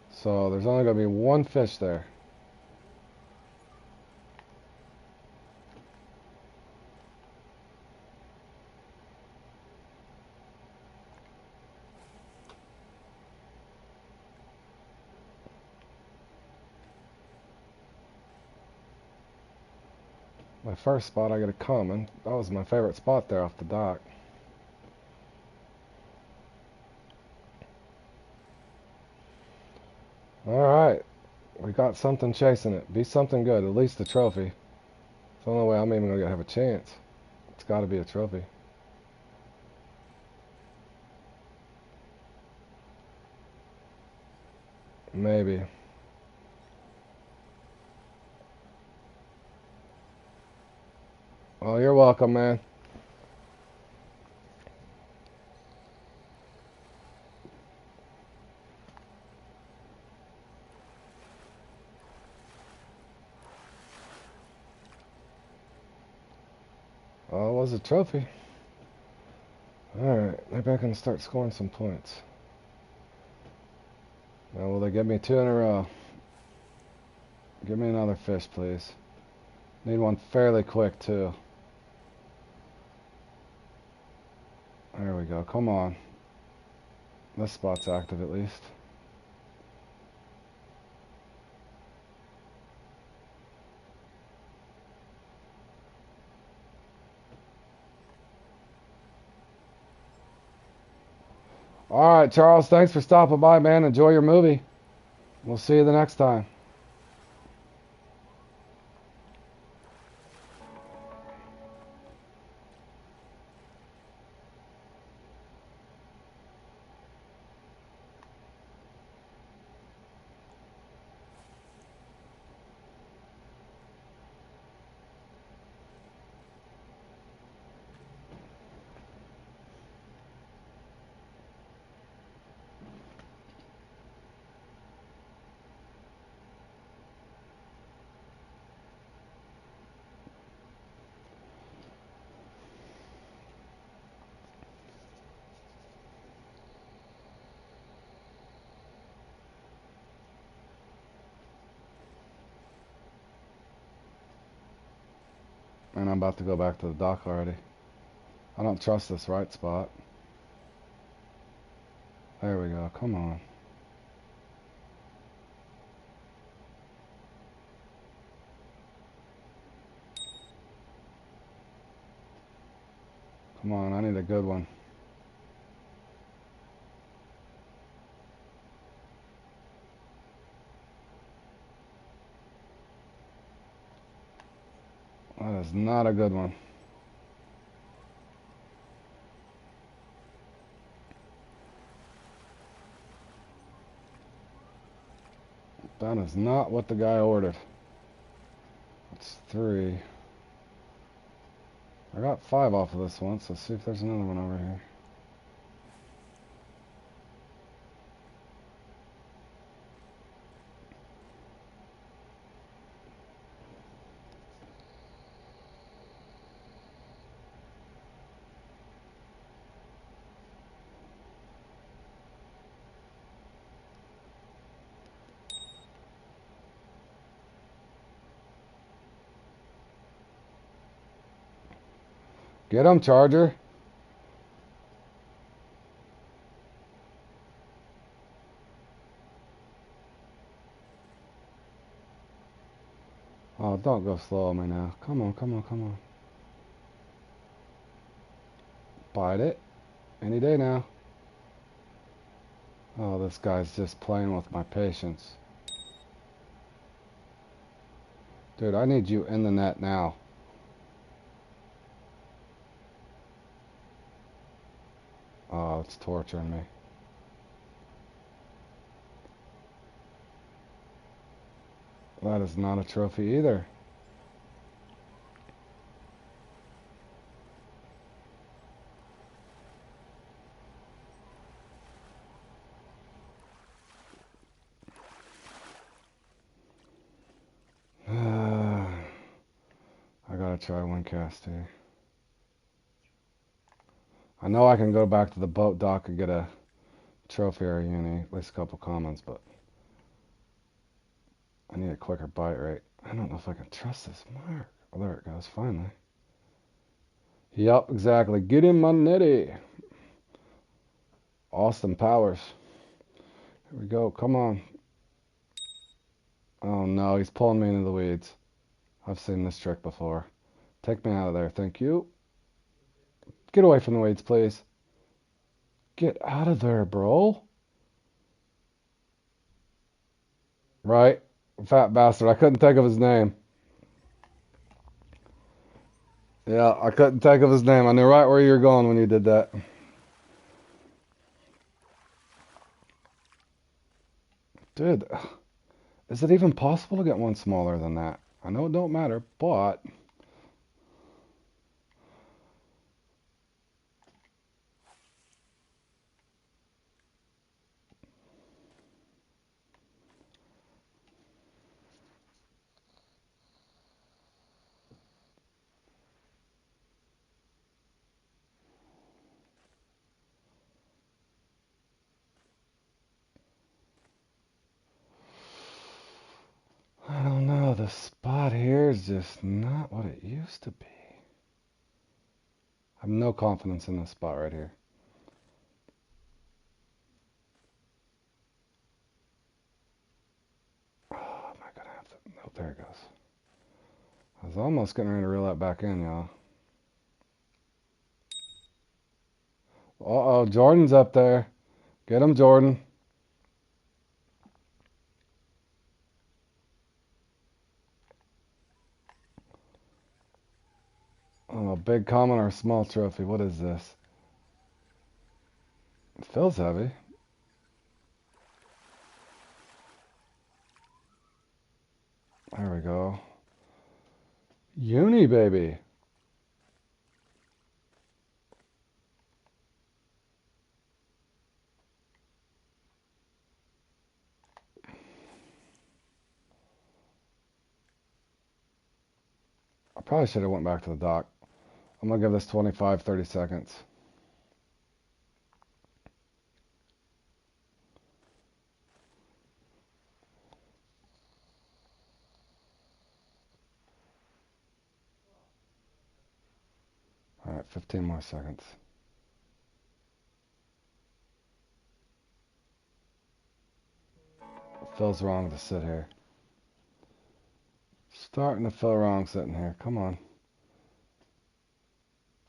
So there's only going to be one fish there. My first spot, I got a common. That was my favorite spot there off the dock. Alright. We got something chasing it. Be something good. At least a trophy. It's the only way I'm even going to have a chance. It's got to be a trophy. Maybe. Well, you're welcome, man. Well, it was a trophy. Alright, maybe I can start scoring some points. Now, will they give me two in a row? Give me another fish, please. Need one fairly quick, too. There we go. Come on. This spot's active, at least. Alright, Charles, thanks for stopping by, man. Enjoy your movie. We'll see you the next time. And I'm about to go back to the dock already. I don't trust this right spot. There we go. Come on. Come on, I need a good one. is not a good one. That is not what the guy ordered. It's 3. I got 5 off of this one, so let's see if there's another one over here. Get him, Charger. Oh, don't go slow on me now. Come on, come on, come on. Bite it. Any day now. Oh, this guy's just playing with my patience. Dude, I need you in the net now. Oh, it's torturing me. That is not a trophy either. I gotta try one cast here. I know I can go back to the boat dock and get a trophy or a uni, at least a couple commons, but I need a quicker bite rate. I don't know if I can trust this mark. Oh, there it goes, finally. Yep, exactly. Get in my netty. Austin Powers. Here we go, come on. Oh no, he's pulling me into the weeds. I've seen this trick before. Take me out of there, thank you. Get away from the weeds, please. Get out of there, bro. Right? Fat bastard. I couldn't think of his name. Yeah, I couldn't think of his name. I knew right where you were going when you did that. Dude, is it even possible to get one smaller than that? I know it don't matter, but... I don't know, the spot here is just not what it used to be. I have no confidence in this spot right here. Oh, am I gonna have to... Oh, there it goes. I was almost getting ready to reel that back in, y'all. Uh-oh, Jordan's up there. Get him, Jordan. Oh, big common or a small trophy? What is this? It feels heavy. There we go. Uni, baby. I probably should have went back to the dock. I'm going to give this 25, 30 seconds. All right, 15 more seconds. It feels wrong to sit here. Starting to feel wrong sitting here. Come on.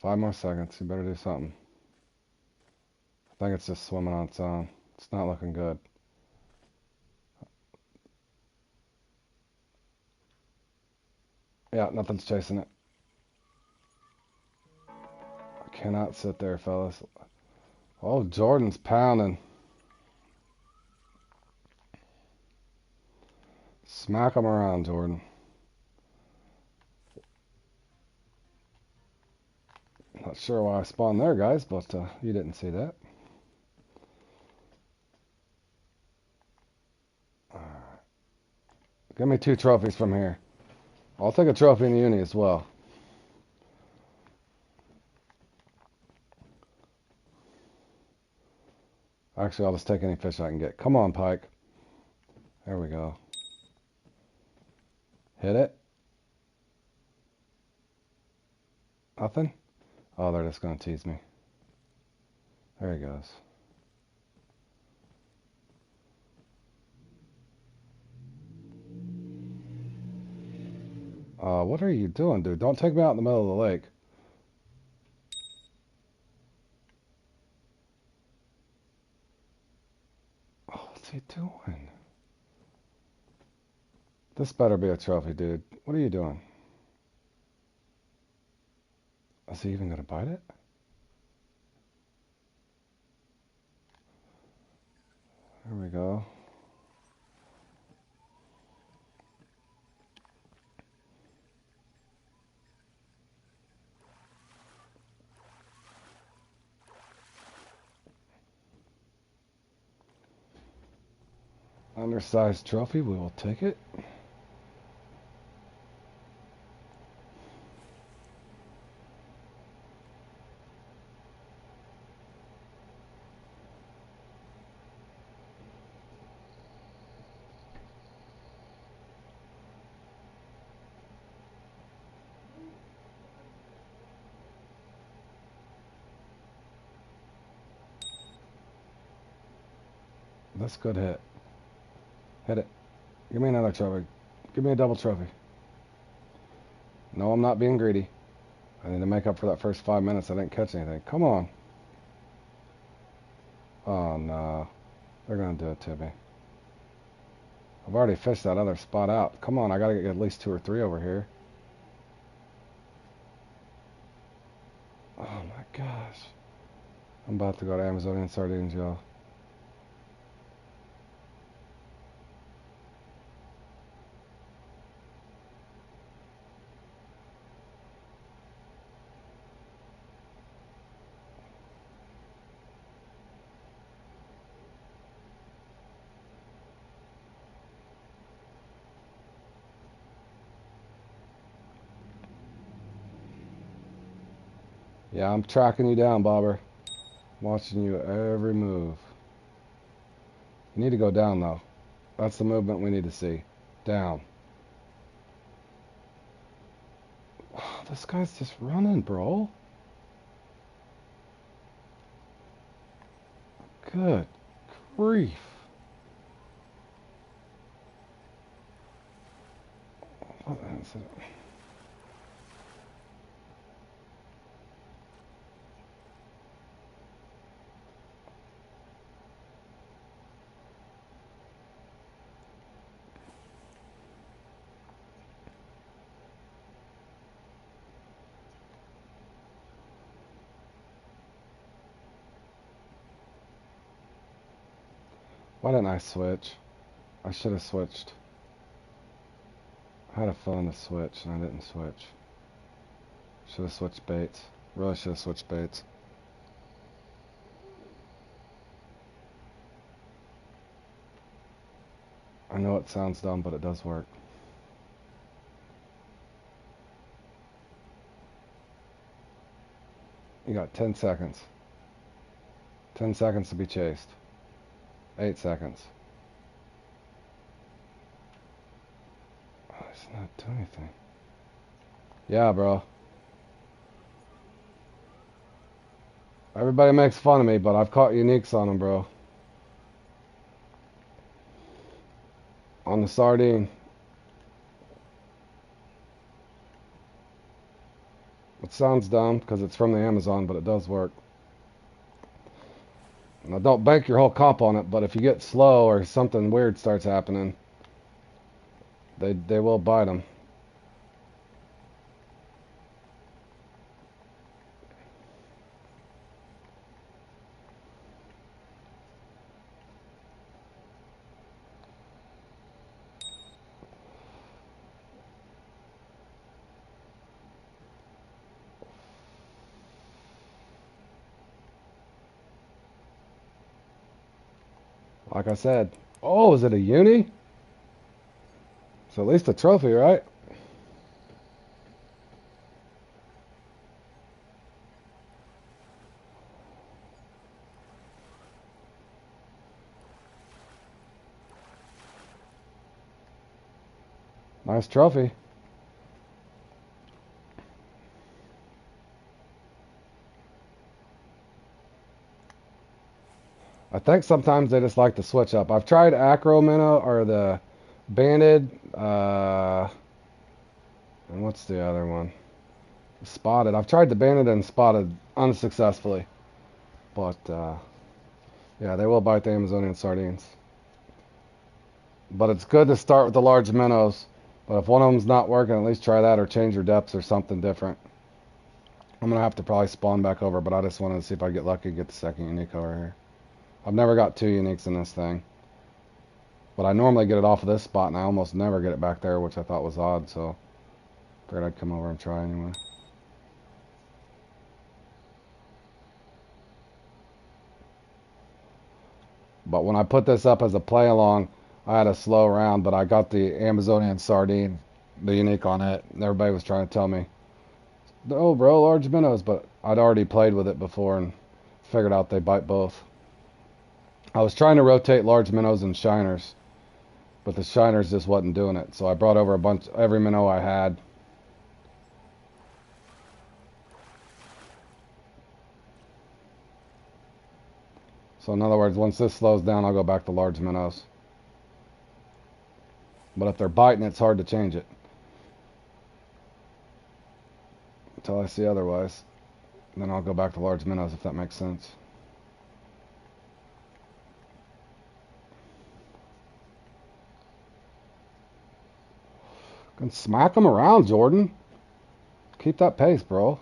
5 more seconds. You better do something. I think it's just swimming on its own. It's not looking good. Yeah, nothing's chasing it. cannot sit there, fellas. Oh, Jordan's pounding. Smack him around, Jordan. Not sure why I spawned there, guys, but you didn't see that. Alright. Give me 2 trophies from here. I'll take a trophy in the uni as well. Actually, I'll just take any fish I can get. Come on, pike. There we go. Hit it. Nothing? Oh, they're just going to tease me. There he goes. What are you doing, dude? Don't take me out in the middle of the lake. Oh, what's he doing? This better be a trophy, dude. What are you doing? Is he even going to bite it? There we go. Undersized trophy, we will take it. That's a good hit. Hit it. Give me another trophy. Give me a double trophy. No, I'm not being greedy. I need to make up for that first 5 minutes. I didn't catch anything. Come on. Oh, no. They're going to do it to me. I've already fished that other spot out. Come on, I got to get at least 2 or 3 over here. Oh, my gosh. I'm about to go to Amazonian Sardines, y'all. Yeah, I'm tracking you down, Bobber. Watching you every move. You need to go down, though. That's the movement we need to see. Down. Oh, this guy's just running, bro. Good grief. What is it? Why didn't I switch? I should have switched. I had a feeling to switch, and I didn't switch. Should have switched baits. Really should have switched baits. I know it sounds dumb, but it does work. You got 10 seconds. 10 seconds to be chased. 8 seconds. Oh, it's not doing anything. Yeah, bro. Everybody makes fun of me, but I've caught uniques on them, bro. On the sardine. It sounds dumb because it's from the Amazon, but it does work. Now, don't bank your whole comp on it, but if you get slow or something weird starts happening, they will bite them. Like I said. Oh, is it a uni? So at least a trophy, right? Nice trophy. I think sometimes they just like to switch up. I've tried Acro Minnow or the Banded, and what's the other one? Spotted. I've tried the Banded and Spotted unsuccessfully. But, yeah, they will bite the Amazonian sardines. But it's good to start with the large minnows. But if one of them's not working, at least try that or change your depths or something different. I'm going to have to probably spawn back over, but I just wanted to see if I get lucky and get the second unique over here. I've never got 2 uniques in this thing. But I normally get it off of this spot, and I almost never get it back there, which I thought was odd, so figured I'd come over and try anyway. But when I put this up as a play-along, I had a slow round, but I got the Amazonian sardine, the unique on it, and everybody was trying to tell me, oh, bro, large minnows, but I'd already played with it before and figured out they bite both. I was trying to rotate large minnows and shiners, but the shiners just wasn't doing it. So I brought over every minnow I had. So in other words, once this slows down, I'll go back to large minnows. But if they're biting, it's hard to change it. Until I see otherwise. Then I'll go back to large minnows, if that makes sense. Can smack them around, Jordan. Keep that pace, bro.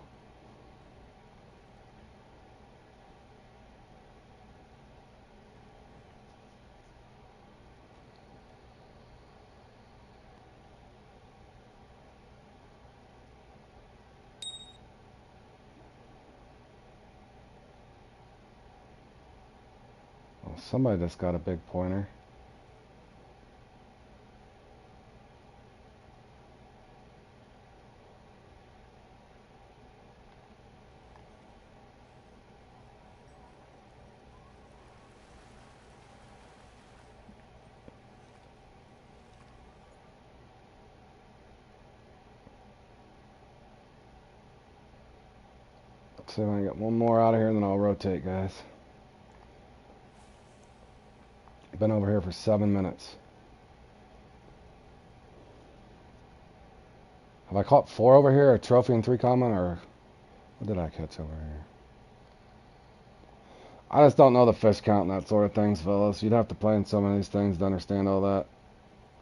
Oh, somebody just got a big pointer. Let's see if I can get one more out of here, and then I'll rotate, guys. Been over here for 7 minutes. Have I caught 4 over here, a trophy and 3 common, or what did I catch over here? I just don't know the fish count and that sort of things, fellas. You'd have to play in some of these things to understand all that.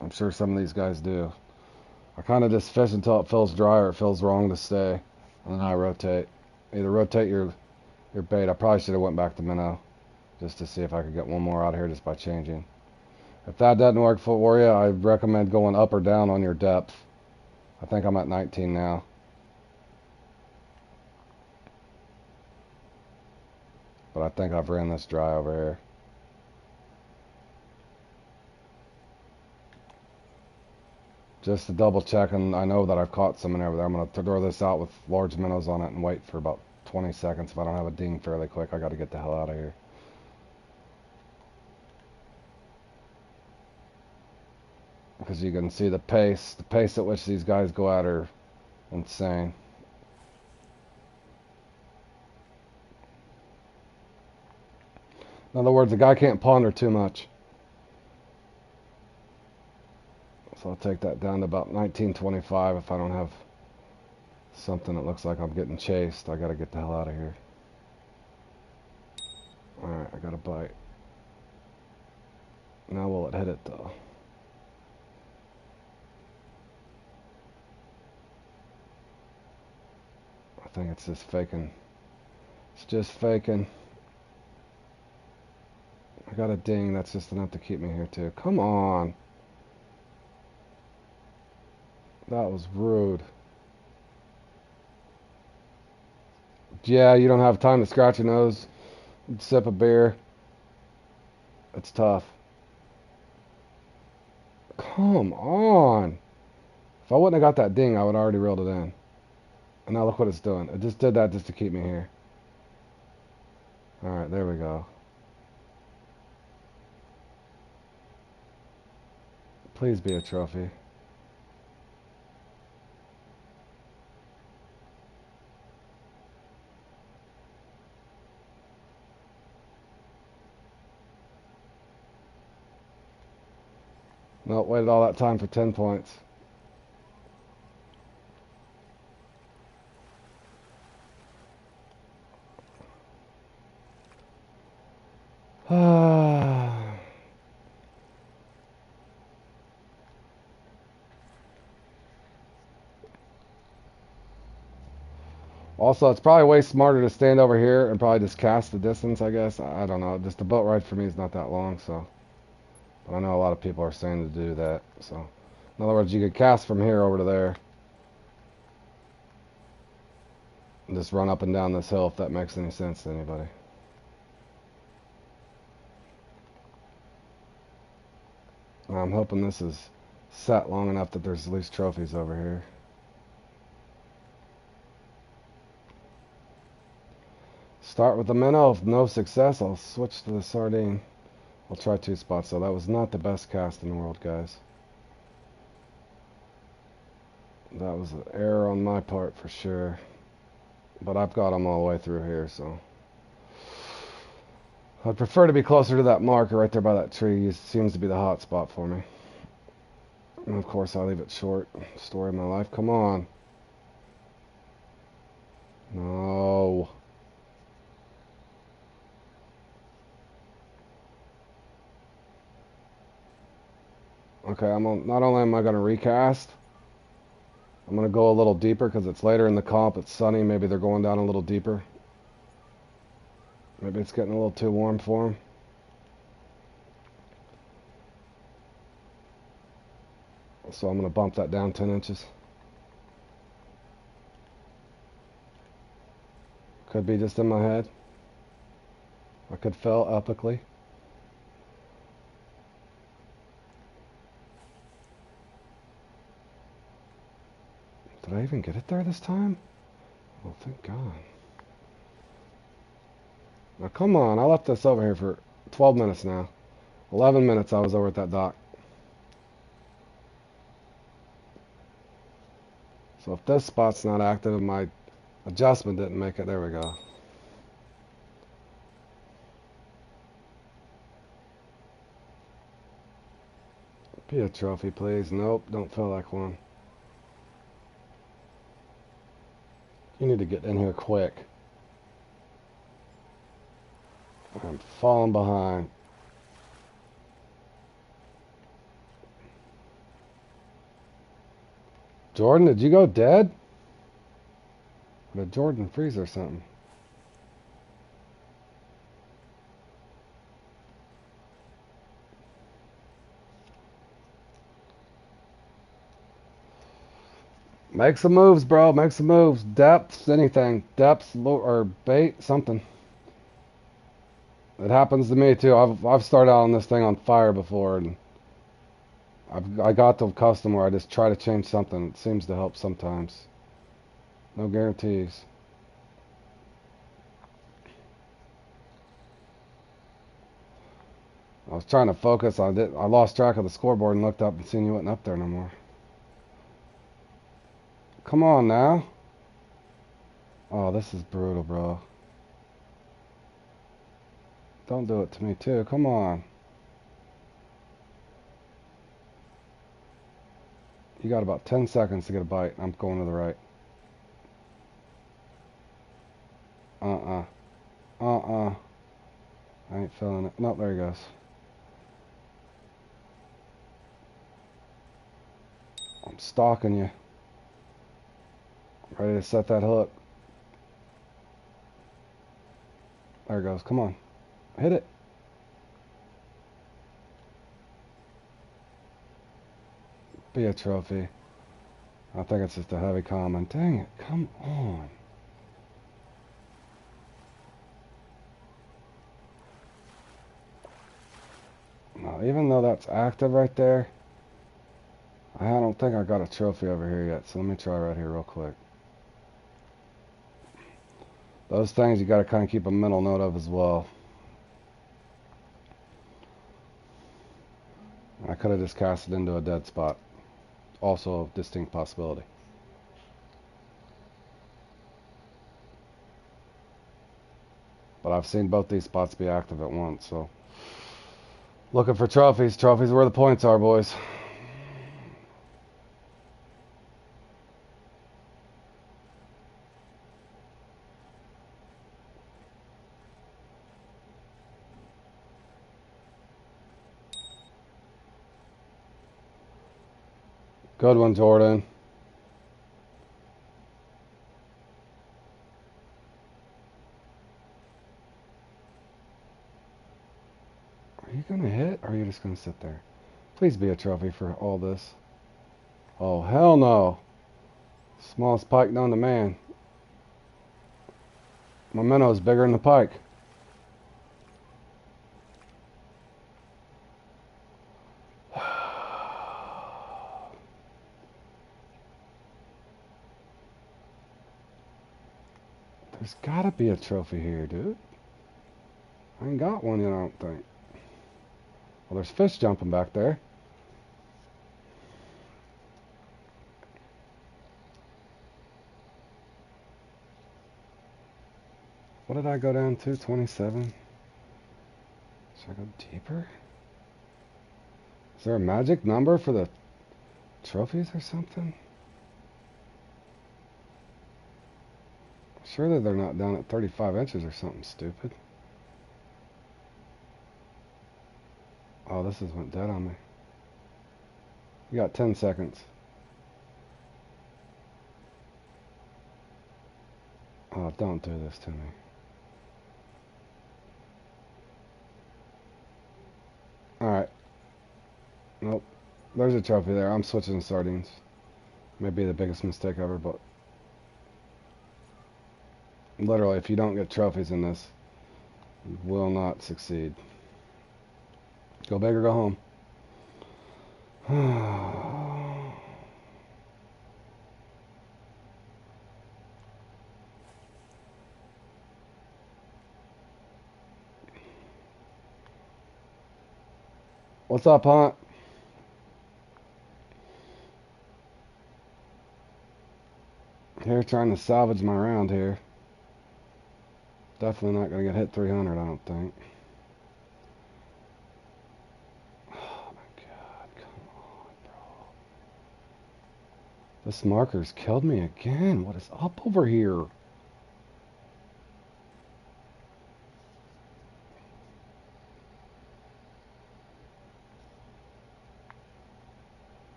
I'm sure some of these guys do. I kind of just fish until it feels dry or it feels wrong to stay, and then I rotate. Either rotate your bait. I probably should have went back to minnow just to see if I could get one more out here just by changing. If that doesn't work for you, I recommend going up or down on your depth. I think I'm at 19 now. But I think I've ran this dry over here. Just to double check, and I know that I've caught some in over there. I'm going to throw this out with large minnows on it and wait for about 20 seconds. If I don't have a ding fairly quick, I got to get the hell out of here. Because you can see the pace at which these guys go out are insane. In other words, the guy can't ponder too much. So I'll take that down to about 1925 if I don't have something that looks like I'm getting chased. I gotta get the hell out of here. Alright, I got a bite. Now will it hit it though? I think it's just faking. It's just faking. I got a ding. That's just enough to keep me here too. Come on. That was rude. Yeah, you don't have time to scratch your nose, sip a beer. It's tough. Come on. If I wouldn't have got that ding, I would have already reeled it in. And now look what it's doing. It just did that just to keep me here. Alright, there we go. Please be a trophy. Nope, waited all that time for 10 points. Also, it's probably way smarter to stand over here and probably just cast the distance, I guess. I don't know. Just the boat ride for me is not that long, so. But I know a lot of people are saying to do that, so. In other words, you could cast from here over to there. And just run up and down this hill, if that makes any sense to anybody. I'm hoping this is set long enough that there's at least trophies over here. Start with the minnow. If no success, I'll switch to the sardine. I'll try 2 spots, so that was not the best cast in the world, guys. That was an error on my part for sure. But I've got them all the way through here, so. I'd prefer to be closer to that marker right there by that tree. It seems to be the hot spot for me. And of course, I leave it short. Story of my life. Come on. No. Okay, not only am I going to recast, I'm going to go a little deeper because it's later in the comp. It's sunny. Maybe they're going down a little deeper. Maybe it's getting a little too warm for them. So I'm going to bump that down 10 inches. Could be just in my head. I could fail epically. Did I even get it there this time? Oh, thank God. Now, come on. I left this over here for 12 minutes now. 11 minutes I was over at that dock. So if this spot's not active and my adjustment didn't make it, there we go. Be a trophy, please. Nope, don't feel like one. You need to get in here quick. I'm falling behind. Jordan, did you go dead? Or did Jordan freeze or something? Make some moves, bro. Make some moves. Depths, anything. Depths or bait, something. It happens to me too. I've started out on this thing on fire before, and I got to custom where I just try to change something. It seems to help sometimes. No guarantees. I was trying to focus. I lost track of the scoreboard and looked up and seen you wasn't up there no more. Come on now. Oh, this is brutal, bro. Don't do it to me too. Come on. You got about 10 seconds to get a bite. I'm going to the right. I ain't feeling it. Nope, there he goes. I'm stalking you. Ready to set that hook. There it goes. Come on. Hit it. Be a trophy. I think it's just a heavy common. Dang it. Come on. No, even though that's active right there, I don't think I got a trophy over here yet, so let me try right here real quick. Those things you got to kind of keep a mental note of as well. I could have just cast it into a dead spot. Also a distinct possibility. But I've seen both these spots be active at once, so. Looking for trophies. Trophies where the points are, boys. Good one, Jordan. Are you going to hit, or are you just going to sit there? Please be a trophy for all this. Oh, hell no. Smallest pike known to man. My minnow is bigger than the pike. There's gotta be a trophy here, dude. I ain't got one yet, I don't think. Well, there's fish jumping back there. What did I go down to? 27? Should I go deeper? Is there a magic number for the trophies or something? Surely they're not down at 35 inches or something stupid. Oh, this has went dead on me. You got 10 seconds. Oh, don't do this to me. Alright. Nope. There's a trophy there. I'm switching to sardines. Maybe the biggest mistake ever, but literally, if you don't get trophies in this, you will not succeed. Go big or go home. What's up, Hunt? Here trying to salvage my round here. Definitely not going to get hit 300, I don't think. Oh my god, come on, bro. This marker's killed me again. What is up over here?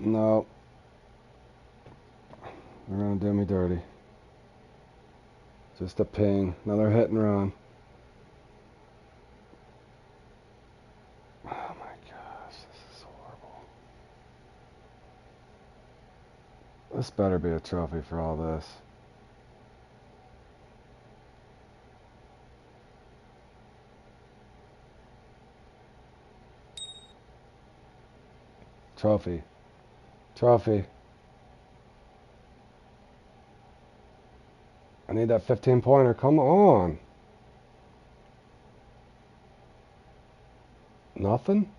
No. They're going to do me dirty. Just a ping. Another hit and run. Oh my gosh, this is horrible. This better be a trophy for all this. Trophy. Trophy. I need that 15-pointer. Come on. Nothing?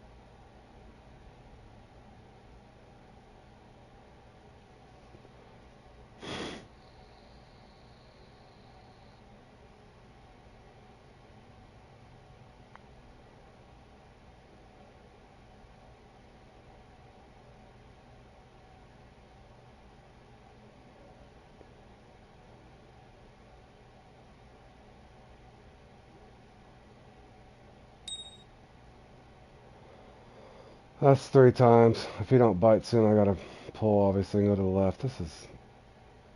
That's 3 times. If you don't bite soon, I gotta pull, obviously, and go to the left. This is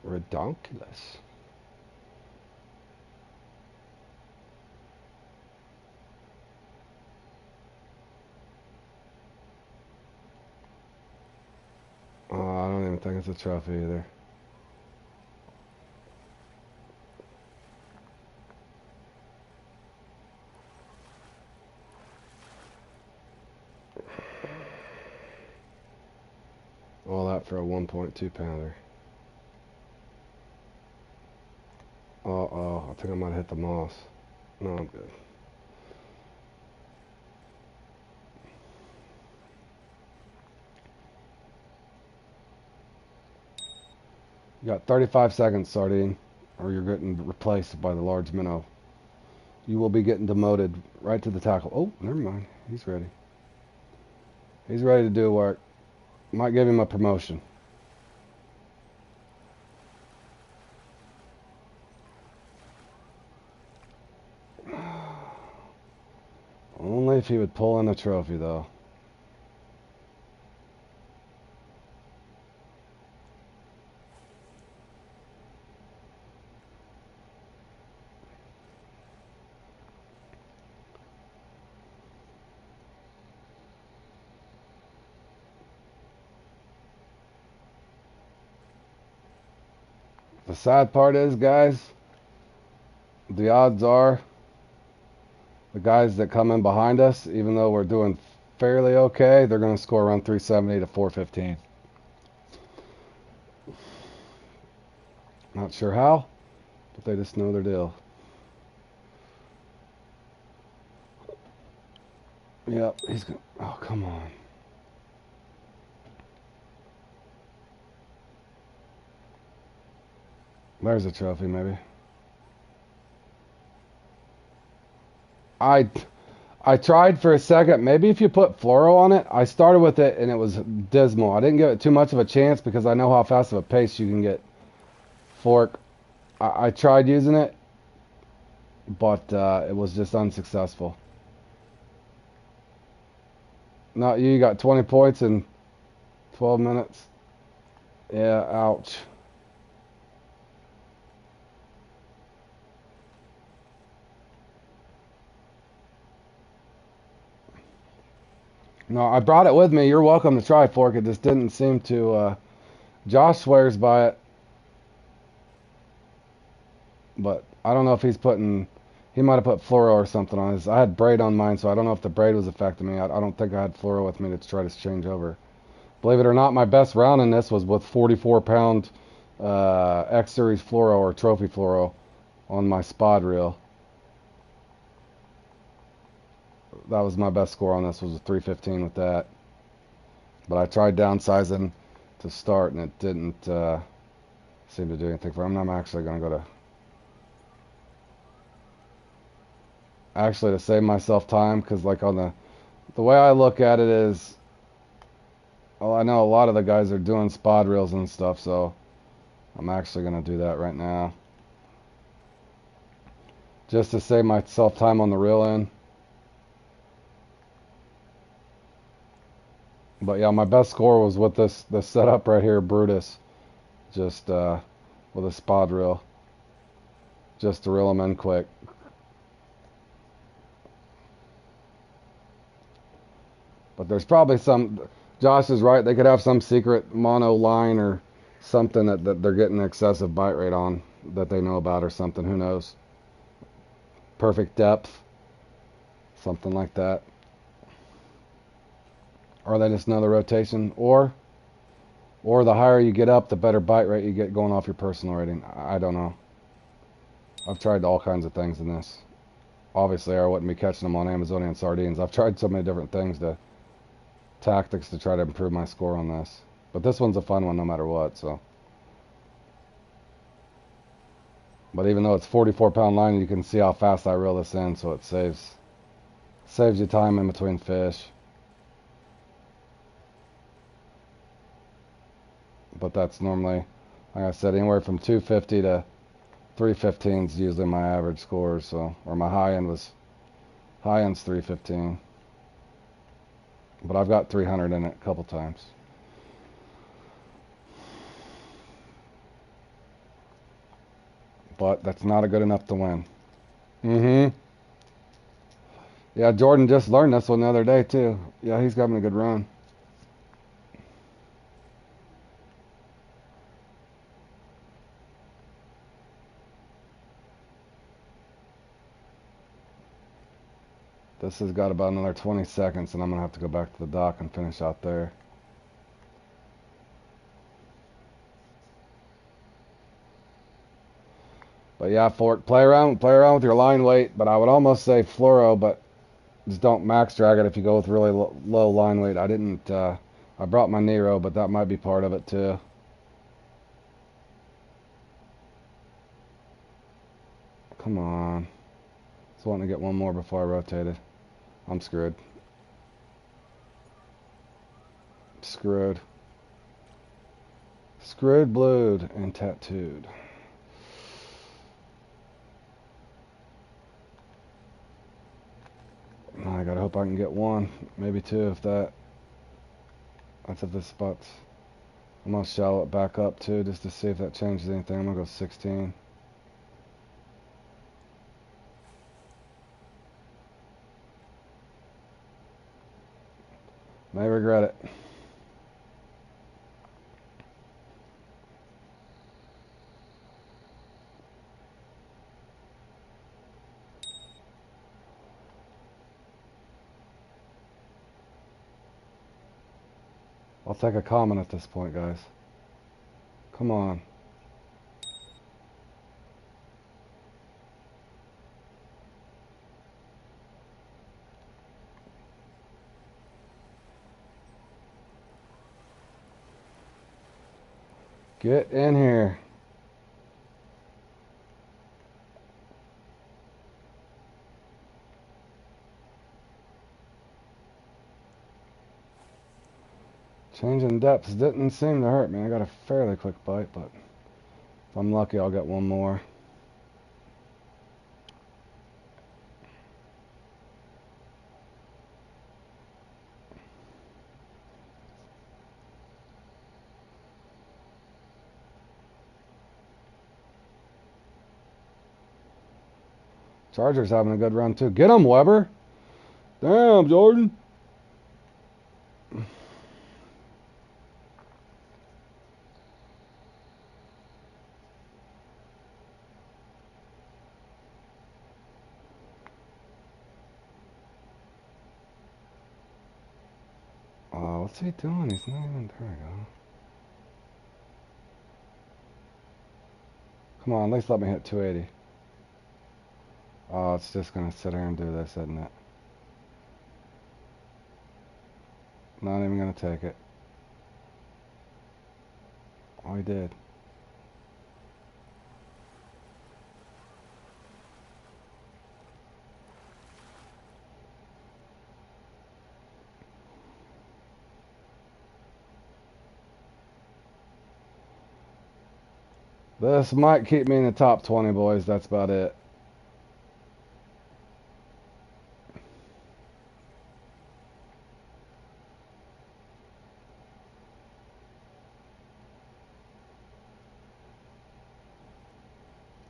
redonkulous. think it's a trophy either. All that for a 1.2 pounder. Uh-oh, I think I might have hit the moss. No, I'm good. You got 35 seconds, Sardine, or you're getting replaced by the large minnow. You will be getting demoted right to the tackle. Oh, never mind. He's ready. He's ready to do work. Might give him a promotion. Only if he would pull in a trophy, though. The sad part is, guys, the odds are the guys that come in behind us, even though we're doing fairly okay, they're going to score around 370 to 415. Not sure how, but they just know their deal. Yep, he's going to... Oh, come on. There's a trophy, maybe. I tried for a second. Maybe if you put fluoro on it. I started with it, and it was dismal. I didn't give it too much of a chance because I know how fast of a pace you can get fork. I tried using it, but it was just unsuccessful. Not you. You got 20 points in 12 minutes. Yeah, ouch. No, I brought it with me. You're welcome to try, Fork. It just didn't seem to... Josh swears by it. But I don't know if he's putting... He might have put fluoro or something on his... I had braid on mine, so I don't know if the braid was affecting me. I don't think I had fluoro with me to try to change over. Believe it or not, my best round in this was with 44-pound X-Series fluoro or trophy fluoro on my spod reel. That was my best score on this, was a 315 with that. But I tried downsizing to start, and it didn't seem to do anything for him. I'm actually going to go to... Actually, to save myself time, because like on the way I look at it is... Well, I know a lot of the guys are doing spod reels and stuff, so I'm actually going to do that right now. Just to save myself time on the reel end. But yeah, my best score was with this setup right here, Brutus. Just with a spod reel. Just to reel them in quick. But there's probably some... Josh is right. They could have some secret mono line or something that they're getting excessive bite rate on that they know about or something. Who knows? Perfect depth. Something like that. Or they just know the rotation. Or the higher you get up, the better bite rate you get going off your personal rating. I don't know. I've tried all kinds of things in this. Obviously, I wouldn't be catching them on Amazonian sardines. I've tried so many different things tactics to try to improve my score on this. But this one's a fun one no matter what, so. But even though it's 44-pound line, you can see how fast I reel this in, so it saves you time in between fish. But that's normally, like I said, anywhere from 250 to 315 is usually my average score, so, or my high end's 315. But I've got 300 in it a couple times. But that's not a good enough to win. Yeah, Jordan just learned this one the other day, too. Yeah, he's having a good run. This has got about another 20 seconds, and I'm going to have to go back to the dock and finish out there. But yeah, Fort, play around with your line weight. But I would almost say fluoro, but just don't max drag it if you go with really low line weight. I didn't. I brought my Nero, but that might be part of it too. Come on. Just wanting to get one more before I rotated. I'm screwed. Screwed. Screwed, blued, and tattooed. I gotta hope I can get one, maybe two if that. That's if this spot's. I'm gonna shallow it back up too, just to see if that changes anything. I'm gonna go 16. May regret it. I'll take a comment at this point, guys. Come on. Get in here. Changing depths didn't seem to hurt me. I got a fairly quick bite, but if I'm lucky, I'll get one more. Charger's having a good run too. Get him, Weber. Damn, Jordan. What's he doing? He's not even. There we go. Come on, at least let me hit 280. Oh, it's just gonna sit here and do this, isn't it? Not even gonna take it. Oh, he did. This might keep me in the top 20, boys. That's about it.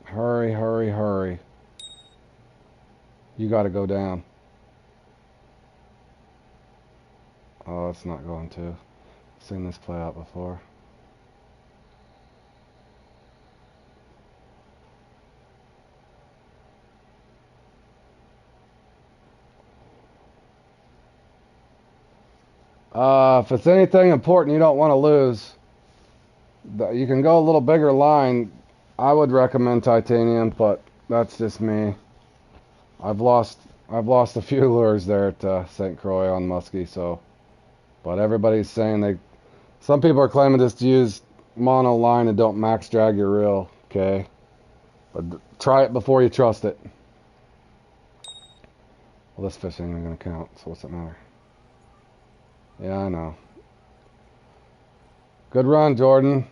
Hurry, hurry, hurry. You gotta go down. Oh, it's not going to. Seen this play out before. If it's anything important you don't want to lose, you can go a little bigger line. I would recommend titanium, but that's just me. I've lost a few lures there at St. Croix on Muskie, so. But everybody's saying some people are claiming just to use mono line and don't max drag your reel, okay? But try it before you trust it. Well, this fish ain't even gonna count, so what's it matter? Yeah, I know. Good run, Jordan.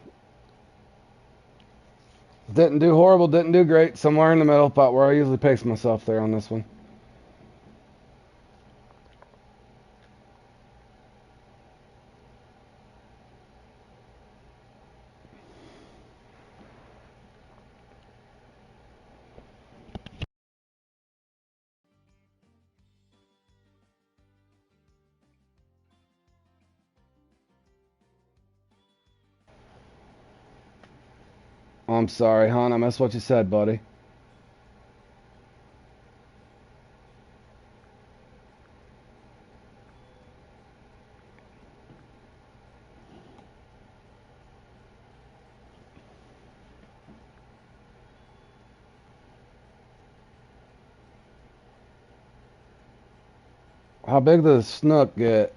Didn't do horrible, didn't do great. Somewhere in the middle, about where I usually pace myself there on this one. I'm sorry, hon. I missed what you said, buddy. How big does the snook get?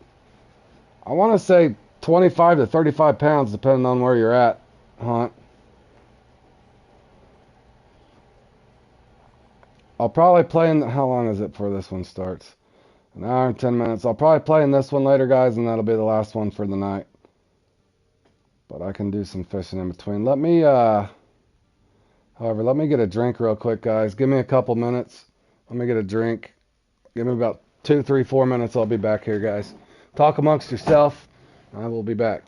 I want to say 25 to 35 pounds, depending on where you're at, Hunt. I'll probably play in. How long is it before this one starts? An hour and 10 minutes. I'll probably play in this one later, guys, and that'll be the last one for the night. But I can do some fishing in between. However, let me get a drink real quick, guys. Give me a couple minutes. Let me get a drink. Give me about 2, 3, 4 minutes. I'll be back here, guys. Talk amongst yourself. I will be back.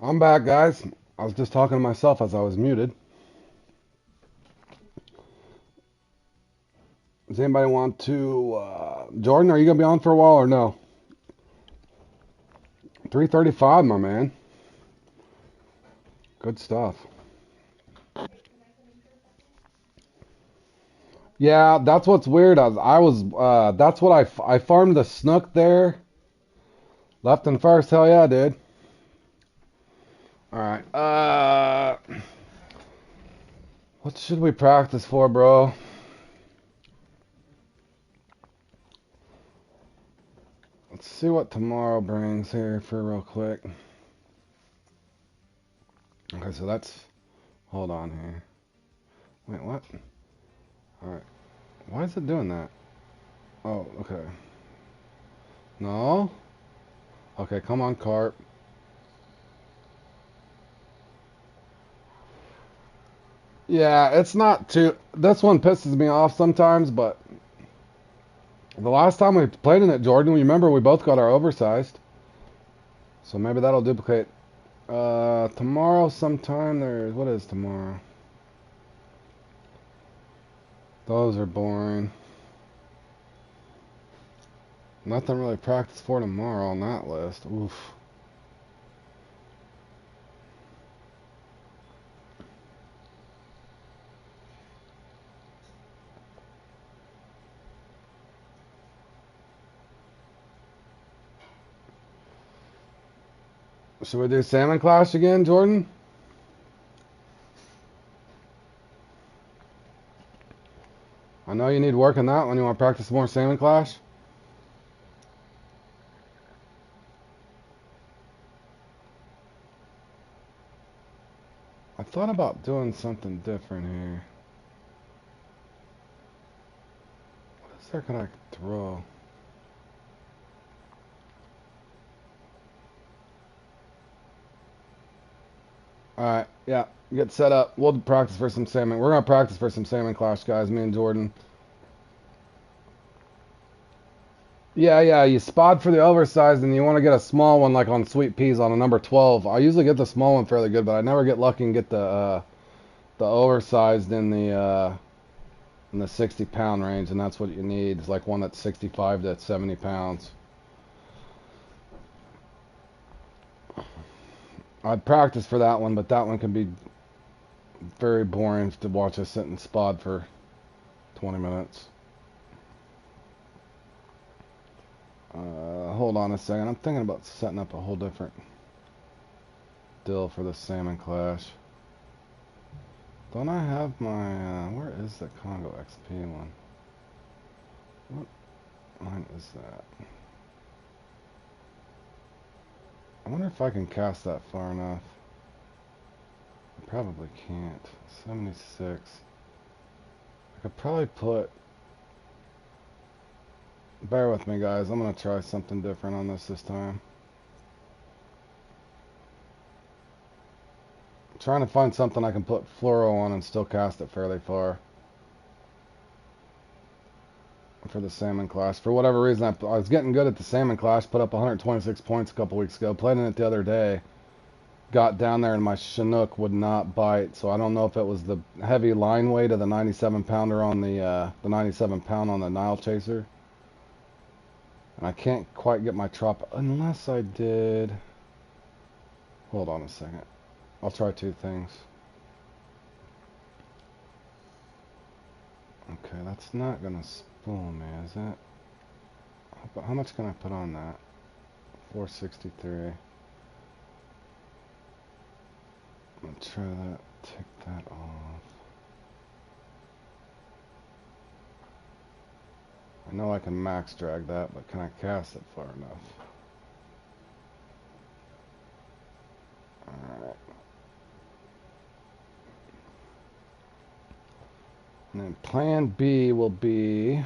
I'm back, guys. I was just talking to myself as I was muted. Does anybody want to... Jordan, are you going to be on for a while or no? 3:35, my man. Good stuff. Yeah, that's what's weird. That's what I farmed the snook there. Left and first, hell yeah, dude. All right. What should we practice for, bro? Let's see what tomorrow brings here for real quick. Okay, so that's. Hold on here. Wait, what? All right. Why is it doing that? Oh, okay. No. Okay, come on, carp. Yeah, it's not too. This one pisses me off sometimes, but the last time we played in it, Jordan, we remember we both got our oversized. So maybe that'll duplicate. Tomorrow sometime there's. What is tomorrow? Those are boring. Nothing really practice for tomorrow on that list. Oof. Should we do Salmon Clash again, Jordan? I know you need work on that one. You want to practice more Salmon Clash? I thought about doing something different here. What is there can I throw? Alright, yeah, get set up. We'll practice for some salmon. We're going to practice for some Salmon Clash, guys, me and Jordan. Yeah, you spot for the oversized and you want to get a small one like on Sweet Peas on a number 12. I usually get the small one fairly good, but I never get lucky and get the oversized in the 60-pound range, and that's what you need. It's like one that's 65 to 70 pounds. I'd practice for that one, but that one can be very boring to watch us sit and spot for 20 minutes. Hold on a second. I'm thinking about setting up a whole different deal for the Salmon Clash. Don't I have my, where is the Congo XP one? What line is that? I wonder if I can cast that far enough. I probably can't. 76. I could probably put... Bear with me, guys. I'm going to try something different on this time. I'm trying to find something I can put fluoro on and still cast it fairly far. For the Salmon Clash. For whatever reason, I was getting good at the Salmon Clash. Put up 126 points a couple weeks ago. Played in it the other day. Got down there and my Chinook would not bite. So I don't know if it was the heavy line weight of the 97 pounder on the 97 pound on the Nile Chaser. And I can't quite get my trop unless I did. Hold on a second. I'll try two things. Okay, that's not gonna spool me, is it? How much can I put on that? 463. I'm gonna try that. Take that off. I know I can max drag that, but can I cast it far enough? Alright. And then plan B will be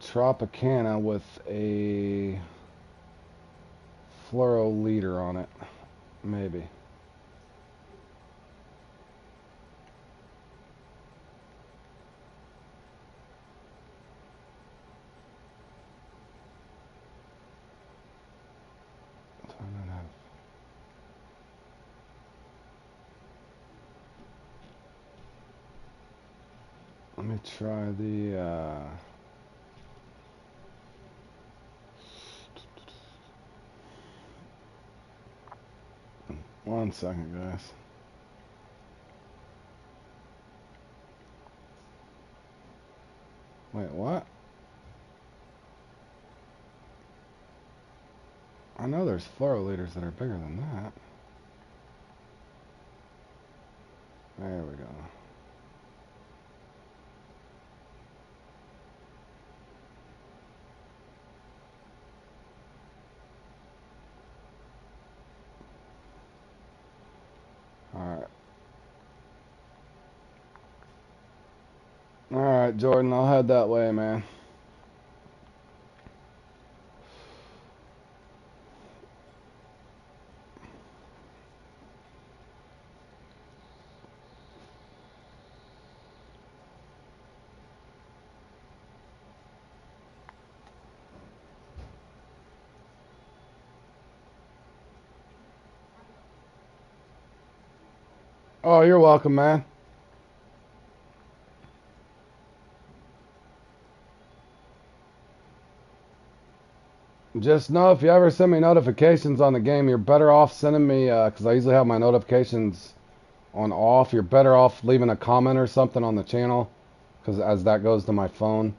Tropicana with a fluoro leader on it. Maybe. Let me try the, 1 second, guys. Wait, what? I know there's fluoro leaders that are bigger than that. There we go. Alright. Alright, Jordan, I'll head that way, man. Oh, you're welcome, man. Just know if you ever send me notifications on the game, you're better off sending me, because I usually have my notifications on off. You're better off leaving a comment or something on the channel, because as that goes to my phone.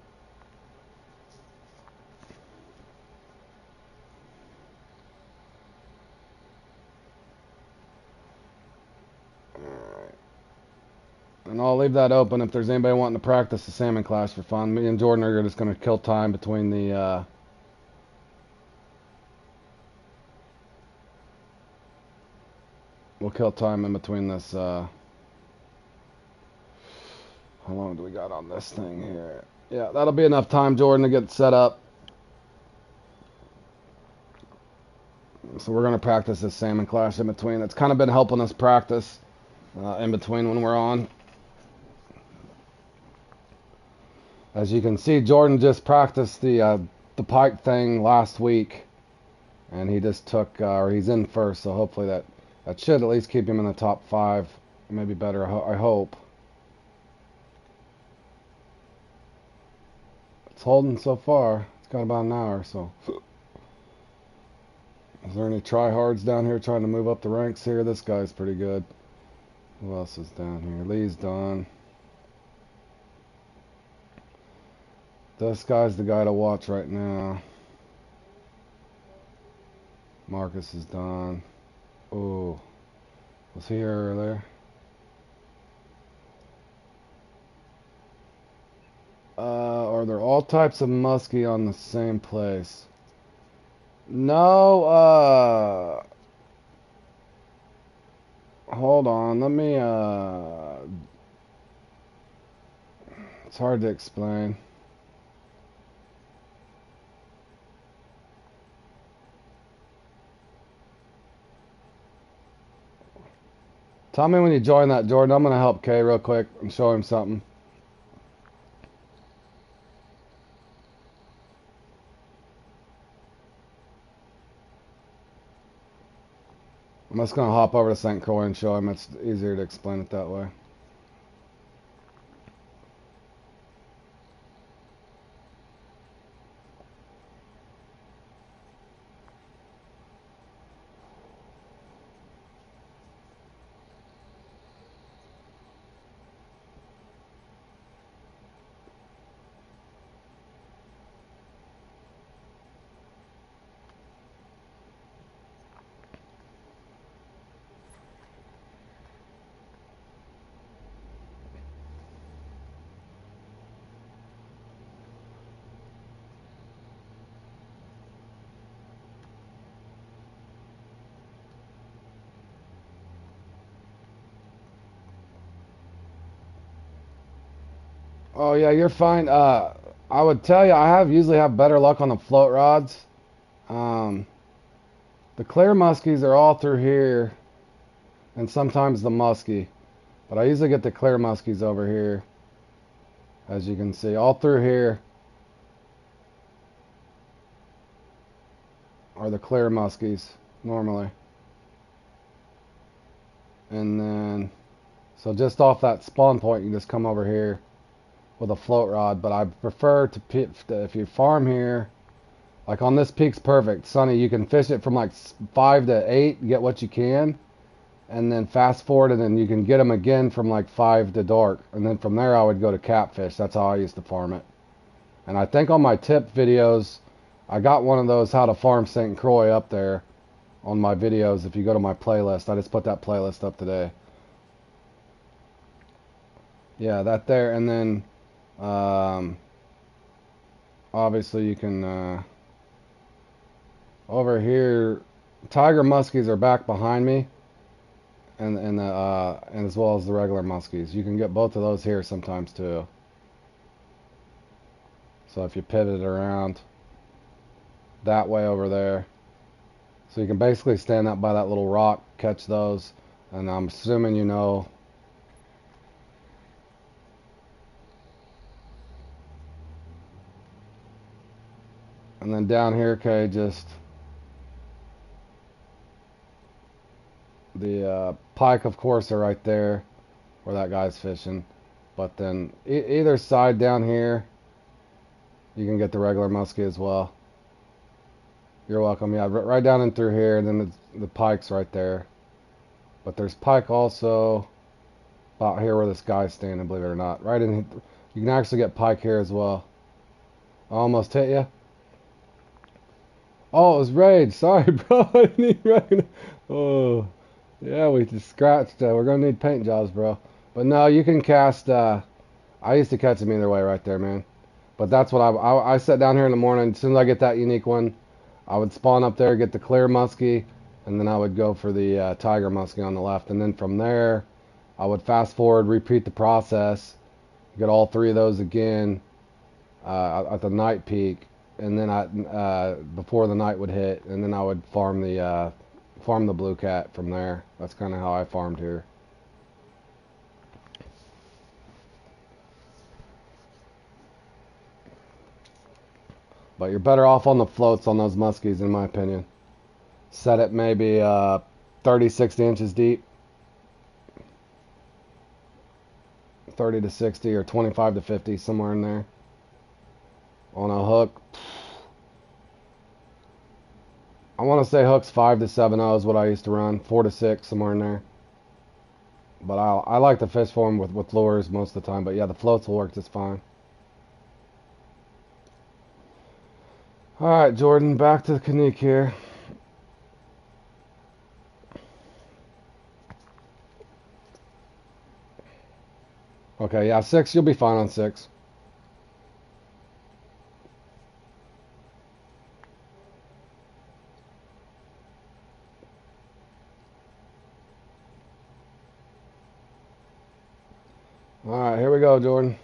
Alright. And I'll leave that open if there's anybody wanting to practice the Salmon Clash for fun. Me and Jordan are just going to kill time between the... We'll kill time in between this, how long do we got on this thing here? Yeah, that'll be enough time, Jordan, to get set up. So we're going to practice this Salmon Clash in between. It's kind of been helping us practice in between when we're on. As you can see, Jordan just practiced the pike thing last week. And he just took, or he's in first, so hopefully that should at least keep him in the top 5. Maybe better, I hope. It's holding so far. It's got about an hour, so. Is there any tryhards down here trying to move up the ranks here? This guy's pretty good. Who else is down here? Lee's done. This guy's the guy to watch right now. Marcus is done. Oh, was he here earlier? Are there all types of muskie on the same place? No, hold on, let me, it's hard to explain. Tell me when you join that, Jordan. I'm going to help Kay real quick and show him something. I'm just going to hop over to St. Croix and show him. It's easier to explain it that way. Oh yeah, you're fine. I would tell you, I usually have better luck on the float rods. The clear muskies are all through here, and sometimes the muskie, but I usually get the clear muskies over here, as you can see, all through here are the clear muskies normally, and then so just off that spawn point, you just come over here with a float rod. But I prefer to if you farm here, like on this peak's perfect, Sunny, you can fish it from like 5 to 8, get what you can, and then fast forward, and then you can get them again from like 5 to dark, and then from there I would go to catfish. That's how I used to farm it. And I think on my tip videos, I got one of those how to farm St. Croix up there on my videos. If you go to my playlist, I just put that playlist up today. Yeah, that there. And then obviously you can over here, tiger muskies are back behind me, and as well as the regular muskies. You can get both of those here sometimes too. So if you pivot it around that way over there, so you can basically stand up by that little rock, catch those, and I'm assuming you know. And then down here, okay, just the pike, of course, are right there where that guy's fishing. But then either side down here, you can get the regular muskie as well. You're welcome. Yeah, right down and through here, and then the pike's right there. But there's pike also about here where this guy's standing, believe it or not. Right in, you can actually get pike here as well. I almost hit you. Oh, it was Rage. Sorry, bro. I didn't even recognize. Oh, yeah, we just scratched. We're going to need paint jobs, bro. But no, you can cast. I used to catch them either way right there, man. But that's what I sat down here in the morning. As soon as I get that unique one, I would spawn up there, get the clear muskie, and then I would go for the tiger muskie on the left. And then from there, I would fast forward, repeat the process, get all three of those again at the night peak. And then before the night would hit, and then I would farm the blue cat from there. That's kind of how I farmed here. But you're better off on the floats on those muskies, in my opinion. Set it maybe 30, 60 inches deep. 30 to 60 or 25 to 50, somewhere in there. On a hook, I want to say hooks 5 to 7.0 is what I used to run. 4 to 6, somewhere in there. But I like to fish for them with lures most of the time. But yeah, the floats will work just fine. Alright, Jordan, back to the Kanique here. Okay, yeah, 6, you'll be fine on 6. Alright, here we go, Jordan.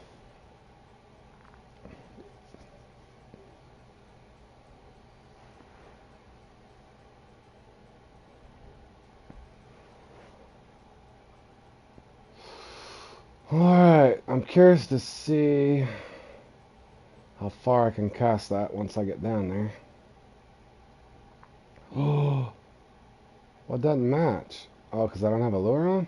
Alright, I'm curious to see how far I can cast that once I get down there. Oh, what doesn't match? Oh, because I don't have a lure on?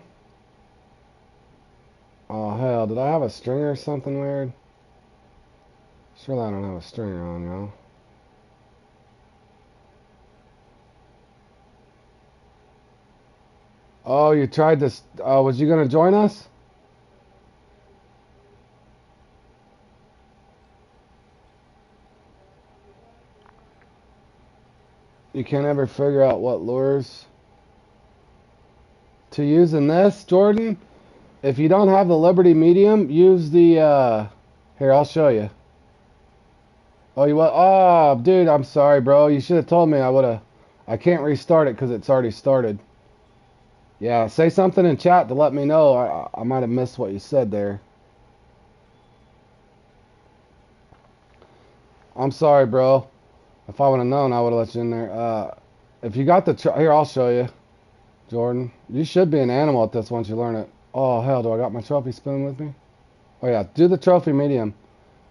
Oh, hell, did I have a stringer or something weird? Surely I don't have a stringer on, yo. Oh, you tried this. Oh, was you going to join us? You can't ever figure out what lures to use in this, Jordan. If you don't have the Liberty Medium, use the, here, I'll show you. Oh, you what? Oh, dude, I'm sorry, bro. You should have told me. I can't restart it because it's already started. Yeah, say something in chat to let me know. I might have missed what you said there. I'm sorry, bro. If I would have known, I would have let you in there. If you got the... Here, I'll show you, Jordan. You should be an animal at this once you learn it. Oh, hell, do I got my trophy spoon with me? Oh, yeah, do the trophy medium.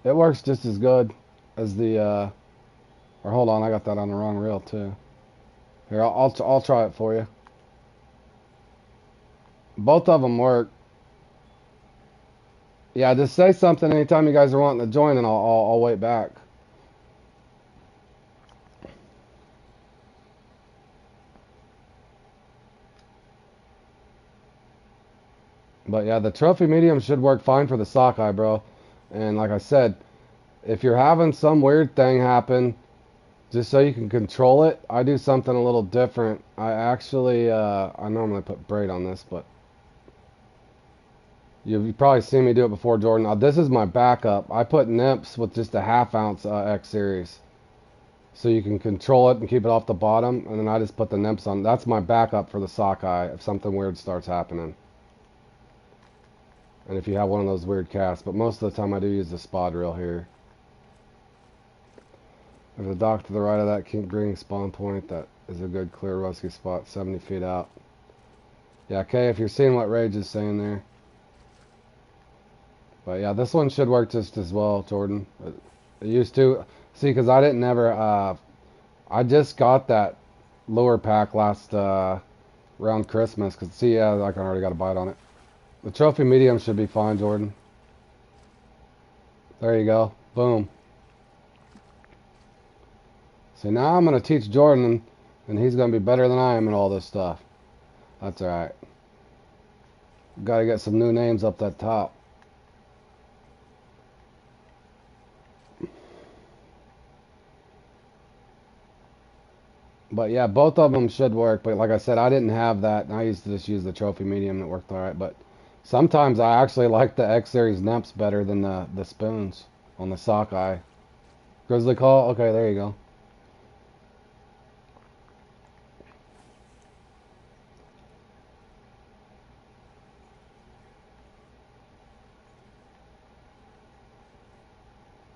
It works just as good as the... Or hold on, I got that on the wrong reel, too. Here, I'll try it for you. Both of them work. Yeah, just say something anytime you guys are wanting to join, and I'll wait back. But yeah, the trophy medium should work fine for the sockeye, bro. And like I said, if you're having some weird thing happen, just so you can control it, I do something a little different. I actually, I normally put braid on this, but you've probably seen me do it before, Jordan. This is my backup. I put nymphs with just a half-ounce X series, so you can control it and keep it off the bottom, and then I just put the nymphs on. That's my backup for the sockeye if something weird starts happening. And if you have one of those weird casts, but most of the time I do use the spot reel here. There's a dock to the right of that green spawn point. That is a good clear rusky spot, 70 feet out. Yeah, okay, if you're seeing what Rage is saying there. But yeah, this one should work just as well, Jordan. It used to. See, because I didn't never, I just got that lure pack last, around Christmas. Because see, yeah, I already got a bite on it. The trophy medium should be fine, Jordan. There you go. Boom. See, now I'm going to teach Jordan, and he's going to be better than I am in all this stuff. That's alright. Got to get some new names up that top. But yeah, both of them should work. But like I said, I didn't have that. I used to just use the trophy medium that worked alright. But sometimes I actually like the X Series nymphs better than the spoons on the sockeye. Grizzly call? Okay, there you go.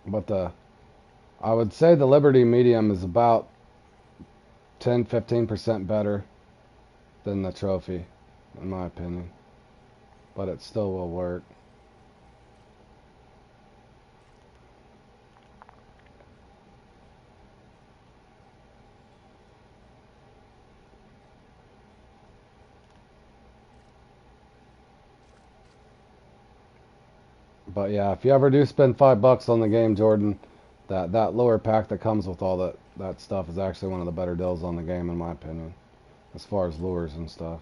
But I would say the Liberty medium is about 10-15% better than the trophy, in my opinion. But it still will work. But yeah, if you ever do spend $5 on the game, Jordan, that lower pack that comes with all that stuff is actually one of the better deals on the game, in my opinion, as far as lures and stuff.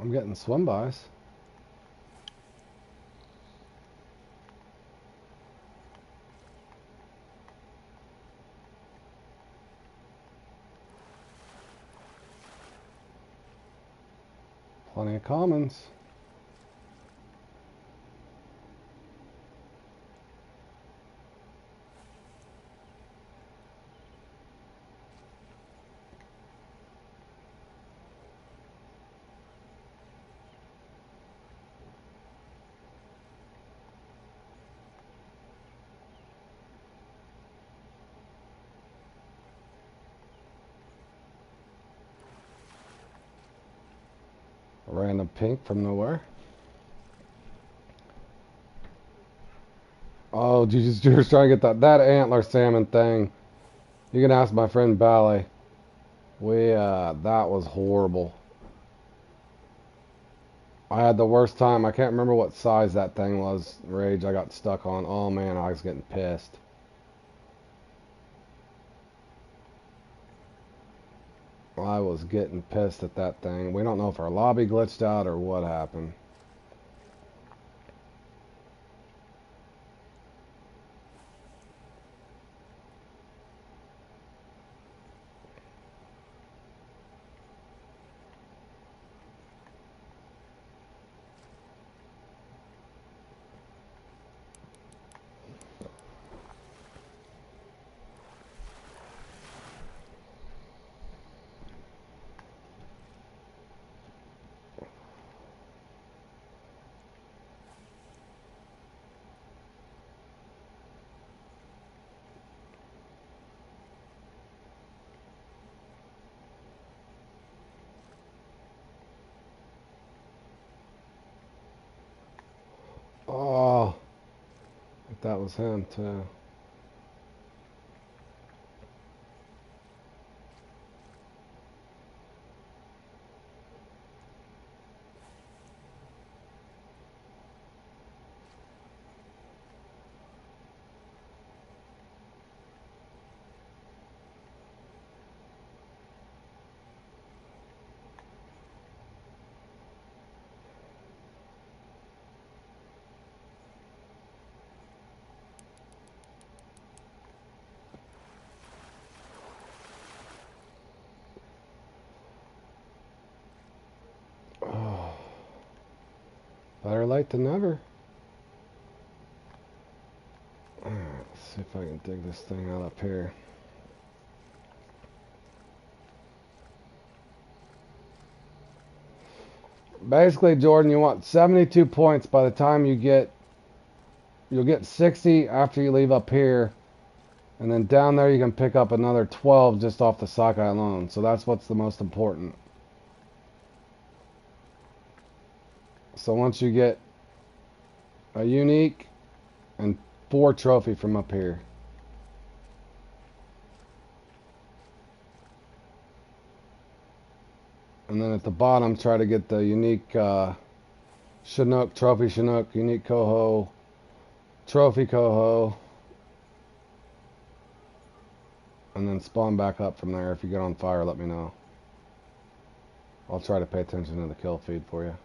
I'm getting swim bys. Plenty of commons. A random pink from nowhere. Oh, you're just trying to get that antler salmon thing. You can ask my friend Bally. That was horrible. I had the worst time. I can't remember what size that thing was, Rage, I got stuck on. Oh man, I was getting pissed. I was getting pissed at that thing. We don't know if our lobby glitched out or what happened. that was him too. Oh, better late than never. Alright, let's see if I can dig this thing out up here. Basically, Jordan, you want 72 points by the time you'll get 60 after you leave up here, and then down there you can pick up another 12 just off the sockeye alone. So that's what's the most important. So once you get a unique and 4 trophy from up here. And then at the bottom, try to get the unique Chinook, trophy Chinook, unique coho, trophy coho, and then spawn back up from there. If you get on fire, let me know. I'll try to pay attention to the kill feed for you.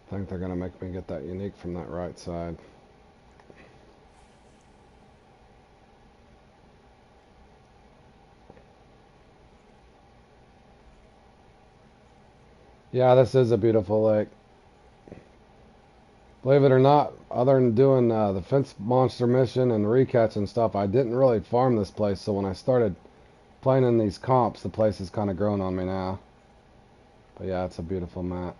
I think they're going to make me get that unique from that right side. Yeah, this is a beautiful lake. Believe it or not, other than doing the fence monster mission and recatch and stuff, I didn't really farm this place. So when I started playing in these comps, the place has kind of grown on me now. But yeah, it's a beautiful map.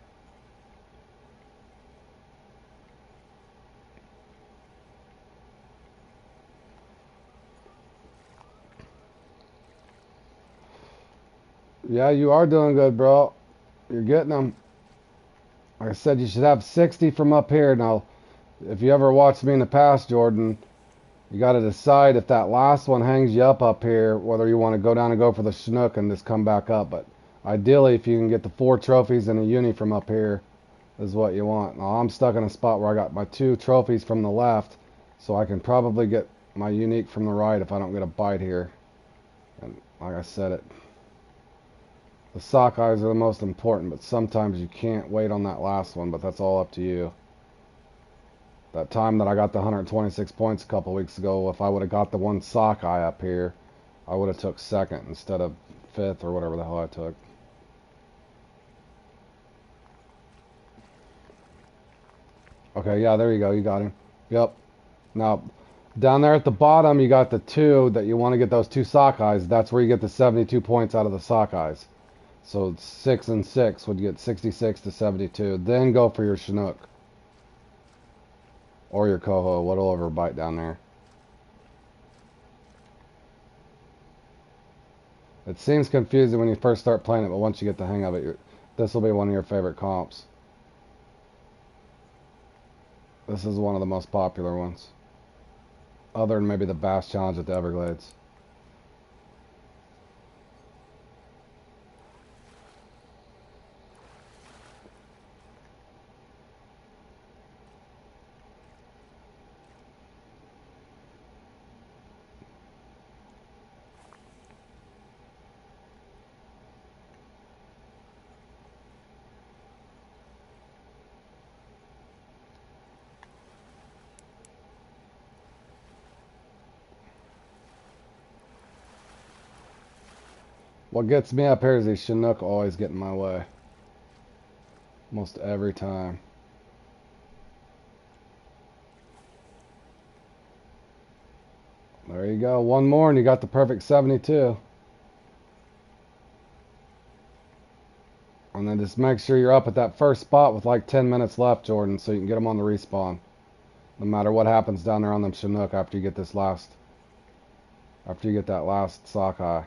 Yeah, you are doing good, bro. You're getting them. Like I said, you should have 60 from up here. Now, if you ever watched me in the past, Jordan, you got to decide if that last one hangs you up here, whether you want to go down and go for the Chinook and just come back up. But ideally, if you can get the 4 trophies and a uni from up here, is what you want. Now, I'm stuck in a spot where I got my 2 trophies from the left, so I can probably get my unique from the right if I don't get a bite here. And like I said, the sockeyes are the most important, but sometimes you can't wait on that last one, but that's all up to you. That time that I got the 126 points a couple weeks ago, if I would have got the one sockeye up here, I would have took second instead of fifth or whatever the hell I took. Okay, yeah, there you go. You got him. Yep. Now, down there at the bottom, you got the 2 that you want to get those 2 sockeyes. That's where you get the 72 points out of the sockeyes. So 6 and 6 would get 66 to 72. Then go for your Chinook. Or your Coho, whatever bite down there. It seems confusing when you first start playing it, but once you get the hang of it, this will be one of your favorite comps. This is one of the most popular ones. Other than maybe the Bass Challenge at the Everglades. What gets me up here is these Chinook always get in my way. Most every time. There you go. One more and you got the perfect 72. And then just make sure you're up at that first spot with like 10 minutes left, Jordan, so you can get them on the respawn. No matter what happens down there on them Chinook after you get that last sockeye.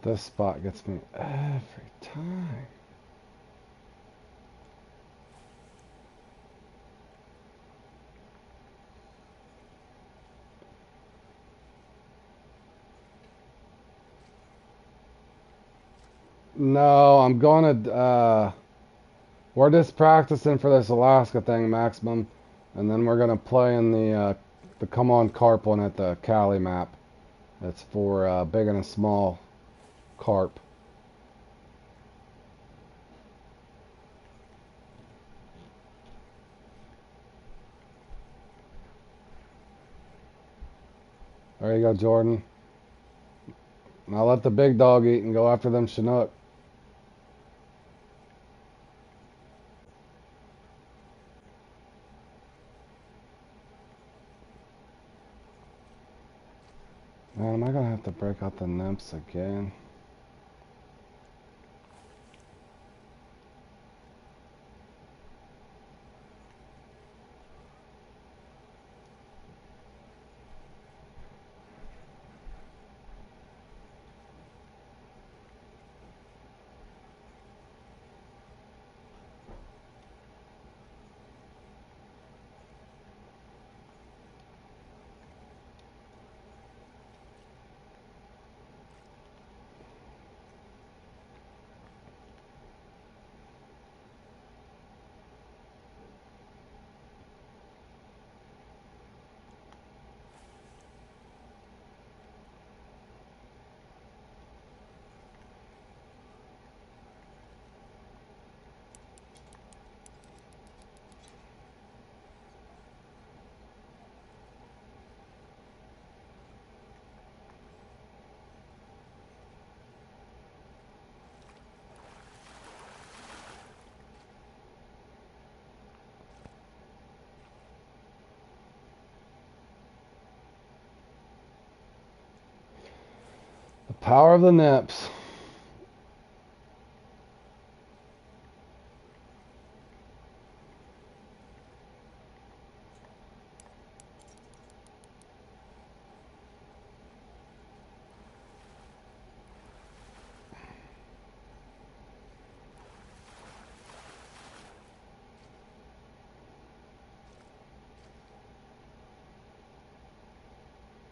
This spot gets me every time. No, I'm gonna, we're just practicing for this Alaska thing, maximum. And then we're gonna play in the Come On Carp one at the Cali map. It's for big and a small carp. There you go, Jordan. Now let the big dog eat and go after them Chinook. Man, am I gonna have to break out the nymphs again? Power of the nips.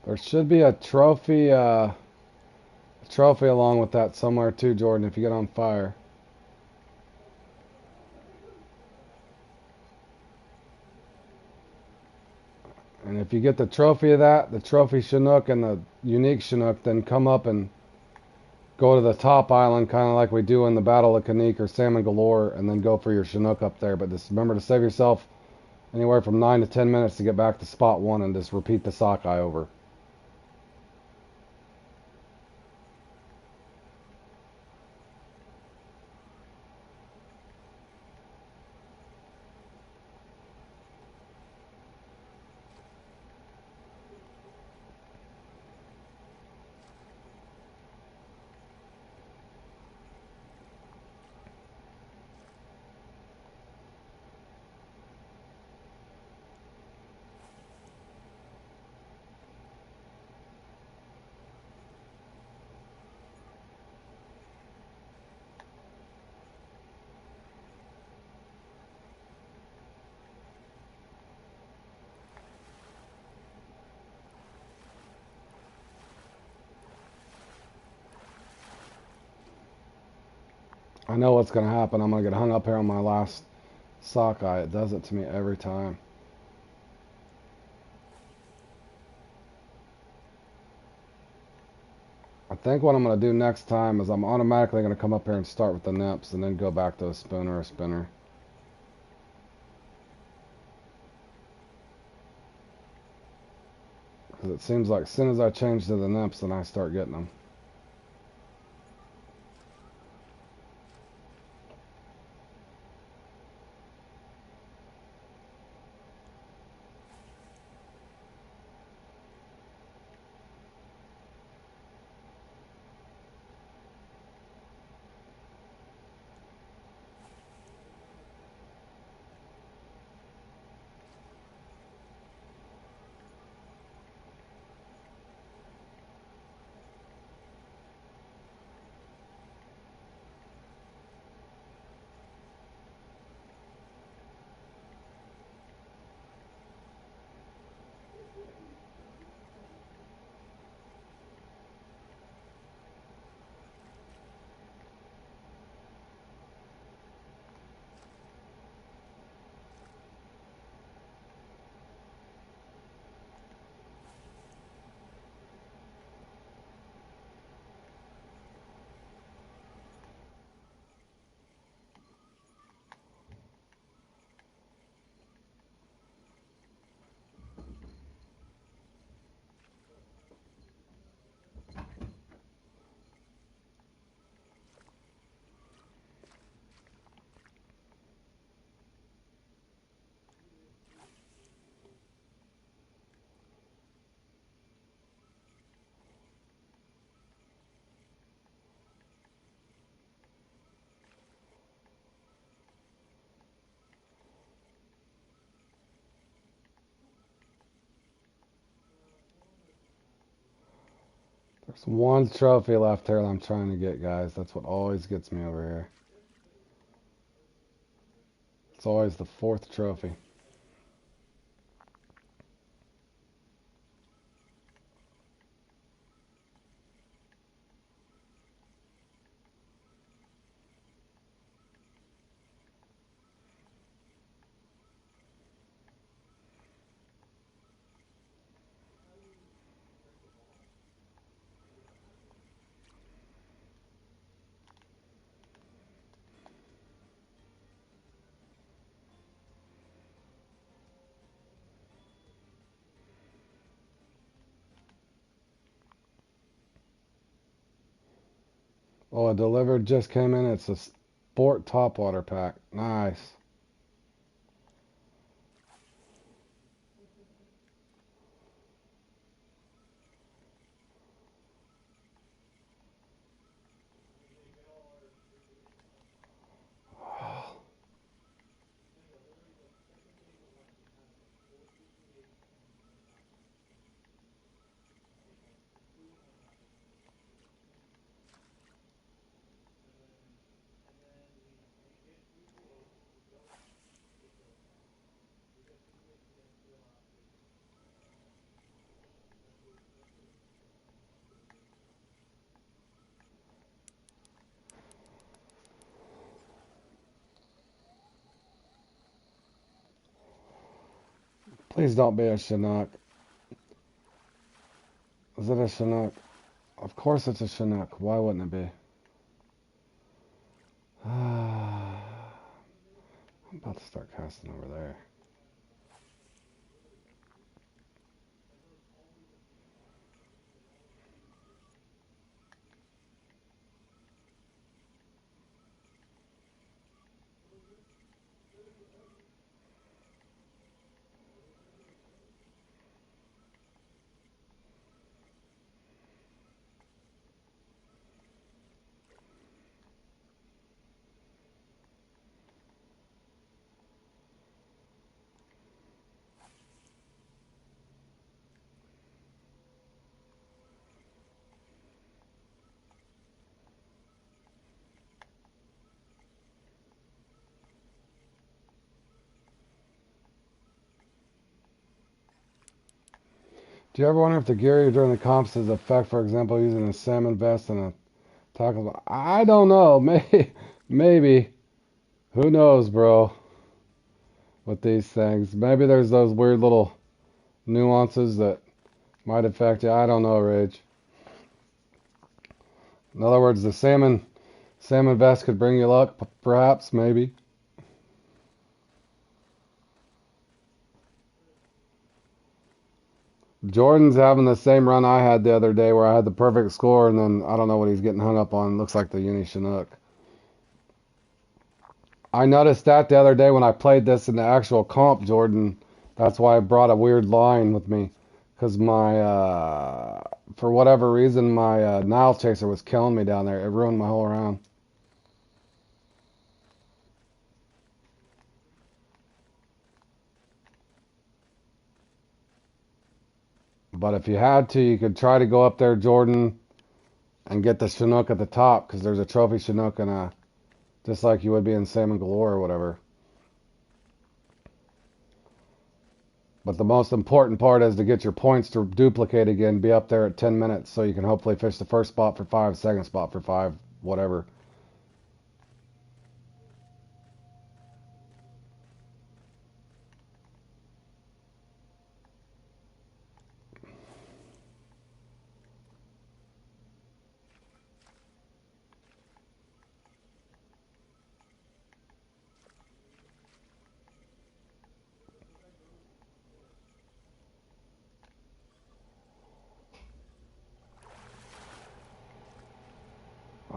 There should be a trophy along with that somewhere too, Jordan, if you get on fire. And if you get the trophy of that, the trophy Chinook and the unique Chinook, then come up and go to the top island, kind of like we do in the Battle of Kanique or Salmon Galore, and then go for your Chinook up there. But just remember to save yourself anywhere from 9 to 10 minutes to get back to spot one, and just repeat the sockeye over. I know what's going to happen. I'm going to get hung up here on my last sockeye. It does it to me every time. I think what I'm going to do next time is I'm automatically going to come up here and start with the nips and then go back to a spoon or a spinner. Because it seems like as soon as I change to the nips, then I start getting them. There's one trophy left here that I'm trying to get, guys. That's what always gets me over here. It's always the fourth trophy. Oh, a delivered just came in. It's a Sport Topwater pack. Nice. Please don't be a Chinook. Is it a Chinook? Of course it's a Chinook. Why wouldn't it be? I'm about to start casting over there. Do you ever wonder if the gear during the comps has effect, for example, using a salmon vest and a tackle? I don't know. Maybe. Who knows, bro, with these things. Maybe there's those weird little nuances that might affect you. I don't know, Rage. In other words, the salmon vest could bring you luck, perhaps, maybe. Jordan's having the same run I had the other day where I had the perfect score, and then I don't know what he's getting hung up on. Looks like the Uni Chinook. I noticed that the other day when I played this in the actual comp, Jordan. That's why I brought a weird line with me. Because for whatever reason, my Nile Chaser was killing me down there. It ruined my whole round. But if you had to, you could try to go up there, Jordan, and get the Chinook at the top. Because there's a trophy Chinook and just like you would be in Salmon Galore or whatever. But the most important part is to get your points to duplicate again, be up there at 10 minutes so you can hopefully fish the first spot for 5, second spot for 5, whatever.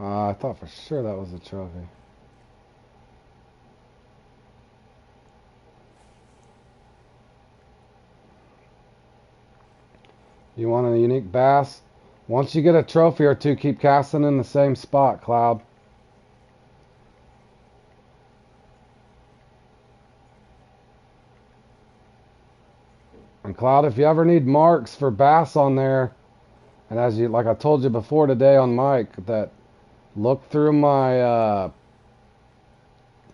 I thought for sure that was a trophy. You want a unique bass? Once you get a trophy or two, keep casting in the same spot, Cloud. And Cloud, if you ever need marks for bass on there, and as you, like I told you before today on mic, that look through my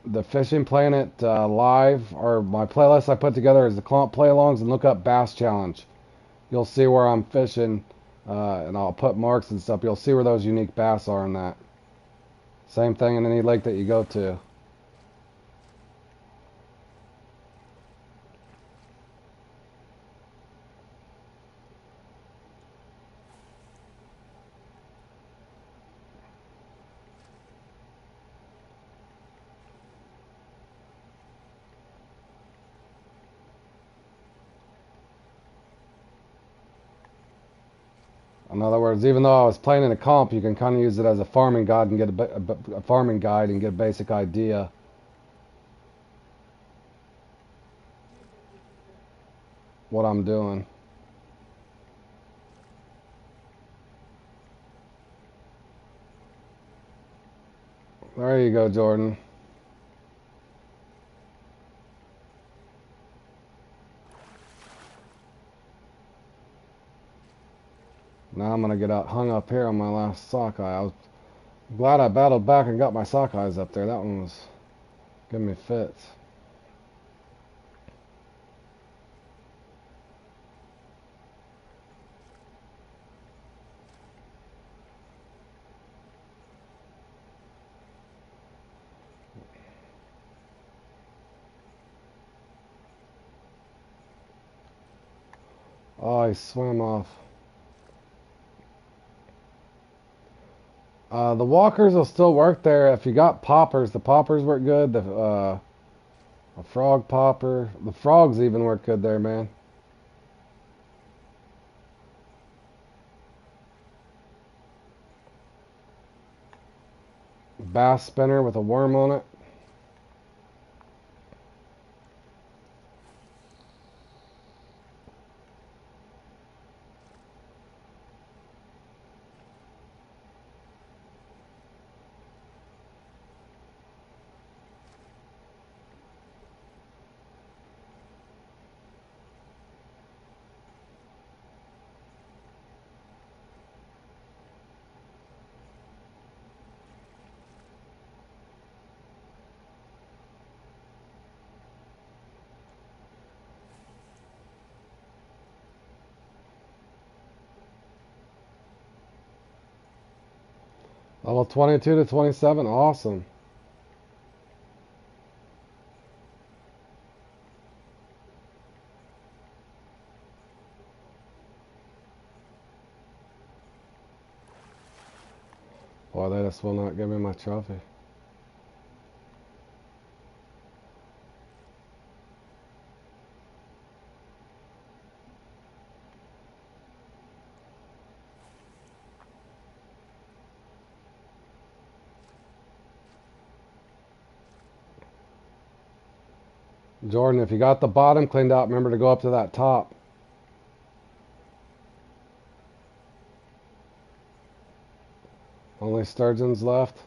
the Fishing Planet live, or my playlist I put together is the Clump Play-Alongs, and look up Bass Challenge. You'll see where I'm fishing, and I'll put marks and stuff. You'll see where those unique bass are in that. Same thing in any lake that you go to. In other words, even though I was playing in a comp, you can kind of use it as a farming guide and get a farming guide and get a basic idea what I'm doing. There you go, Jordan. Now I'm gonna get out hung up here on my last sockeye. I was glad I battled back and got my sockeyes up there. That one was giving me fits. Oh, he swam off. The walkers will still work there if you got poppers. The poppers work good. A frog popper. The frogs even work good there, man. Bass spinner with a worm on it. Level 22 to 27. Awesome. Boy, they just will not give me my trophy. Jordan, if you got the bottom cleaned out, remember to go up to that top. Only sturgeons left.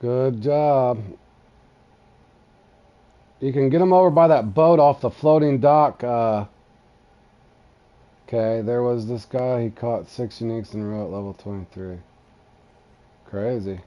Good job. You can get them over by that boat off the floating dock. Okay, there was this guy. He caught 6 uniques in a row at level 23. Crazy.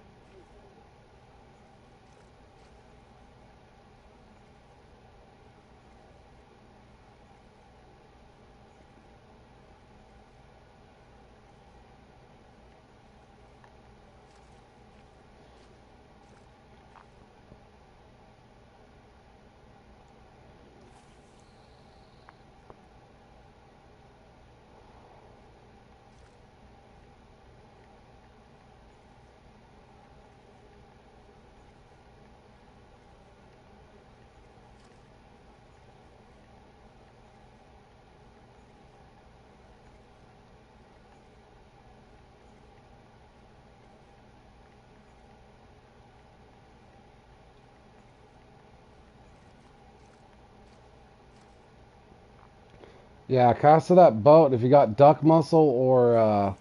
Yeah, cast to that boat if you got duck mussel or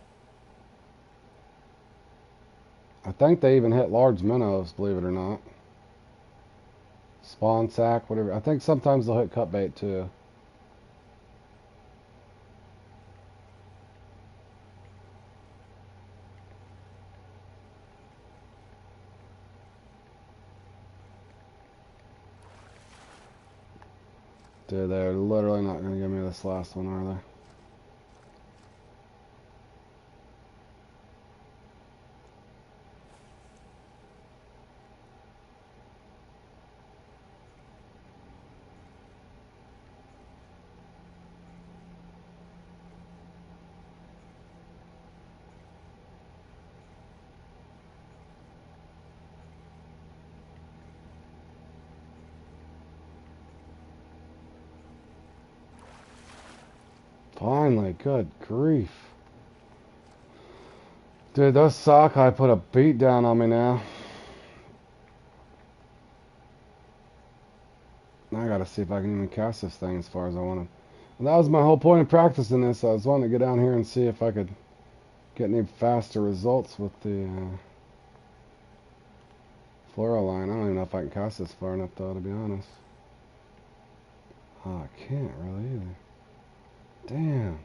I think they even hit large minnows, believe it or not. Spawn sack, whatever. I think sometimes they'll hit cut bait too. Dude, they're literally not going to give me this last one, are they? Finally, good grief. Dude, those sockeye put a beat down on me now. Now I gotta see if I can even cast this thing as far as I want to. And that was my whole point of practicing this. I was wanting to get down here and see if I could get any faster results with the fluoro line. I don't even know if I can cast this far enough though, to be honest. Oh, I can't really either. Damn.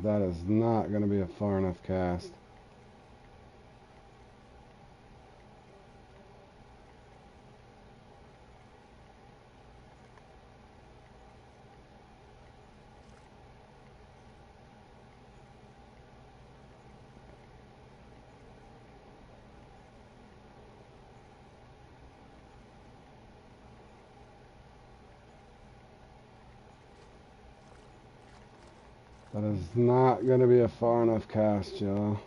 That is not going to be a far enough cast. That is not going to be a far enough cast, y'all.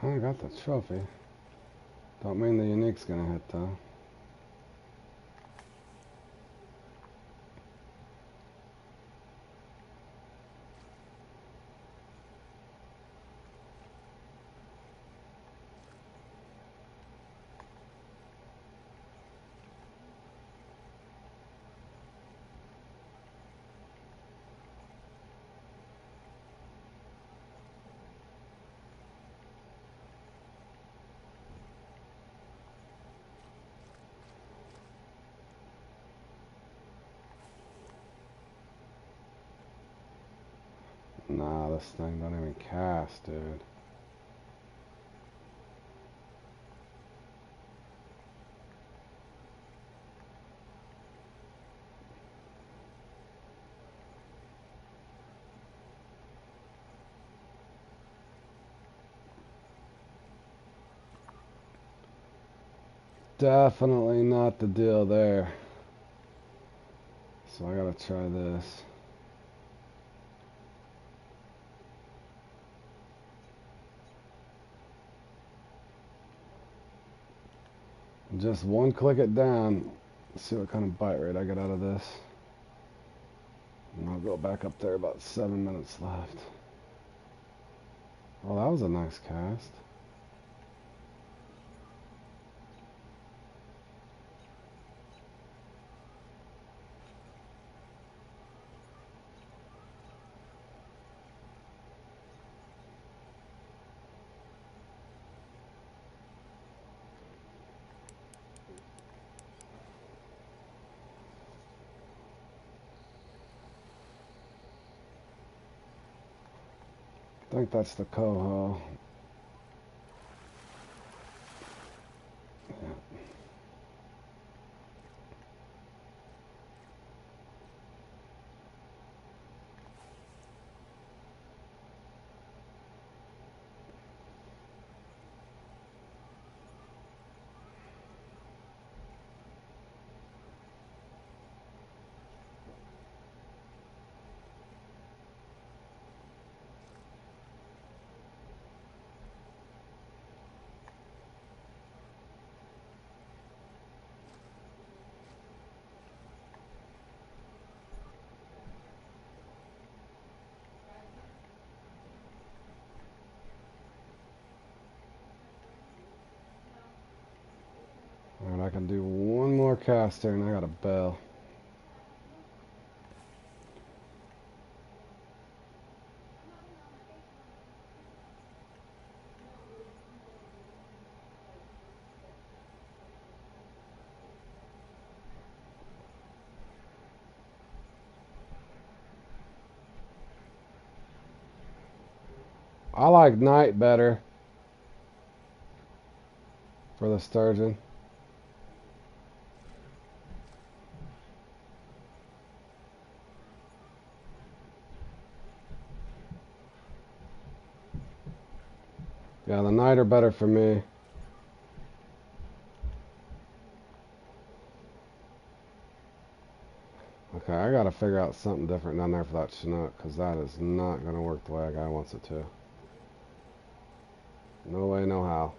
I got the trophy. Don't mean the unique's gonna hit though. Nah, this thing don't even cast, dude. Definitely not the deal there. So I gotta try this. Just one click it down. Let's see what kind of bite rate I get out of this. And I'll go back up there, about 7 minutes left. Oh, that was a nice cast. I think that's the coho. Yeah. Alright, I can do one more cast there and I got a bell. I like night better for the sturgeon. Yeah, the night are better for me. Okay, I gotta figure out something different down there for that Chinook, because that is not gonna work the way a guy wants it to. No way, no how.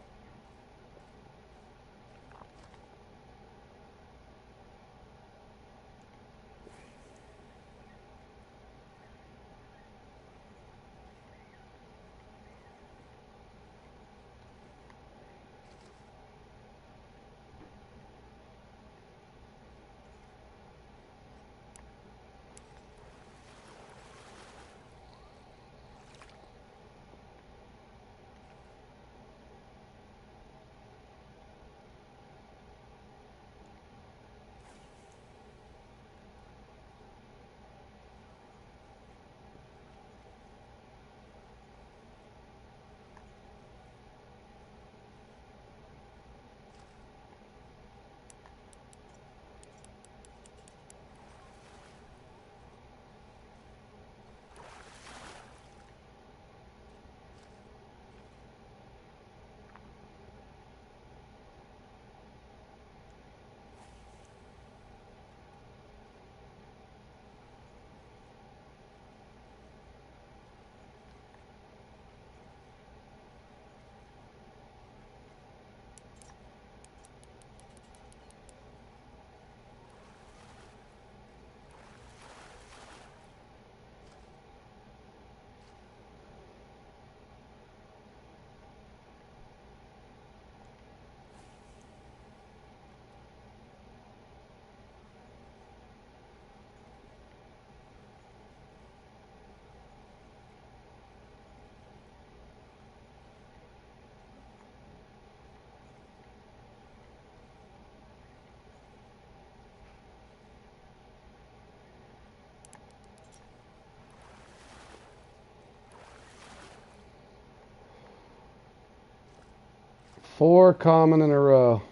4 common in a row.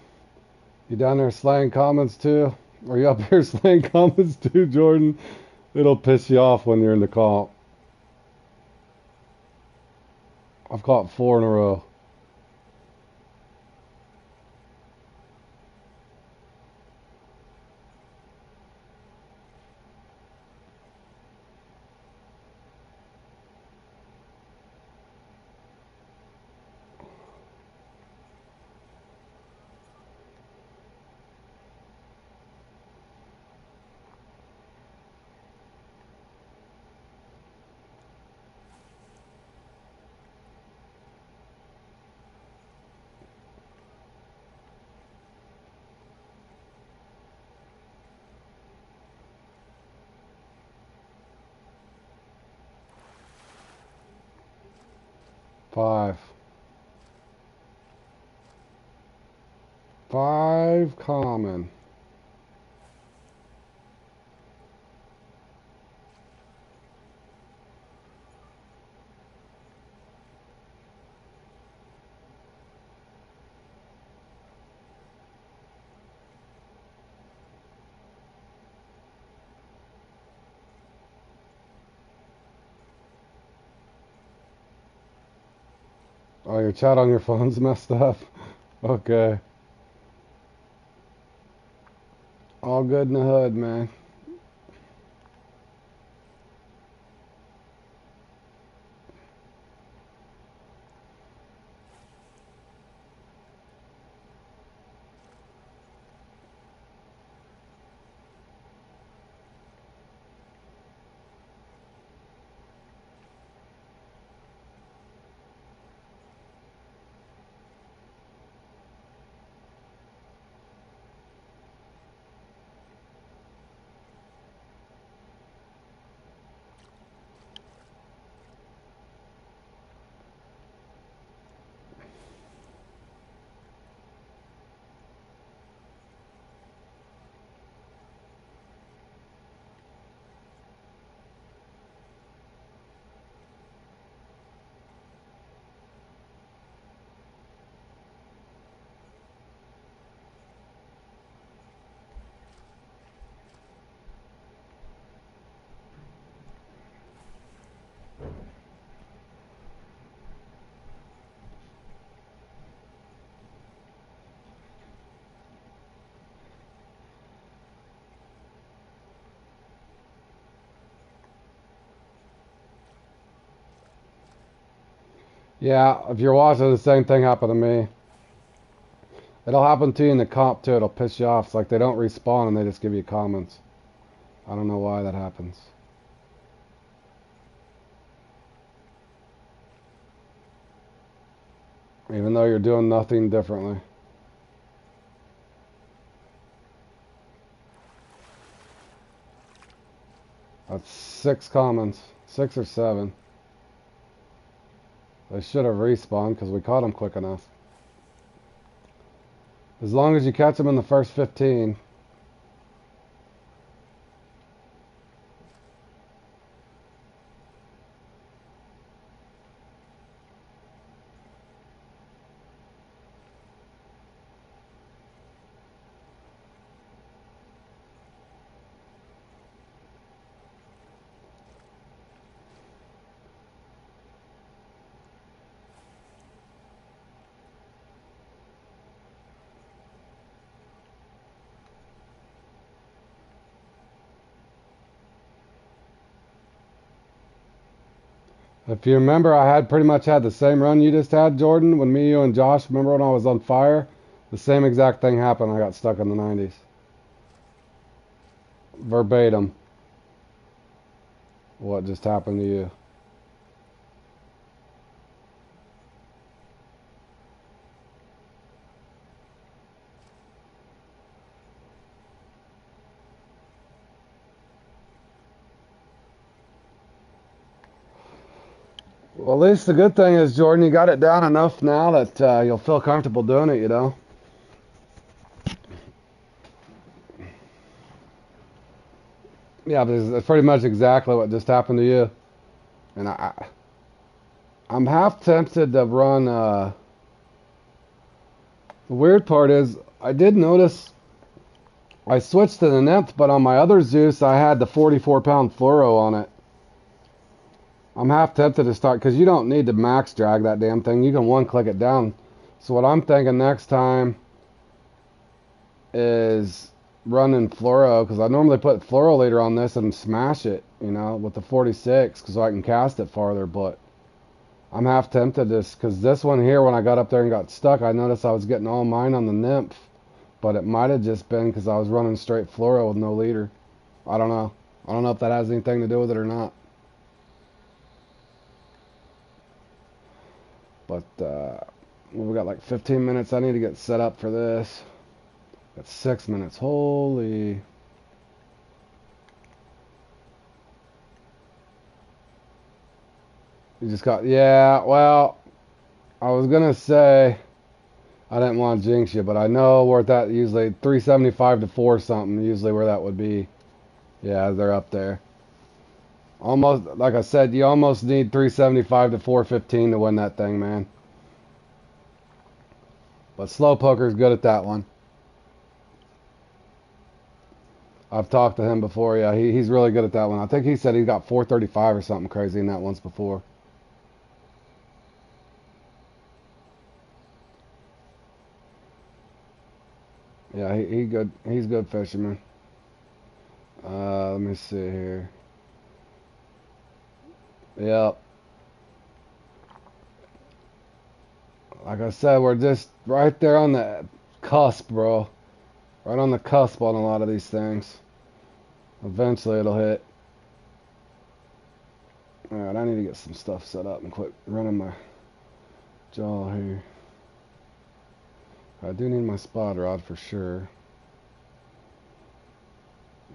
You down there slaying comments too? Are you up here slaying comments too, Jordan? It'll piss you off when you're in the comp. I've caught 4 in a row. Five common. Oh, your chat on your phone's messed up? Okay. All good in the hood, man. Yeah, if you're watching, the same thing happened to me. It'll happen to you in the comp too. It'll piss you off. It's like they don't respawn and they just give you comments. I don't know why that happens. Even though you're doing nothing differently. That's 6 commons. 6 or 7. They should have respawned because we caught them quick enough. As long as you catch them in the first 15. If you remember, I had pretty much had the same run you just had, Jordan, when me, you, and Josh, remember when I was on fire? The same exact thing happened. I got stuck in the 90s. Verbatim. What just happened to you? Well, at least the good thing is, Jordan, you got it down enough now that you'll feel comfortable doing it, you know? Yeah, but it's pretty much exactly what just happened to you. And I'm half tempted to run The weird part is, I did notice I switched to the nymph, but on my other Zeus, I had the 44-pound fluoro on it. I'm half tempted to start, because you don't need to max drag that damn thing. You can one-click it down. So what I'm thinking next time is running fluoro, because I normally put fluoro leader on this and smash it, you know, with the 46, because I can cast it farther, but I'm half tempted to, because this one here, when I got up there and got stuck, I noticed I was getting all mine on the nymph, but it might have just been because I was running straight fluoro with no leader. I don't know. I don't know if that has anything to do with it or not. But we got like 15 minutes. I need to get set up for this. Got 6 minutes. Holy. You just got, yeah, well, I was going to say, I didn't want to jinx you, but I know where that usually, 375 to 4 something, usually where that would be. Yeah, they're up there. Almost, like I said, you almost need 375 to 415 to win that thing, man. But Slowpoker's good at that one. I've talked to him before. Yeah, he's really good at that one. I think he said he got 435 or something crazy in that once before. Yeah, he good. He's good fisherman. Let me see here. Yep. Like I said, we're just right there on the cusp, bro. Right on the cusp on a lot of these things. Eventually it'll hit. Alright, I need to get some stuff set up and quit running my jaw here. I do need my spot rod for sure.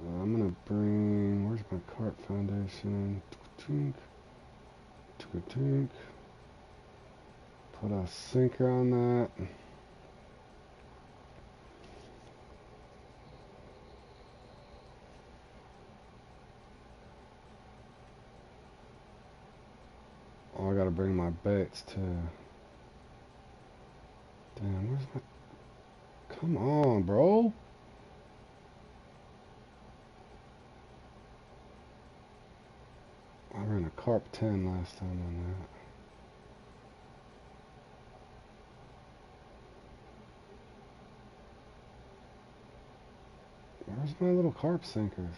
I'm gonna bring, where's my carp foundation? Tink, tink. Put a sinker on that. Oh, I gotta bring my baits too. Damn, where's my... Come on, bro. I ran a carp 10 last time on that. Where's my little carp sinkers?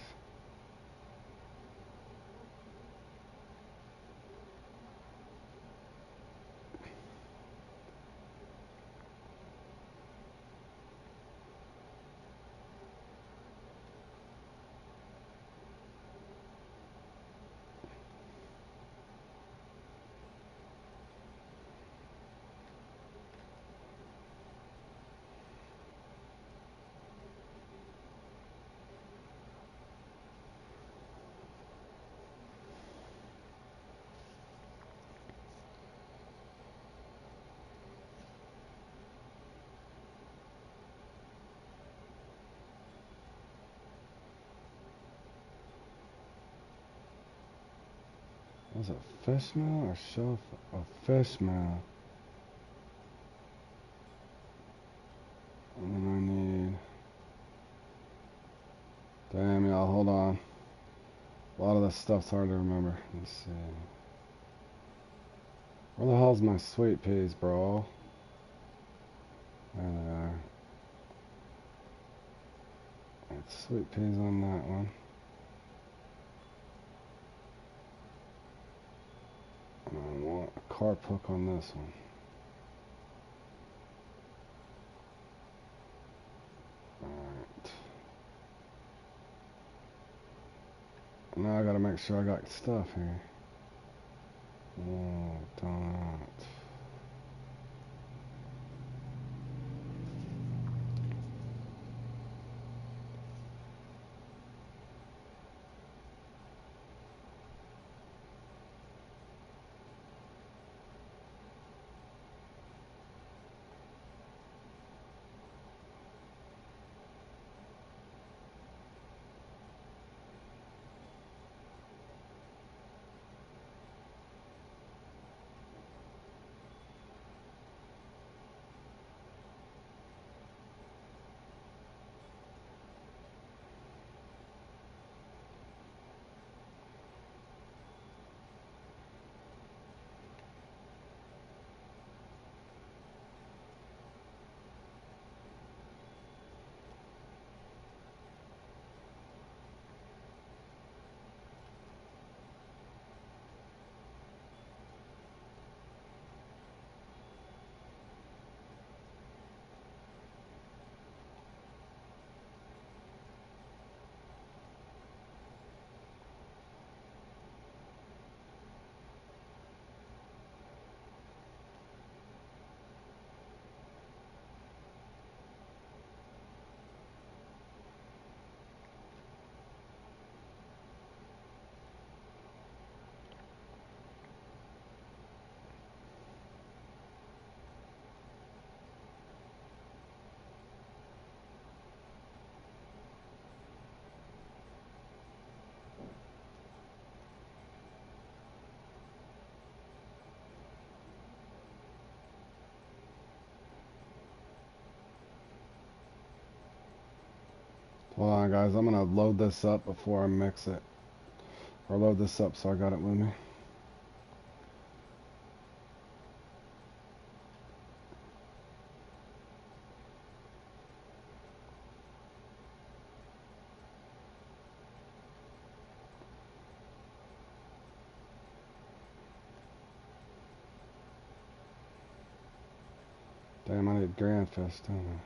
Was it fish mail or shell? A fish mail. And then I need... Damn, y'all, hold on. A lot of this stuff's hard to remember. Let's see. Where the hell's my sweet peas, bro? There they are. It's sweet peas on that one. And I want a carp hook on this one. Alright. Now I gotta make sure I got stuff here. Oh, don't. Hold on, guys. I'm going to load this up before I mix it. Or load this up so I got it with me. Damn, I need Grand Fish, don't I?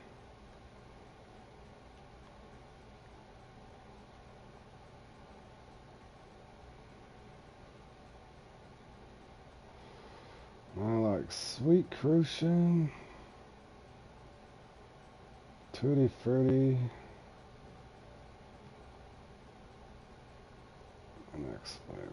I like Sweet Crucian, Tutti Frutti, next flavor.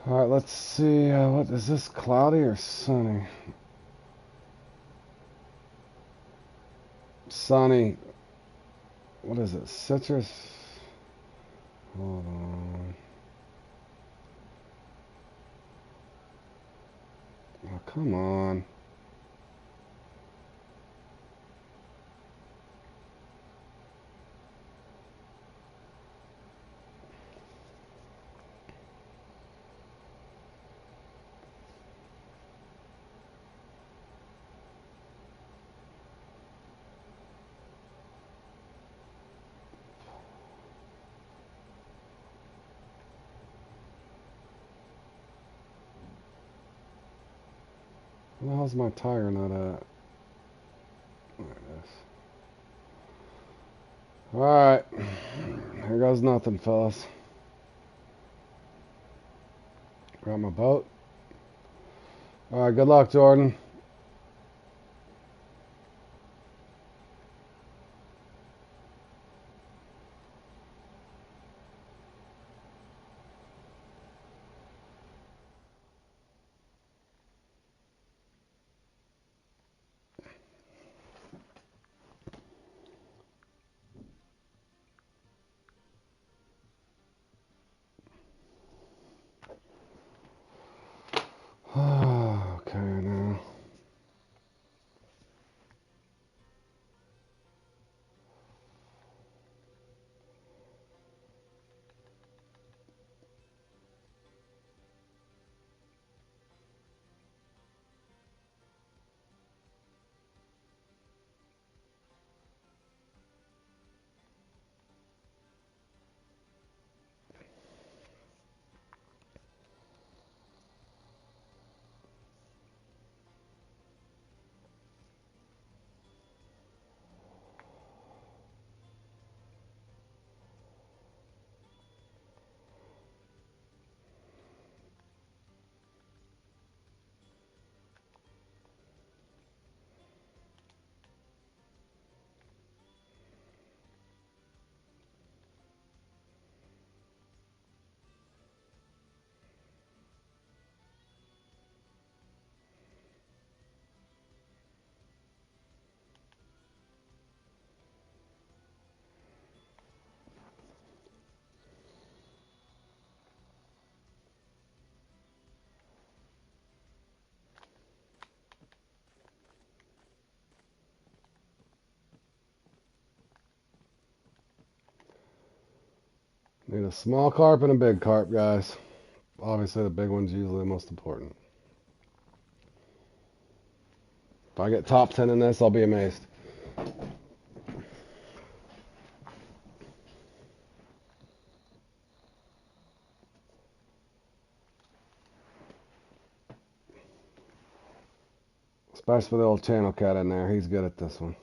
All right, let's see. What is this? Cloudy or sunny? Sunny. What is it? Citrus. Hold on. Oh, come on. Where the hell's my tire nut at? There it is. Alright. Here goes nothing, fellas. Grab my boat. Alright, good luck, Jordan. Okay, now. Need a small carp and a big carp, guys. Obviously, the big one's usually the most important. If I get top 10 in this, I'll be amazed. Especially with the old channel cat in there. He's good at this one.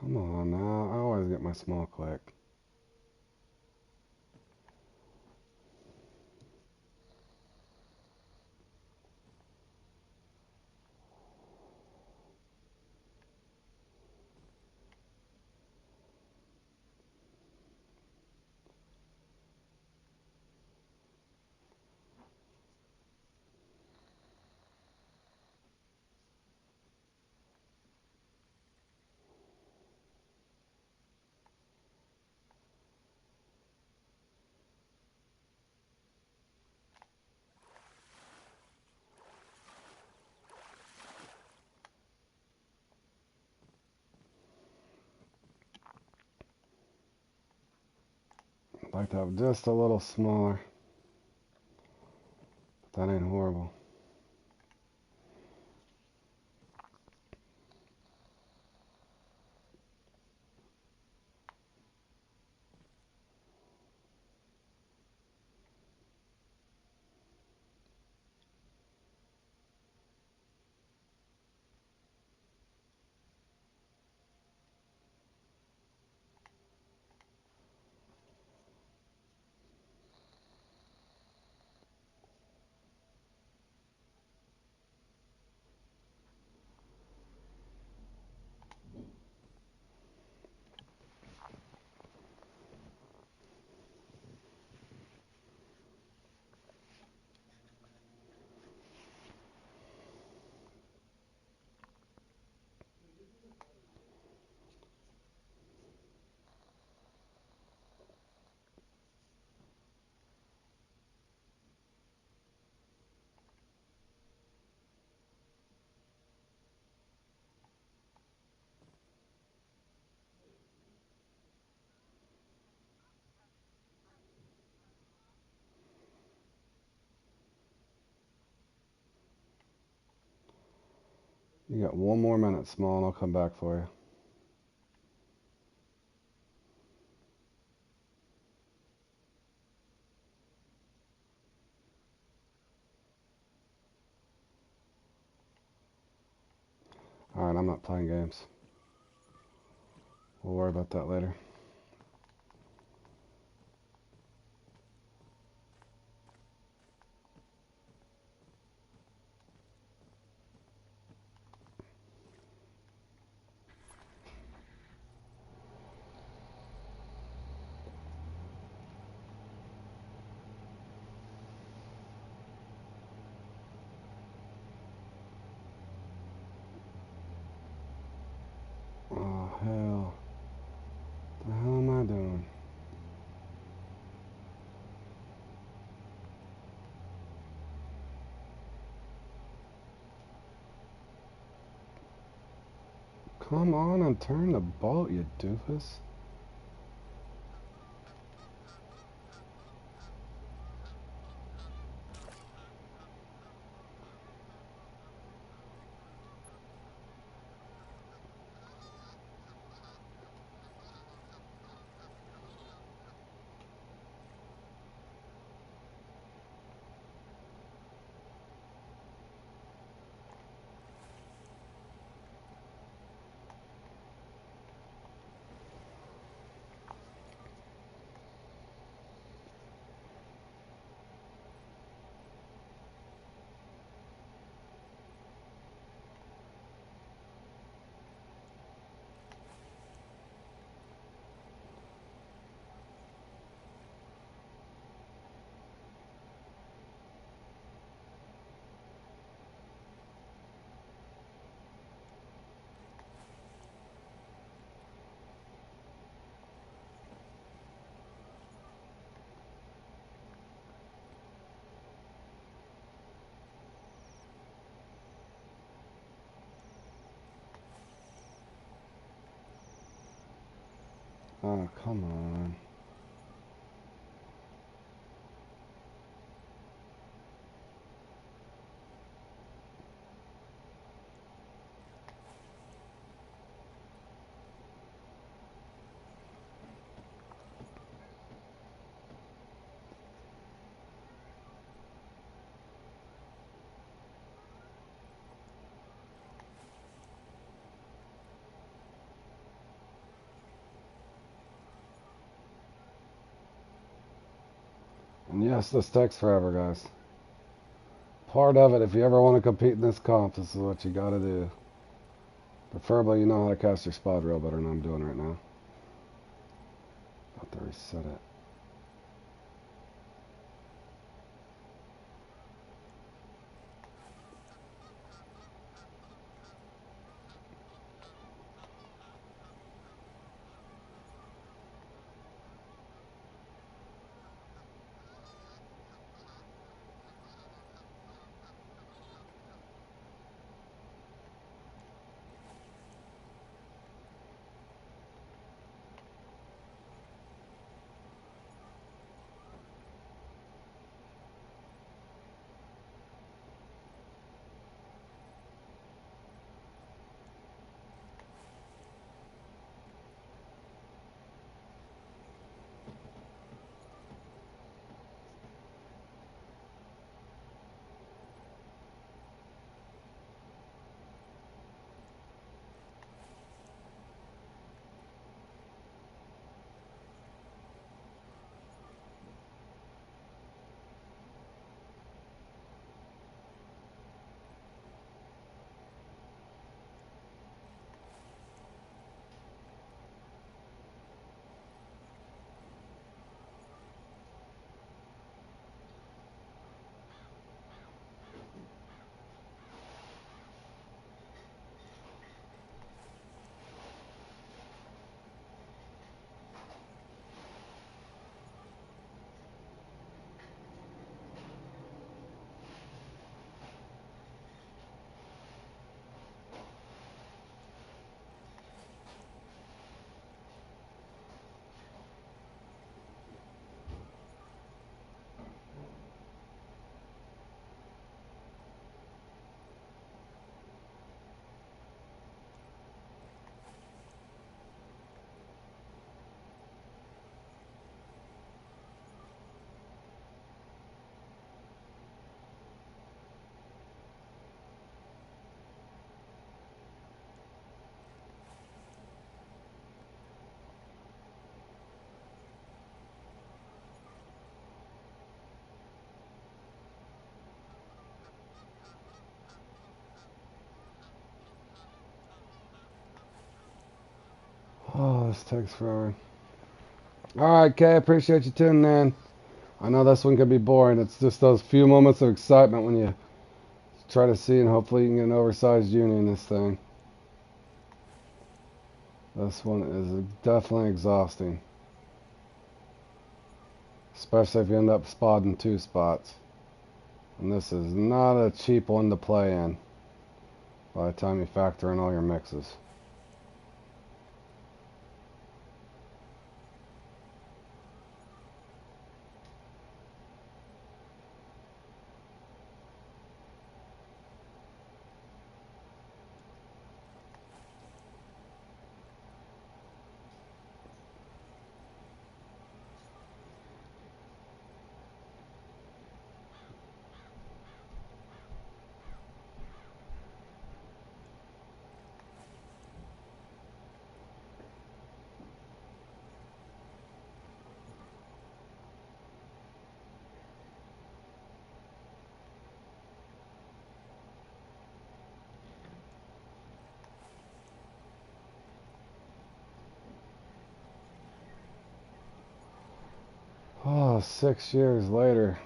Come on now. I always get my small click. I'd like to have just a little smaller. But that ain't horrible. You got 1 more minute, small, and I'll come back for you. Alright, I'm not playing games. We'll worry about that later. Oh, hell. What the hell am I doing? Come on and turn the boat, you doofus. Oh, come on. And yes, this takes forever, guys. Part of it, if you ever want to compete in this comp, this is what you got to do. Preferably, you know how to cast your spot rail better than I'm doing right now. About to reset it. Oh, this takes forever. Alright, Kay, appreciate you tuning in. I know this one can be boring. It's just those few moments of excitement when you try to see, and hopefully you can get an oversized uni in this thing. This one is definitely exhausting. Especially if you end up spotting 2 spots. And this is not a cheap one to play in by the time you factor in all your mixes. Oh, 6 years later.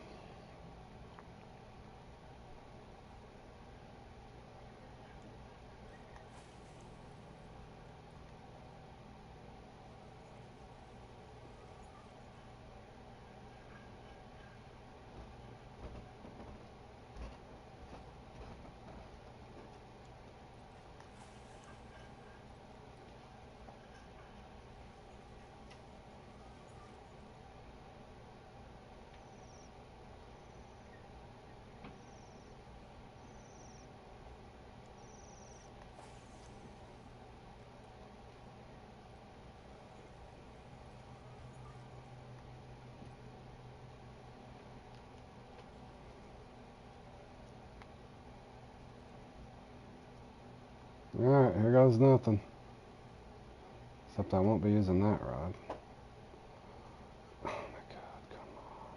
Alright, here goes nothing. Except I won't be using that rod. Oh my god, come on.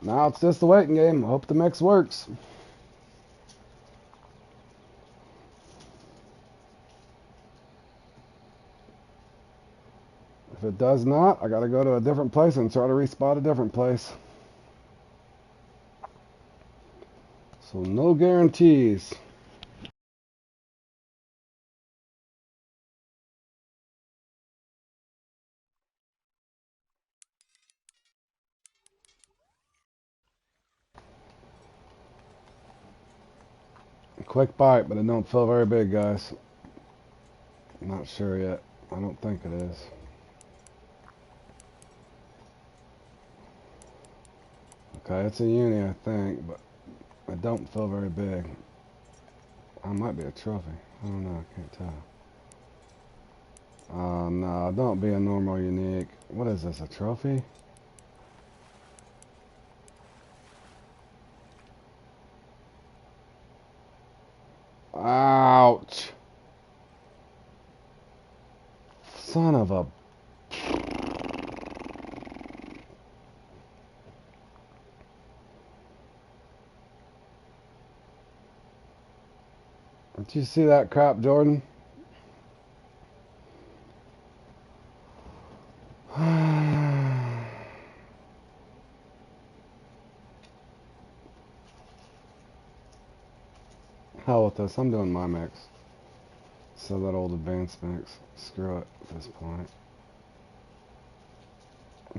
Now it's just the waiting game. Hope the mix works. If it does not, I gotta go to a different place and try to respot a different place. So no guarantees. Quick bite, but it don't feel very big, guys. I'm not sure yet. I don't think it is. Okay, it's a uni, I think, but it don't feel very big. I might be a trophy. I don't know. I can't tell. No, don't be a normal unique. What is this, a trophy? Ouch. Son of a... Did you see that crap, Jordan? Hell with this. I'm doing my mix. So that old advanced mix. Screw it at this point.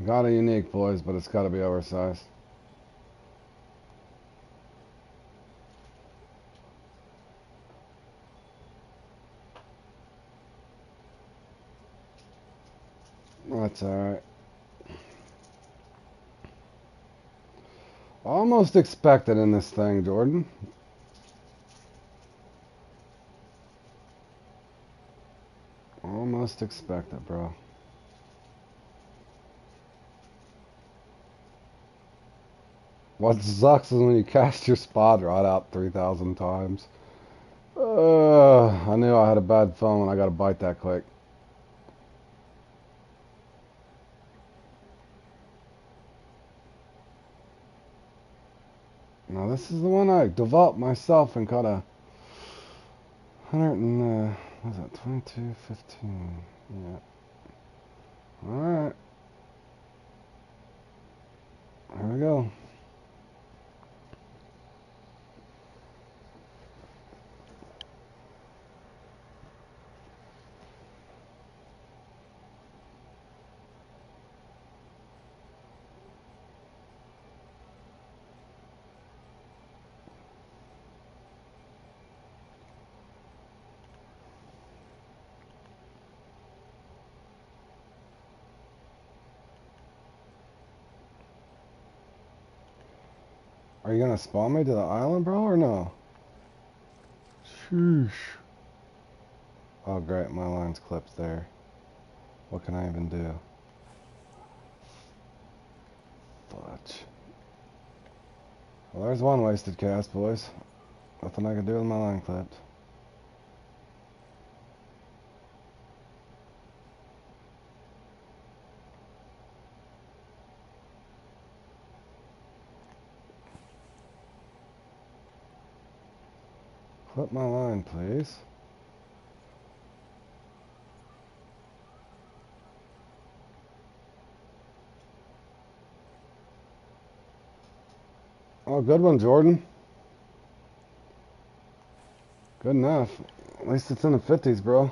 Got a unique, boys, but it's got to be oversized. That's alright. Almost expected in this thing, Jordan. Almost expected, bro. What sucks is when you cast your spot rod out 3,000 times. I knew I had a bad phone when I got to bite that quick. Now this is the one I developed myself and caught a 100 and, what was it, 22.15. Yeah. Alright. Here we go. Are you gonna spawn me to the island, bro, or no? Sheesh. Oh, great, my line's clipped there. What can I even do? Fudge. Well, there's one wasted cast, boys. Nothing I can do with my line clipped. Clip my line, please. Oh, good one, Jordan. Good enough. At least it's in the 50s, bro.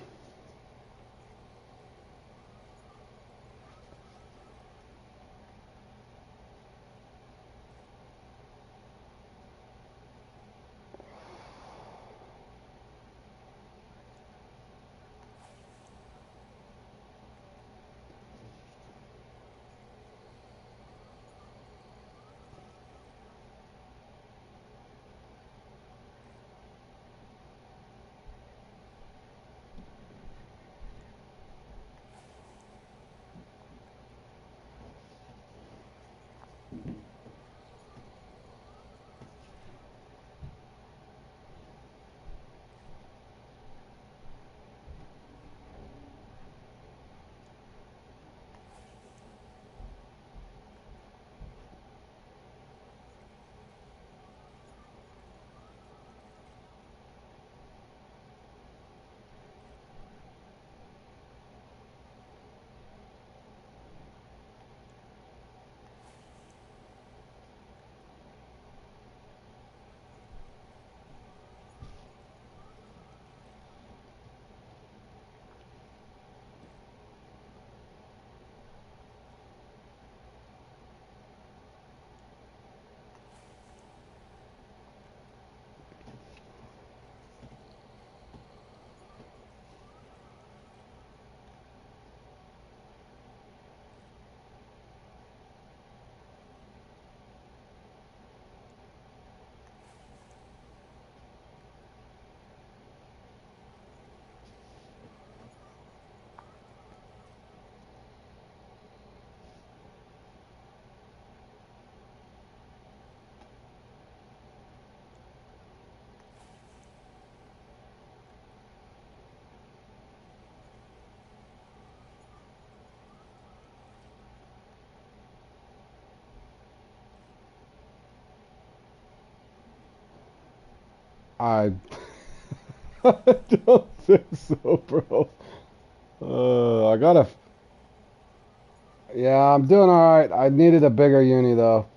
I, I don't think so, bro. I gotta. Yeah, I'm doing all right. I needed a bigger uni though.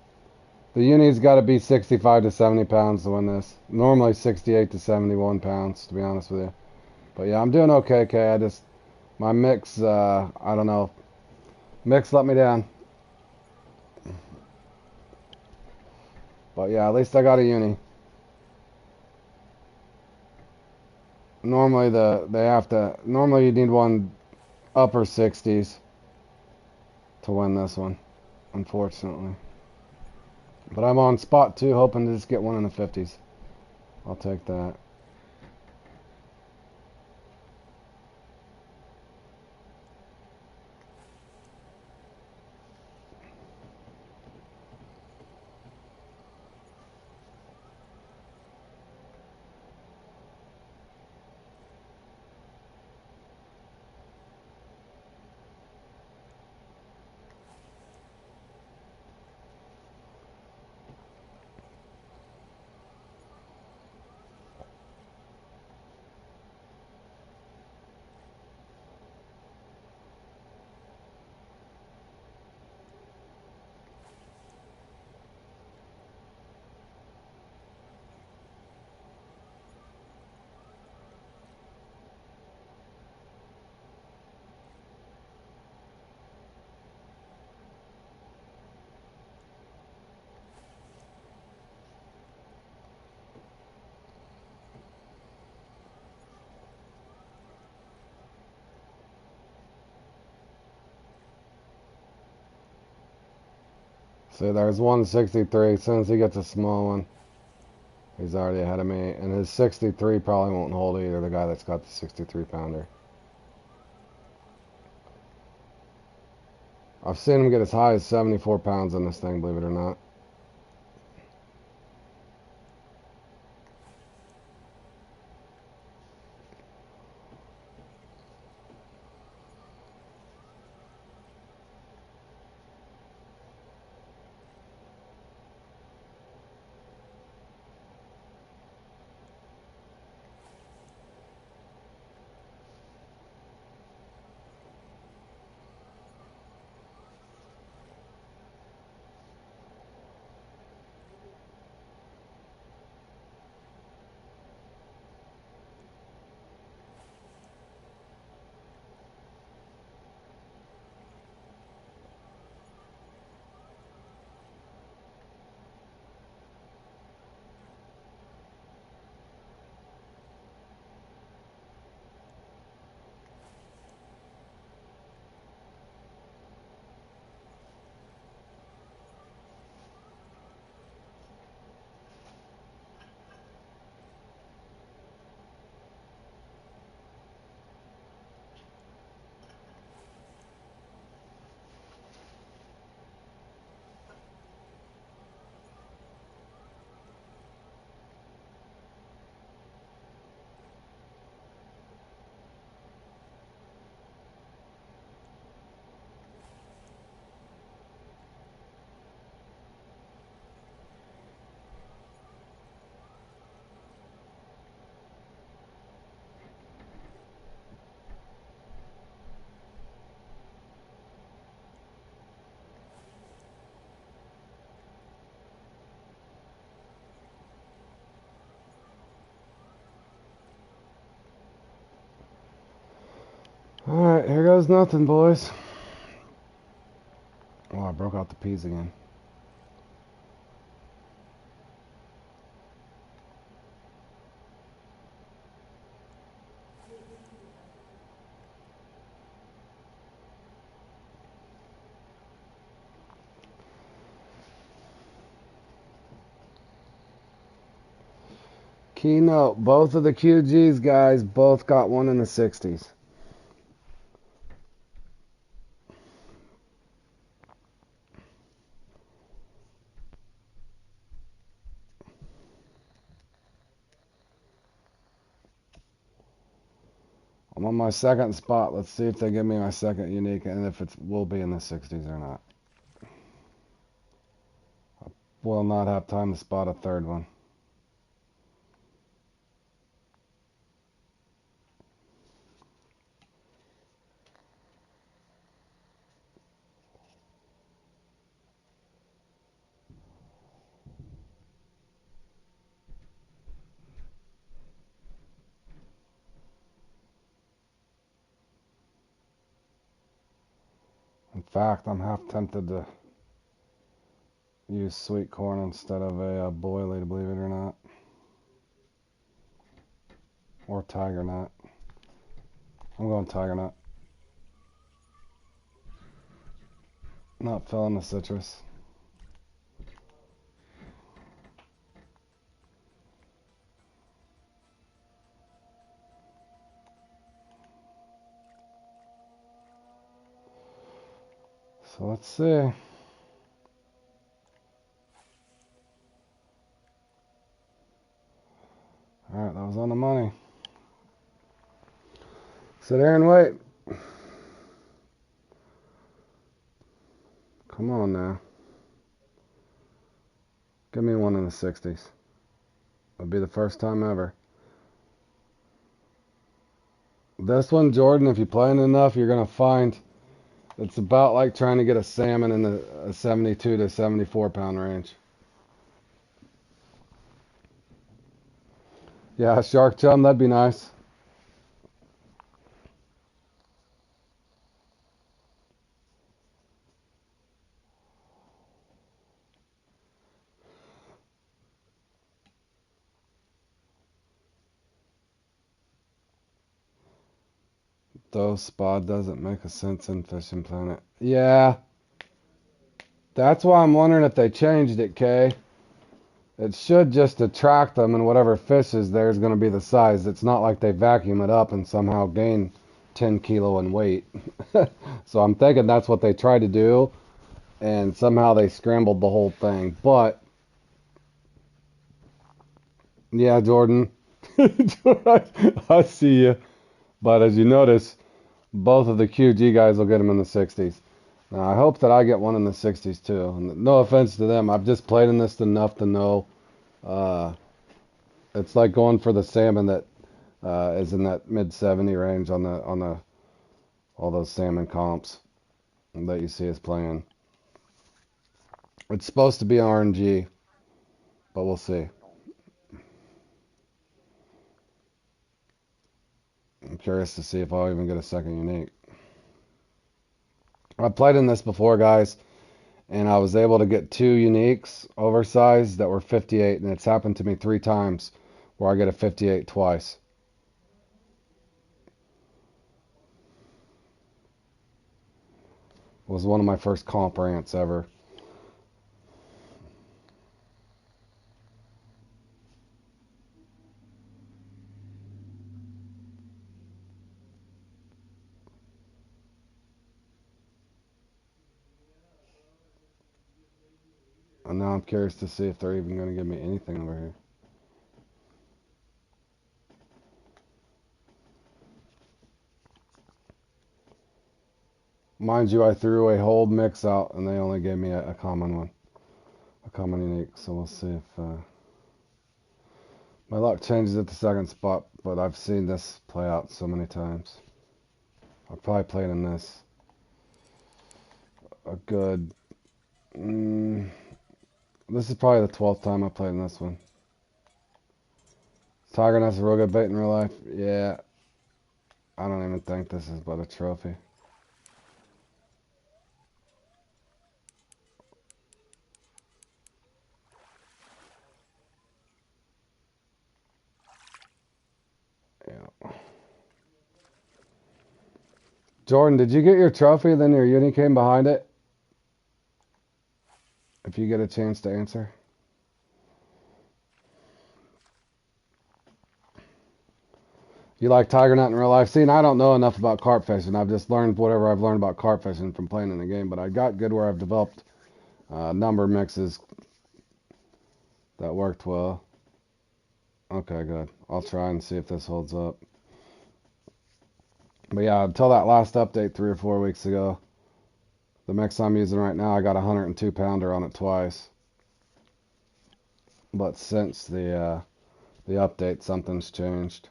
The uni's got to be 65 to 70 pounds to win this. Normally 68 to 71 pounds, to be honest with you. But yeah, I'm doing okay, Kay. My mix, I don't know. Mix let me down. But yeah, at least I got a uni. Normally you need one upper 60s to win this one, unfortunately. But I'm on spot 2, hoping to just get one in the 50s. I'll take that. See, there's 163. As soon as he gets a small one, he's already ahead of me. And his 63 probably won't hold either, the guy that's got the 63 pounder. I've seen him get as high as 74 pounds in this thing, believe it or not. Alright, here goes nothing, boys. Oh, I broke out the P's again. Keynote, both of the QGs guys both got one in the 60s. I'm on my second spot. Let's see if they give me my second unique and if it will be in the 60s or not. Will not have time to spot a third one. fact, I'm half tempted to use sweet corn instead of a boilie, believe it or not. Or tiger nut. I'm going tiger nut. Not feeling the citrus. So let's see. Alright, that was on the money. Sit there and wait. Come on now. Give me one in the 60s. It'll be the first time ever. This one, Jordan, if you play it enough, you're going to find it's about like trying to get a salmon in the 72 to 74 pound range. Yeah, shark chum, that'd be nice. Though spa doesn't make a sense in Fishing Planet. Yeah. That's why I'm wondering if they changed it, Kay. It should just attract them, and whatever fish is there is going to be the size. It's not like they vacuum it up and somehow gain 10 kilo in weight. So I'm thinking that's what they tried to do, and somehow they scrambled the whole thing. But, yeah, Jordan. I see you. But as you notice, both of the QG guys will get them in the 60s. Now, I hope that I get one in the 60s too. And no offense to them, I've just played in this enough to know it's like going for the salmon that is in that mid 70 range on the all those salmon comps that you see us playing. It's supposed to be RNG, but we'll see. I'm curious to see if I'll even get a second unique. I've played in this before, guys, and I was able to get 2 uniques oversized that were 58, and it's happened to me 3 times where I get a 58 twice. It was one of my first comp rants ever. And now I'm curious to see if they're even going to give me anything over here. Mind you, I threw a whole mix out and they only gave me a common one. A common unique. So we'll see if my luck changes at the second spot. But I've seen this play out so many times. I've probably played in this a good... this is probably the 12th time I played in this one. Tiger Nut's a real good bait in real life. Yeah. I don't even think this is but a trophy. Yeah. Jordan, did you get your trophy, then your uni came behind it? If you get a chance to answer. You like tiger nut in real life? See, and I don't know enough about carp fishing. I've just learned whatever I've learned about carp fishing from playing in the game. But I got good where I've developed a number of mixes that worked well. Okay, good. I'll try and see if this holds up. But yeah, until that last update 3 or 4 weeks ago, the mix I'm using right now, I got a 102 pounder on it twice. But since the update, something's changed.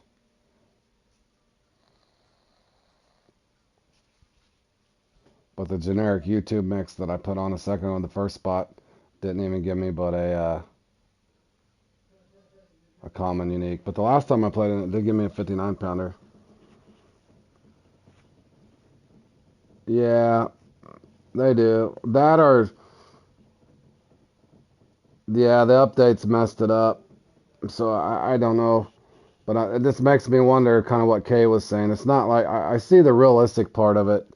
But the generic YouTube mix that I put on a second on the first spot didn't even give me but a common unique. But the last time I played in it did give me a 59 pounder. Yeah, They do. That or, yeah, the updates messed it up. So I don't know. But this makes me wonder kind of what Kay was saying. It's not like, I see the realistic part of it.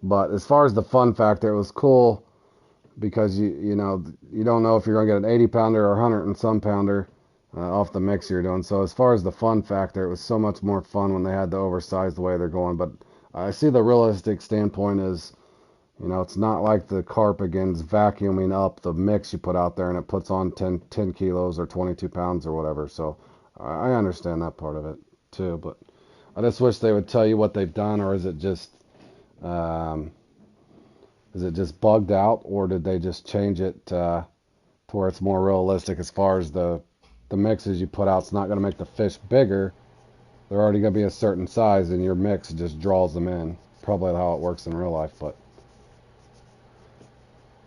But as far as the fun factor, it was cool because you don't know if you're going to get an 80 pounder or 100 and some pounder off the mix you're doing. So as far as the fun factor, it was so much more fun when they had the oversized way they're going. But I see the realistic standpoint is, it's not like the Carpigans vacuuming up the mix you put out there and it puts on 10 kilos or 22 pounds or whatever. So I understand that part of it too. But I just wish they would tell you what they've done, or um, is it just bugged out, or did they just change it to where it's more realistic as far as the mixes you put out? It's not going to make the fish bigger. They're already going to be a certain size, and your mix just draws them in. Probably how it works in real life, but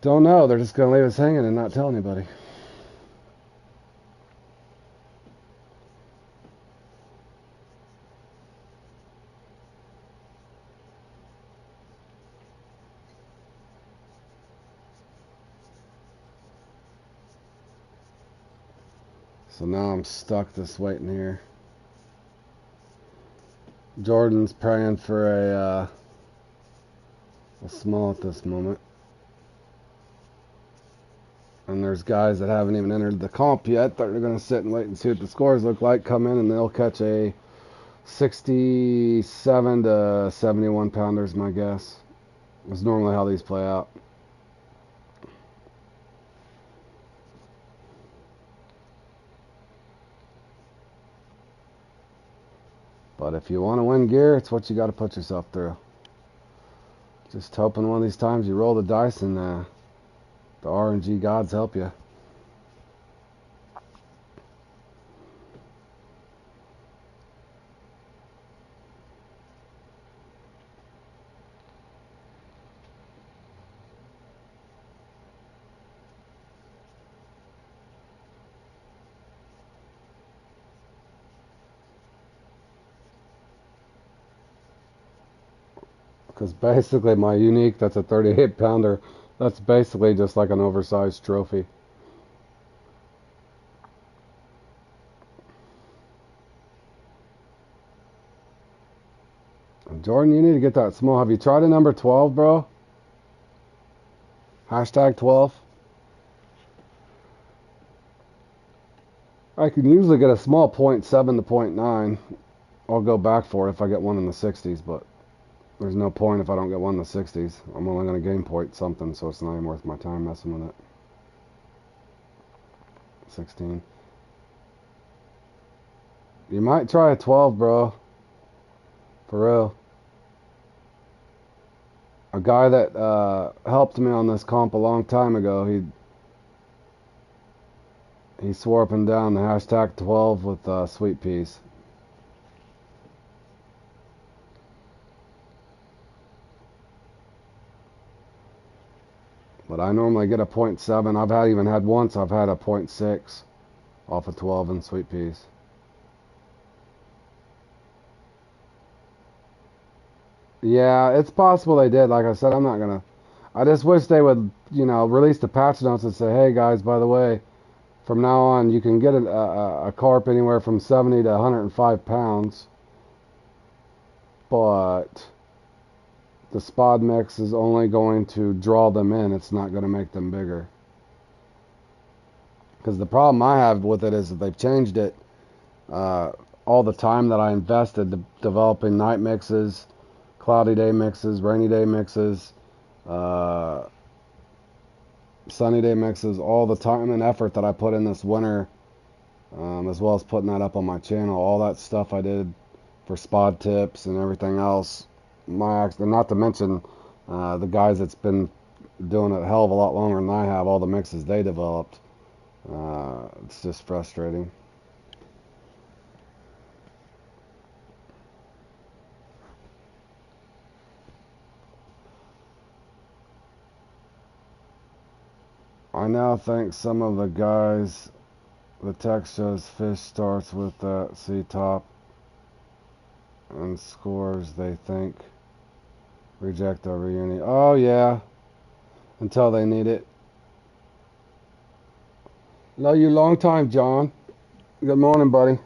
don't know. They're just going to leave us hanging and not tell anybody. So now I'm stuck just waiting here. Jordan's praying for a small at this moment. And there's guys that haven't even entered the comp yet that are going to sit and wait and see what the scores look like, come in, and they'll catch a 67 to 71 pounders, my guess. That's normally how these play out. But if you want to win gear, it's what you got to put yourself through. Just hoping one of these times you roll the dice and the RNG gods help you. Because basically my unique, that's a 38 pounder, that's basically just like an oversized trophy. Jordan, you need to get that small. Have you tried a number 12, bro? Hashtag 12. I can usually get a small .7 to .9. I'll go back for it if I get one in the 60s, but there's no point if I don't get one in the 60s. I'm only going to gain point something, so it's not even worth my time messing with it. 16. You might try a 12, bro. For real. A guy that helped me on this comp a long time ago, he swore up and down the hashtag 12 with sweet peas. But I normally get a .7. Even had once I've had a .6 off of 12 and sweet peas. Yeah, it's possible they did. Like I said, I'm not gonna. I just wish they would, release the patch notes and say, hey guys, by the way, from now on you can get a carp anywhere from 70 to 105 pounds, but the spod mix is only going to draw them in. It's not going to make them bigger. Because the problem I have with it is that they've changed it. All the time that I invested developing night mixes, cloudy day mixes, rainy day mixes, uh, sunny day mixes, all the time and effort that I put in this winter, as well as putting that up on my channel, all that stuff I did for spot tips and everything else. Not to mention the guys that's been doing it a hell of a lot longer than I have, all the mixes they developed. It's just frustrating. I now think some of the guys, the text shows fish starts with that C top and scores they think reject over uni. Oh yeah, until they need it. Love you long time, John. Good morning, buddy.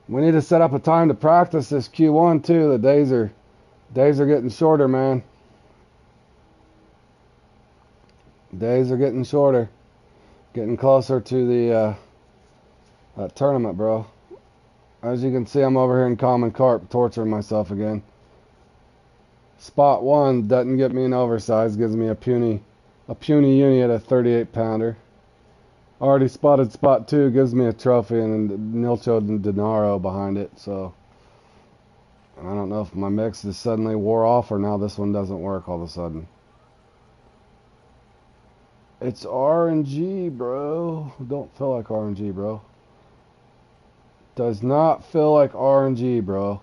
We need to set up a time to practice this Q1 too. The days are getting shorter, man. Days are getting shorter. Getting closer to the tournament, bro. As you can see, I'm over here in Common Carp, torturing myself again. Spot 1 doesn't get me an oversize, gives me a puny uni at a 38 pounder. Already spotted spot 2, gives me a trophy and Nilcho Denaro behind it. So I don't know if my mix is suddenly wore off or now this one doesn't work all of a sudden. It's RNG, bro. Don't feel like RNG, bro. Does not feel like RNG, bro.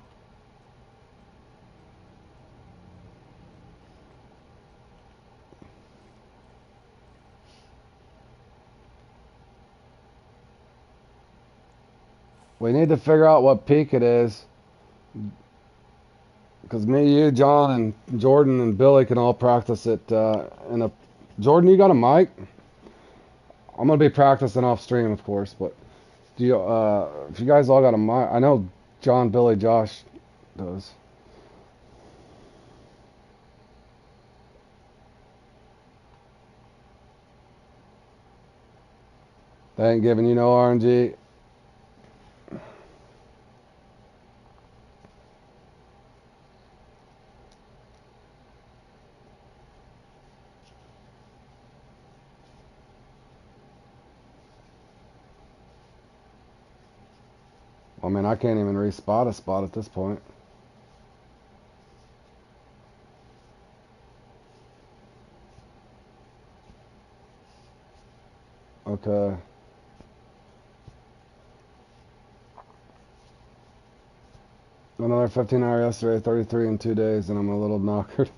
We need to figure out what peak it is. Because me, you, John, and Jordan and Billy can all practice it in a... Jordan, you got a mic? I'm going to be practicing off stream, of course, but do you, if you guys all got a mic... I know John, Billy, Josh does. They ain't giving you no RNG. I mean, I can't even respot a spot at this point. Okay. Another 15 hour yesterday, 33 in 2 days, and I'm a little knockered.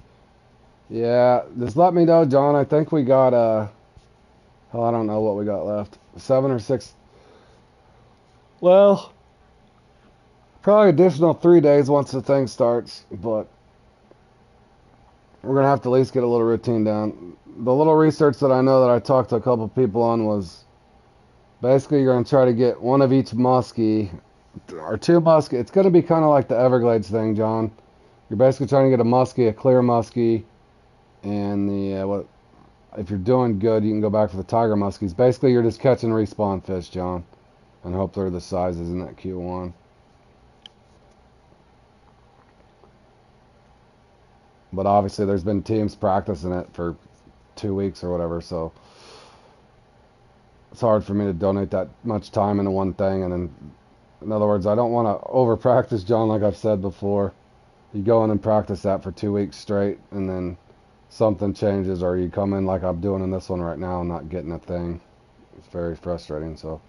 Yeah, just let me know, John. I think we got, hell, I don't know what we got left. 7 or 6. Well, probably additional 3 days once the thing starts, but we're going to have to at least get a little routine down. The little research that I know that I talked to a couple people on was basically you're going to try to get one of each muskie, or 2 muskie. It's going to be kind of like the Everglades thing, John. You're basically trying to get a muskie, a clear muskie, and the, if you're doing good, you can go back for the tiger muskies. Basically, you're just catching respawn fish, John, and hope they're the sizes in that Q1. But obviously, there's been teams practicing it for 2 weeks or whatever, so it's hard for me to donate that much time into one thing. And then, in other words, I don't want to over practice, John, like I've said before. You go in and practice that for 2 weeks straight, and then something changes, or you come in like I'm doing in this one right now and not getting a thing. It's very frustrating. So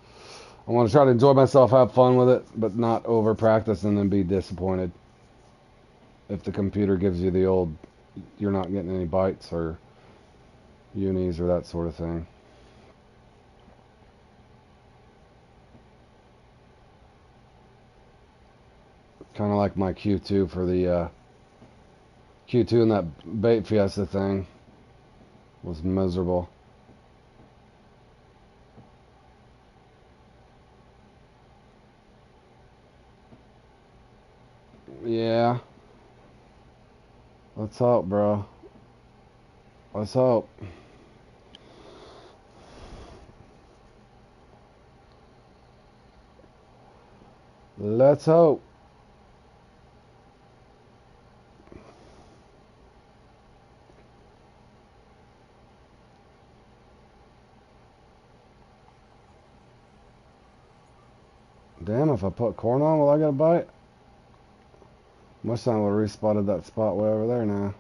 I want to try to enjoy myself, have fun with it, but not over practice and then be disappointed if the computer gives you the old, you're not getting any bites or unis or that sort of thing. Kind of like my Q2 for the Q2 in that bait fiesta thing was miserable. Yeah. Let's hope, bro. Let's hope. Let's hope. Damn, if I put corn on, will I get a bite? Much time would have respotted that spot way over there now.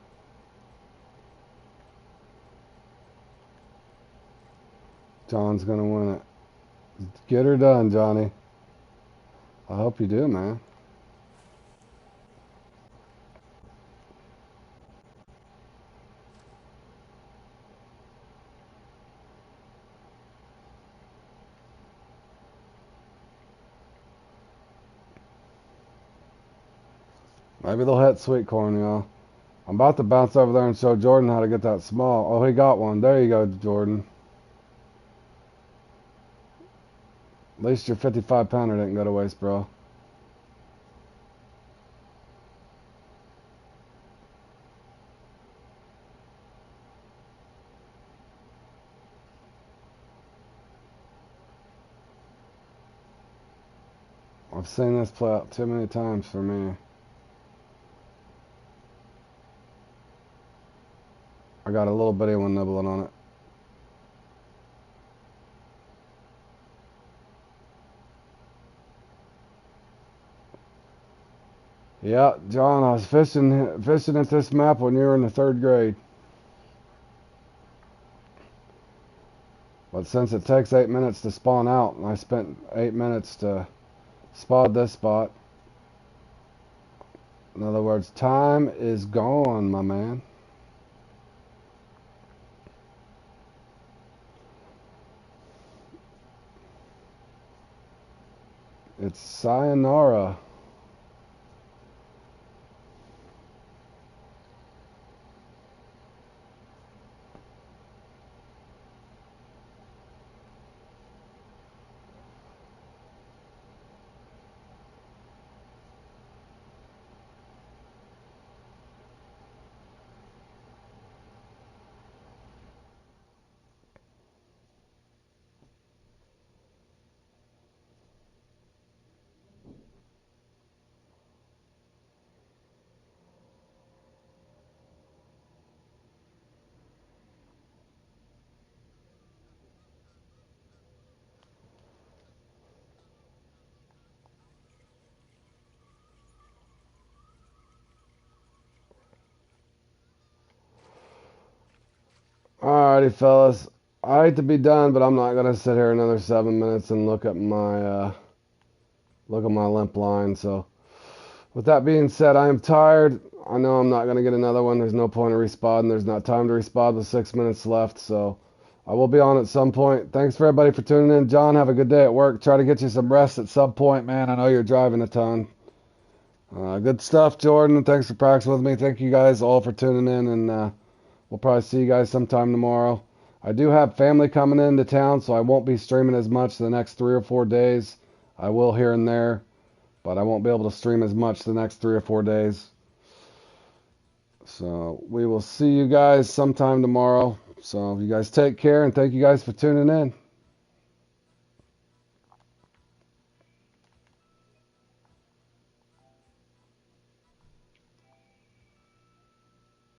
John's gonna win it. Get her done, Johnny. I hope you do, man. Maybe they'll hit sweet corn, y'all. I'm about to bounce over there and show Jordan how to get that small. Oh, he got one. There you go, Jordan. At least your 55-pounder didn't go to waste, bro. I've seen this play out too many times for me. I got a little bitty one nibbling on it. Yeah, John, I was fishing at this map when you were in the 3rd grade. But since it takes 8 minutes to spawn out, and I spent 8 minutes to spot this spot. In other words, time is gone, my man. It's sayonara. Alrighty, fellas. I hate to be done, but I'm not gonna sit here another 7 minutes and look at my limp line. So, with that being said, I am tired. I know I'm not gonna get another one. There's no point in respawning. There's not time to respawn with 6 minutes left. So, I will be on at some point. Thanks for everybody for tuning in. John, have a good day at work. Try to get you some rest at some point, man. I know you're driving a ton. Good stuff, Jordan. Thanks for practicing with me. Thank you guys all for tuning in, and we'll probably see you guys sometime tomorrow. I do have family coming into town, so I won't be streaming as much the next 3 or 4 days. I will here and there, but I won't be able to stream as much the next 3 or 4 days. So we will see you guys sometime tomorrow. So you guys take care, and thank you guys for tuning in.